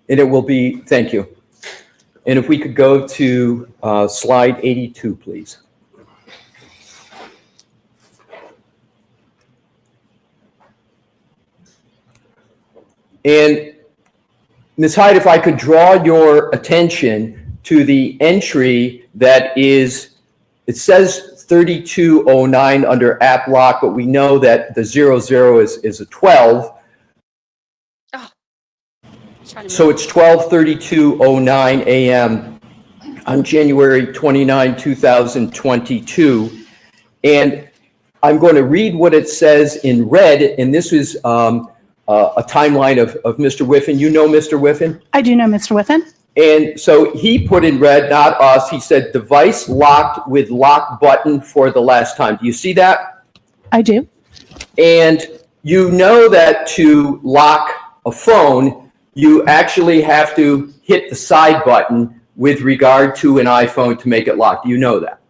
M: And it will be, thank you. And if we could go to slide 82, please. And Ms. Hyde, if I could draw your attention to the entry that is, it says 3209 under app lock, but we know that the 00 is a 12. So it's 12:32:09 a.m. on January 29, 2022. And I'm going to read what it says in red, and this is a timeline of Mr. Whiffen. You know Mr. Whiffen?
D: I do know Mr. Whiffen.
M: And so he put in red, not us, he said device locked with lock button for the last time. Do you see that?
D: I do.
M: And you know that to lock a phone, you actually have to hit the side button with regard to an iPhone to make it lock. Do you know that?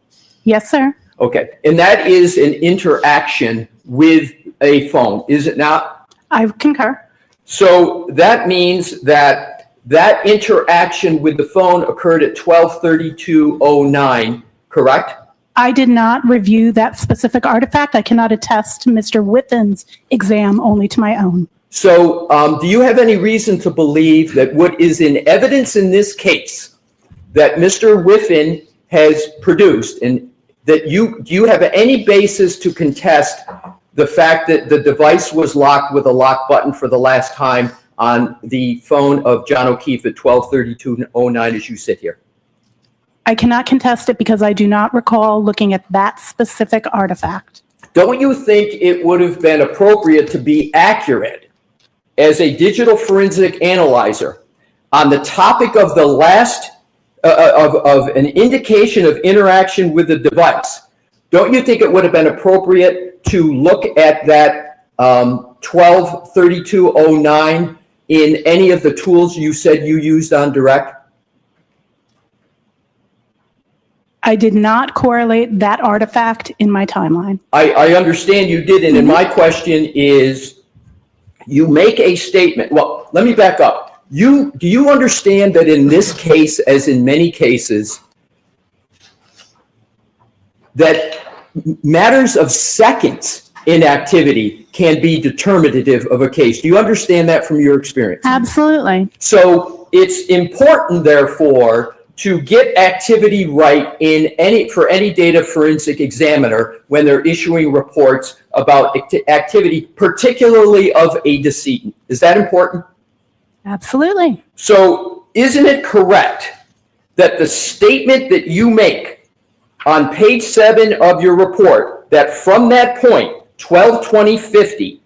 D: Yes, sir.
M: Okay. And that is an interaction with a phone, is it not?
D: I concur.
M: So that means that that interaction with the phone occurred at 12:32:09, correct?
D: I did not review that specific artifact. I cannot attest to Mr. Whiffen's exam, only to my own.
M: So do you have any reason to believe that what is in evidence in this case that Mr. Whiffen has produced, and that do you have any basis to contest the fact that the device was locked with a lock button for the last time on the phone of John O'Keefe at 12:32:09 as you sit here?
D: I cannot contest it because I do not recall looking at that specific artifact.
M: Don't you think it would have been appropriate to be accurate as a digital forensic analyzer on the topic of the last of an indication of interaction with the device? Don't you think it would have been appropriate to look at that 12:32:09 in any of the tools you said you used on direct?
D: I did not correlate that artifact in my timeline.
M: I understand you didn't, and my question is, you make a statement. Well, let me back up. Do you understand that in this case, as in many cases, that matters of seconds in activity can be determinative of a case? Do you understand that from your experience?
D: Absolutely.
M: So it's important, therefore, to get activity right for any data forensic examiner when they're issuing reports about activity, particularly of a decedent. Is that important?
D: Absolutely.
M: So isn't it correct that the statement that you make on page 7 of your report, that from that point, 12:20:50,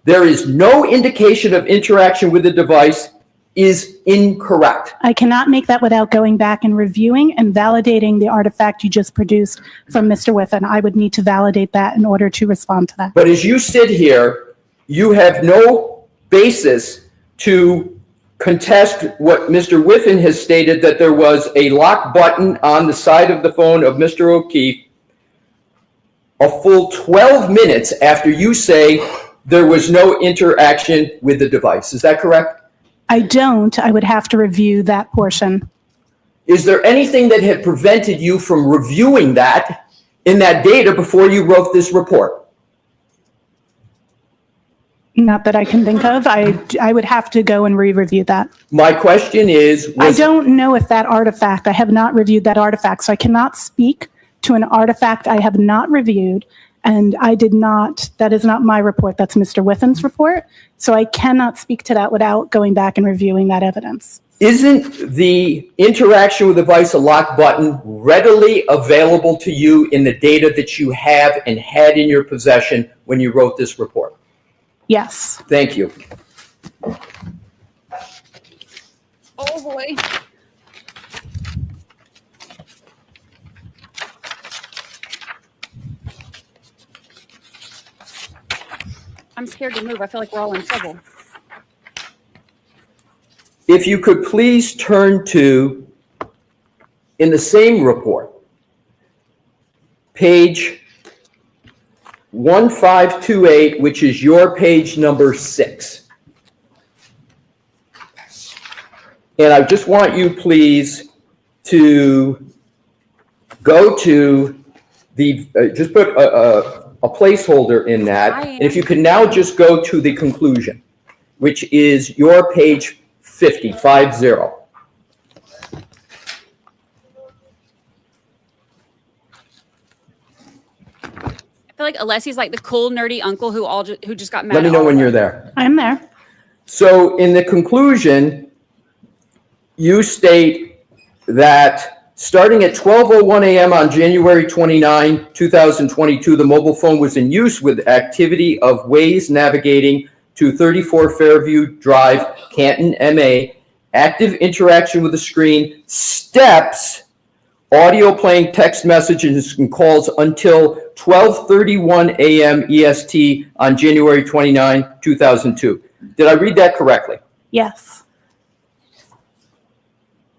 M: there is no indication of interaction with the device, is incorrect?
D: I cannot make that without going back and reviewing and validating the artifact you just produced from Mr. Whiffen. I would need to validate that in order to respond to that.
M: But as you sit here, you have no basis to contest what Mr. Whiffen has stated, that there was a lock button on the side of the phone of Mr. O'Keefe a full 12 minutes after you say there was no interaction with the device. Is that correct?
D: I don't. I would have to review that portion.
M: Is there anything that had prevented you from reviewing that in that data before you wrote this report?
D: Not that I can think of. I would have to go and re-review that.
M: My question is,
D: I don't know if that artifact, I have not reviewed that artifact, so I cannot speak to an artifact I have not reviewed. And I did not, that is not my report, that's Mr. Withen's report. So I cannot speak to that without going back and reviewing that evidence.
M: Isn't the interaction with the device, a lock button, readily available to you in the data that you have and had in your possession when you wrote this report?
D: Yes.
M: Thank you.
A: Oh, boy. I'm scared to move. I feel like we're all in trouble.
M: If you could please turn to, in the same report, page 1528, which is your page number 6. And I just want you, please, to go to the, just put a placeholder in that. And if you could now just go to the conclusion, which is your page 50.
A: I feel like Alessi's like the cool, nerdy uncle who just got mad.
M: Let me know when you're there.
D: I'm there.
M: So in the conclusion, you state that starting at 12:01 a.m. on January 29, 2022, the mobile phone was in use with activity of Waze navigating to 34 Fairview Drive, Canton, MA, active interaction with the screen, steps, audio playing text messages and calls until 12:31 a.m. EST on January 29, 2002. Did I read that correctly?
D: Yes.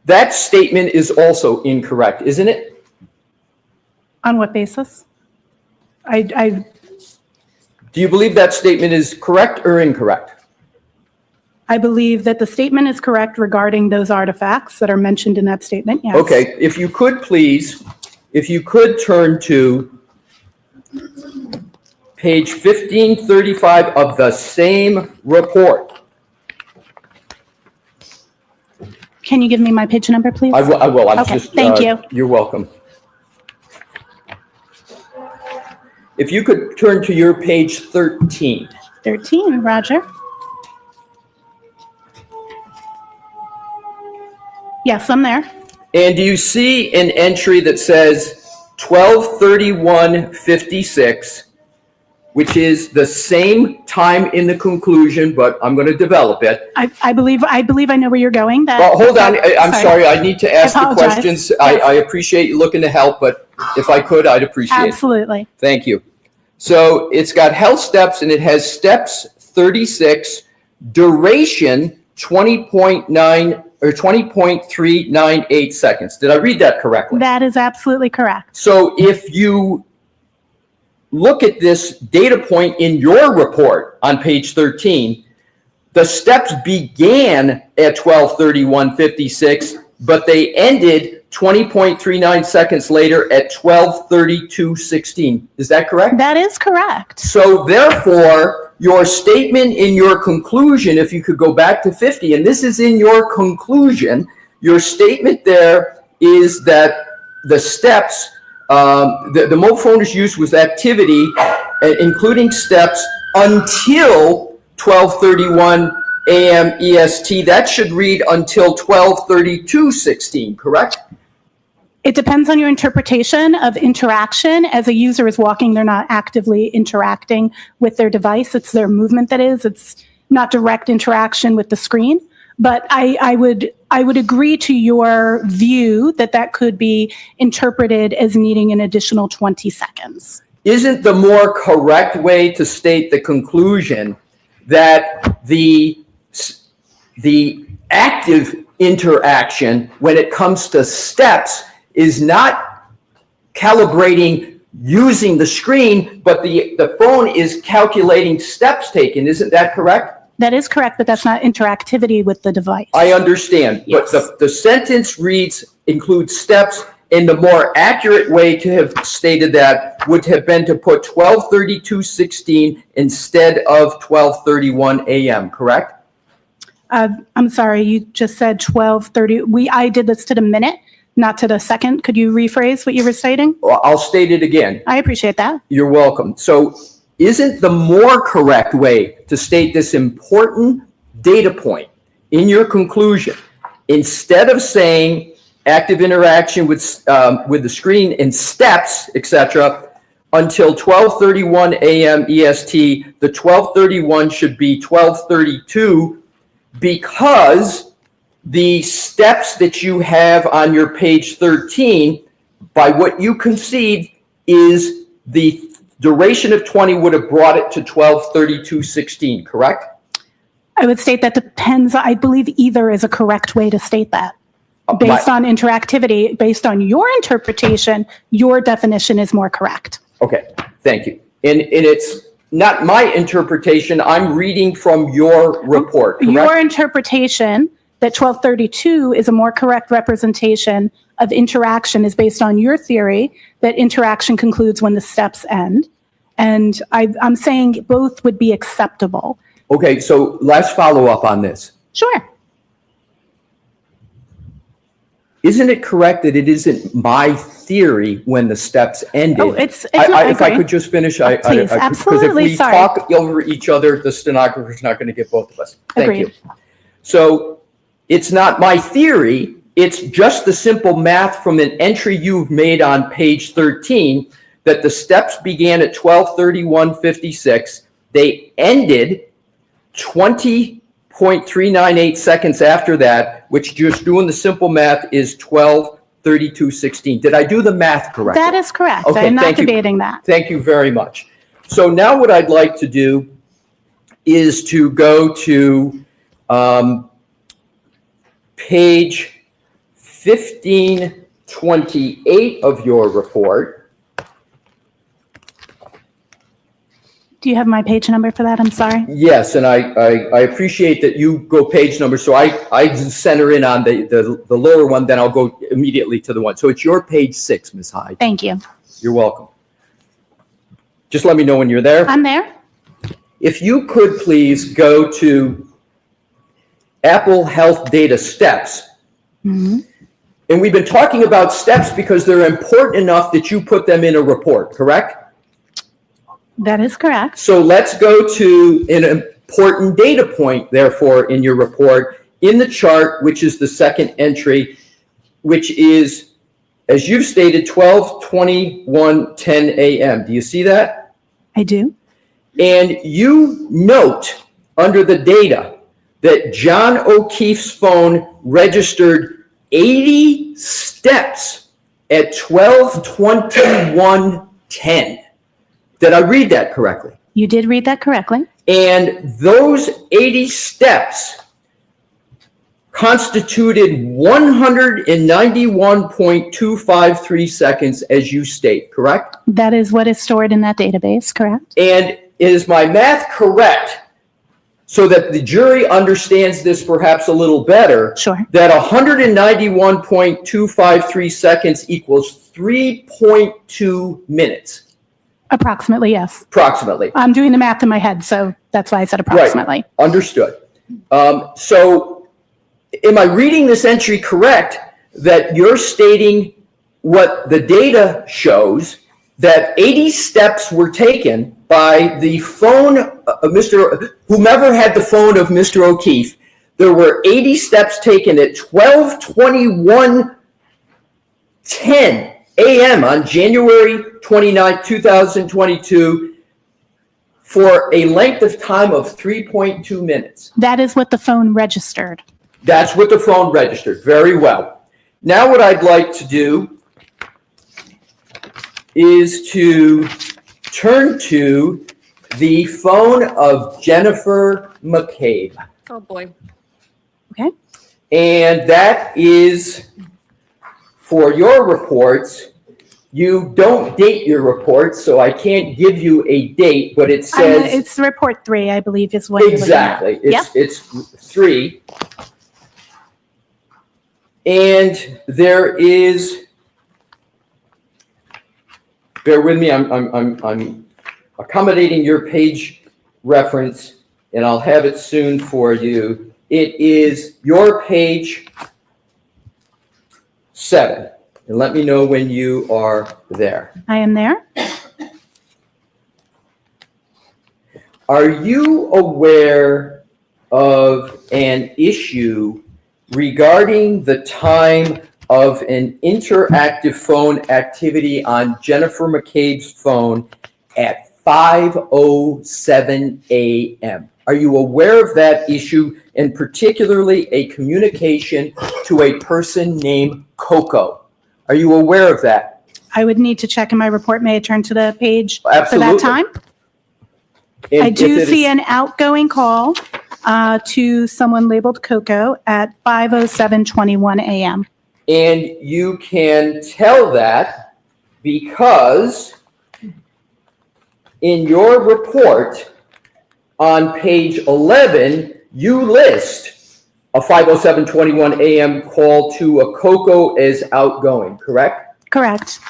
M: That statement is also incorrect, isn't it?
D: On what basis?
M: Do you believe that statement is correct or incorrect?
D: I believe that the statement is correct regarding those artifacts that are mentioned in that statement, yes.
M: Okay, if you could please, if you could turn to page 1535 of the same report.
D: Can you give me my page number, please?
M: I will.
D: Okay, thank you.
M: You're welcome. If you could turn to your page 13.
D: 13, Roger. Yes, I'm there.
M: And do you see an entry that says 12:31:56, which is the same time in the conclusion, but I'm going to develop it.
D: I believe I know where you're going.
M: Well, hold on. I'm sorry. I need to ask the
D: apologize.
M: questions.
D: Yes.
M: I appreciate you looking to help, but if I could, I'd appreciate it.
D: Absolutely.
M: Thank you. So it's got health steps, and it has steps 36, duration 20.9 or 20.398 seconds. Did I read that correctly?
D: That is absolutely correct.
M: So if you look at this data point in your report on page 13, the steps began at 12:31:56, but they ended 20.39 seconds later at 12:32:16. Is that correct?
D: That is correct.
M: So therefore, your statement in your conclusion, if you could go back to 50, and this is in your conclusion, your statement there is that the steps, the mobile phone is used with activity, including steps, until 12:31 a.m. EST. That should read until 12:32:16, correct?
D: It depends on your interpretation of interaction. As a user is walking, they're not actively interacting with their device. It's their movement that is. It's not direct interaction with the screen. But I would agree to your view that that could be interpreted as needing an additional 20 seconds.
M: Isn't the more correct way to state the conclusion that the active interaction when it comes to steps is not calibrating using the screen, but the phone is calculating steps taken? Isn't that correct?
D: That is correct, but that's not interactivity with the device.
M: I understand,
D: Yes.
M: but the sentence reads, includes steps And the more accurate way to have stated that would have been to put 12:32:16 instead of 12:31 a.m., correct?
D: I'm sorry, you just said 12:30. I did this to the minute, not to the second. Could you rephrase what you were stating?
M: Well, I'll state it again.
D: I appreciate that.
M: You're welcome. So isn't the more correct way to state this important data point in your conclusion, instead of saying active interaction with the screen in steps, etc., until 12:31 a.m. EST, the 12:31 should be 12:32 because the steps that you have on your page 13, by what you concede, is the duration of 20 would have brought it to 12:32:16, correct?
D: I would state that depends. I believe either is a correct way to state that. Based on interactivity, based on your interpretation, your definition is more correct.
M: Okay, thank you. And it's not my interpretation. I'm reading from your report, correct?
D: Your interpretation that 12:32 is a more correct representation of interaction is based on your theory that interaction concludes when the steps end. And I'm saying both would be acceptable.
M: Okay, so let's follow up on this.
D: Sure.
M: Isn't it correct that it isn't my theory when the steps ended?
D: Oh, it's not,
M: if I could just finish,
D: please, absolutely,
M: because if we
D: sorry.
M: talk over each other, the stenographer's not going to get both of us. Thank you.
D: Agreed.
M: So it's not my theory. It's just the simple math from an entry you've made on page 13 that the steps began at 12:31:56. They ended 20.398 seconds after that, which just doing the simple math is 12:32:16. Did I do the math correctly?
D: That is correct.
M: Okay,
D: I'm not
M: thank you.
D: debating that.
M: Thank you very much. So now what I'd like to do is to go to page 1528 of your report.
D: Do you have my page number for that? I'm sorry.
M: Yes, and I appreciate that you go page number, so I center in on the lower one, then I'll go immediately to the one. So it's your page 6, Ms. Hyde.
D: Thank you.
M: You're welcome. Just let me know when you're there.
D: I'm there.
M: If you could please go to Apple Health Data Steps.
D: Mm-hmm.
M: And we've been talking about steps because they're important enough that you put them in a report, correct?
D: That is correct.
M: So let's go to an important data point, therefore, in your report, in the chart, which is the second entry, which is, as you've stated, 12:21:10 a.m. Do you see that?
D: I do.
M: And you note under the data that John O'Keefe's phone registered 80 steps at 12:21:10. Did I read that correctly?
D: You did read that correctly.
M: And those 80 steps constituted 191.253 seconds, as you state, correct?
D: That is what is stored in that database, correct?
M: And is my math correct, so that the jury understands this perhaps a little better?
D: Sure.
M: That 191.253 seconds equals 3.2 minutes?
D: Approximately, yes.
M: Approximately.
D: I'm doing the math in my head, so that's why I said approximately.
M: Right. Understood. So am I reading this entry correct, that you're stating what the data shows, that 80 steps were taken by the phone of whomever had the phone of Mr. O'Keefe? There were 80 steps taken at 12:21:10 a.m. on January 29, 2022, for a length of time of 3.2 minutes.
D: That is what the phone registered.
M: That's what the phone registered. Very well. Now what I'd like to do is to turn to the phone of Jennifer McCabe.
A: Oh, boy.
D: Okay.
M: And that is, for your reports, you don't date your reports, so I can't give you a date, but it says...
D: It's report 3, I believe, is what you're looking at.
M: Exactly.
D: Yep.
M: It's 3. And there is bear with me, I'm accommodating your page reference, and I'll have it soon for you. It is your page 7, and let me know when you are there.
D: I am there.
M: Are you aware of an issue regarding the time of an interactive phone activity on Jennifer McCabe's phone at 5:07 a.m.? Are you aware of that issue, and particularly a communication to a person named Coco? Are you aware of that?
D: I would need to check in my report. May I turn to the page for
M: Absolutely.
D: that time?
M: And
D: I
M: if
D: do
M: it
D: see
M: is-
D: an outgoing call to someone labeled Coco at 5:07:21 a.m.
M: And you can tell that because in your report on page 11, you list a 5:07:21 a.m. call to a Coco as outgoing, correct?
D: Correct.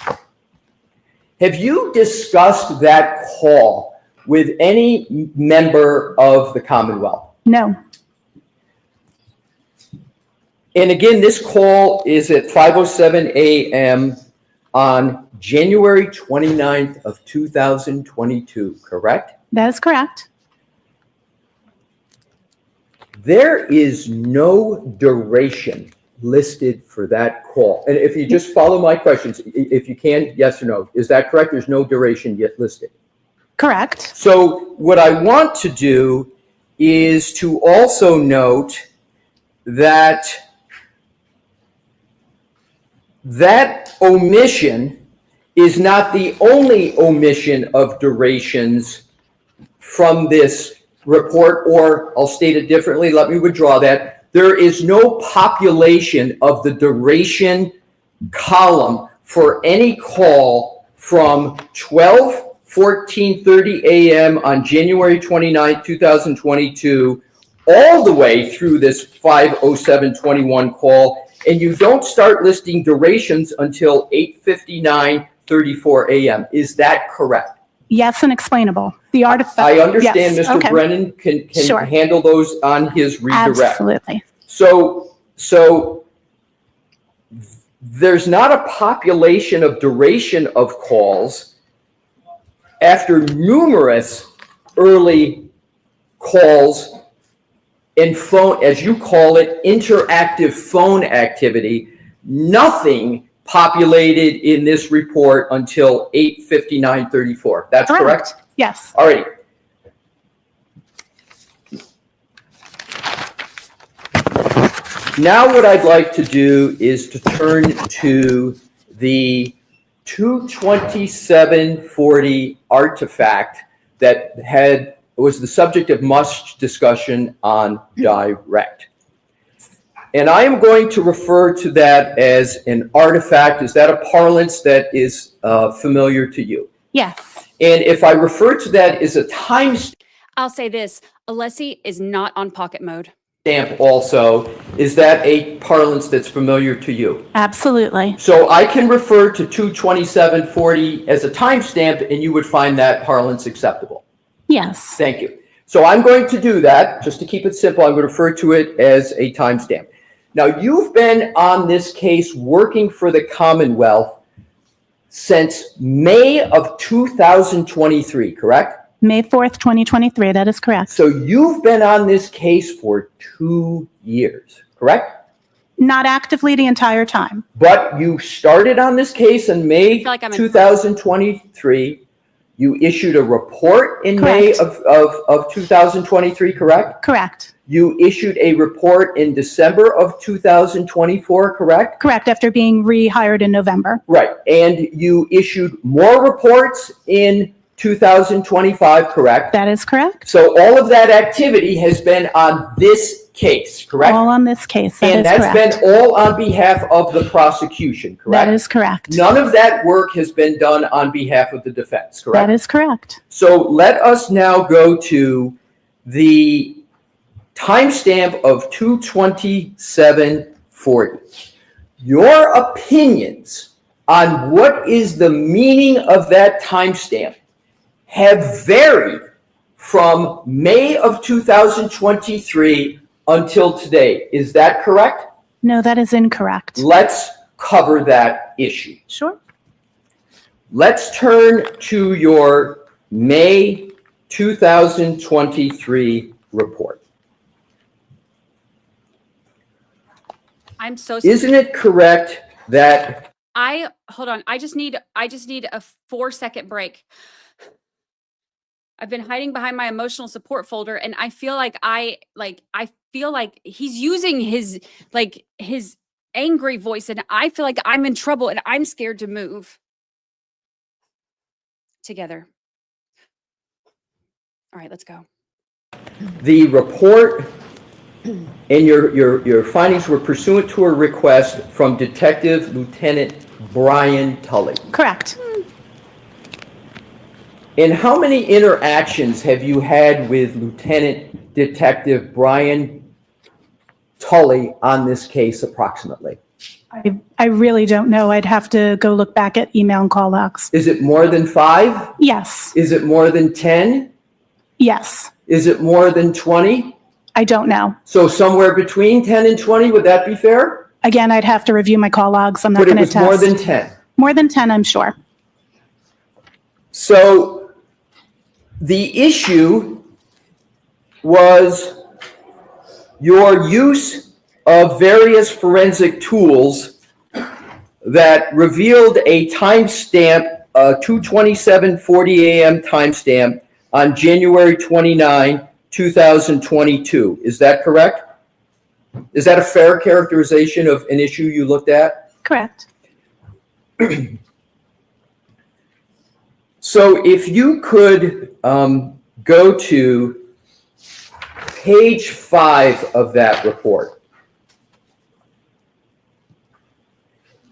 M: Have you discussed that call with any member of the Commonwealth?
D: No.
M: And again, this call is at 5:07 a.m. on January 29th of 2022, correct?
D: That is correct.
M: There is no duration listed for that call. And if you just follow my questions, if you can, yes or no, is that correct? There's no duration yet listed.
D: Correct.
M: So what I want to do is to also note that that omission is not the only omission of durations from this report, or I'll state it differently, let me withdraw that. There is no population of the duration column for any call from 12:14:30 a.m. on January 29, 2022, all the way through this 5:07:21 call, and you don't start listing durations until 8:59:34 a.m. Is that correct?
D: Yes, and explainable. The artifact.
M: I understand
D: Yes,
M: Mr.
D: okay.
M: Brennan can
D: Sure.
M: handle those on his redirect.
D: Absolutely.
M: So there's not a population of duration of calls after numerous early calls and phone, as you call it, interactive phone activity. Nothing populated in this report until 8:59:34. That's correct?
D: Yes.
M: All right. Now what I'd like to do is to turn to the 22740 artifact that was the subject of much discussion on direct. And I am going to refer to that as an artifact. Is that a parlance that is familiar to you?
D: Yes.
M: And if I refer to that as a timestamp
A: I'll say this, Alessi is not on pocket mode.
M: also, is that a parlance that's familiar to you?
D: Absolutely.
M: So I can refer to 22740 as a timestamp, and you would find that parlance acceptable.
D: Yes.
M: Thank you. So I'm going to do that, just to keep it simple. I'm going to refer to it as a timestamp. Now, you've been on this case working for the Commonwealth since May of 2023, correct?
D: May 4th, 2023. That is correct.
M: So you've been on this case for 2 years, correct?
D: Not actively the entire time.
M: But you started on this case in May
A: feel like I'm in
M: 2023. You issued a report in May
D: Correct.
M: of 2023, correct?
D: Correct.
M: You issued a report in December of 2024, correct?
D: Correct. After being rehired in November.
M: Right. And you issued more reports in 2025, correct?
D: That is correct.
M: So all of that activity has been on this case, correct?
D: All on this case. That
M: And
D: is
M: that's
D: correct.
M: been all on behalf of the prosecution, correct?
D: That is correct.
M: None of that work has been done on behalf of the defense, correct?
D: That is correct.
M: So let us now go to the timestamp of 22740. Your opinions on what is the meaning of that timestamp have varied from May of 2023 until today. Is that correct?
D: No, that is incorrect.
M: Let's cover that issue.
D: Sure.
M: Let's turn to your May 2023 report.
A: I'm so sorry.
M: Isn't it correct that
A: Hold on. I just need a 4-second break. I've been hiding behind my emotional support folder, and I feel like I feel like he's using his angry voice, and I feel like I'm in trouble and I'm scared to move. Together. All right, let's go.
M: the report and your findings were pursuant to a request from Detective Lieutenant Brian Tully?
D: Correct.
M: And how many interactions have you had with Lieutenant Detective Brian Tully on this case approximately?
D: I really don't know. I'd have to go look back at email and call logs.
M: Is it more than 5?
D: Yes.
M: Is it more than 10?
D: Yes.
M: Is it more than 20?
D: I don't know.
M: So somewhere between 10 and 20, would that be fair?
D: Again, I'd have to review my call logs. I'm not
M: But it
D: going to
M: was more
D: test.
M: than 10.
D: More than 10, I'm sure.
M: So the issue was your use of various forensic tools that revealed a timestamp, 2:27:40 a.m. timestamp on January 29, 2022. Is that correct? Is that a fair characterization of an issue you looked at?
D: Correct.
M: So if you could go to page 5 of that report.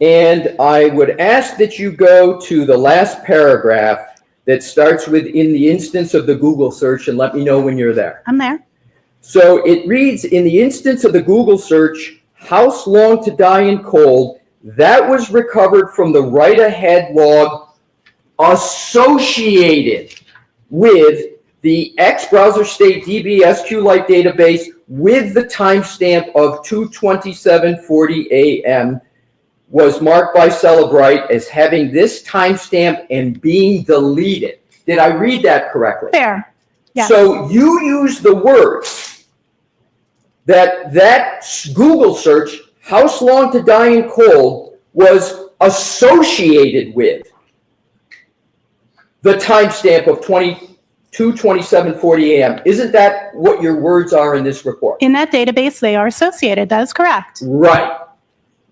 M: And I would ask that you go to the last paragraph that starts with "in the instance of the Google search," and let me know when you're there.
D: I'm there.
M: So it reads, "In the instance of the Google search, house long to die in cold, that was recovered from the write-ahead log associated with the X browser state DB SQLite database with the timestamp of 2:27:40 a.m. was marked by Celebrite as having this timestamp and being deleted." Did I read that correctly?
D: Fair. Yes.
M: So you use the words that Google search, "house long to die in cold," was associated with the timestamp of 2:27:40 a.m. Isn't that what your words are in this report?
D: In that database, they are associated. That is correct.
M: Right.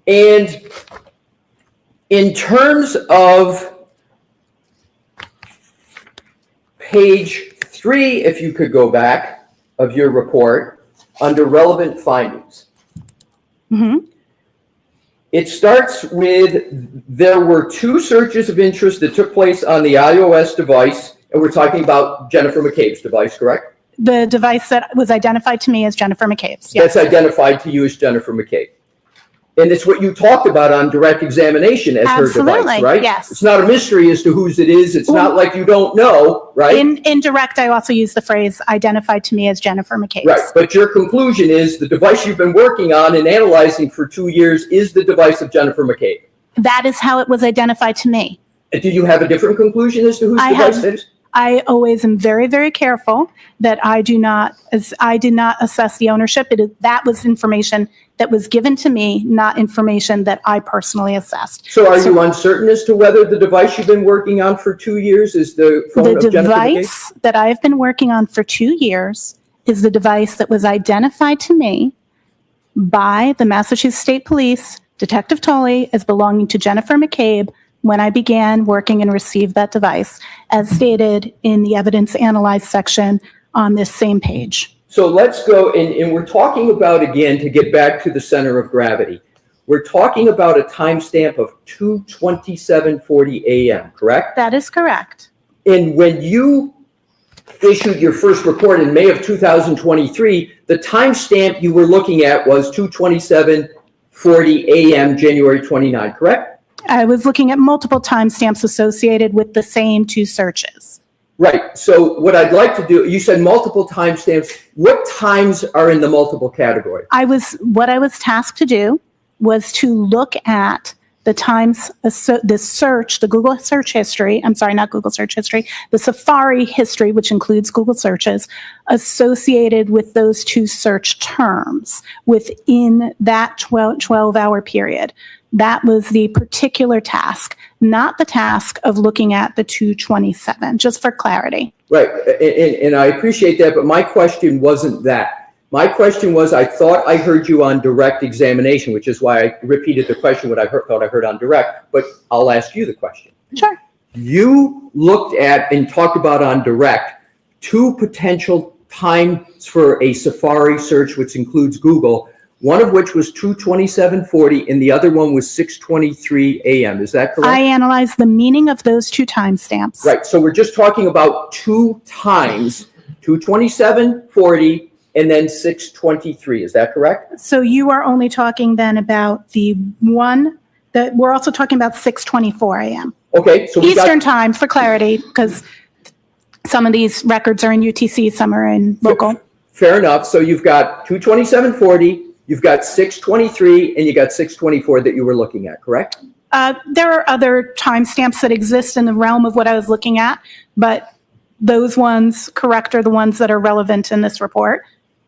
M: And in terms of page 3, if you could go back, of your report, under relevant findings.
D: Mm-hmm.
M: It starts with, "There were 2 searches of interest that took place on the iOS device," and we're talking about Jennifer McCabe's device, correct?
D: The device that was identified to me as Jennifer McCabe's. Yes.
M: That's identified to you as Jennifer McCabe. And it's what you talked about on direct examination as her device,
D: Absolutely,
M: right?
D: yes.
M: It's not a mystery as to whose it is. It's not like you don't know, right?
D: In direct, I also use the phrase "identified to me as Jennifer McCabe's."
M: Right, but your conclusion is the device you've been working on and analyzing for 2 years is the device of Jennifer McCabe.
D: That is how it was identified to me.
M: Do you have a different conclusion as to whose device it is?
D: I always am very, very careful that I did not assess the ownership. That was information that was given to me, not information that I personally assessed.
M: So are you uncertain as to whether the device you've been working on for 2 years is the phone of Jennifer McCabe?
D: The device that I've been working on for 2 years is the device that was identified to me by the Massachusetts State Police, Detective Tully, as belonging to Jennifer McCabe when I began working and received that device, as stated in the evidence analyzed section on this same page.
M: So let's go, and we're talking about, again, to get back to the center of gravity, we're talking about a timestamp of 2:27:40 a.m., correct?
D: That is correct.
M: And when you issued your first report in May of 2023, the timestamp you were looking at was 2:27:40 a.m., January 29, correct?
D: I was looking at multiple timestamps associated with the same two searches.
M: Right. So what I'd like to do, you said multiple timestamps. What times are in the multiple category?
D: What I was tasked to do was to look at the times, the search, the Google search history, I'm sorry, not Google search history, the Safari history, which includes Google searches, associated with those two search terms within that 12-hour period. That was the particular task, not the task of looking at the 227, just for clarity.
M: Right. And I appreciate that, but my question wasn't that. My question was, I thought I heard you on direct examination, which is why I repeated the question, what I thought I heard on direct, but I'll ask you the question.
D: Sure.
M: You looked at and talked about on direct two potential times for a Safari search, which includes Google, one of which was 2:27:40 and the other one was 6:23 a.m. Is that correct?
D: I analyzed the meaning of those two timestamps.
M: Right. So we're just talking about two times, 2:27:40 and then 6:23. Is that correct?
D: So you are only talking then about the one that we're also talking about 6:24 a.m.
M: Okay. So we
D: Eastern time for clarity, because some of these records are in UTC, some are in local.
M: Fair enough. So you've got 2:27:40, you've got 6:23, and you got 6:24 that you were looking at, correct?
D: There are other timestamps that exist in the realm of what I was looking at, but those ones, correct, are the ones that are relevant in this report.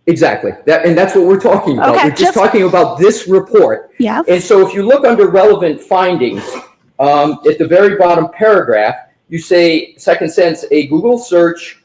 M: Exactly. And that's what we're talking about.
D: Okay,
M: We're just talking about this report.
D: Yes.
M: And so if you look under relevant findings, at the very bottom paragraph, you say, second sentence, a Google search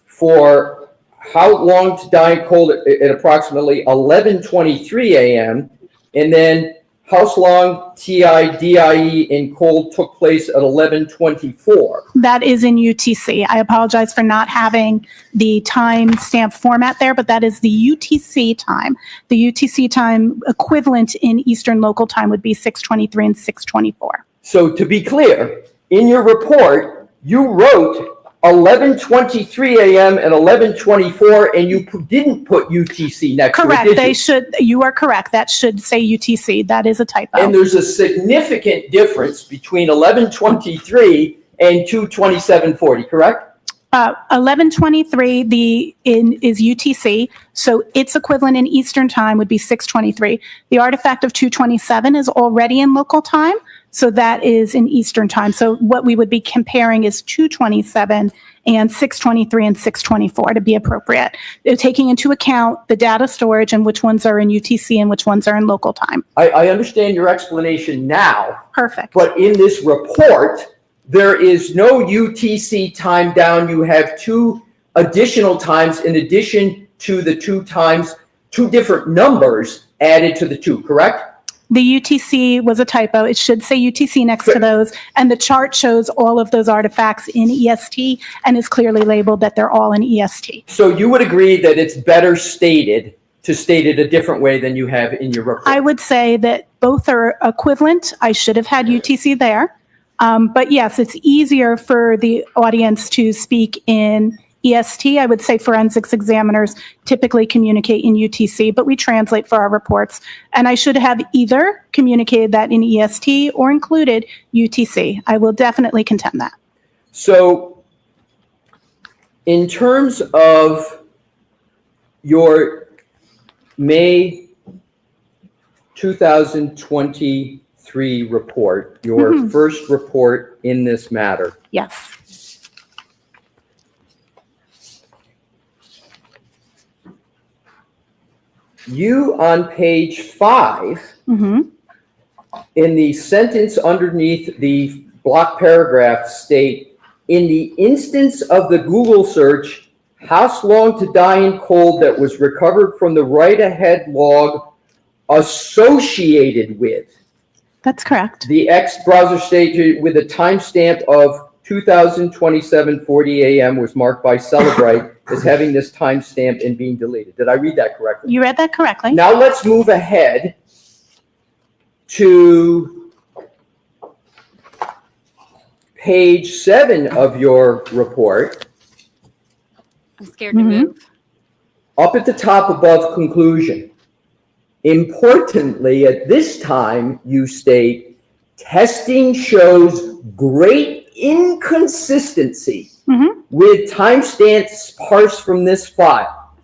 M: for how long to die in cold at approximately 11:23 a.m. and then how long TIDIE in cold took place at 11:24.
D: That is in UTC. I apologize for not having the timestamp format there, but that is the UTC time. The UTC time equivalent in Eastern Local Time would be 6:23 and 6:24.
M: So to be clear, in your report, you wrote 11:23 a.m. and 11:24, and you didn't put UTC next to it,
D: Correct.
M: did
D: They
M: you?
D: should. You are correct. That should say UTC. That is a typo.
M: And there's a significant difference between 11:23 and 2:27:40, correct?
D: 11:23 is UTC, so its equivalent in Eastern Time would be 6:23. The artifact of 2:27 is already in local time, so that is in Eastern Time. So what we would be comparing is 2:27 and 6:23 and 6:24 to be appropriate. They're taking into account the data storage and which ones are in UTC and which ones are in local time.
M: I understand your explanation now,
D: Perfect.
M: but in this report, there is no UTC time down. You have two additional times in addition to the two times, two different numbers added to the two, correct?
D: The UTC was a typo. It should say UTC next to those. And the chart shows all of those artifacts in EST and is clearly labeled that they're all in EST.
M: So you would agree that it's better stated to state it a different way than you have in your report?
D: I would say that both are equivalent. I should have had UTC there. But yes, it's easier for the audience to speak in EST. I would say forensics examiners typically communicate in UTC, but we translate for our reports. And I should have either communicated that in EST or included UTC. I will definitely contend that.
M: So in terms of your May 2023 report, your first report in this matter,
D: Yes.
M: you on page 5, in the sentence underneath the block paragraph state, in the instance of the Google search, house long to die in cold that was recovered from the right-ahead log associated with.
D: That's correct.
M: The X browser state with a timestamp of 2027:40 a.m. was marked by Celebrite as having this timestamp and being deleted. Did I read that correctly?
D: You read that correctly.
M: Now let's move ahead to page 7 of your report.
A: I'm scared to move.
M: Up at the top above conclusion. Importantly, at this time, you state, testing shows great inconsistency with timestamps parsed from this file.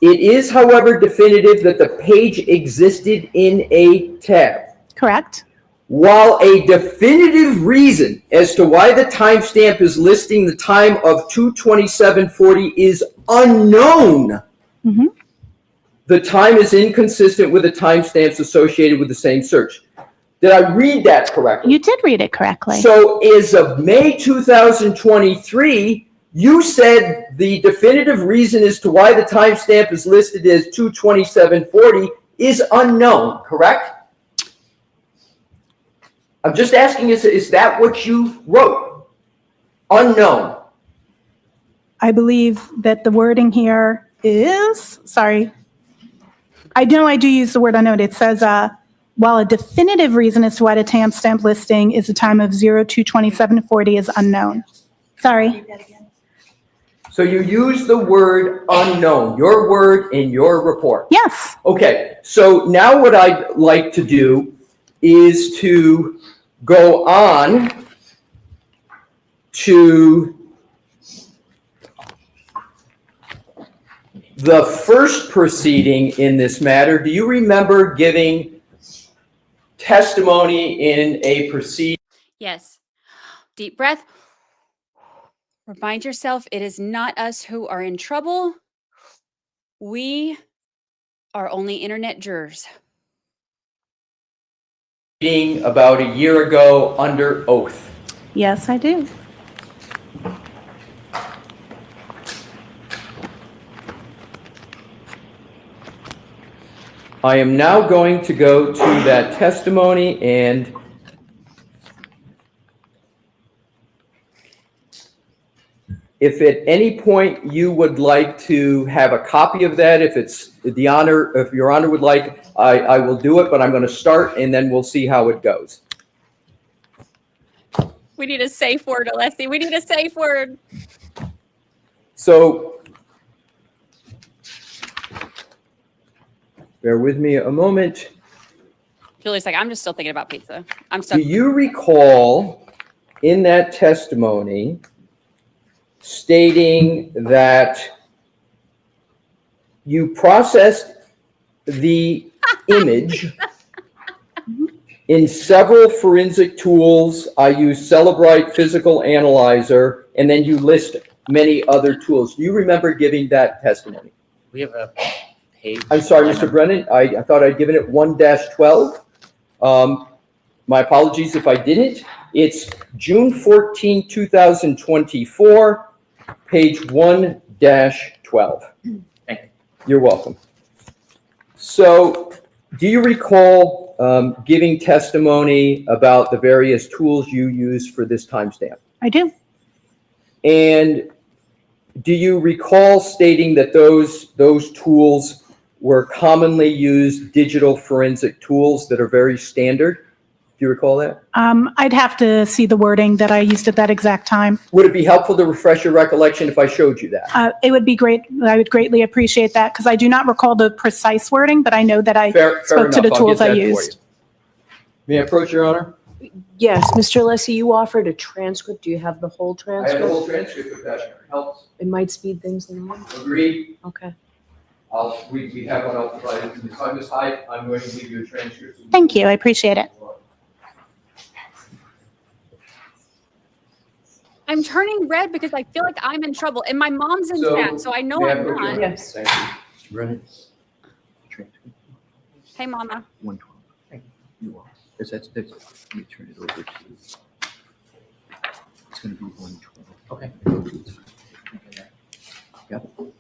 M: It is, however, definitive that the page existed in a tab.
D: Correct.
M: While a definitive reason as to why the timestamp is listing the time of 2:27:40 is unknown, the time is inconsistent with the timestamps associated with the same search. Did I read that correctly?
D: You did read it correctly.
M: So as of May 2023, you said the definitive reason as to why the timestamp is listed as 2:27:40 is unknown, correct? I'm just asking, is that what you wrote? Unknown.
D: I believe that the wording here is, sorry, I know I do use the word unknown. It says, while a definitive reason as to why the timestamp listing is the time of 02/27:40 is unknown. Sorry.
M: So you use the word unknown, your word in your report.
D: Yes.
M: Okay, so now what I'd like to do is to go on to the first proceeding in this matter. Do you remember giving testimony in a proceeding?
A: Yes. Deep breath. Remind yourself, it is not us who are in trouble. We are only internet jurors.
M: About a year ago under oath.
D: Yes, I do.
M: I am now going to go to that testimony, and if at any point you would like to have a copy of that, if it's the honor, if your honor would like, I will do it, but I'm going to start and then we'll see how it goes.
A: We need a safe word, Alessi. We need a safe word.
M: So bear with me a moment.
A: Julie's like, I'm just still thinking about pizza. I'm
M: Do
A: stuck.
M: you recall in that testimony stating that you processed the image in several forensic tools? I use Celebrite Physical Analyzer, and then you list many other tools. Do you remember giving that testimony?
F: We have a page.
M: I'm sorry, Mr. Brennan, I thought I'd given it 1-12. My apologies if I didn't. It's June 14, 2024, page 1-12.
F: Thank you.
M: You're welcome. So, do you recall giving testimony about the various tools you use for this timestamp?
D: I do.
M: And do you recall stating that those tools were commonly used digital forensic tools that are very standard? Do you recall that?
D: I'd have to see the wording that I used at that exact time.
M: Would it be helpful to refresh your recollection if I showed you that?
D: It would be great. I would greatly appreciate that because I do not recall the precise wording, but I know that I
M: Fair
D: spoke to the
M: enough. I'll
D: tools
M: get
D: I
M: that for
D: used.
M: you. May I approach, Your Honor?
I: Yes, Mr. Alessi, you offered a transcript. Do you have the whole
M: I have
I: transcript?
M: the whole transcript if that helps.
I: It might speed things along.
M: Agreed.
I: Okay.
M: We have one out provided. Ms. Hyde, I'm going to give you a transcript.
D: Thank you. I appreciate it.
A: I'm turning red because I feel like I'm in trouble. And my mom's in chat, so I know
M: may I
A: I'm
M: approach, Your
A: not.
M: Honor?
I: Yes.
M: Thank you. Brennan.
A: Hey, Mama.
N: 112. Thank you. You are. That's, let me turn it over to you. It's going to be 112.
F: Okay.
N: Yep. You're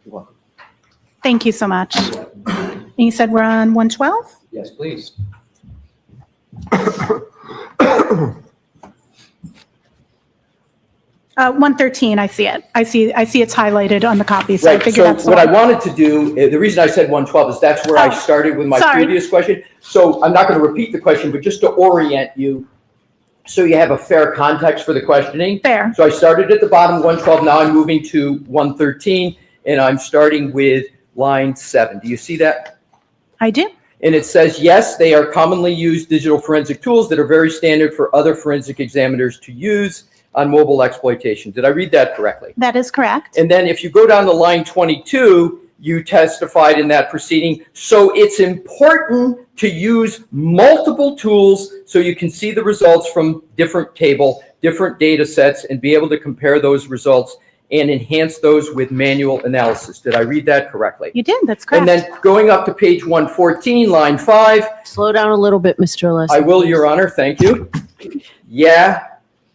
N: welcome.
D: Thank you so much. And you said we're on 112?
M: Yes, please.
D: 113, I see it. I see it's highlighted on the copy, so I
M: Right,
D: figured
M: so
D: that's the
M: what I
D: one.
M: wanted to do, the reason I said 112 is that's where I
D: Oh,
M: started with my
D: sorry.
M: previous question. So I'm not going to repeat the question, but just to orient you, so you have a fair context for the questioning.
D: Fair.
M: So I started at the bottom, 112, now I'm moving to 113, and I'm starting with line 7. Do you see that?
D: I do.
M: And it says, yes, they are commonly used digital forensic tools that are very standard for other forensic examiners to use on mobile exploitation. Did I read that correctly?
D: That is correct.
M: And then if you go down to line 22, you testified in that proceeding, so it's important to use multiple tools so you can see the results from different data sets, and be able to compare those results and enhance those with manual analysis. Did I read that correctly?
D: You did, that's correct.
M: And then going up to page 114, line 5.
I: Slow down a little bit, Mr. Leslie.
M: I will, Your Honor, thank you. Yeah,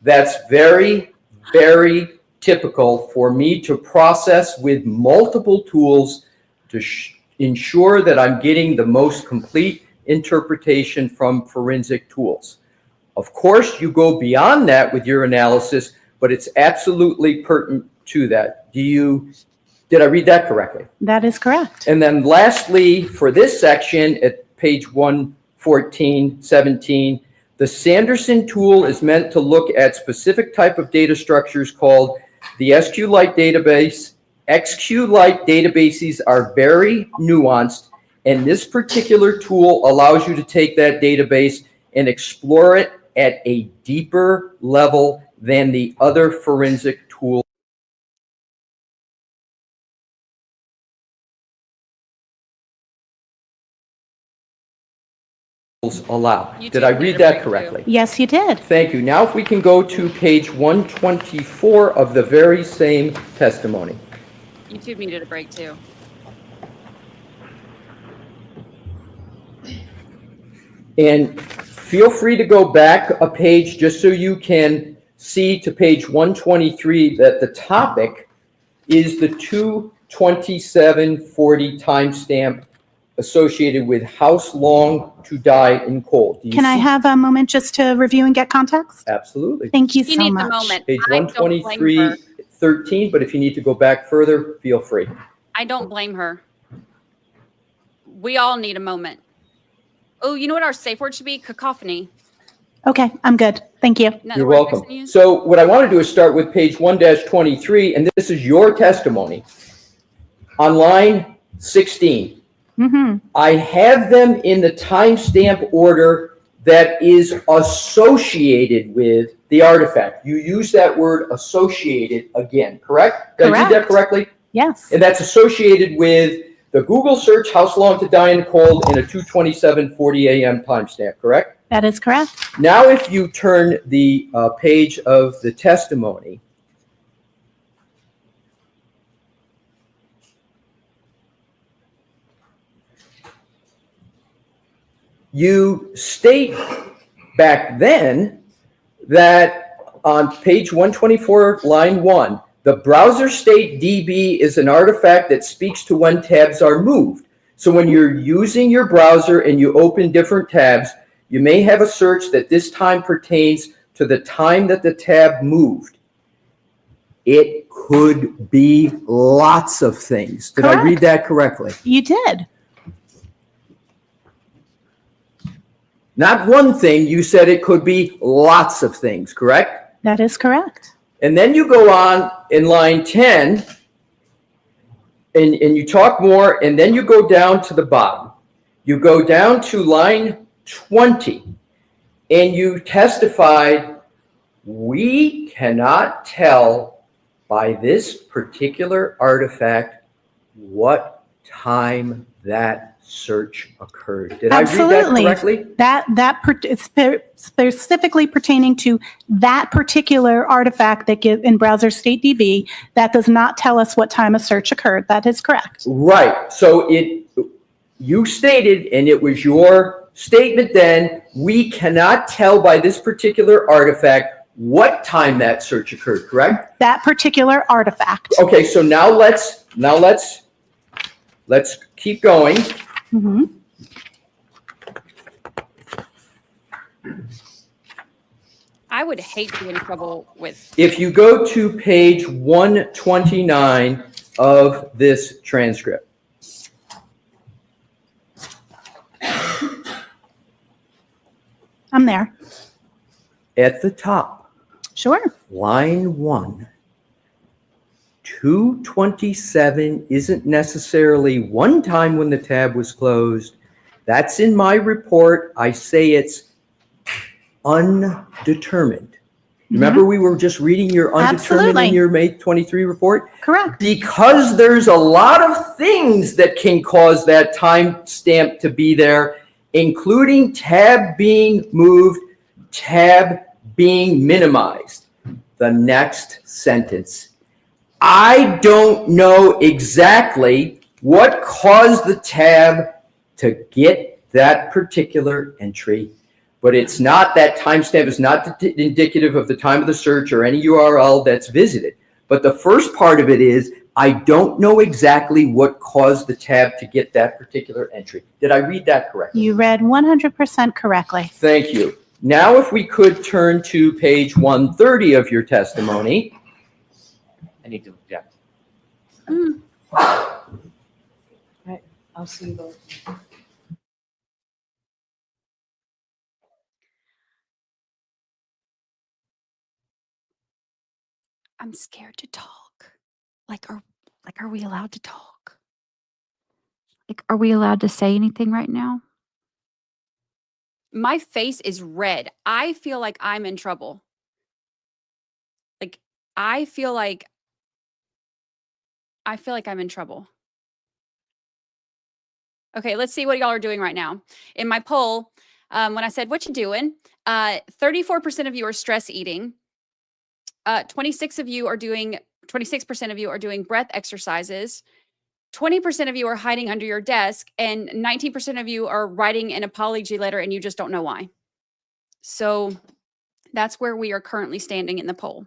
M: that's very, very typical for me to process with multiple tools to ensure that I'm getting the most complete interpretation from forensic tools. Of course, you go beyond that with your analysis, but it's absolutely pertinent to that. Did I read that correctly?
D: That is correct.
M: And then lastly, for this section at page 114, 17, the Sanderson tool is meant to look at specific type of data structures called the SQLite database. SQLite databases are very nuanced, and this particular tool allows you to take that database and explore it at a deeper level than the other forensic tools allow. Did I read that correctly?
D: Yes, you did.
M: Thank you. Now if we can go to page 124 of the very same testimony.
A: YouTube needed a break too.
M: And feel free to go back a page just so you can see to page 123 that the topic is the 2/27/40 timestamp associated with house long to die in cold.
D: Can I have a moment just to review and get context?
M: Absolutely.
D: Thank you
A: She
D: so
A: needs
D: much.
A: a moment.
M: Page
A: I don't blame
M: 123,
A: her.
M: 13, but if you need to go back further, feel free.
A: I don't blame her. We all need a moment. Oh, you know what our safe word should be? Cacophony.
D: Okay, I'm good. Thank you.
A: No,
M: You're
A: we're
M: welcome.
A: fixing you.
M: So what I want to do is start with page 1-23, and this is your testimony. On line 16, I have them in the timestamp order that is associated with the artifact. You use that word associated again, correct? Did I read that correctly?
D: Yes.
M: And that's associated with the Google search house long to die in cold in a 2:27:40 a.m. timestamp, correct?
D: That is correct.
M: Now, if you turn the page of the testimony, you state back then that on page 124, line 1, the browser state DB is an artifact that speaks to when tabs are moved. So when you're using your browser and you open different tabs, you may have a search that this time pertains to the time that the tab moved. It could be lots of things. Did I read that correctly?
D: You did.
M: Not one thing, you said it could be lots of things, correct?
D: That is correct.
M: And then you go on in line 10, and you talk more, and then you go down to the bottom. You go down to line 20, and you testified, we cannot tell by this particular artifact what time that search occurred. Did
D: Absolutely.
M: I read that correctly?
D: It's specifically pertaining to that particular artifact that in browser state DB that does not tell us what time a search occurred. That is correct.
M: Right. So you stated, and it was your statement then, we cannot tell by this particular artifact what time that search occurred, correct?
D: That particular artifact.
M: Okay, so now let's keep going.
A: I would hate to be in trouble with.
M: If you go to page 129 of this transcript.
D: I'm there.
M: At the top.
D: Sure.
M: Line 1. 227 isn't necessarily one time when the tab was closed. That's in my report. I say it's undetermined. Remember, we were just reading your undetermined
D: Absolutely.
M: in your May 23 report?
D: Correct.
M: Because there's a lot of things that can cause that timestamp to be there, including tab being moved, tab being minimized. The next sentence. I don't know exactly what caused the tab to get that particular entry, but it's not, that timestamp is not indicative of the time of the search or any URL that's visited. But the first part of it is, I don't know exactly what caused the tab to get that particular entry. Did I read that correctly?
D: You read 100% correctly.
M: Thank you. Now, if we could turn to page 130 of your testimony.
F: I need to object.
I: I'll see you both.
A: I'm scared to talk. Are we allowed to talk? Like, are we allowed to say anything right now? My face is red. I feel like I'm in trouble. Like, I feel like I'm in trouble. Okay, let's see what y'all are doing right now. In my poll, when I said, what you doing? 34% of you are stress eating. 26% of you are doing breath exercises. 20% of you are hiding under your desk, and 19% of you are writing an apology letter and you just don't know why. So that's where we are currently standing in the poll.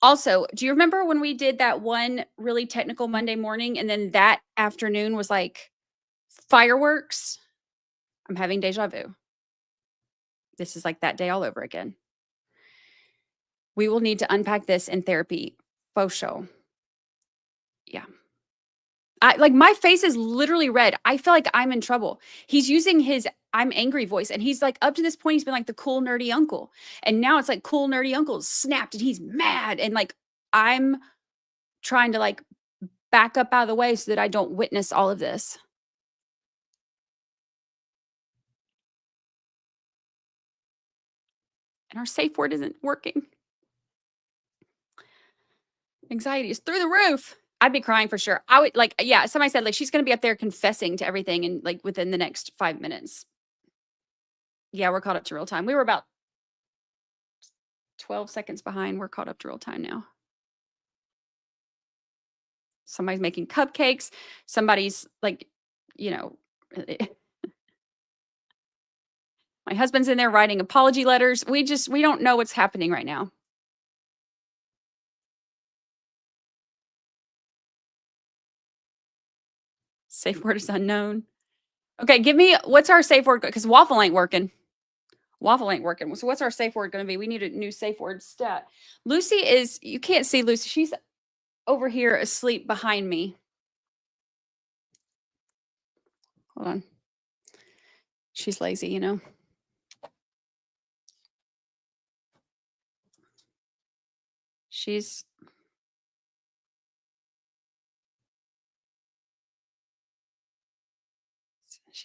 A: Also, do you remember when we did that one really technical Monday morning and then that afternoon was like fireworks? I'm having deja vu. This is like that day all over again. We will need to unpack this in therapy. Faux show. Yeah. My face is literally red. I feel like I'm in trouble. He's using his I'm angry voice. And he's like, up to this point, he's been like the cool, nerdy uncle. And now it's like cool, nerdy uncle snapped and he's mad. And like, I'm trying to like back up out of the way so that I don't witness all of this. And our safe word isn't working. Anxiety is through the roof. I'd be crying for sure. I would like, yeah, somebody said like, she's going to be up there confessing to everything and like within the next 5 minutes. Yeah, we're caught up to real time. We were about 12 seconds behind. We're caught up to real time now. Somebody's making cupcakes. Somebody's like, you know, my husband's in there writing apology letters. We don't know what's happening right now. Safe word is unknown. Okay, give me, what's our safe word? Because waffle ain't working. Waffle ain't working. So what's our safe word going to be? We need a new safe word stat. Lucy is, you can't see Lucy. She's over here asleep behind me. Hold on. She's lazy, you know. She's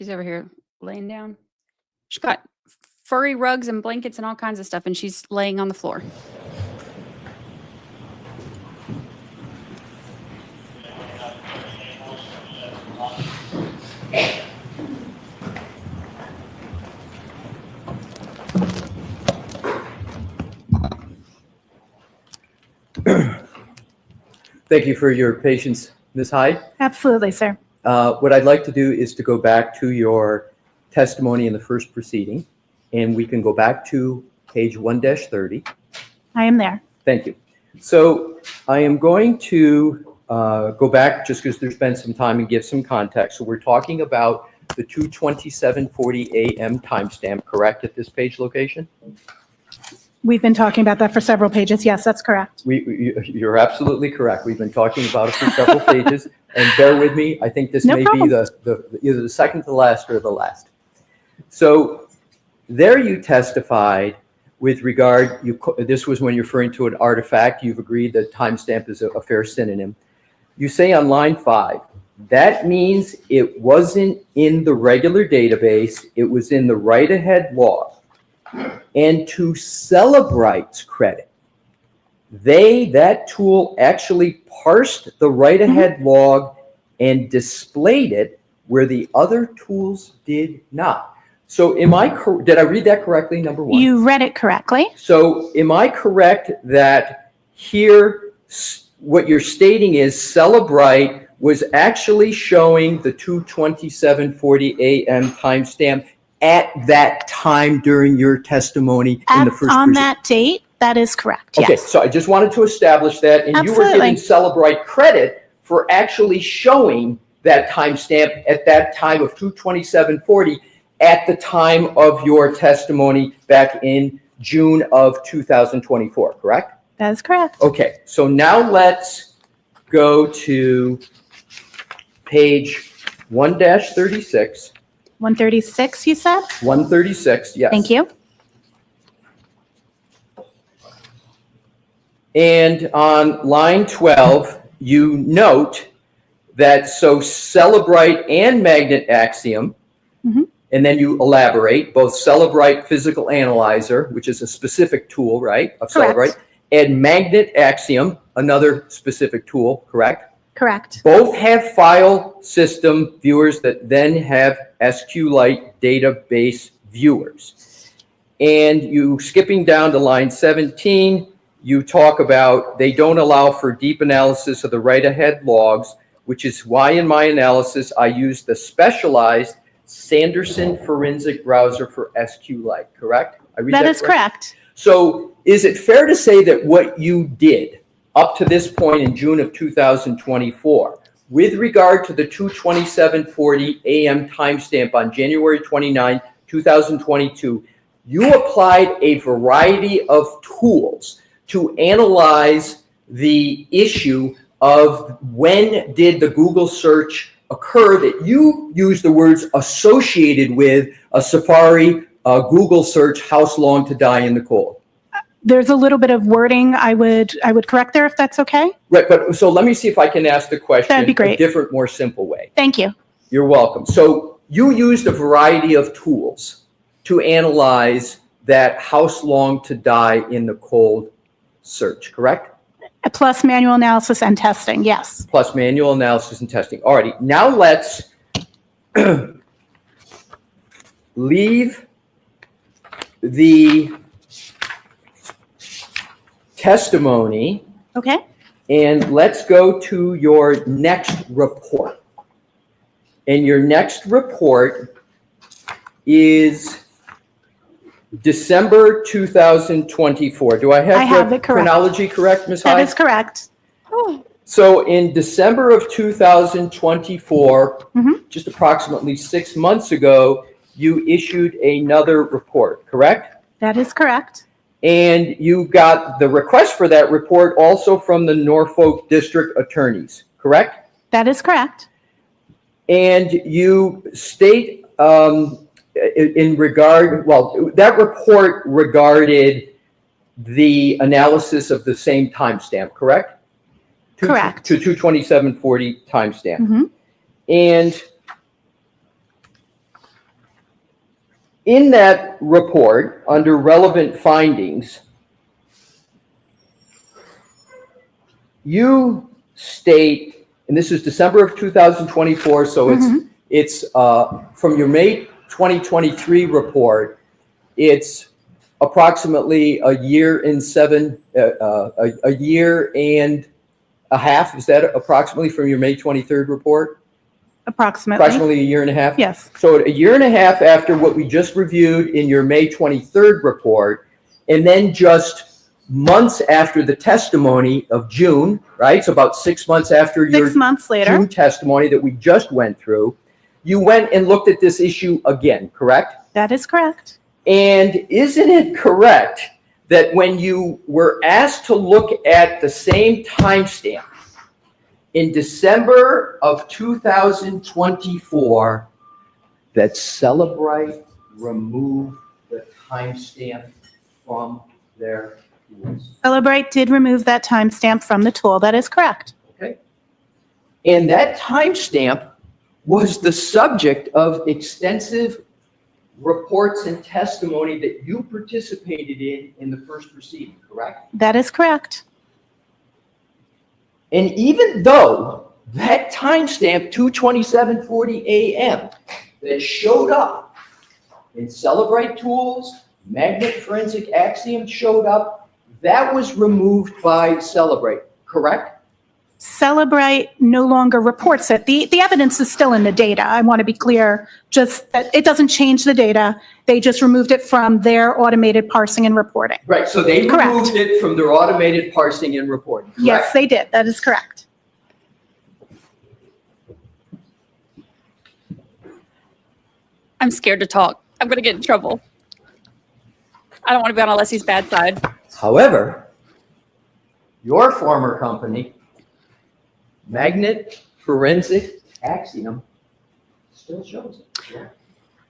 A: over here laying down. She's got furry rugs and blankets and all kinds of stuff, and she's laying on the floor.
M: Thank you for your patience, Ms. Hyde.
D: Absolutely, sir.
M: What I'd like to do is to go back to your testimony in the first proceeding, and we can go back to page 1-30.
D: I am there.
M: Thank you. So I am going to go back just because there's been some time and give some context. So we're talking about the 2:27:40 a.m. timestamp, correct, at this page location?
D: We've been talking about that for several pages. Yes, that's correct.
M: You're absolutely correct. We've been talking about it for several pages, and bear with me. I think this may be either the second to last or the last. So there you testified with regard, this was when you're referring to an artifact. You've agreed that timestamp is a fair synonym. You say on line 5, That means it wasn't in the regular database, it was in the write-ahead log. And to Celebrite's credit, that tool actually parsed the write-ahead log and displayed it where the other tools did not. So did I read that correctly, number one?
D: You read it correctly.
M: So am I correct that here, what you're stating is Celebrite was actually showing the 2:27:40 a.m. timestamp at that time during your testimony in the first
D: On
M: precinct?
D: that date, that is correct,
M: Okay,
D: yes.
M: so I just wanted to establish that, and you were
D: Absolutely.
M: giving Celebrite credit for actually showing that timestamp at that time of 2:27:40 at the time of your testimony back in June of 2024, correct?
D: That is correct.
M: Okay, so now let's go to page 1-36.
D: 136, you said?
M: 136, yes.
D: Thank you.
M: And on line 12, you note that Celebrite and Magnet Axiom, and then you elaborate, both Celebrite Physical Analyzer, which is a specific tool, right, of
D: Correct.
M: Celebrite, and Magnet Axiom, another specific tool, correct?
D: Correct.
M: Both have file system viewers that then have SQLite database viewers. And you, skipping down to line 17, you talk about they don't allow for deep analysis of the write-ahead logs, which is why in my analysis I use the specialized Sanderson forensic browser for SQLite, correct? I read
D: That is correct.
M: So is it fair to say that what you did up to this point in June of 2024, with regard to the 2:27:40 a.m. timestamp on January 29, 2022, you applied a variety of tools to analyze the issue of when did the Google search occur that you use the words associated with a Safari Google search, house long to die in the cold?
D: There's a little bit of wording I would correct there if that's okay.
M: Right, but so let me see if I can ask the question
D: That'd be great.
M: a different, more simple way.
D: Thank you.
M: You're welcome. So you used a variety of tools to analyze that house long to die in the cold search, correct?
D: Plus manual analysis and testing, yes.
M: Plus manual analysis and testing. Alrighty, now let's leave the testimony.
D: Okay.
M: And let's go to your next report. And your next report is December 2024. Do I have the
D: it correct.
M: chronology correct, Ms. Hyde?
D: That is correct.
M: So in December of 2024, just approximately 6 months ago, you issued another report, correct?
D: That is correct.
M: And you got the request for that report also from the Norfolk District Attorneys, correct?
D: That is correct.
M: And you state in regard, well, that report regarded the analysis of the same timestamp, correct?
D: Correct.
M: To 2:27:40 timestamp. And in that report, under relevant findings, you state, and this is December of 2024, so it's from your May 2023 report, it's approximately a year and a half. Is that approximately from your May 23rd report?
D: Approximately.
M: Approximately a year and a half?
D: Yes.
M: So a year and a half after what we just reviewed in your May 23rd report, and then just months after the testimony of June, right? So about 6 months after your
D: 6 months later.
M: June testimony that we just went through, you went and looked at this issue again, correct?
D: That is correct.
M: And isn't it correct that when you were asked to look at the same timestamp in December of 2024, that Celebrite removed the timestamp from their tools?
D: Celebrite did remove that timestamp from the tool. That is correct.
M: Okay. And that timestamp was the subject of extensive reports and testimony that you participated in the first proceeding, correct?
D: That is correct.
M: And even though that timestamp, 2:27:40 a.m., that showed up in Celebrate Tools, Magnet Forensic Axiom showed up, that was removed by Celebrate, correct?
D: Celebrate no longer reports it. The evidence is still in the data. I want to be clear, just that it doesn't change the data. They just removed it from their automated parsing and reporting.
M: Right, so they
D: Correct.
M: removed it from their automated parsing and reporting, correct?
D: Yes, they did. That is correct.
A: I'm scared to talk. I'm going to get in trouble. I don't want to be on Alessi's bad side.
M: However, your former company, Magnet Forensic Axiom, still shows it, correct?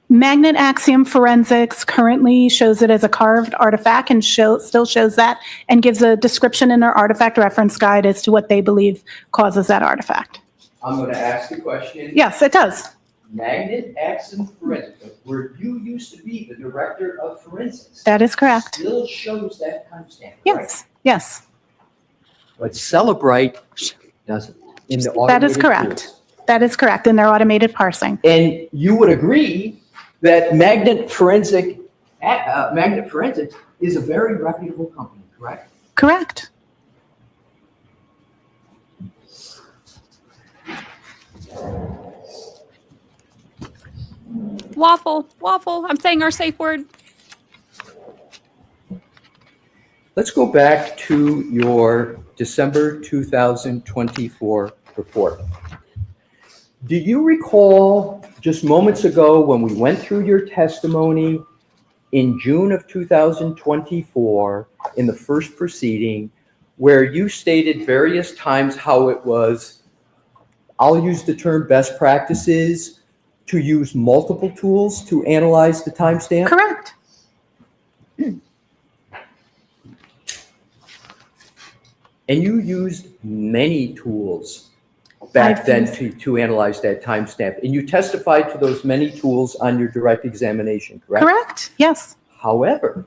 D: Magnet Axiom Forensics currently shows it as a carved artifact and still shows that and gives a description in their artifact reference guide as to what they believe causes that artifact.
M: I'm going to ask the question.
D: Yes, it does.
M: Magnet Axiom Forensics, where you used to be the director of forensics.
D: That is correct.
M: Still shows that timestamp, right?
D: Yes, yes,
M: But Celebrate doesn't. In the
D: that is
M: automated
D: correct.
M: tools.
D: That is correct in their automated parsing.
M: And you would agree that Magnet Forensics is a very reputable company, correct?
D: Correct.
A: Waffle, waffle. I'm saying our safe word.
M: Let's go back to your December 2024 report. Do you recall just moments ago when we went through your testimony in June of 2024 in the first proceeding where you stated various times how it was, I'll use the term best practices, to use multiple tools to analyze the timestamp?
D: Correct.
M: And you used many tools back
D: I've
M: then
D: used-
M: to analyze that timestamp. And you testified to those many tools on your direct examination, correct?
D: Correct. Yes.
M: However,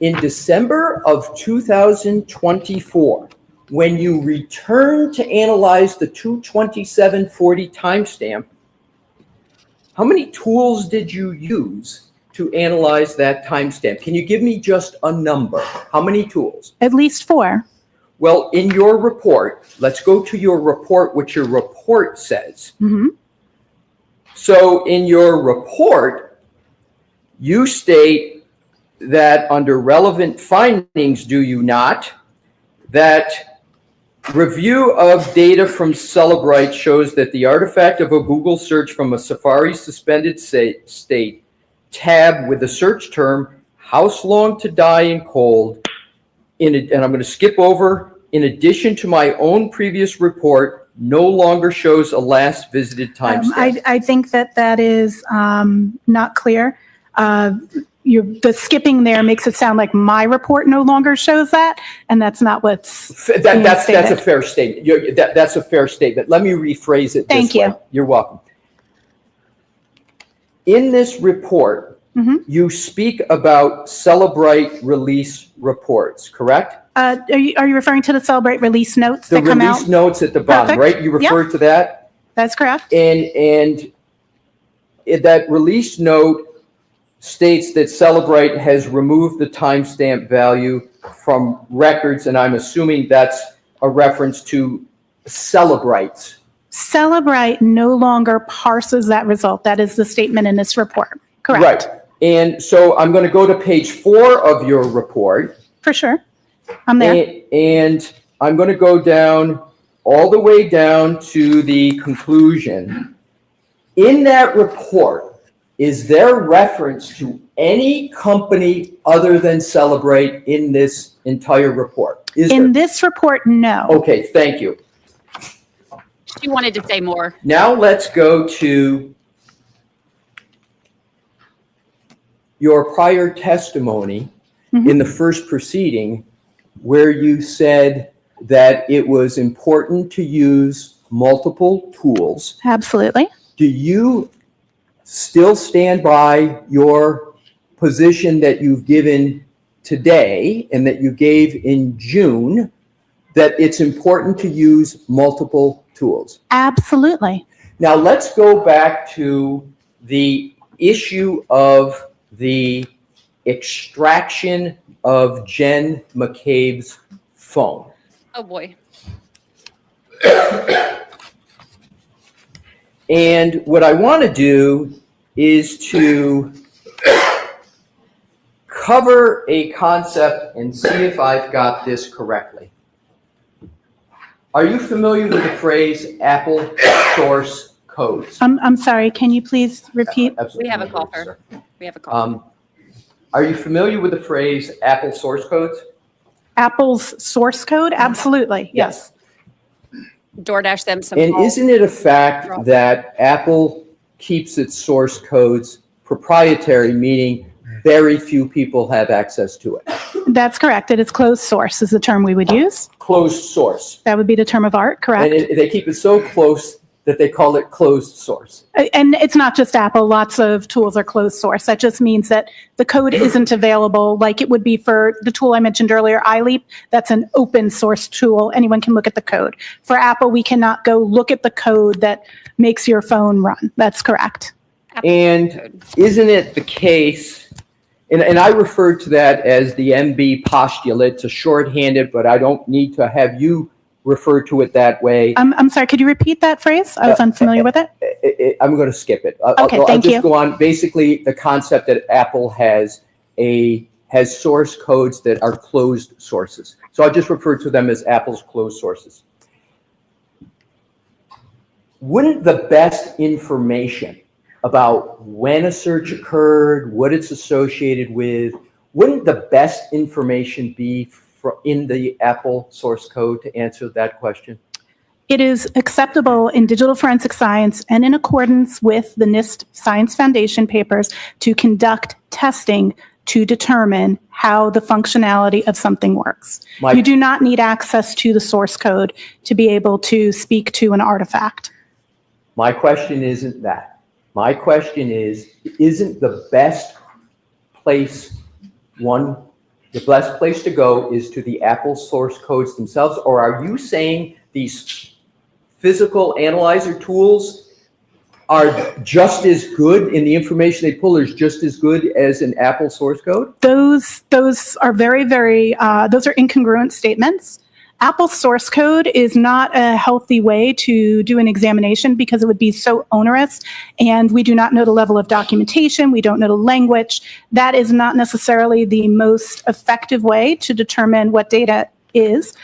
M: in December of 2024, when you returned to analyze the 2:27:40 timestamp, how many tools did you use to analyze that timestamp? Can you give me just a number? How many tools?
D: At least 4.
M: Well, in your report, let's go to your report, what your report says.
D: Mm-hmm.
M: So in your report, you state that under relevant findings, do you not, that review of data from Celebrite shows that the artifact of a Google search from a Safari suspended state tab with the search term house long to die in cold, and I'm going to skip over, in addition to my own previous report, no longer shows a last visited timestamp.
D: I think that is not clear. The skipping there makes it sound like my report no longer shows that, and that's not what's being
M: That's a
D: stated.
M: fair statement. That's a fair statement. Let me rephrase it this
D: Thank you.
M: way. You're welcome. In this report,
D: Mhm.
M: you speak about Celebrate release reports, correct?
D: Are you referring to the Celebrate release notes
M: The
D: that come out?
M: release notes at the bottom,
D: Perfect.
M: right? You referred to that?
D: That's correct.
M: And that release note states that Celebrate has removed the timestamp value from records, and I'm assuming that's a reference to Celebrite's.
D: Celebrate no longer parses that result. That is the statement in this report. Correct.
M: Right. And so I'm going to go to page 4 of your report.
D: For sure. I'm there.
M: And I'm going to go down all the way down to the conclusion. In that report, is there reference to any company other than Celebrate in this entire report? Is
D: In
M: there?
D: this report, no.
M: Okay, thank you.
A: She wanted to say more.
M: Now let's go to your prior testimony in the first proceeding where you said that it was important to use multiple tools.
D: Absolutely.
M: Do you still stand by your position that you've given today and that you gave in June, that it's important to use multiple tools?
D: Absolutely.
M: Now, let's go back to the issue of the extraction of Jen McCabe's phone.
A: Oh, boy.
M: And what I want to do is to cover a concept and see if I've got this correctly. Are you familiar with the phrase Apple source codes?
D: I'm sorry, can you please repeat?
M: Absolutely.
A: We have a caller. We have a call.
M: Are you familiar with the phrase Apple source codes?
D: Apple's source code? Absolutely, yes.
A: DoorDash them some
M: And
A: calls.
M: isn't it a fact that Apple keeps its source codes proprietary, meaning very few people have access to it?
D: That's correct. It is closed source is the term we would use.
M: Closed source.
D: That would be the term of art, correct?
M: And they keep it so close that they call it closed source.
D: And it's not just Apple. Lots of tools are closed source. That just means that the code isn't available like it would be for the tool I mentioned earlier, iLeap. That's an open source tool. Anyone can look at the code. For Apple, we cannot go look at the code that makes your phone run. That's correct.
M: And isn't it the case, and I referred to that as the MB postulate, to shorthand it, but I don't need to have you refer to it that way.
D: I'm sorry, could you repeat that phrase? I was unfamiliar with it.
M: I'm going to skip it.
D: Okay,
M: I'll
D: thank
M: just
D: you.
M: go on. Basically, the concept that Apple has source codes that are closed sources. So I'll just refer to them as Apple's closed sources. Wouldn't the best information about when a search occurred, what it's associated with, wouldn't the best information be in the Apple source code to answer that question?
D: It is acceptable in digital forensic science and in accordance with the NIST Science Foundation papers to conduct testing to determine how the functionality of something works. You do not need access to the source code to be able to speak to an artifact.
M: My question isn't that. My question is, isn't the best place the best place to go is to the Apple source codes themselves? Or are you saying these physical analyzer tools are just as good, and the information they pull is just as good as an Apple source code?
D: Those are very, very, those are incongruent statements. Apple source code is not a healthy way to do an examination because it would be so onerous, and we do not know the level of documentation. We don't know the language. That is not necessarily the most effective way to determine what data is.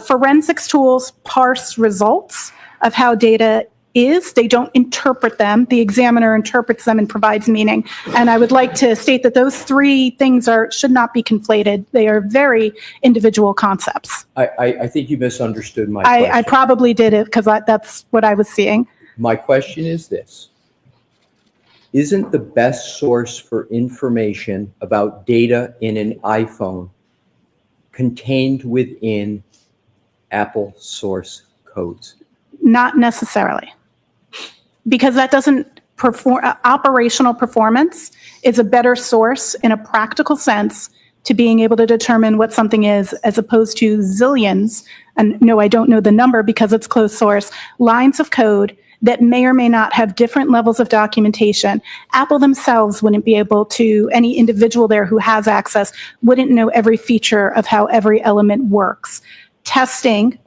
D: Forensics tools parse results of how data is. They don't interpret them. The examiner interprets them and provides meaning. And I would like to state that those three things should not be conflated. They are very individual concepts.
M: I think you misunderstood my question.
D: I probably did it because that's what I was seeing.
M: My question is this. Isn't the best source for information about data in an iPhone contained within Apple source codes?
D: Not necessarily. Because that doesn't perform, operational performance is a better source in a practical sense to being able to determine what something is, as opposed to zillions, and no, I don't know the number because it's closed source, lines of code that may or may not have different levels of documentation. Apple themselves wouldn't be able to, any individual there who has access wouldn't know every feature of how every element works. Testing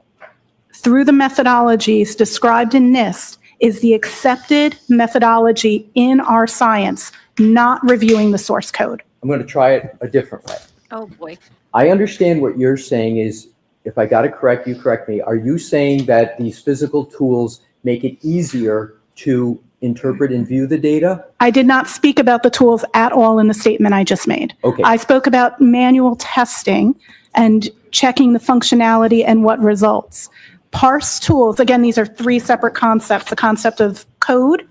D: through the methodologies described in NIST is the accepted methodology in our science, not reviewing the source code.
M: I'm going to try it a different way.
A: Oh, boy.
M: I understand what you're saying is, if I got it correct, you correct me. Are you saying that these physical tools make it easier to interpret and view the data?
D: I did not speak about the tools at all in the statement I just made.
M: Okay.
D: I spoke about manual testing and checking the functionality and what results. Parse tools, again, these are three separate concepts. The concept of code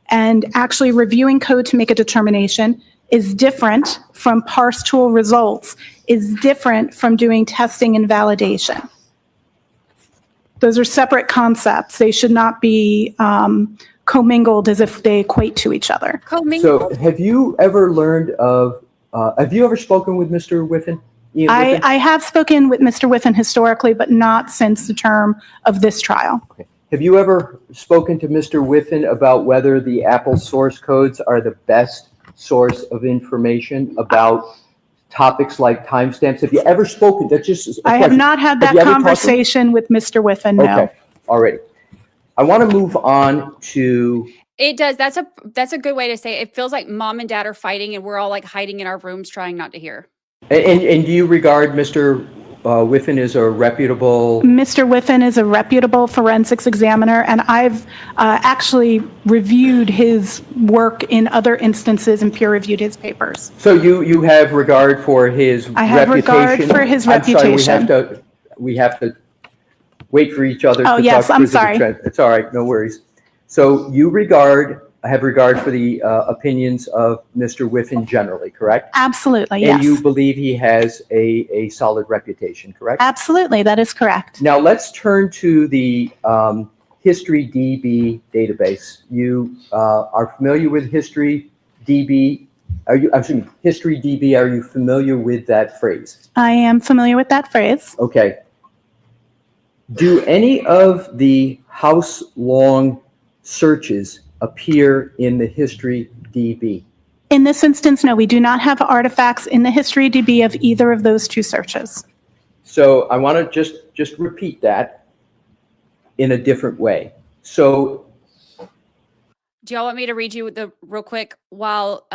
D: and actually reviewing code to make a determination is different from parse tool results, is different from doing testing and validation. Those are separate concepts. They should not be commingled as if they equate to each other.
M: So have you ever learned of, have you ever spoken with Mr. Whiffen? Ian Whiffen?
D: I have spoken with Mr. Whiffen historically, but not since the term of this trial.
M: Okay. Have you ever spoken to Mr. Whiffen about whether the Apple source codes are the best source of information about topics like timestamps? Have you ever spoken? That's just a
D: I have
M: question.
D: not had
M: Have
D: that
M: you ever talked to him?
D: conversation with Mr. Whiffen, no.
M: Okay, already. I want to move on to,
A: It does. That's a good way to say it. It feels like mom and dad are fighting and we're all like hiding in our rooms trying not to hear.
M: and do you regard Mr. Whiffen as a reputable?
D: Mr. Whiffen is a reputable forensics examiner, and I've actually reviewed his work in other instances and peer-reviewed his papers.
M: So you have regard for his
D: I have regard
M: reputation?
D: for his
M: I'm sorry,
D: reputation.
M: we have to wait for each other to
D: Oh,
M: talk.
D: yes, I'm
M: because of the
D: sorry.
M: trend. It's all right, no worries. So you have regard for the opinions of Mr. Whiffen generally, correct?
D: Absolutely,
M: And you
D: yes.
M: believe he has a solid reputation, correct?
D: Absolutely, that is correct.
M: Now let's turn to the History DB database. You are familiar with History DB? History DB, are you familiar with that phrase?
D: I am familiar with that phrase.
M: Okay. Do any of the house-long searches appear in the History DB?
D: In this instance, no, we do not have artifacts in the history DB of either of those two searches.
M: So I want to just repeat that in a different way. So
A: Do y'all want me to read you the real quick while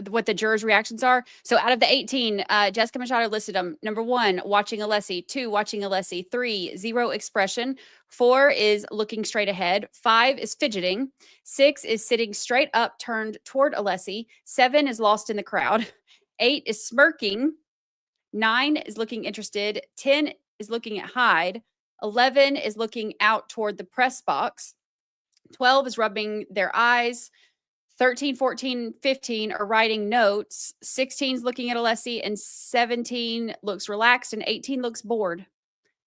A: what the jurors' reactions are? So out of the 18, Jessica Machado listed them. Number 1, watching Alessi. 2, watching Alessi. 3, 0 expression. 4 is looking straight ahead. 5 is fidgeting. 6 is sitting straight up, turned toward Alessi. 7 is lost in the crowd. 8 is smirking. 9 is looking interested. 10 is looking at Hyde. 11 is looking out toward the press box. 12 is rubbing their eyes. 13, 14, 15 are writing notes. 16 is looking at Alessi, and 17 looks relaxed, and 18 looks bored.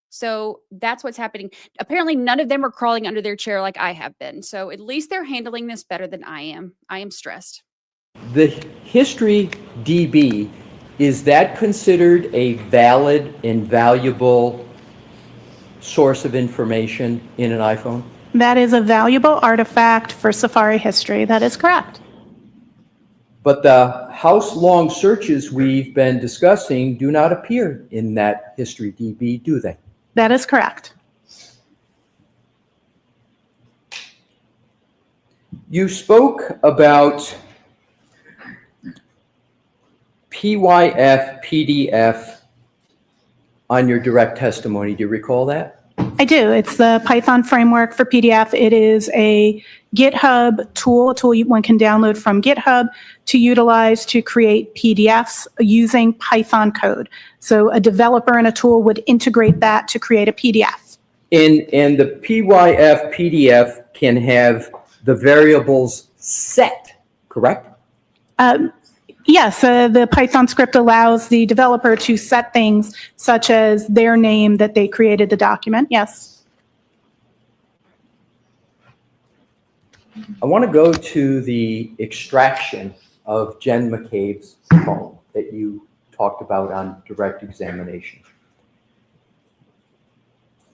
A: So that's what's happening. Apparently, none of them are crawling under their chair like I have been. So at least they're handling this better than I am. I am stressed.
M: the History DB, is that considered a valid and valuable source of information in an iPhone?
D: That is a valuable artifact for Safari history. That is correct.
M: But the house-long searches we've been discussing do not appear in that History DB, do they?
D: That is correct.
M: You spoke about PYF, PDF on your direct testimony. Do you recall that?
D: I do. It's the Python framework for PDF. It is a GitHub tool, one can download from GitHub to utilize to create PDFs using Python code. So a developer and a tool would integrate that to create a PDF.
M: And the PYF, PDF can have the variables set, correct?
D: Yes, the Python script allows the developer to set things such as their name that they created the document. Yes.
M: I want to go to the extraction of Jen McCabe's phone that you talked about on direct examination.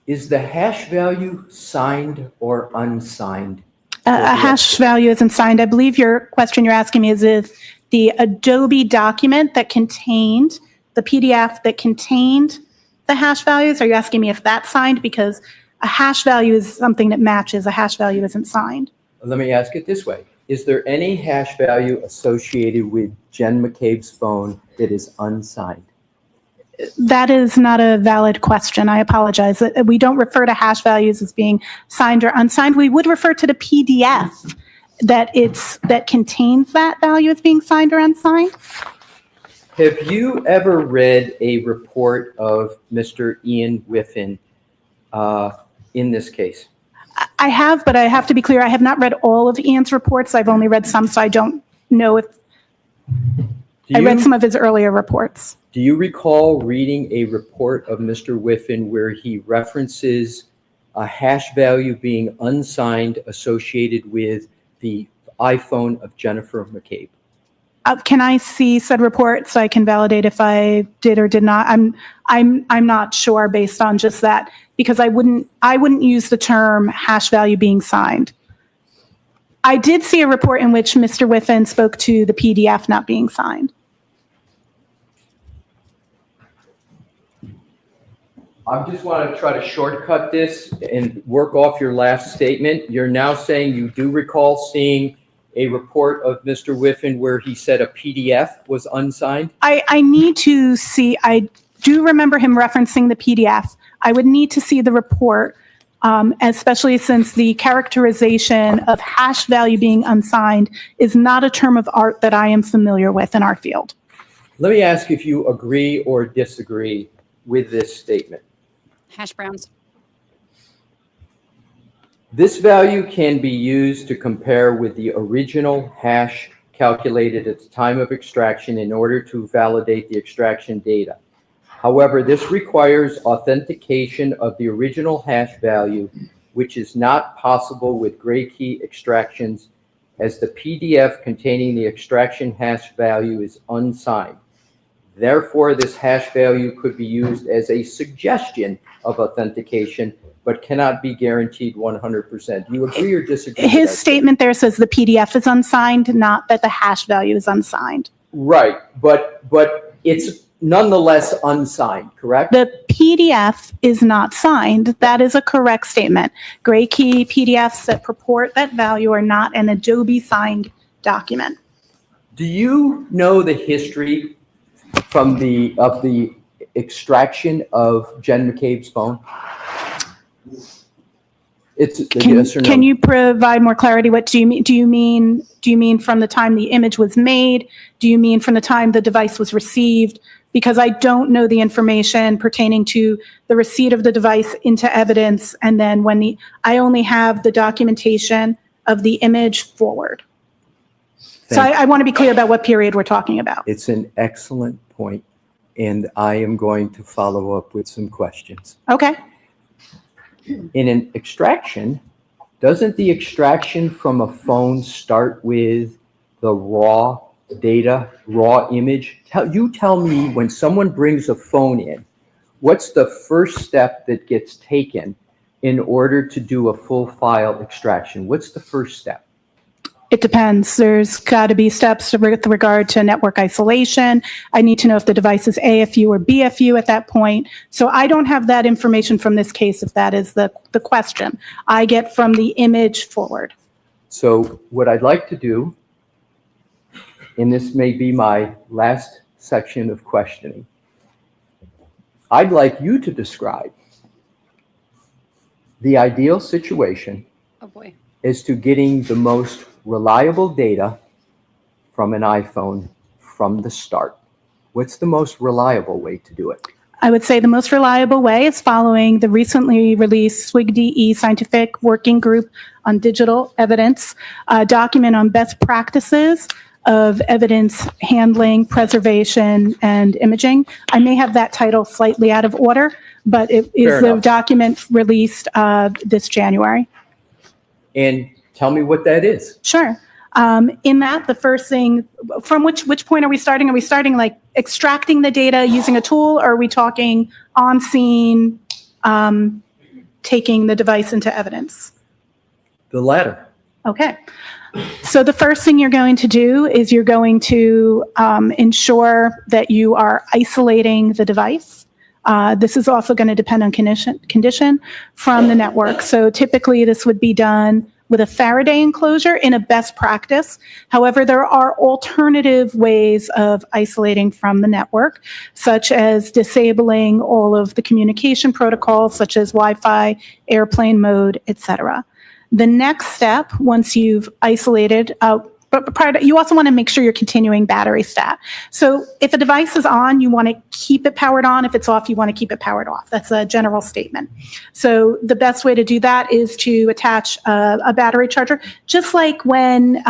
M: Is the hash value signed or unsigned?
D: A hash value isn't signed. I believe your question you're asking me is if the Adobe document that contained the PDF that contained the hash values, are you asking me if that's signed? Because a hash value is something that matches. A hash value isn't signed.
M: Let me ask it this way. Is there any hash value associated with Jen McCabe's phone that is unsigned?
D: That is not a valid question. I apologize. We don't refer to hash values as being signed or unsigned. We would refer to the PDF that contains that value as being signed or unsigned.
M: Have you ever read a report of Mr. Ian Whiffen in this case?
D: I have, but I have to be clear, I have not read all of Ian's reports. I've only read some, so I don't know if I read some of his earlier reports.
M: Do you recall reading a report of Mr. Whiffen where he references a hash value being unsigned associated with the iPhone of Jennifer McCabe?
D: Can I see said report so I can validate if I did or did not? I'm not sure based on just that, because I wouldn't use the term hash value being signed. I did see a report in which Mr. Whiffen spoke to the PDF not being signed.
M: I just want to try to shortcut this and work off your last statement. You're now saying you do recall seeing a report of Mr. Whiffen where he said a PDF was unsigned?
D: I need to see, I do remember him referencing the PDF. I would need to see the report, especially since the characterization of hash value being unsigned is not a term of art that I am familiar with in our field.
M: Let me ask if you agree or disagree with this statement.
A: Hash browns.
M: This value can be used to compare with the original hash calculated at the time of extraction in order to validate the extraction data. However, this requires authentication of the original hash value, which is not possible with gray key extractions, as the PDF containing the extraction hash value is unsigned. Therefore, this hash value could be used as a suggestion of authentication, but cannot be guaranteed 100%. Do you agree or disagree with
D: His
M: that
D: statement there says the PDF is unsigned, not that the hash value is unsigned.
M: Right, but it's nonetheless unsigned, correct?
D: The PDF is not signed. That is a correct statement. Gray key PDFs that purport that value are not an Adobe signed document.
M: Do you know the history of the extraction of Jen McCabe's phone? It's yes or no.
D: Can you provide more clarity? What do you mean? Do you mean from the time the image was made? Do you mean from the time the device was received? Because I don't know the information pertaining to the receipt of the device into evidence, and then I only have the documentation of the image forward. So I want to be clear about what period we're talking about.
M: It's an excellent point, and I am going to follow up with some questions.
D: Okay.
M: In an extraction, doesn't the extraction from a phone start with the raw data, raw image? You tell me, when someone brings a phone in, what's the first step that gets taken in order to do a full file extraction? What's the first step?
D: It depends. There's got to be steps with regard to network isolation. I need to know if the device is AFU or BFU at that point. So I don't have that information from this case, if that is the question. I get from the image forward.
M: So what I'd like to do, and this may be my last section of questioning, I'd like you to describe the ideal situation as to getting the most reliable data from an iPhone from the start. What's the most reliable way to do it?
D: I would say the most reliable way is following the recently released SWIG-DE Scientific Working Group on Digital Evidence document on best practices of evidence handling, preservation, and imaging. I may have that title slightly out of order, but it is the document released this January.
M: And tell me what that is.
D: Sure. In that, the first thing, from which point are we starting? Are we starting like extracting the data using a tool, or are we talking on scene, taking the device into evidence?
M: The latter.
D: Okay. So the first thing you're going to do is you're going to ensure that you are isolating the device. This is also going to depend on condition from the network. So typically this would be done with a Faraday enclosure in a best practice. However, there are alternative ways of isolating from the network, such as disabling all of the communication protocols, such as Wi-Fi, airplane mode, etc. The next step, once you've isolated, But prior to, you also want to make sure you're continuing battery stat. So if a device is on, you want to keep it powered on. If it's off, you want to keep it powered off. That's a general statement. So the best way to do that is to attach a battery charger. Just like when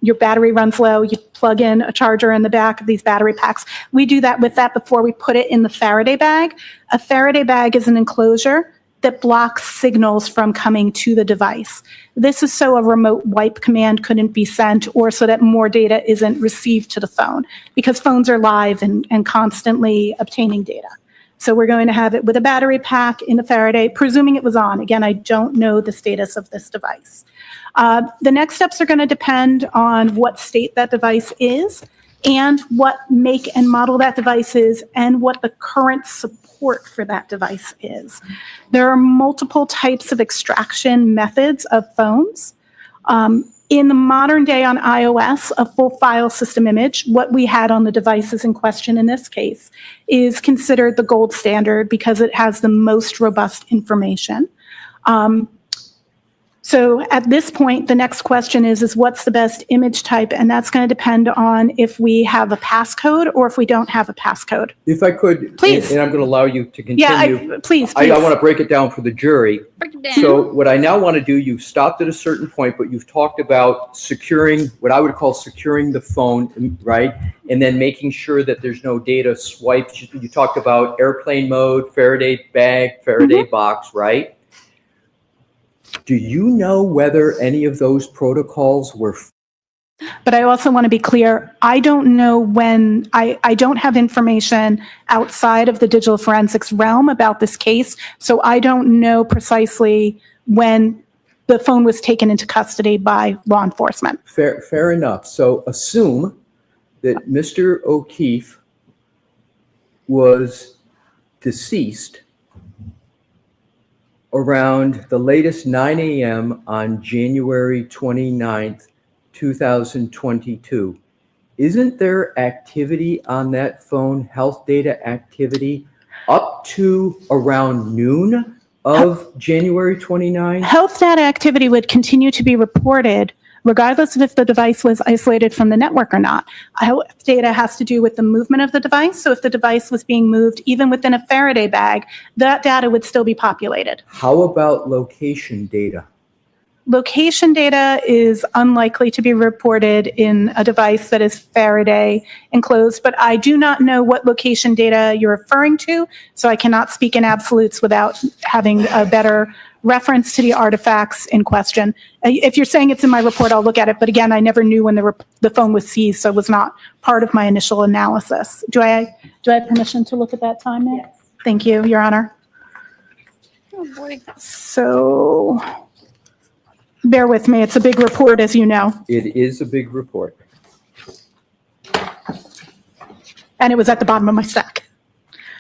D: your battery runs low, you plug in a charger in the back of these battery packs. We do that with that before we put it in the Faraday bag. A Faraday bag is an enclosure that blocks signals from coming to the device. This is so a remote wipe command couldn't be sent, or so that more data isn't received to the phone, because phones are live and constantly obtaining data. So we're going to have it with a battery pack in the Faraday, presuming it was on. Again, I don't know the status of this device. The next steps are going to depend on what state that device is, and what make and model that device is, and what the current support for that device is. There are multiple types of extraction methods of phones. In the modern day on iOS, a full file system image, what we had on the devices in question in this case, is considered the gold standard because it has the most robust information. So at this point, the next question is what's the best image type? And that's going to depend on if we have a passcode or if we don't have a passcode.
M: If I could,
D: Please.
M: and I'm going to allow you to continue.
D: Yeah, please.
M: I want to break it down for the jury.
A: Break it down.
M: So what I now want to do, you've stopped at a certain point, but you've talked about securing, what I would call securing the phone, right? And then making sure that there's no data swiped. You talked about airplane mode, Faraday bag, Faraday box, right? Do you know whether any of those protocols were?
D: But I also want to be clear, I don't know when, I don't have information outside of the digital forensics realm about this case, so I don't know precisely when the phone was taken into custody by law enforcement.
M: Fair enough. So assume that Mr. O'Keefe was deceased around the latest 9 a.m. on January 29th, 2022. Isn't there activity on that phone, health data activity, up to around noon of January 29th?
D: Health data activity would continue to be reported regardless of if the device was isolated from the network or not. Health data has to do with the movement of the device. So if the device was being moved even within a Faraday bag, that data would still be populated.
M: How about location data?
D: Location data is unlikely to be reported in a device that is Faraday enclosed, but I do not know what location data you're referring to, so I cannot speak in absolutes without having a better reference to the artifacts in question. If you're saying it's in my report, I'll look at it, but again, I never knew when the phone was seized, so it was not part of my initial analysis. Do I have permission to look at that time, Nick? Yes. Thank you, Your Honor.
A: Oh, boy.
D: So bear with me. It's a big report, as you know.
M: It is a big report.
D: And it was at the bottom of my stack.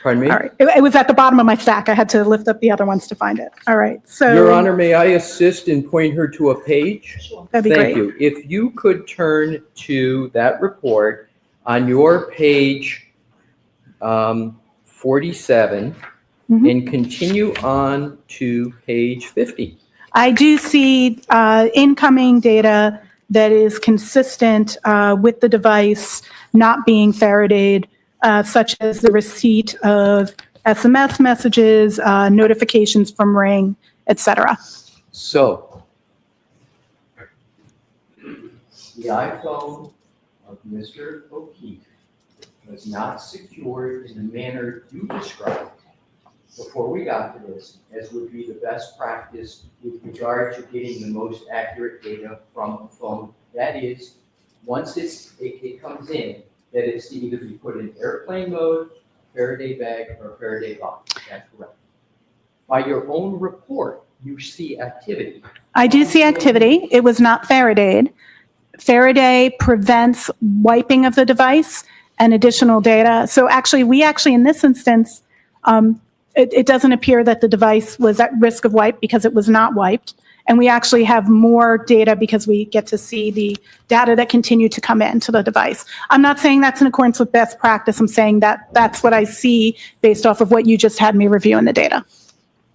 M: Pardon me?
D: All right. It was at the bottom of my stack. I had to lift up the other ones to find it. All right. So,
M: Your Honor, may I assist and point her to a page?
D: That'd be
M: Thank
D: great.
M: you. If you could turn to that report on your page 47 and continue on to page 50.
D: I do see incoming data that is consistent with the device not being Faradayed, such as the receipt of SMS messages, notifications from Ring, etc.
M: So, the iPhone of Mr. O'Keefe was not secured in the manner you described before we got to this, as would be the best practice with regard to getting the most accurate data from a phone. That is, once it comes in, that it's to either be put in airplane mode, Faraday bag, or Faraday box. That's correct. By your own report, you see activity.
D: I do see activity. It was not Faradayed. Faraday prevents wiping of the device and additional data. So actually, in this instance, it doesn't appear that the device was at risk of wipe because it was not wiped. And we actually have more data because we get to see the data that continue to come into the device. I'm not saying that's in accordance with best practice. I'm saying that that's what I see based off of what you just had me review in the data.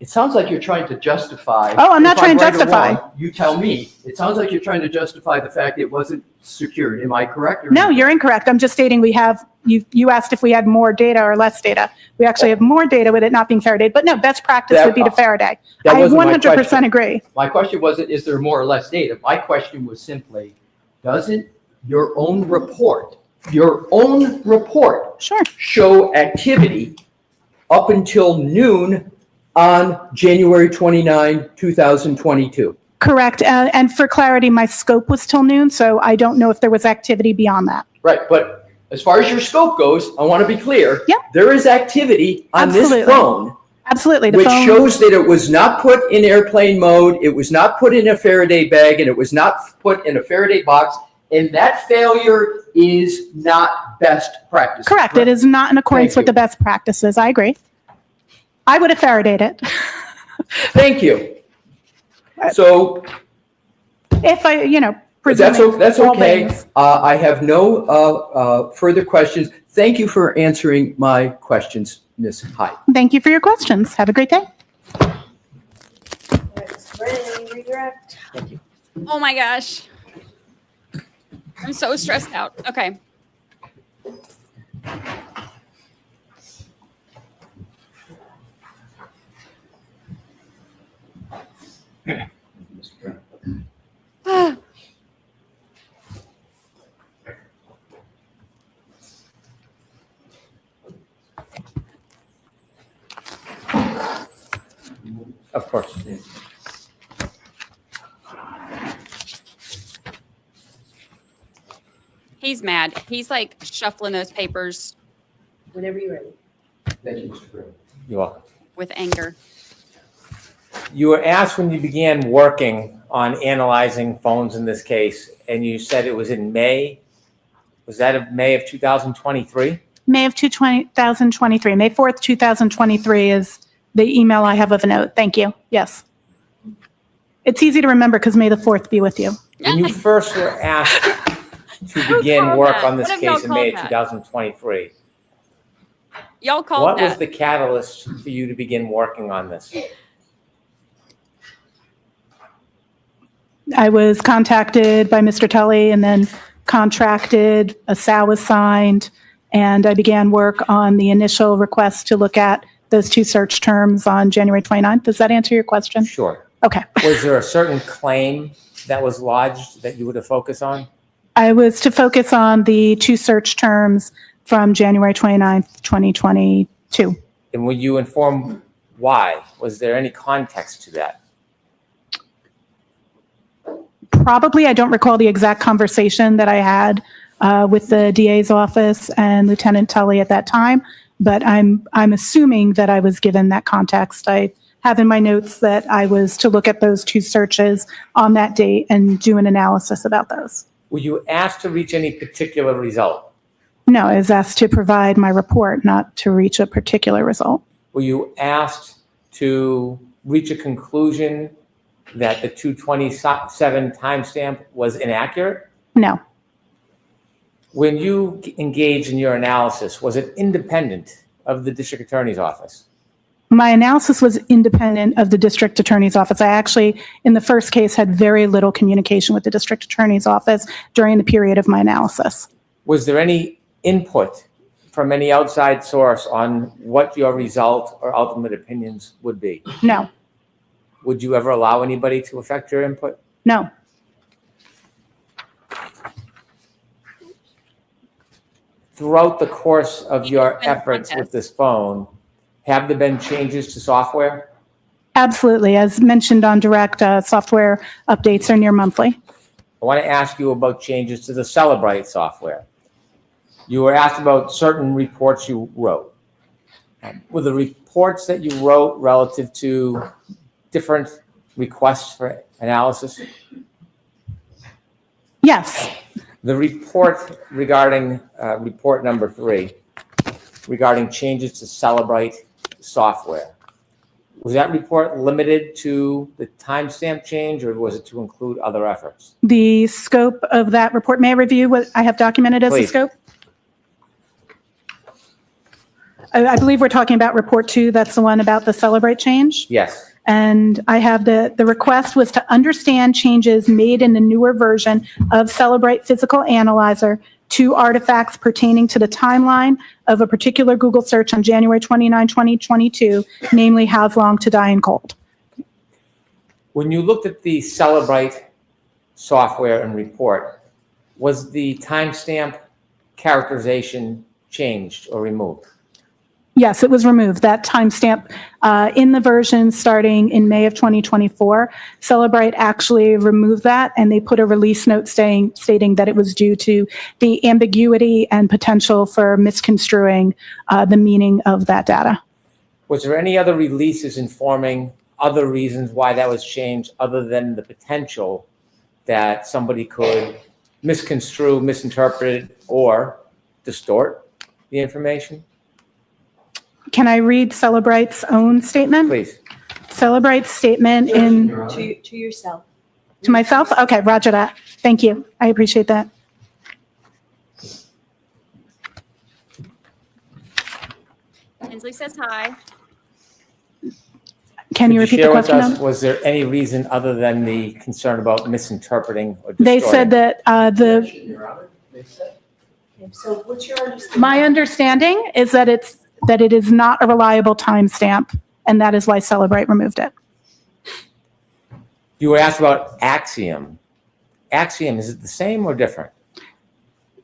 N: It sounds like you're trying to justify.
D: Oh, I'm not
N: if
D: trying to
N: right or
D: justify.
N: wrong, you tell me. It sounds like you're trying to justify the fact it wasn't secured. Am I correct? Or
D: No, you're incorrect. I'm just stating we have, you asked if we had more data or less data. We actually have more data with it not being Faraday, but no, best practice would be to Faraday.
N: that
D: I
N: wasn't my
D: 100%
N: question.
D: agree.
N: My question wasn't, is there more or less data? My question was simply, doesn't your own report
D: Sure.
N: show activity up until noon on January 29, 2022?
D: Correct. And for clarity, my scope was till noon, so I don't know if there was activity beyond that.
N: Right, but as far as your scope goes, I want to be clear.
D: Yep.
N: There is activity on
D: Absolutely.
N: this phone,
D: Absolutely. The
N: which
D: phone,
N: shows that it was not put in airplane mode, it was not put in a Faraday bag, and it was not put in a Faraday box, and that failure is not best practice.
D: correct. It is not in accordance
N: Thank
D: with the best practices. I agree. I would have Faradayed it.
N: Thank you. So
D: If I,
N: that's
D: presuming
N: that's
D: all
N: okay.
D: things.
N: I have no further questions. Thank you for answering my questions, Ms. Hyde.
D: Thank you for your questions. Have a great day.
B: All right, Mr. Brennan, any redirect?
A: Oh my gosh. I'm so stressed out. Okay.
F: Of course.
A: He's mad. He's like shuffling those papers
B: Whenever you're ready.
N: Thank you, Mr. Brennan.
F: You're welcome.
A: with anger.
F: You were asked when you began working on analyzing phones in this case, and you said it was in May. Was that of May of 2023?
D: May of 2023, May 4th, 2023 is the email I have of a note. Thank you. Yes. It's easy to remember because May the 4th be with you.
F: When you first were asked to
A: Who
F: begin
A: called
F: work
A: that?
F: on this
A: What have y'all
F: case in May of
A: called that?
F: 2023,
A: Y'all called
F: what
A: that.
F: was the catalyst for you to begin working on this?
D: I was contacted by Mr. Tully and then contracted, a SOW was signed, and I began work on the initial request to look at those two search terms on January 29th. Does that answer your question?
F: Sure.
D: Okay.
F: Was there a certain claim that was lodged that you were to focus on?
D: I was to focus on the two search terms from January 29th, 2022.
F: And were you informed why? Was there any context to that?
D: Probably, I don't recall the exact conversation that I had with the DA's office and Lieutenant Tully at that time, but I'm assuming that I was given that context. I have in my notes that I was to look at those two searches on that date and do an analysis about those.
F: Were you asked to reach any particular result?
D: No, I was asked to provide my report, not to reach a particular result.
F: Were you asked to reach a conclusion that the 227 timestamp was inaccurate?
D: No,
F: When you engaged in your analysis, was it independent of the district attorney's office?
D: my analysis was independent of the district attorney's office. I actually, in the first case, had very little communication with the district attorney's office during the period of my analysis.
F: Was there any input from any outside source on what your result or ultimate opinions would be?
D: No,
F: Would you ever allow anybody to affect your input?
D: no.
F: Throughout the course of your
A: Independent
F: efforts with
A: contest.
F: this phone, have there been changes to software?
D: Absolutely. As mentioned on direct, software updates are near monthly.
F: I want to ask you about changes to the Celebrite software. You were asked about certain reports you wrote. Were the reports that you wrote relative to different requests for analysis?
D: Yes,
F: The report regarding, report number 3, regarding changes to Celebrite software, was that report limited to the timestamp change, or was it to include other efforts?
D: the scope of that report, may I review what I have documented as the
F: Please.
D: scope? I believe we're talking about report 2. That's the one about the Celebrate change.
F: Yes.
D: And I have the request was to understand changes made in the newer version of Celebrate Physical Analyzer to artifacts pertaining to the timeline of a particular Google search on January 29, 2022, namely how's long to die in cold.
F: When you looked at the Celebrate software and report, was the timestamp characterization changed or removed?
D: Yes, it was removed. That timestamp in the version starting in May of 2024, Celebrate actually removed that, and they put a release note stating that it was due to the ambiguity and potential for misconstruing the meaning of that data.
F: Was there any other releases informing other reasons why that was changed other than the potential that somebody could misconstrue, misinterpret, or distort the information?
D: Can I read Celebrate's own statement?
F: Please.
D: Celebrate's statement in...
B: To yourself.
D: To myself? Okay, roger that. Thank you. I appreciate that.
A: Hensley says hi.
D: Can you repeat the
F: share with
D: question?
F: us, was there any reason other than the concern about misinterpreting or
D: They
F: distorting?
D: said that
B: So what's your understanding?
D: my understanding is that it is not a reliable timestamp, and that is why Celebrate removed it.
F: You were asked about Axiom. Axiom, is it the same or different?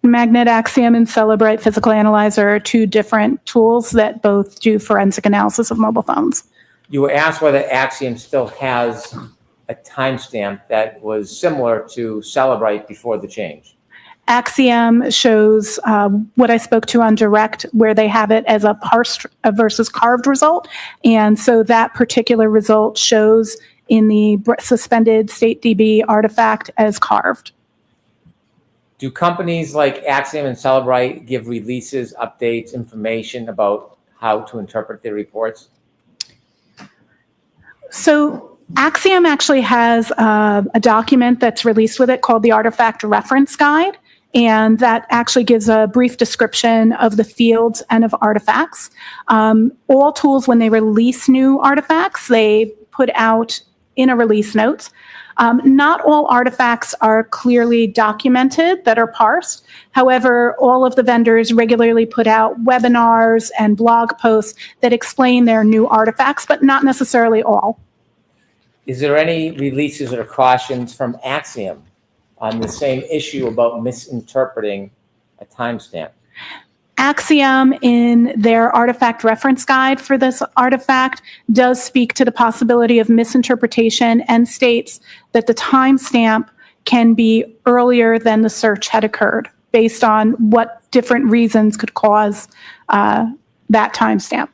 D: Magnet, Axiom, and Celebrate Physical Analyzer are two different tools that both do forensic analysis of mobile phones.
F: You were asked whether Axiom still has a timestamp that was similar to Celebrate before the change.
D: Axiom shows what I spoke to on direct, where they have it as a parsed versus carved result. And so that particular result shows in the suspended StateDB artifact as carved.
F: Do companies like Axiom and Celebrate give releases, updates, information about how to interpret their reports?
D: So Axiom actually has a document that's released with it called the Artifact Reference Guide. And that actually gives a brief description of the fields and of artifacts. All tools, when they release new artifacts, they put out in a release note. Not all artifacts are clearly documented that are parsed. However, all of the vendors regularly put out webinars and blog posts that explain their new artifacts, but not necessarily all.
F: Is there any releases or cautions from Axiom on the same issue about misinterpreting a timestamp?
D: Axiom, in their artifact reference guide for this artifact, does speak to the possibility of misinterpretation and states that the timestamp can be earlier than the search had occurred, based on what different reasons could cause that timestamp.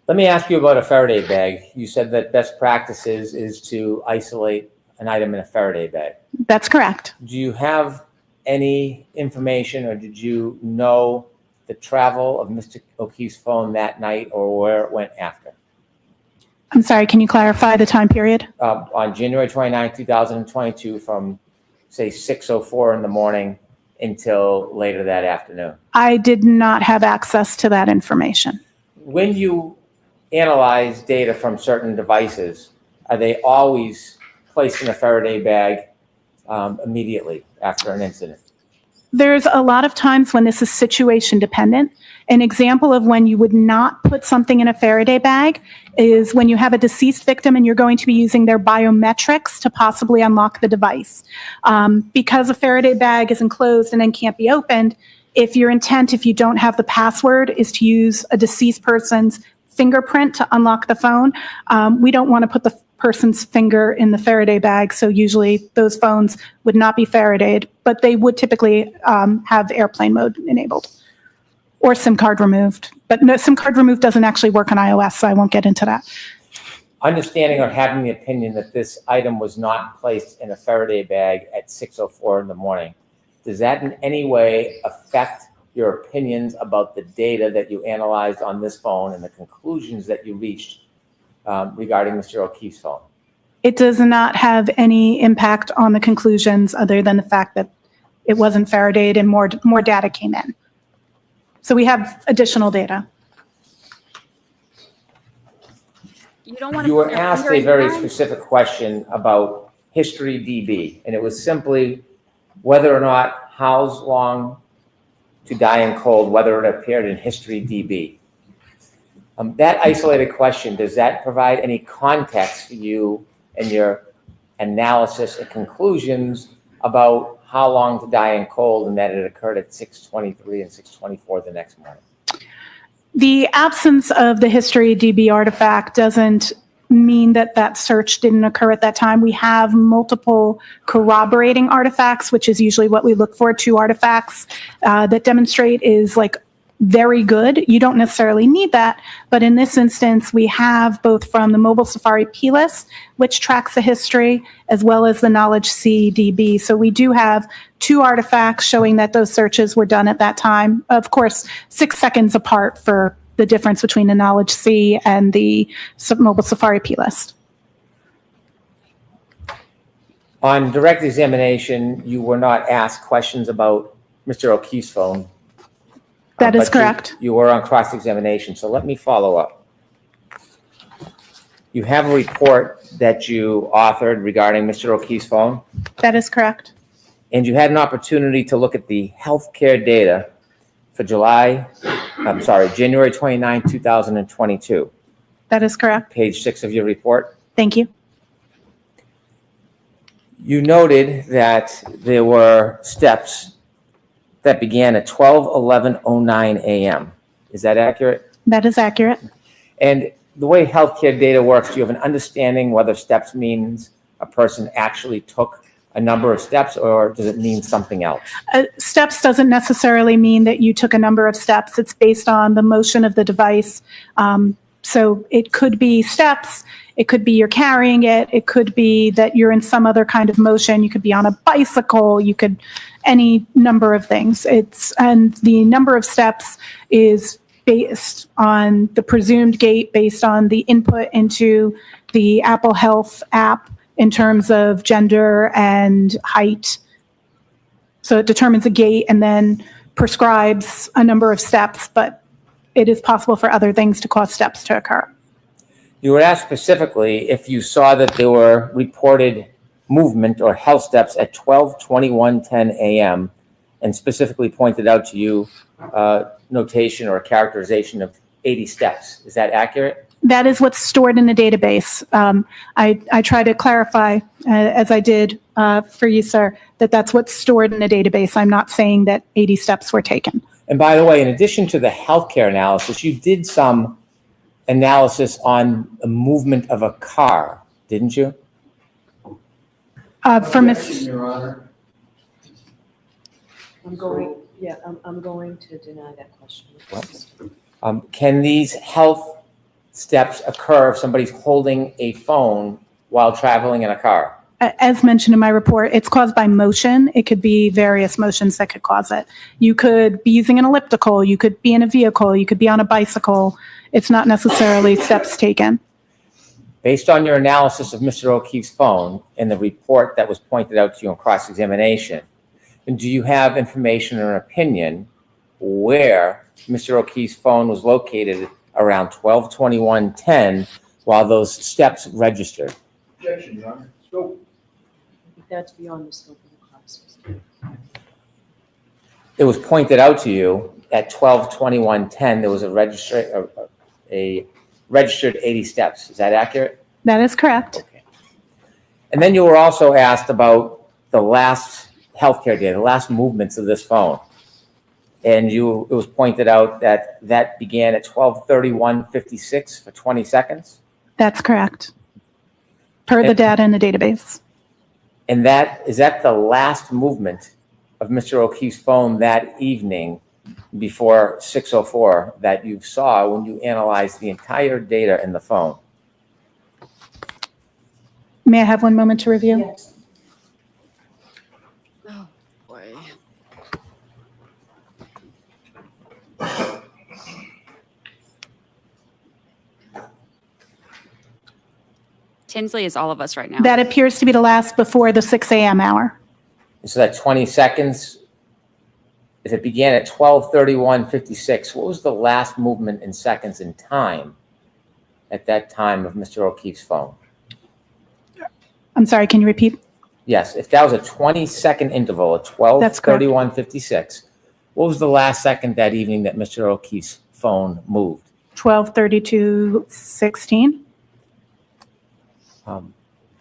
F: Let me ask you about a Faraday bag. You said that best practices is to isolate an item in a Faraday bag.
D: That's correct.
F: Do you have any information, or did you know the travel of Mr. O'Keefe's phone that night or where it went after?
D: I'm sorry, can you clarify the time period?
F: On January 29, 2022, from say 6:04 in the morning until later that afternoon.
D: I did not have access to that information.
F: When you analyze data from certain devices, are they always placed in a Faraday bag immediately after an incident?
D: There's a lot of times when this is situation dependent. An example of when you would not put something in a Faraday bag is when you have a deceased victim and you're going to be using their biometrics to possibly unlock the device. Because a Faraday bag is enclosed and then can't be opened, if your intent, if you don't have the password, is to use a deceased person's fingerprint to unlock the phone, we don't want to put the person's finger in the Faraday bag. So usually those phones would not be Faradayed, but they would typically have airplane mode enabled or SIM card removed. But no, SIM card removed doesn't actually work on iOS, so I won't get into that.
F: Understanding or having the opinion that this item was not placed in a Faraday bag at 6:04 in the morning, does that in any way affect your opinions about the data that you analyzed on this phone and the conclusions that you reached regarding Mr. O'Keefe's phone?
D: It does not have any impact on the conclusions other than the fact that it wasn't Faradayed and more data came in. So we have additional data.
A: You don't want to.
F: You were asked a very specific question about history DB, and it was simply whether or not How's Long to Die in Cold, whether it appeared in history DB. That isolated question, does that provide any context for you and your analysis and conclusions about How Long to Die in Cold and that it occurred at 6:23 and 6:24 the next morning?
D: The absence of the history DB artifact doesn't mean that that search didn't occur at that time. We have multiple corroborating artifacts, which is usually what we look for, 2 artifacts that demonstrate is like very good. You don't necessarily need that, but in this instance, we have both from the Mobile Safari PLIS, which tracks the history, as well as the Knowledge C DB. So we do have 2 artifacts showing that those searches were done at that time. Of course, 6 seconds apart for the difference between the Knowledge C and the Mobile Safari PLIS.
F: On direct examination, you were not asked questions about Mr. O'Keefe's phone.
D: That is
F: but
D: correct.
F: You were on cross-examination, so let me follow up. You have a report that you authored regarding Mr. O'Keefe's phone,
D: That is correct.
F: and you had an opportunity to look at the healthcare data for January 29, 2022,
D: That is correct.
F: page 6 of your report.
D: Thank you.
F: You noted that there were steps that began at 12:11:09 a.m. Is that accurate?
D: That is accurate.
F: And the way healthcare data works, do you have an understanding whether steps means a person actually took a number of steps, or does it mean something else?
D: Steps doesn't necessarily mean that you took a number of steps. It's based on the motion of the device. So it could be steps. It could be you're carrying it. It could be that you're in some other kind of motion. You could be on a bicycle. You could, any number of things. And the number of steps is based on the presumed gait, based on the input into the Apple Health app in terms of gender and height. So it determines a gait and then prescribes a number of steps, but it is possible for other things to cause steps to occur.
F: You were asked specifically if you saw that there were reported movement or health steps at 12:21:10 a.m. and specifically pointed out to you notation or characterization of 80 steps. Is that accurate?
D: That is what's stored in the database. I try to clarify, as I did for you, sir, that that's what's stored in the database. I'm not saying that 80 steps were taken.
F: And by the way, in addition to the healthcare analysis, you did some analysis on the movement of a car, didn't you?
D: For Ms.
O: Your Honor. I'm going to deny that question.
F: What? Can these health steps occur if somebody's holding a phone while traveling in a car?
D: As mentioned in my report, it's caused by motion. It could be various motions that could cause it. You could be using an elliptical. You could be in a vehicle. You could be on a bicycle. It's not necessarily steps taken.
F: Based on your analysis of Mr. O'Keefe's phone and the report that was pointed out to you in cross-examination, do you have information or opinion where Mr. O'Keefe's phone was located around 12:21:10 while those steps registered?
E: Objection, Your Honor. Scope.
O: That's beyond the scope of the process.
F: It was pointed out to you at 12:21:10 there was a registered 80 steps. Is that accurate?
D: That is correct.
F: Okay. And then you were also asked about the last healthcare data, the last movements of this phone. And it was pointed out that that began at 12:31:56 for 20 seconds.
D: That's correct. Per the data in the database.
F: And is that the last movement of Mr. O'Keefe's phone that evening before 6:04 that you saw when you analyzed the entire data in the phone?
D: May I have one moment to review?
O: Yes.
A: Oh, boy. Tinsley is all of us right now.
D: That appears to be the last before the 6 a.m. hour.
F: So that 20 seconds if it began at 12:31:56, what was the last movement in seconds in time at that time of Mr. O'Keefe's phone?
D: I'm sorry, can you repeat?
F: Yes, if that was a 20-second interval at
D: That's correct.
F: 12:31:56, what was the last second that evening that Mr. O'Keefe's phone moved?
D: 12:32:16.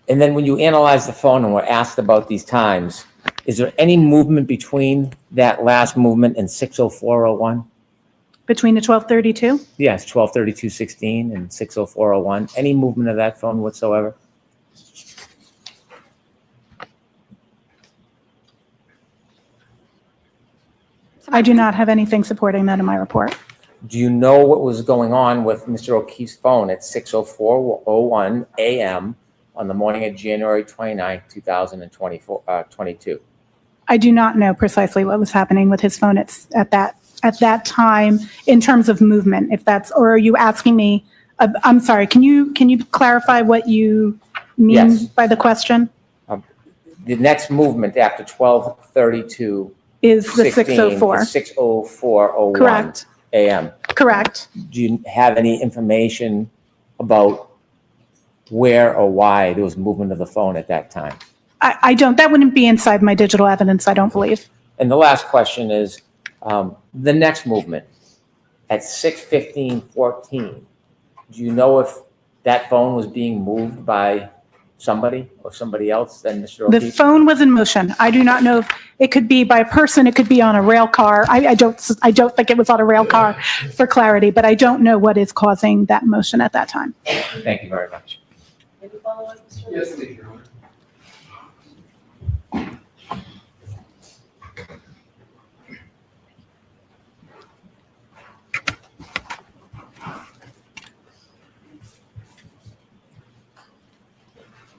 F: And then when you analyze the phone and were asked about these times, is there any movement between that last movement and 6:04:01?
D: Between the 12:32?
F: Yes, 12:32:16 and 6:04:01. Any movement of that phone whatsoever?
D: I do not have anything supporting that in my report.
F: Do you know what was going on with Mr. O'Keefe's phone at 6:04:01 a.m. on the morning of January 29th, 2022?
D: I do not know precisely what was happening with his phone at that time in terms of movement. If that's, or are you asking me? I'm sorry. Can you clarify what you mean
F: Yes.
D: by the question?
F: The next movement after 12:32
D: Is the 6:04?
F: 6:04:01
D: Correct.
F: a.m.
D: Correct.
F: Do you have any information about where or why there was movement of the phone at that time?
D: I don't. That wouldn't be inside my digital evidence, I don't believe.
F: And the last question is, the next movement at 6:15:14, do you know if that phone was being moved by somebody or somebody else than Mr.
D: The
F: O'Keefe?
D: phone was in motion. I do not know if it could be by a person, it could be on a rail car. I don't think it was on a rail car for clarity, but I don't know what is causing that motion at that time.
F: Thank you very much.
B: Any follow-up, Mr.
K: Yes, please, Your Honor.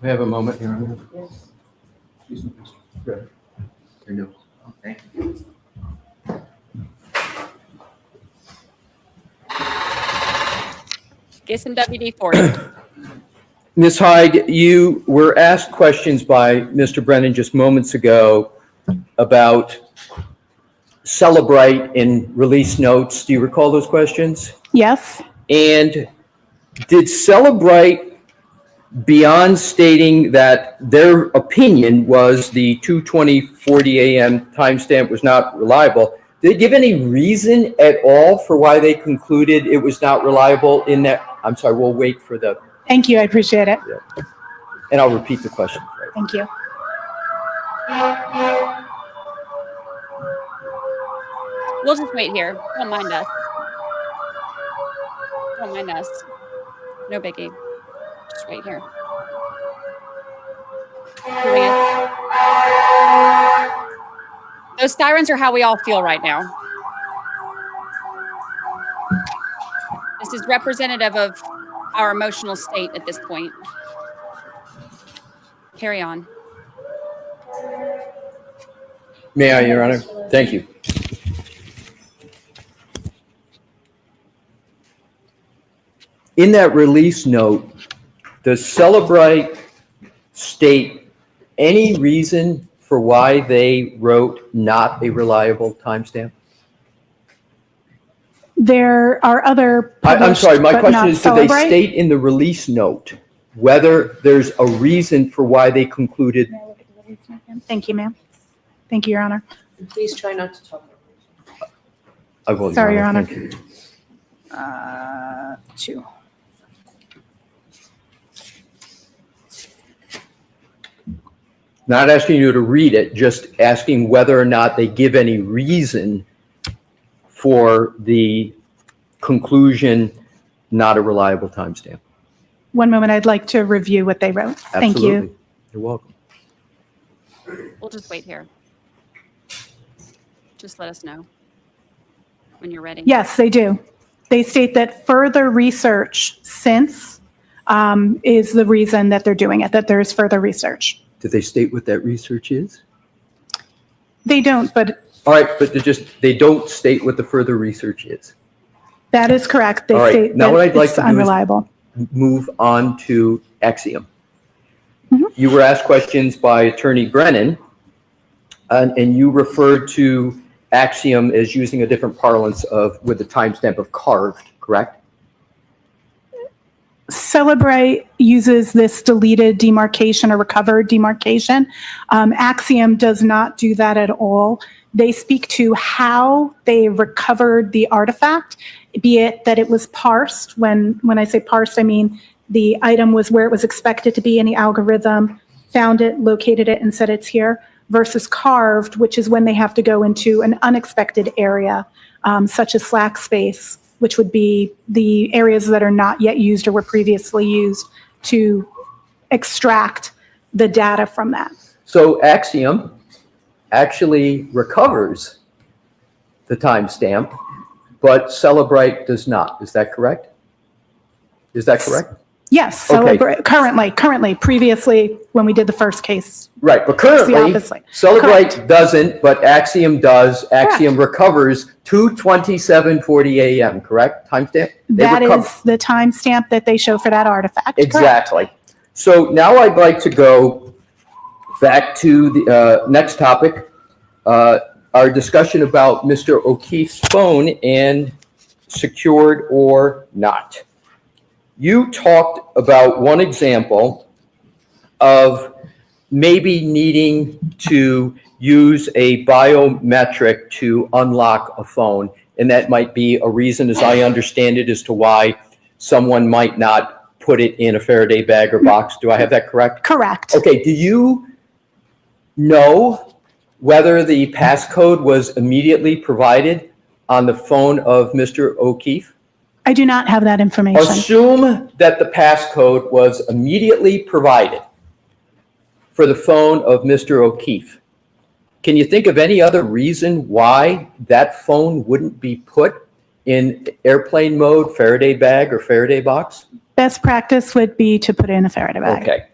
M: We have a moment here.
B: Yes.
M: Excuse me. Good. There you go.
F: Thank you.
A: Get some WD-40.
M: Ms. Hyde, you were asked questions by Mr. Brennan just moments ago about Celebrite and release notes. Do you recall those questions?
D: Yes.
M: And did Celebrite, beyond stating that their opinion was the 2:20:40 a.m. timestamp was not reliable, did they give any reason at all for why they concluded it was not reliable in that? I'm sorry, we'll wait for the,
D: Thank you. I appreciate it.
M: and I'll repeat the question.
D: Thank you.
A: We'll just wait here. Don't mind us. Don't mind us. No biggie. Just wait here. Those sirens are how we all feel right now. This is representative of our emotional state at this point. Carry on.
M: May I, Your Honor? Thank you. In that release note, does Celebrite state any reason for why they wrote not a reliable timestamp?
D: There are other
M: I'm sorry, my
D: published, but
M: question
D: not
M: is, do they
D: Celebrite?
M: state in the release note whether there's a reason for why they concluded?
D: Thank you, ma'am. Thank you, Your Honor.
B: And please try not to talk.
M: I will,
D: Sorry, Your Honor.
M: Thank you.
D: 2.
M: Not asking you to read it, just asking whether or not they give any reason for the conclusion, not a reliable timestamp.
D: One moment, I'd like to review what they wrote. Thank
M: Absolutely.
D: you.
M: You're welcome.
A: We'll just wait here. Just let us know when you're ready.
D: Yes, they do. They state that further research since is the reason that they're doing it, that there is further research.
M: Did they state what that research is?
D: They don't, but
M: All right, but they don't state what the further research is.
D: that is correct. They
M: All right,
D: state
M: now what
D: that
M: I'd like
D: it's
M: to do is-
D: unreliable.
M: Move on to Axiom.
D: Mhm.
M: You were asked questions by Attorney Brennan, and you referred to Axiom is using a different parlance with the timestamp of carved, correct?
D: Celebrate uses this deleted demarcation or recovered demarcation. Axiom does not do that at all. They speak to how they recovered the artifact, be it that it was parsed. When I say parsed, I mean the item was where it was expected to be in the algorithm, found it, located it, and said it's here, versus carved, which is when they have to go into an unexpected area, such as slack space, which would be the areas that are not yet used or were previously used to extract the data from that.
M: So Axiom actually recovers the timestamp, but Celebrite does not. Is that correct? Is that correct?
D: Yes,
M: Okay.
D: currently, previously, when we did the first case.
M: Right, but
D: It's the
M: currently,
D: opposite.
M: Celebrite
D: Correct.
M: doesn't, but Axiom does. Axiom recovers 2:27:40 a.m., correct? Timestamp? They
D: That
M: recover-
D: is the timestamp that they show for that artifact. Correct.
M: Exactly. So now I'd like to go back to the next topic, our discussion about Mr. O'Keefe's phone and secured or not. You talked about one example of maybe needing to use a biometric to unlock a phone, and that might be a reason, as I understand it, as to why someone might not put it in a Faraday bag or box. Do I have that correct?
D: Correct.
M: Okay, do you know whether the passcode was immediately provided on the phone of Mr. O'Keefe?
D: I do not have that information.
M: Assume that the passcode was immediately provided for the phone of Mr. O'Keefe. Can you think of any other reason why that phone wouldn't be put in airplane mode, Faraday bag, or Faraday box?
D: Best practice would be to put it in a Faraday bag.
M: Okay.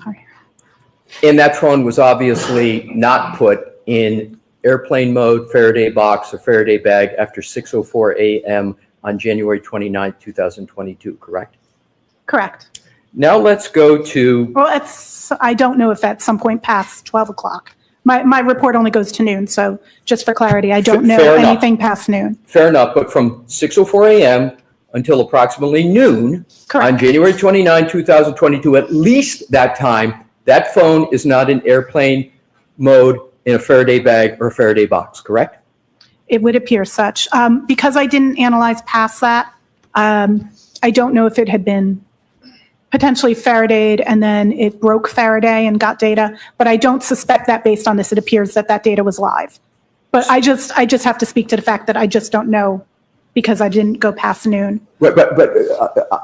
D: Sorry.
M: And that phone was obviously not put in airplane mode, Faraday box, or Faraday bag after 6:04 a.m. on January 29, 2022, correct?
D: Correct.
M: Now let's go to,
D: Well, I don't know if at some point past 12 o'clock. My report only goes to noon, so just for clarity, I don't know
M: Fair enough.
D: anything past noon.
M: fair enough, but from 6:04 a.m. until approximately noon on January 29, 2022, at least that time, that phone is not in airplane mode in a Faraday bag or a Faraday box, correct?
D: It would appear such. Because I didn't analyze past that, I don't know if it had been potentially Faradayed and then it broke Faraday and got data, but I don't suspect that based on this. It appears that that data was live. But I just have to speak to the fact that I just don't know because I didn't go past noon.
M: But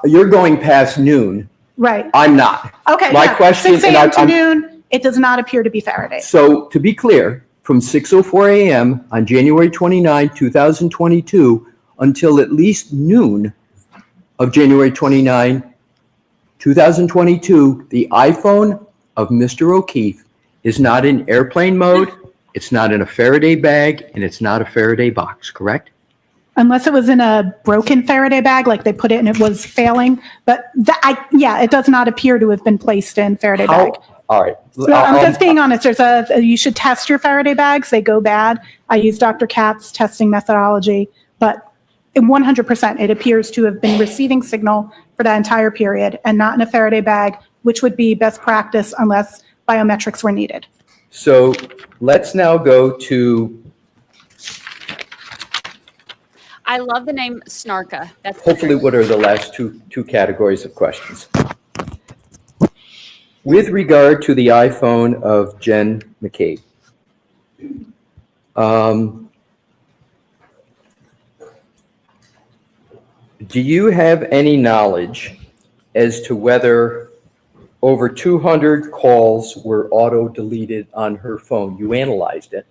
M: you're going past noon.
D: Right.
M: I'm not.
D: Okay.
M: My
D: yeah.
M: question,
D: 6
M: and
D: a.m. to
M: I'm-
D: noon, it does not appear to be Faraday.
M: So to be clear, from 6:04 a.m. on January 29, 2022 until at least noon of January 29, 2022, the iPhone of Mr. O'Keefe is not in airplane mode, it's not in a Faraday bag, and it's not a Faraday box, correct?
D: Unless it was in a broken Faraday bag, like they put it and it was failing. But it does not appear to have been placed in Faraday bag.
M: All right.
D: So I'm just being honest. You should test your Faraday bags. They go bad. I use Dr. Katz's testing methodology, but 100%, it appears to have been receiving signal for that entire period and not in a Faraday bag, which would be best practice unless biometrics were needed.
M: So let's now go to,
A: I love the name Snarka. That's
M: hopefully, what are the last two categories of questions? With regard to the iPhone of Jen McCabe, do you have any knowledge as to whether over 200 calls were auto-deleted on her phone? You analyzed it.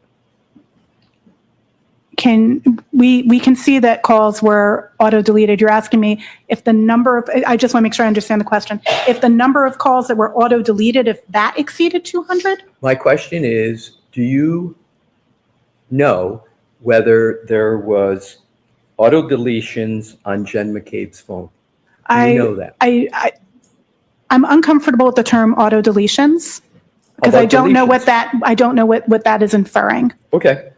D: We can see that calls were auto-deleted. You're asking me if the number of, I just want to make sure I understand the question. If the number of calls that were auto-deleted, if that exceeded 200?
M: My question is, do you know whether there was auto-deletions on Jen McCabe's phone? Do you know that?
D: I'm uncomfortable with the term auto-deletions. Because I
M: About
D: don't know what
M: deletions.
D: what that is inferring.
M: Okay.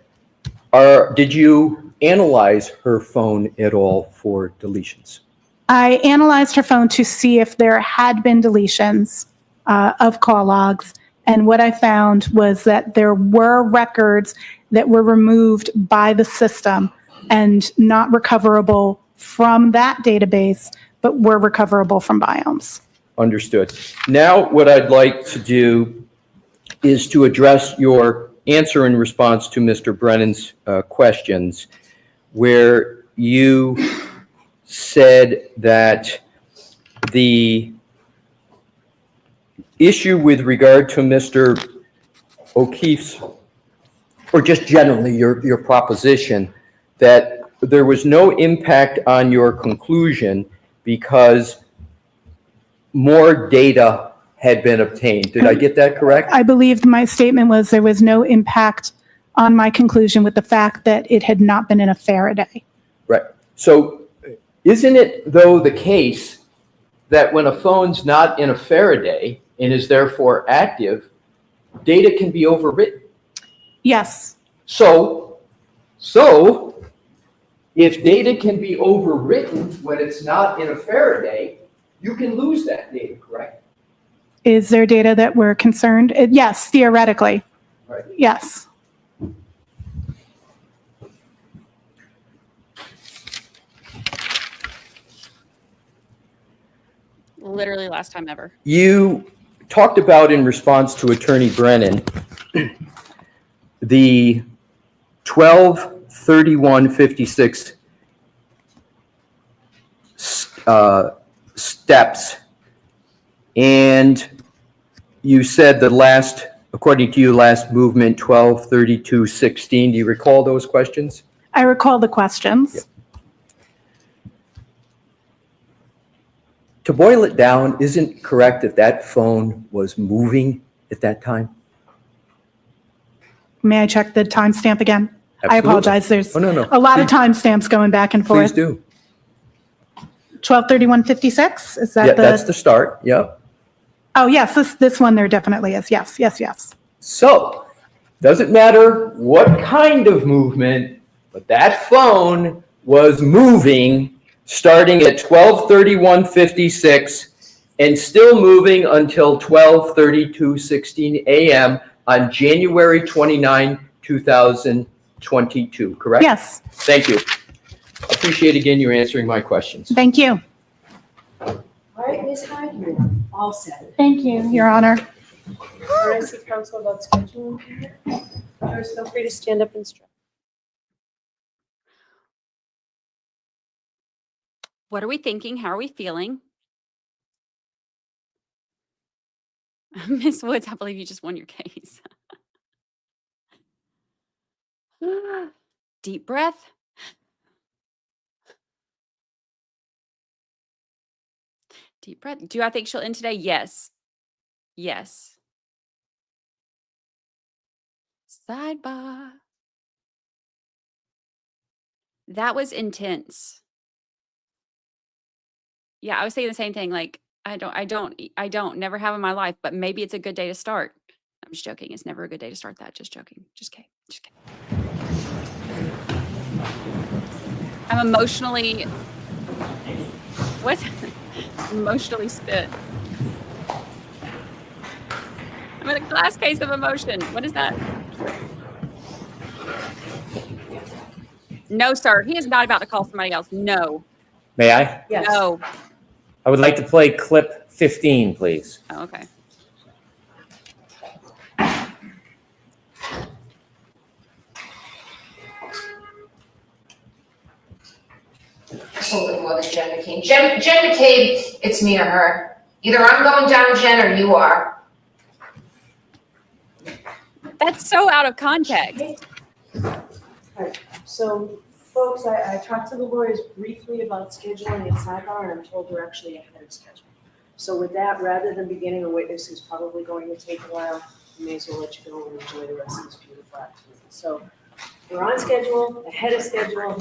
M: Did you analyze her phone at all for deletions?
D: I analyzed her phone to see if there had been deletions of call logs. And what I found was that there were records that were removed by the system and not recoverable from that database, but were recoverable from biomes.
M: Understood. Now, what I'd like to do is to address your answer in response to Mr. Brennan's questions, where you said that the issue with regard to Mr. O'Keefe's, or just generally your proposition, that there was no impact on your conclusion because more data had been obtained. Did I get that correct?
D: I believe my statement was there was no impact on my conclusion with the fact that it had not been in a Faraday.
M: Right. So isn't it, though, the case that when a phone's not in a Faraday and is therefore active, data can be overwritten?
D: Yes.
M: So if data can be overwritten when it's not in a Faraday, you can lose that data, correct?
D: Is there data that we're concerned? Yes, theoretically.
M: Right.
D: Yes.
A: Literally last time ever.
M: You talked about, in response to Attorney Brennan, the 12/31/56 steps, and you said the last, according to you, last movement 12/32/16. Do you recall those questions?
D: I recall the questions.
M: Yep. To boil it down, isn't correct that that phone was moving at that time?
D: May I check the timestamp again? I
M: Absolutely.
D: apologize. There's
M: Oh, no.
D: a lot of timestamps going back and
M: Please
D: forth.
M: do.
D: 12/31/56? Is that
M: Yeah, that's the start. Yep.
D: Oh, yes, this one there definitely is. Yes.
M: So, doesn't matter what kind of movement, but that phone was moving starting at 12/31/56 and still moving until 12/32/16 a.m. on January 29, 2022, correct?
D: Yes.
M: Thank you. Appreciate again you answering my questions.
D: Thank you.
B: All right, Ms. Hyde, you're all set.
D: Thank you, Your Honor.
B: Can I see counsel about scheduling here? Jurors, feel free to stand up and stretch.
A: What are we thinking? How are we feeling? Miss Woods, I believe you just won your case. Deep breath. Deep breath. Do I think she'll end today? Yes. Yes. Sidebar. That was intense. Yeah, I was saying the same thing. Like, I don't never have in my life, but maybe it's a good day to start. I'm just joking. It's never a good day to start that. Just joking. Just kidding. Just kidding. I'm emotionally, what? Emotionally spent. I'm in a glass case of emotion. What is that? No, sir. He is not about to call somebody else. No.
F: May I?
B: Yes.
A: No.
F: I would like to play clip 15, please.
A: Oh, okay.
P: A little bit more than Jen McCabe. Jen McCabe, it's me or her. Either I'm going down, Jen, or you are.
A: That's so out of context.
B: All right, so folks, I talked to the lawyers briefly about scheduling at sidebar, and I'm told we're actually ahead of schedule. So with that, rather than beginning a witness who's probably going to take a while, we may as well let you go and enjoy the rest of this beautiful activity. So We're on schedule, ahead of schedule.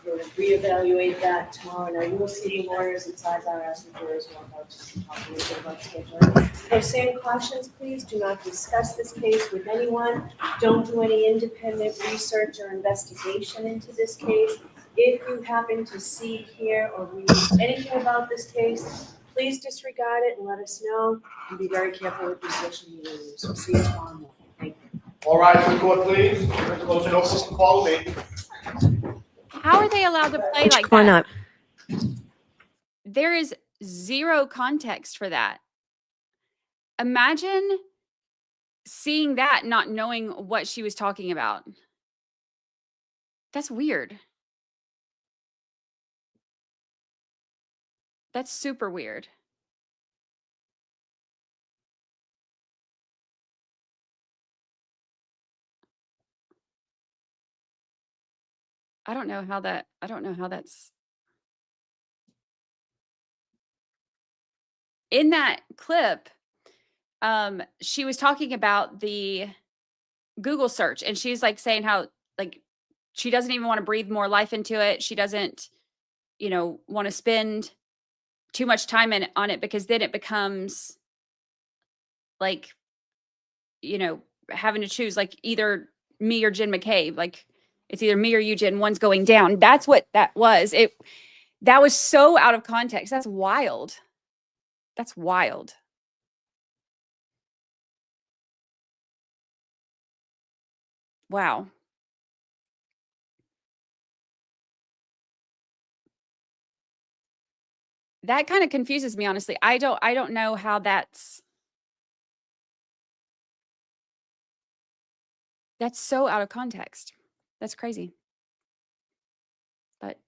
B: We'll reevaluate that tomorrow. Now, you will see the lawyers and sidebar as the jurors will have to talk a little bit about scheduling. So same cautions, please. Do not discuss this case with anyone. Don't do any independent research or investigation into this case. If you happen to see, hear, or read anything about this case, please disregard it and let us know. And be very careful with your social media use. We'll see you tomorrow morning. Thank you.
E: All right, to the court, please. Close and open to follow me.
A: How are they allowed to play like
I: Why
A: that?
I: not?
A: There is zero context for that. Imagine seeing that, not knowing what she was talking about. That's weird. That's super weird. I don't know how that's in that clip. She was talking about the Google search, and she's like saying how like she doesn't even want to breathe more life into it. She doesn't, want to spend too much time on it because then it becomes like, having to choose like either me or Jen McCabe. Like it's either me or you, Jen. One's going down. That's what that was. That was so out of context. That's wild. That's wild. Wow. That kind of confuses me, honestly. I don't know how that's so out of context. That's crazy. But,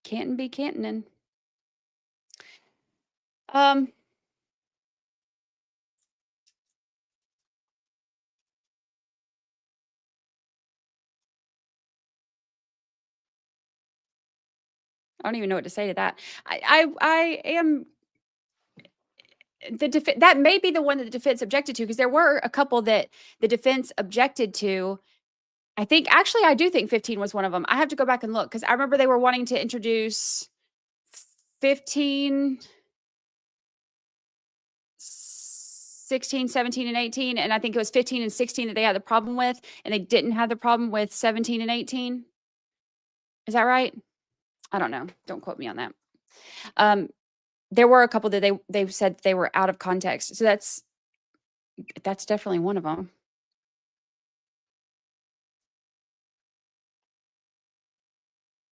A: can't be cantoning. I don't even know what to say to that. I am that may be the one that the defense objected to, because there were a couple that the defense objected to. I do think 15 was one of them. I have to go back and look because I remember they were wanting to introduce 15, 16, 17, and 18. And I think it was 15 and 16 that they had the problem with, and they didn't have the problem with 17 and 18. Is that right? I don't know. Don't quote me on that. There were a couple that they said they were out of context. So that's definitely one of them.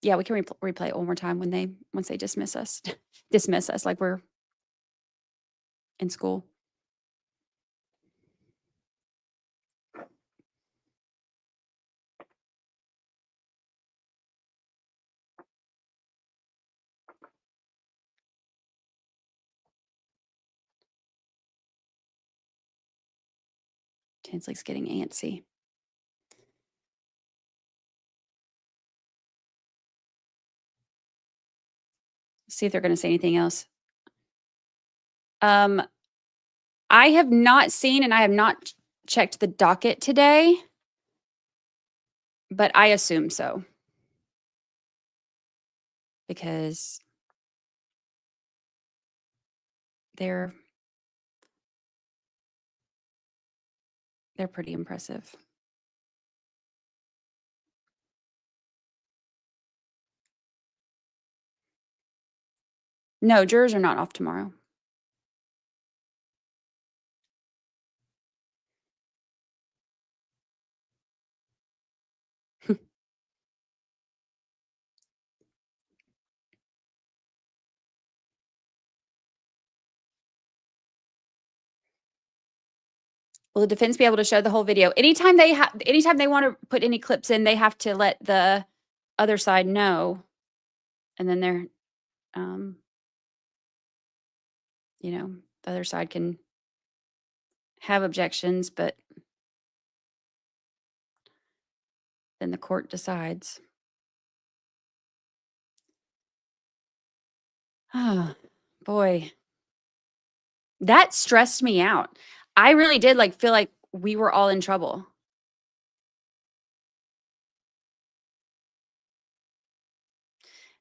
A: Yeah, we can replay it one more time once they dismiss us like we're in school. Tinsley's getting antsy. See if they're going to say anything else. I have not seen, and I have not checked the docket today, but I assume so. Because they're pretty impressive. No, jurors are not off tomorrow. Will the defense be able to show the whole video? Anytime they want to put any clips in, they have to let the other side know. And then they're, the other side can have objections, but then the court decides. Oh, boy. That stressed me out. I really did feel like we were all in trouble.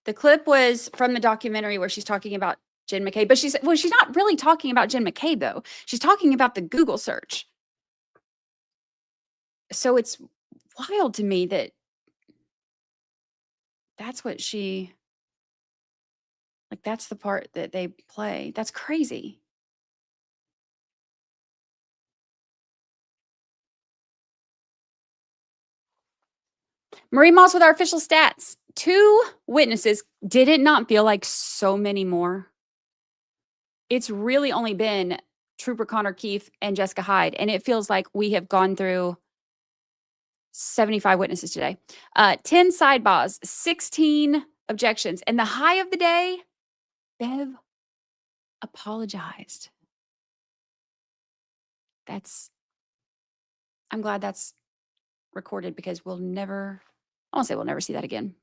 A: The clip was from the documentary where she's talking about Jen McCabe, but she's not really talking about Jen McCabe though. She's talking about the Google search. So it's wild to me that that's what that's the part that they play. That's crazy. Marie Moss with our official stats. 2 witnesses. Did it not feel like so many more? It's really only been Trooper Connor Keefe and Jessica Hyde, and it feels like we have gone through 75 witnesses today. 10 sidebars, 16 objections, and the high of the day, Bev apologized. I'm glad that's recorded because I won't say we'll never see that again.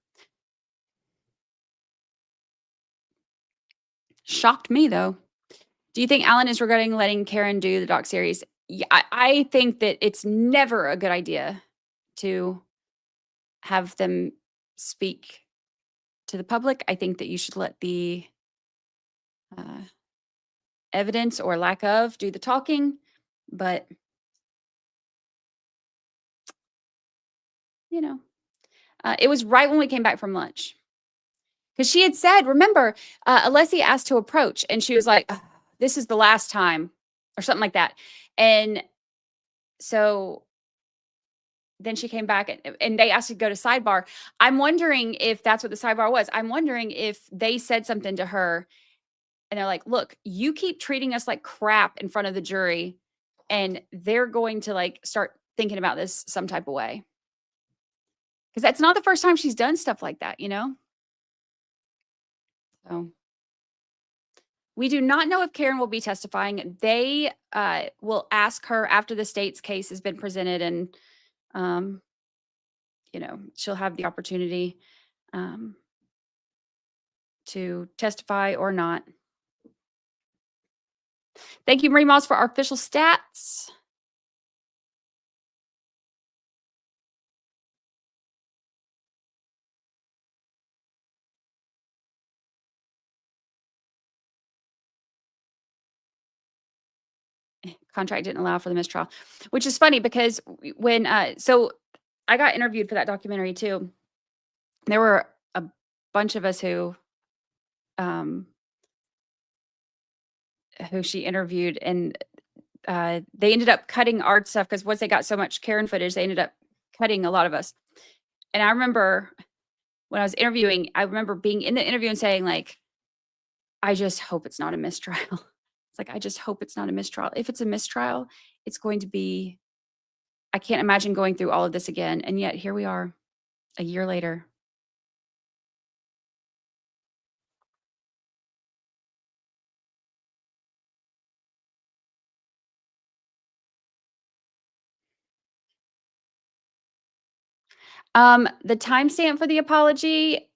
A: Shocked me though. Do you think Alan is regretting letting Karen do the doc series? Yeah, I think that it's never a good idea to have them speak to the public. I think that you should let the evidence or lack of do the talking, but it was right when we came back from lunch. Because she had said, remember, Alessi asked to approach, and she was like, this is the last time, or something like that. And so then she came back, and they asked to go to sidebar. I'm wondering if that's what the sidebar was. I'm wondering if they said something to her, and they're like, look, you keep treating us like crap in front of the jury, and they're going to start thinking about this some type of way. Because that's not the first time she's done stuff like that, So we do not know if Karen will be testifying. They will ask her after the state's case has been presented, and she'll have the opportunity to testify or not. Thank you, Marie Moss, for our official stats. Contract didn't allow for the mistrial, which is funny because when so I got interviewed for that documentary too. There were a bunch of us who she interviewed, and they ended up cutting our stuff because once they got so much Karen footage, they ended up cutting a lot of us. And I remember when I was interviewing, I remember being in the interview and saying I just hope it's not a mistrial. I just hope it's not a mistrial. If it's a mistrial, it's going to be, I can't imagine going through all of this again. And yet here we are a year later. The timestamp for the apology,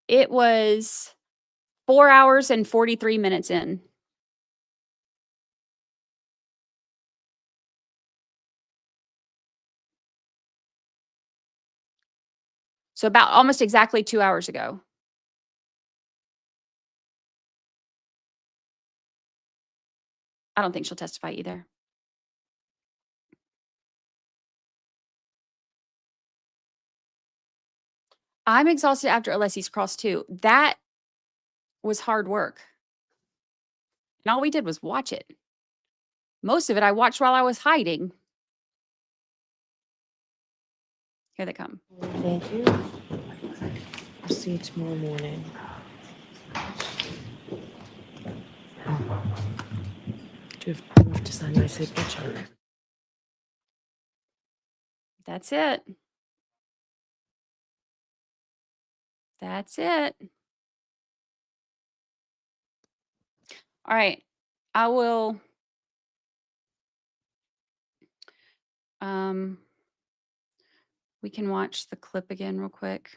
A: it was 4 hours and 43 minutes in. So about almost exactly 2 hours ago. I don't think she'll testify either. I'm exhausted after Alessi's cross too. That was hard work. And all we did was watch it. Most of it I watched while I was hiding. Here they come.
I: Thank you. I'll see you tomorrow morning. Do you have to sign my signature?
A: That's it. That's it. All right. I will we can watch the clip again real quick.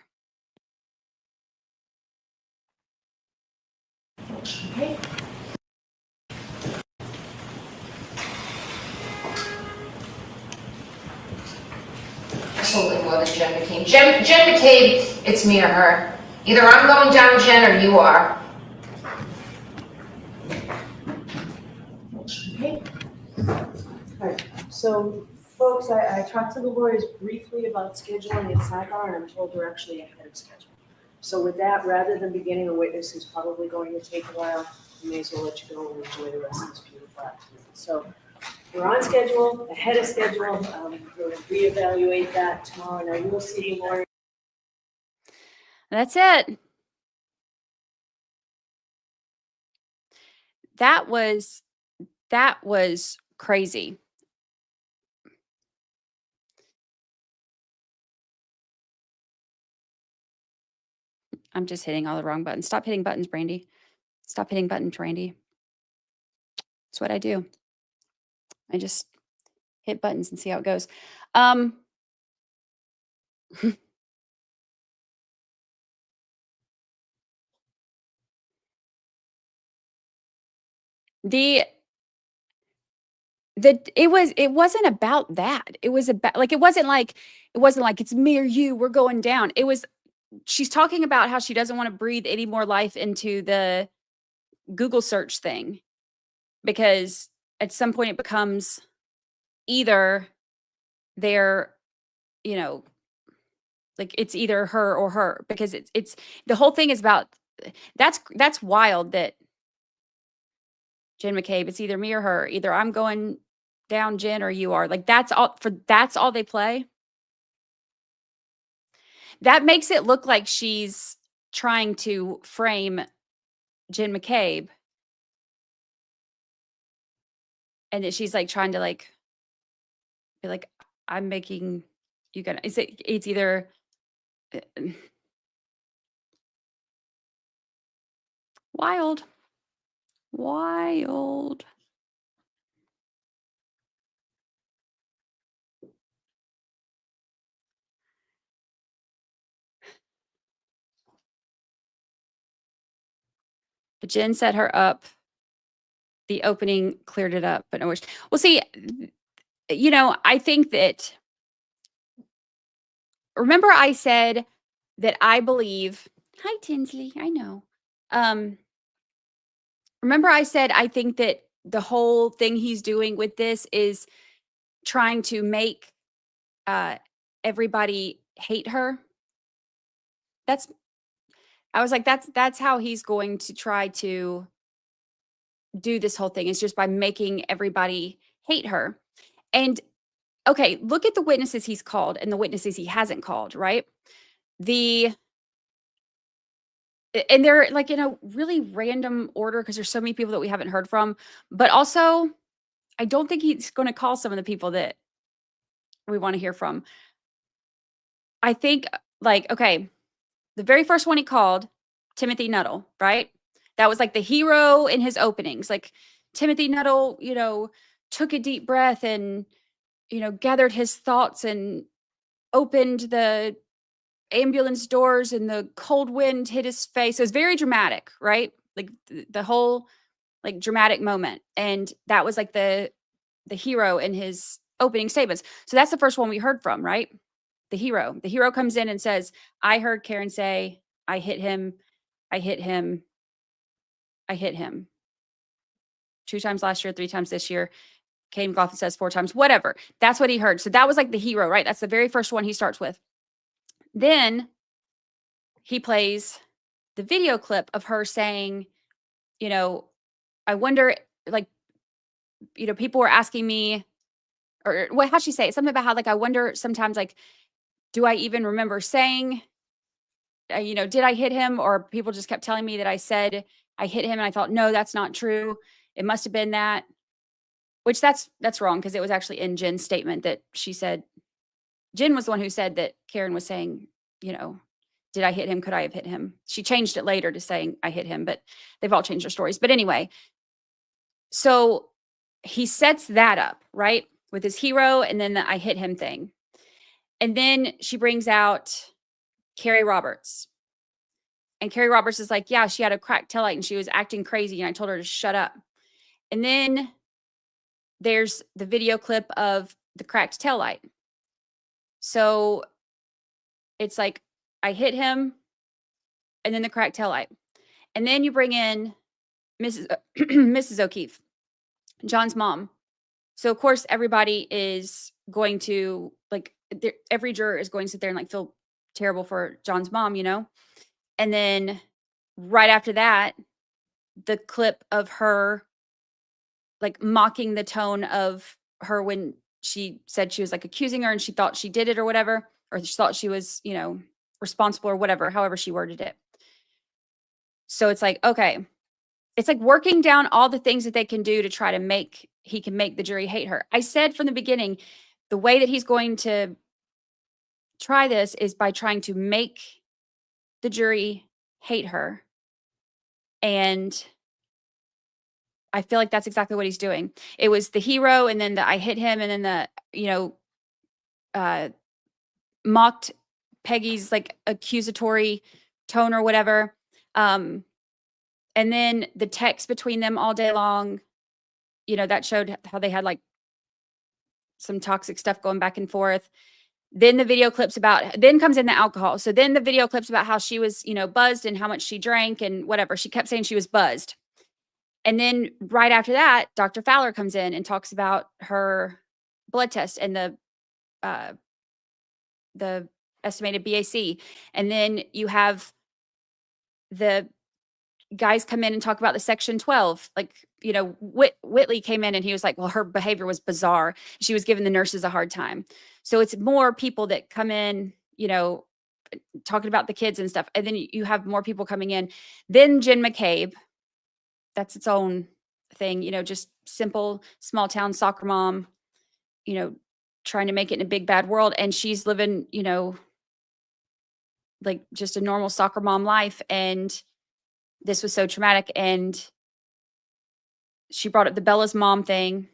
P: Okay. Absolutely more than Jen McCabe. Jen McCabe, it's me or her. Either I'm going down, Jen, or you are.
O: Okay. All right, so folks, I talked to the lawyers briefly about scheduling at sidebar, and I'm told we're actually ahead of schedule. So with that, rather than beginning a witness who's probably going to take a while, we may as well let you go and enjoy the rest of this beautiful afternoon. So we're on schedule, ahead of schedule. We'll reevaluate that tomorrow, and I will see the lawyer.
A: That's it. That was crazy. I'm just hitting all the wrong buttons. Stop hitting buttons, Brandi. Stop hitting buttons, Brandi. That's what I do. I just hit buttons and see how it goes. It wasn't about that. It was about it wasn't like it's me or you, we're going down. It was she's talking about how she doesn't want to breathe any more life into the Google search thing because at some point it becomes either they're, like it's either her or her because it's the whole thing is about that's wild that Jen McCabe, it's either me or her. Either I'm going down, Jen, or you are. Like that's all they play. That makes it look like she's trying to frame Jen McCabe. And that she's like trying to like be like, I'm making you gonna it's either wild. But Jen set her up. The opening cleared it up, but no worries. Well, see, I think that remember I said that I believe, hi Tinsley, I know. Remember I said I think that the whole thing he's doing with this is trying to make everybody hate her. I was like, that's how he's going to try to do this whole thing, is just by making everybody hate her. And okay, look at the witnesses he's called and the witnesses he hasn't called, right? And they're like in a really random order because there's so many people that we haven't heard from. But also, I don't think he's going to call some of the people that we want to hear from. I think, like, okay, the very first one he called, Timothy Nuttall, right? That was like the hero in his openings. Like Timothy Nuttall, took a deep breath and, gathered his thoughts and opened the ambulance doors and the cold wind hit his face. It was very dramatic, right? Like the whole like dramatic moment. And that was like the hero in his opening statements. So that's the first one we heard from, right? The hero. The hero comes in and says, I heard Karen say, I hit him. I hit him. I hit him. 2 times last year, 3 times this year. Katie McLaughlin says 4 times, whatever. That's what he heard. So that was like the hero, right? That's the very first one he starts with. Then he plays the video clip of her saying, I wonder, like, people were asking me, or what, how'd she say it? Something about how, like, I wonder sometimes, like, do I even remember saying, did I hit him? Or people just kept telling me that I said I hit him. And I thought, no, that's not true. It must have been that, which that's wrong. Cause it was actually in Jen's statement that she said, Jen was the one who said that Karen was saying, did I hit him? Could I have hit him? She changed it later to saying I hit him, but they've all changed their stories. But anyway, so he sets that up, right? With his hero and then the I hit him thing. And then she brings out Carrie Roberts. And Carrie Roberts is like, yeah, she had a cracked taillight and she was acting crazy. And I told her to shut up. And then there's the video clip of the cracked taillight. So it's like, I hit him. and then the cracked taillight. And then you bring in Mrs. O'Keefe, John's mom. So of course everybody is going to every juror is going to sit there and like feel terrible for John's mom, you know? And then right after that, the clip of her like mocking the tone of her when she said she was like accusing her and she thought she did it or whatever, or she thought she was, you know, responsible or whatever, however she worded it. So it's like, okay, it's like working down all the things that they can do to try to make the jury hate her. I said from the beginning, the way that he's going to try this is by trying to make the jury hate her. And I feel like that's exactly what he's doing. It was the hero, and then the I hit him, and then the, you know, mocked Peggy's like accusatory tone or whatever. And then the text between them all day long, you know, that showed how they had like some toxic stuff going back and forth. Then the video clips then comes in the alcohol. So then the video clips about how she was, you know, buzzed and how much she drank and whatever. She kept saying she was buzzed. And then right after that, Dr. Fowler comes in and talks about her blood test and the estimated BAC. And then you have the guys come in and talk about the section 12. Like, you know, Whitley came in and he was like, well, her behavior was bizarre. She was giving the nurses a hard time. So it's more people that come in, you know, talking about the kids and stuff. And then you have more people coming in. Then Jen McCabe, that's its own thing, you know, just simple small town soccer mom, you know, trying to make it in a big bad world. And she's living, you know, like just a normal soccer mom life. And this was so traumatic. And she brought up the Bella's mom thing.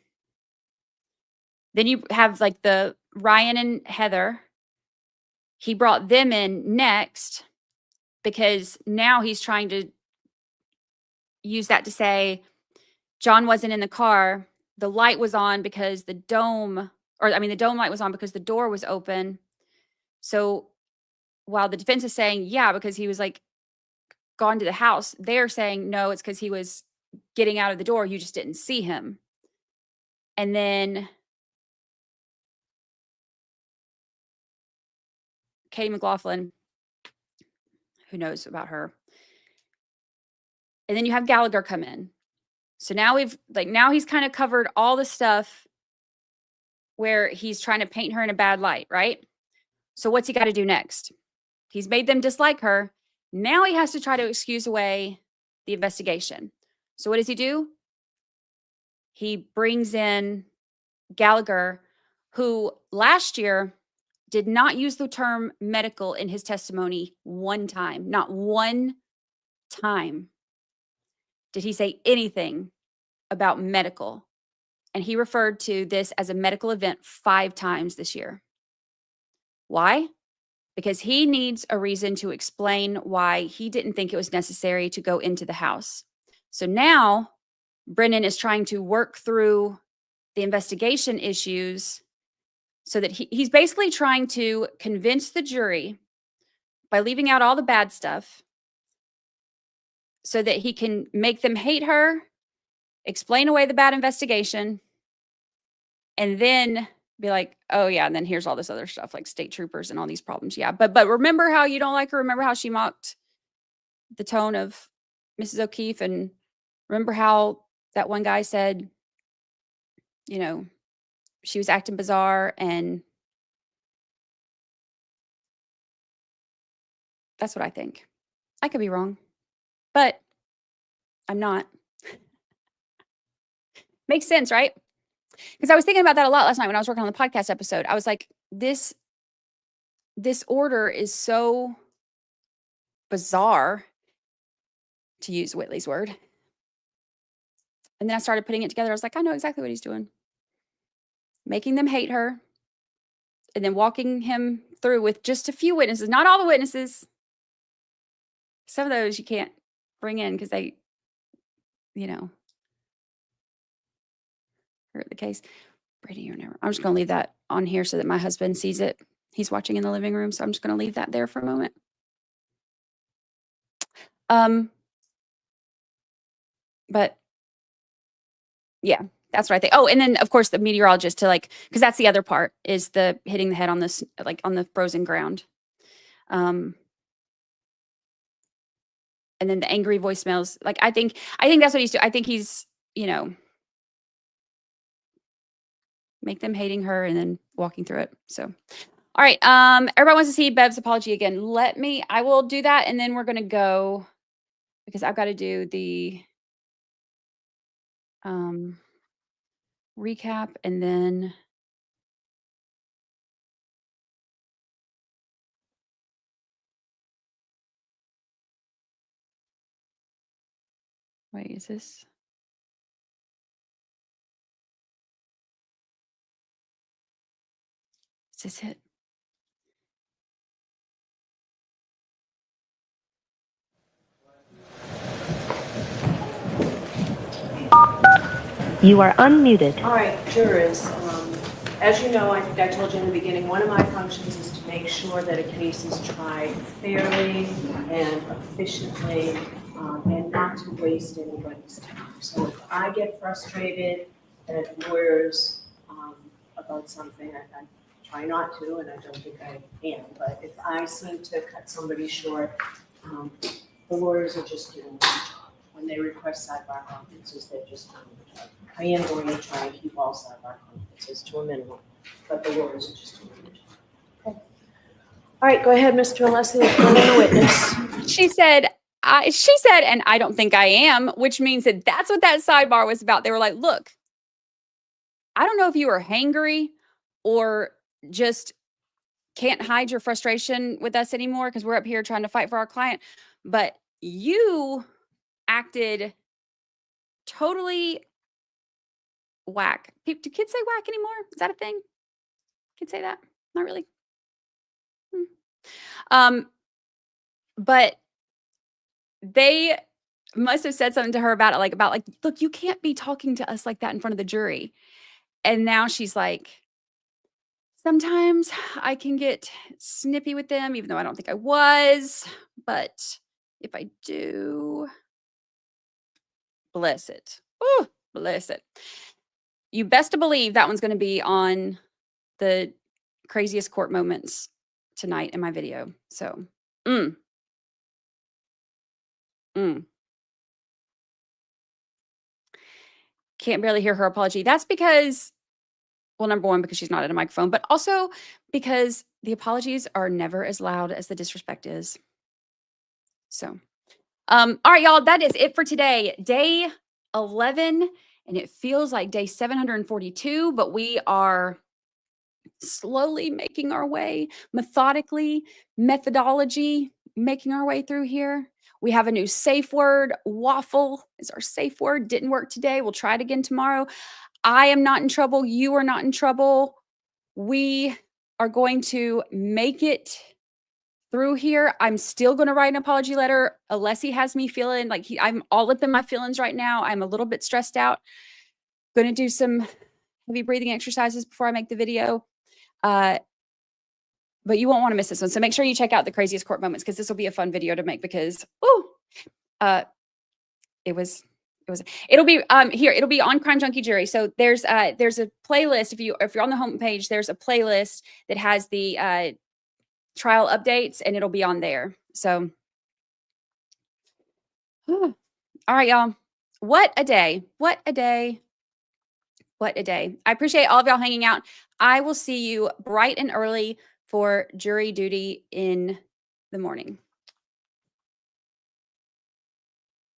A: Then you have like the Ryan and Heather. He brought them in next because now he's trying to use that to say John wasn't in the car. The light was on because the dome light was on because the door was open. So while the defense is saying, yeah, because he was like gone to the house, they're saying, no, it's because he was getting out of the door. You just didn't see him. And then Katie McLaughlin, who knows about her? And then you have Gallagher come in. So now now he's kind of covered all the stuff where he's trying to paint her in a bad light, right? So what's he got to do next? He's made them dislike her. Now he has to try to excuse away the investigation. So what does he do? He brings in Gallagher, who last year did not use the term medical in his testimony one time. Not one time did he say anything about medical. And he referred to this as a medical event 5 times this year. Why? Because he needs a reason to explain why he didn't think it was necessary to go into the house. So now Brennan is trying to work through the investigation issues so that he's basically trying to convince the jury by leaving out all the bad stuff so that he can make them hate her, explain away the bad investigation, and then be like, oh yeah, and then here's all this other stuff like state troopers and all these problems. Yeah, but remember how you don't like her? Remember how she mocked the tone of Mrs. O'Keefe? And remember how that one guy said, you know, she was acting bizarre? And that's what I think. I could be wrong, but I'm not. Makes sense, right? Because I was thinking about that a lot last night when I was working on the podcast episode. I was like, this order is so bizarre, to use Whitley's word. And then I started putting it together. I was like, I know exactly what he's doing. Making them hate her and then walking him through with just a few witnesses, not all the witnesses. Some of those you can't bring in because they, you know, hurt the case. Brady, you're never. I'm just going to leave that on here so that my husband sees it. He's watching in the living room, so I'm just going to leave that there for a moment. But yeah, that's what I think. Oh, and then of course the meteorologist to like, because that's the other part is the hitting the head on this, like on the frozen ground. And then the angry voicemails. Like I think that's what he's doing. I think he's, make them hating her and then walking through it. So, all right. Everybody wants to see Bev's apology again. I will do that. And then we're going to go because I've got to do the recap and then wait, is this? Is this it?
L: You are unmuted.
O: All right, jurors, as you know, I think I told you in the beginning, one of my functions is to make sure that a case is tried fairly and efficiently and not to waste anybody's time. So if I get frustrated at lawyers about something, I try not to, and I don't think I am, but if I seem to cut somebody short, the lawyers are just doing their job. When they request sidebar conferences, they're just doing their job. I am going to try and keep all sidebar conferences to a minimum, but the lawyers are just doing their job. Okay. All right, go ahead, Mr. Alessi, let's go to the witness.
A: She said, and I don't think I am, which means that that's what that sidebar was about. They were like, look, I don't know if you are hangry or just can't hide your frustration with us anymore because we're up here trying to fight for our client, but you acted totally whack. Do kids say whack anymore? Is that a thing? Kids say that? Not really. But they must have said something to her about it, look, you can't be talking to us like that in front of the jury. And now she's like, sometimes I can get snippy with them, even though I don't think I was. But if I do, bless it. Oh, bless it. You best to believe that one's going to be on the craziest court moments tonight in my video. So, Can't barely hear her apology. That's because, well, number one, because she's not at a microphone, but also because the apologies are never as loud as the disrespect is. So, all right, y'all, that is it for today. Day 11, and it feels like day 742, but we are slowly making our way, methodically, methodology, making our way through here. We have a new safe word. Waffle is our safe word. Didn't work today. We'll try it again tomorrow. I am not in trouble. You are not in trouble. We are going to make it through here. I'm still going to write an apology letter. Alessi has me feeling like I'm all up in my feelings right now. I'm a little bit stressed out. Going to do some heavy breathing exercises before I make the video. But you won't want to miss this one. So make sure you check out the craziest court moments because this will be a fun video to make because it'll be here. It'll be on Crime Junkie Jury. So there's a playlist. If you're on the homepage, there's a playlist that has the trial updates and it'll be on there. So all right, y'all. What a day. What a day. What a day. I appreciate all of y'all hanging out. I will see you bright and early for jury duty in the morning.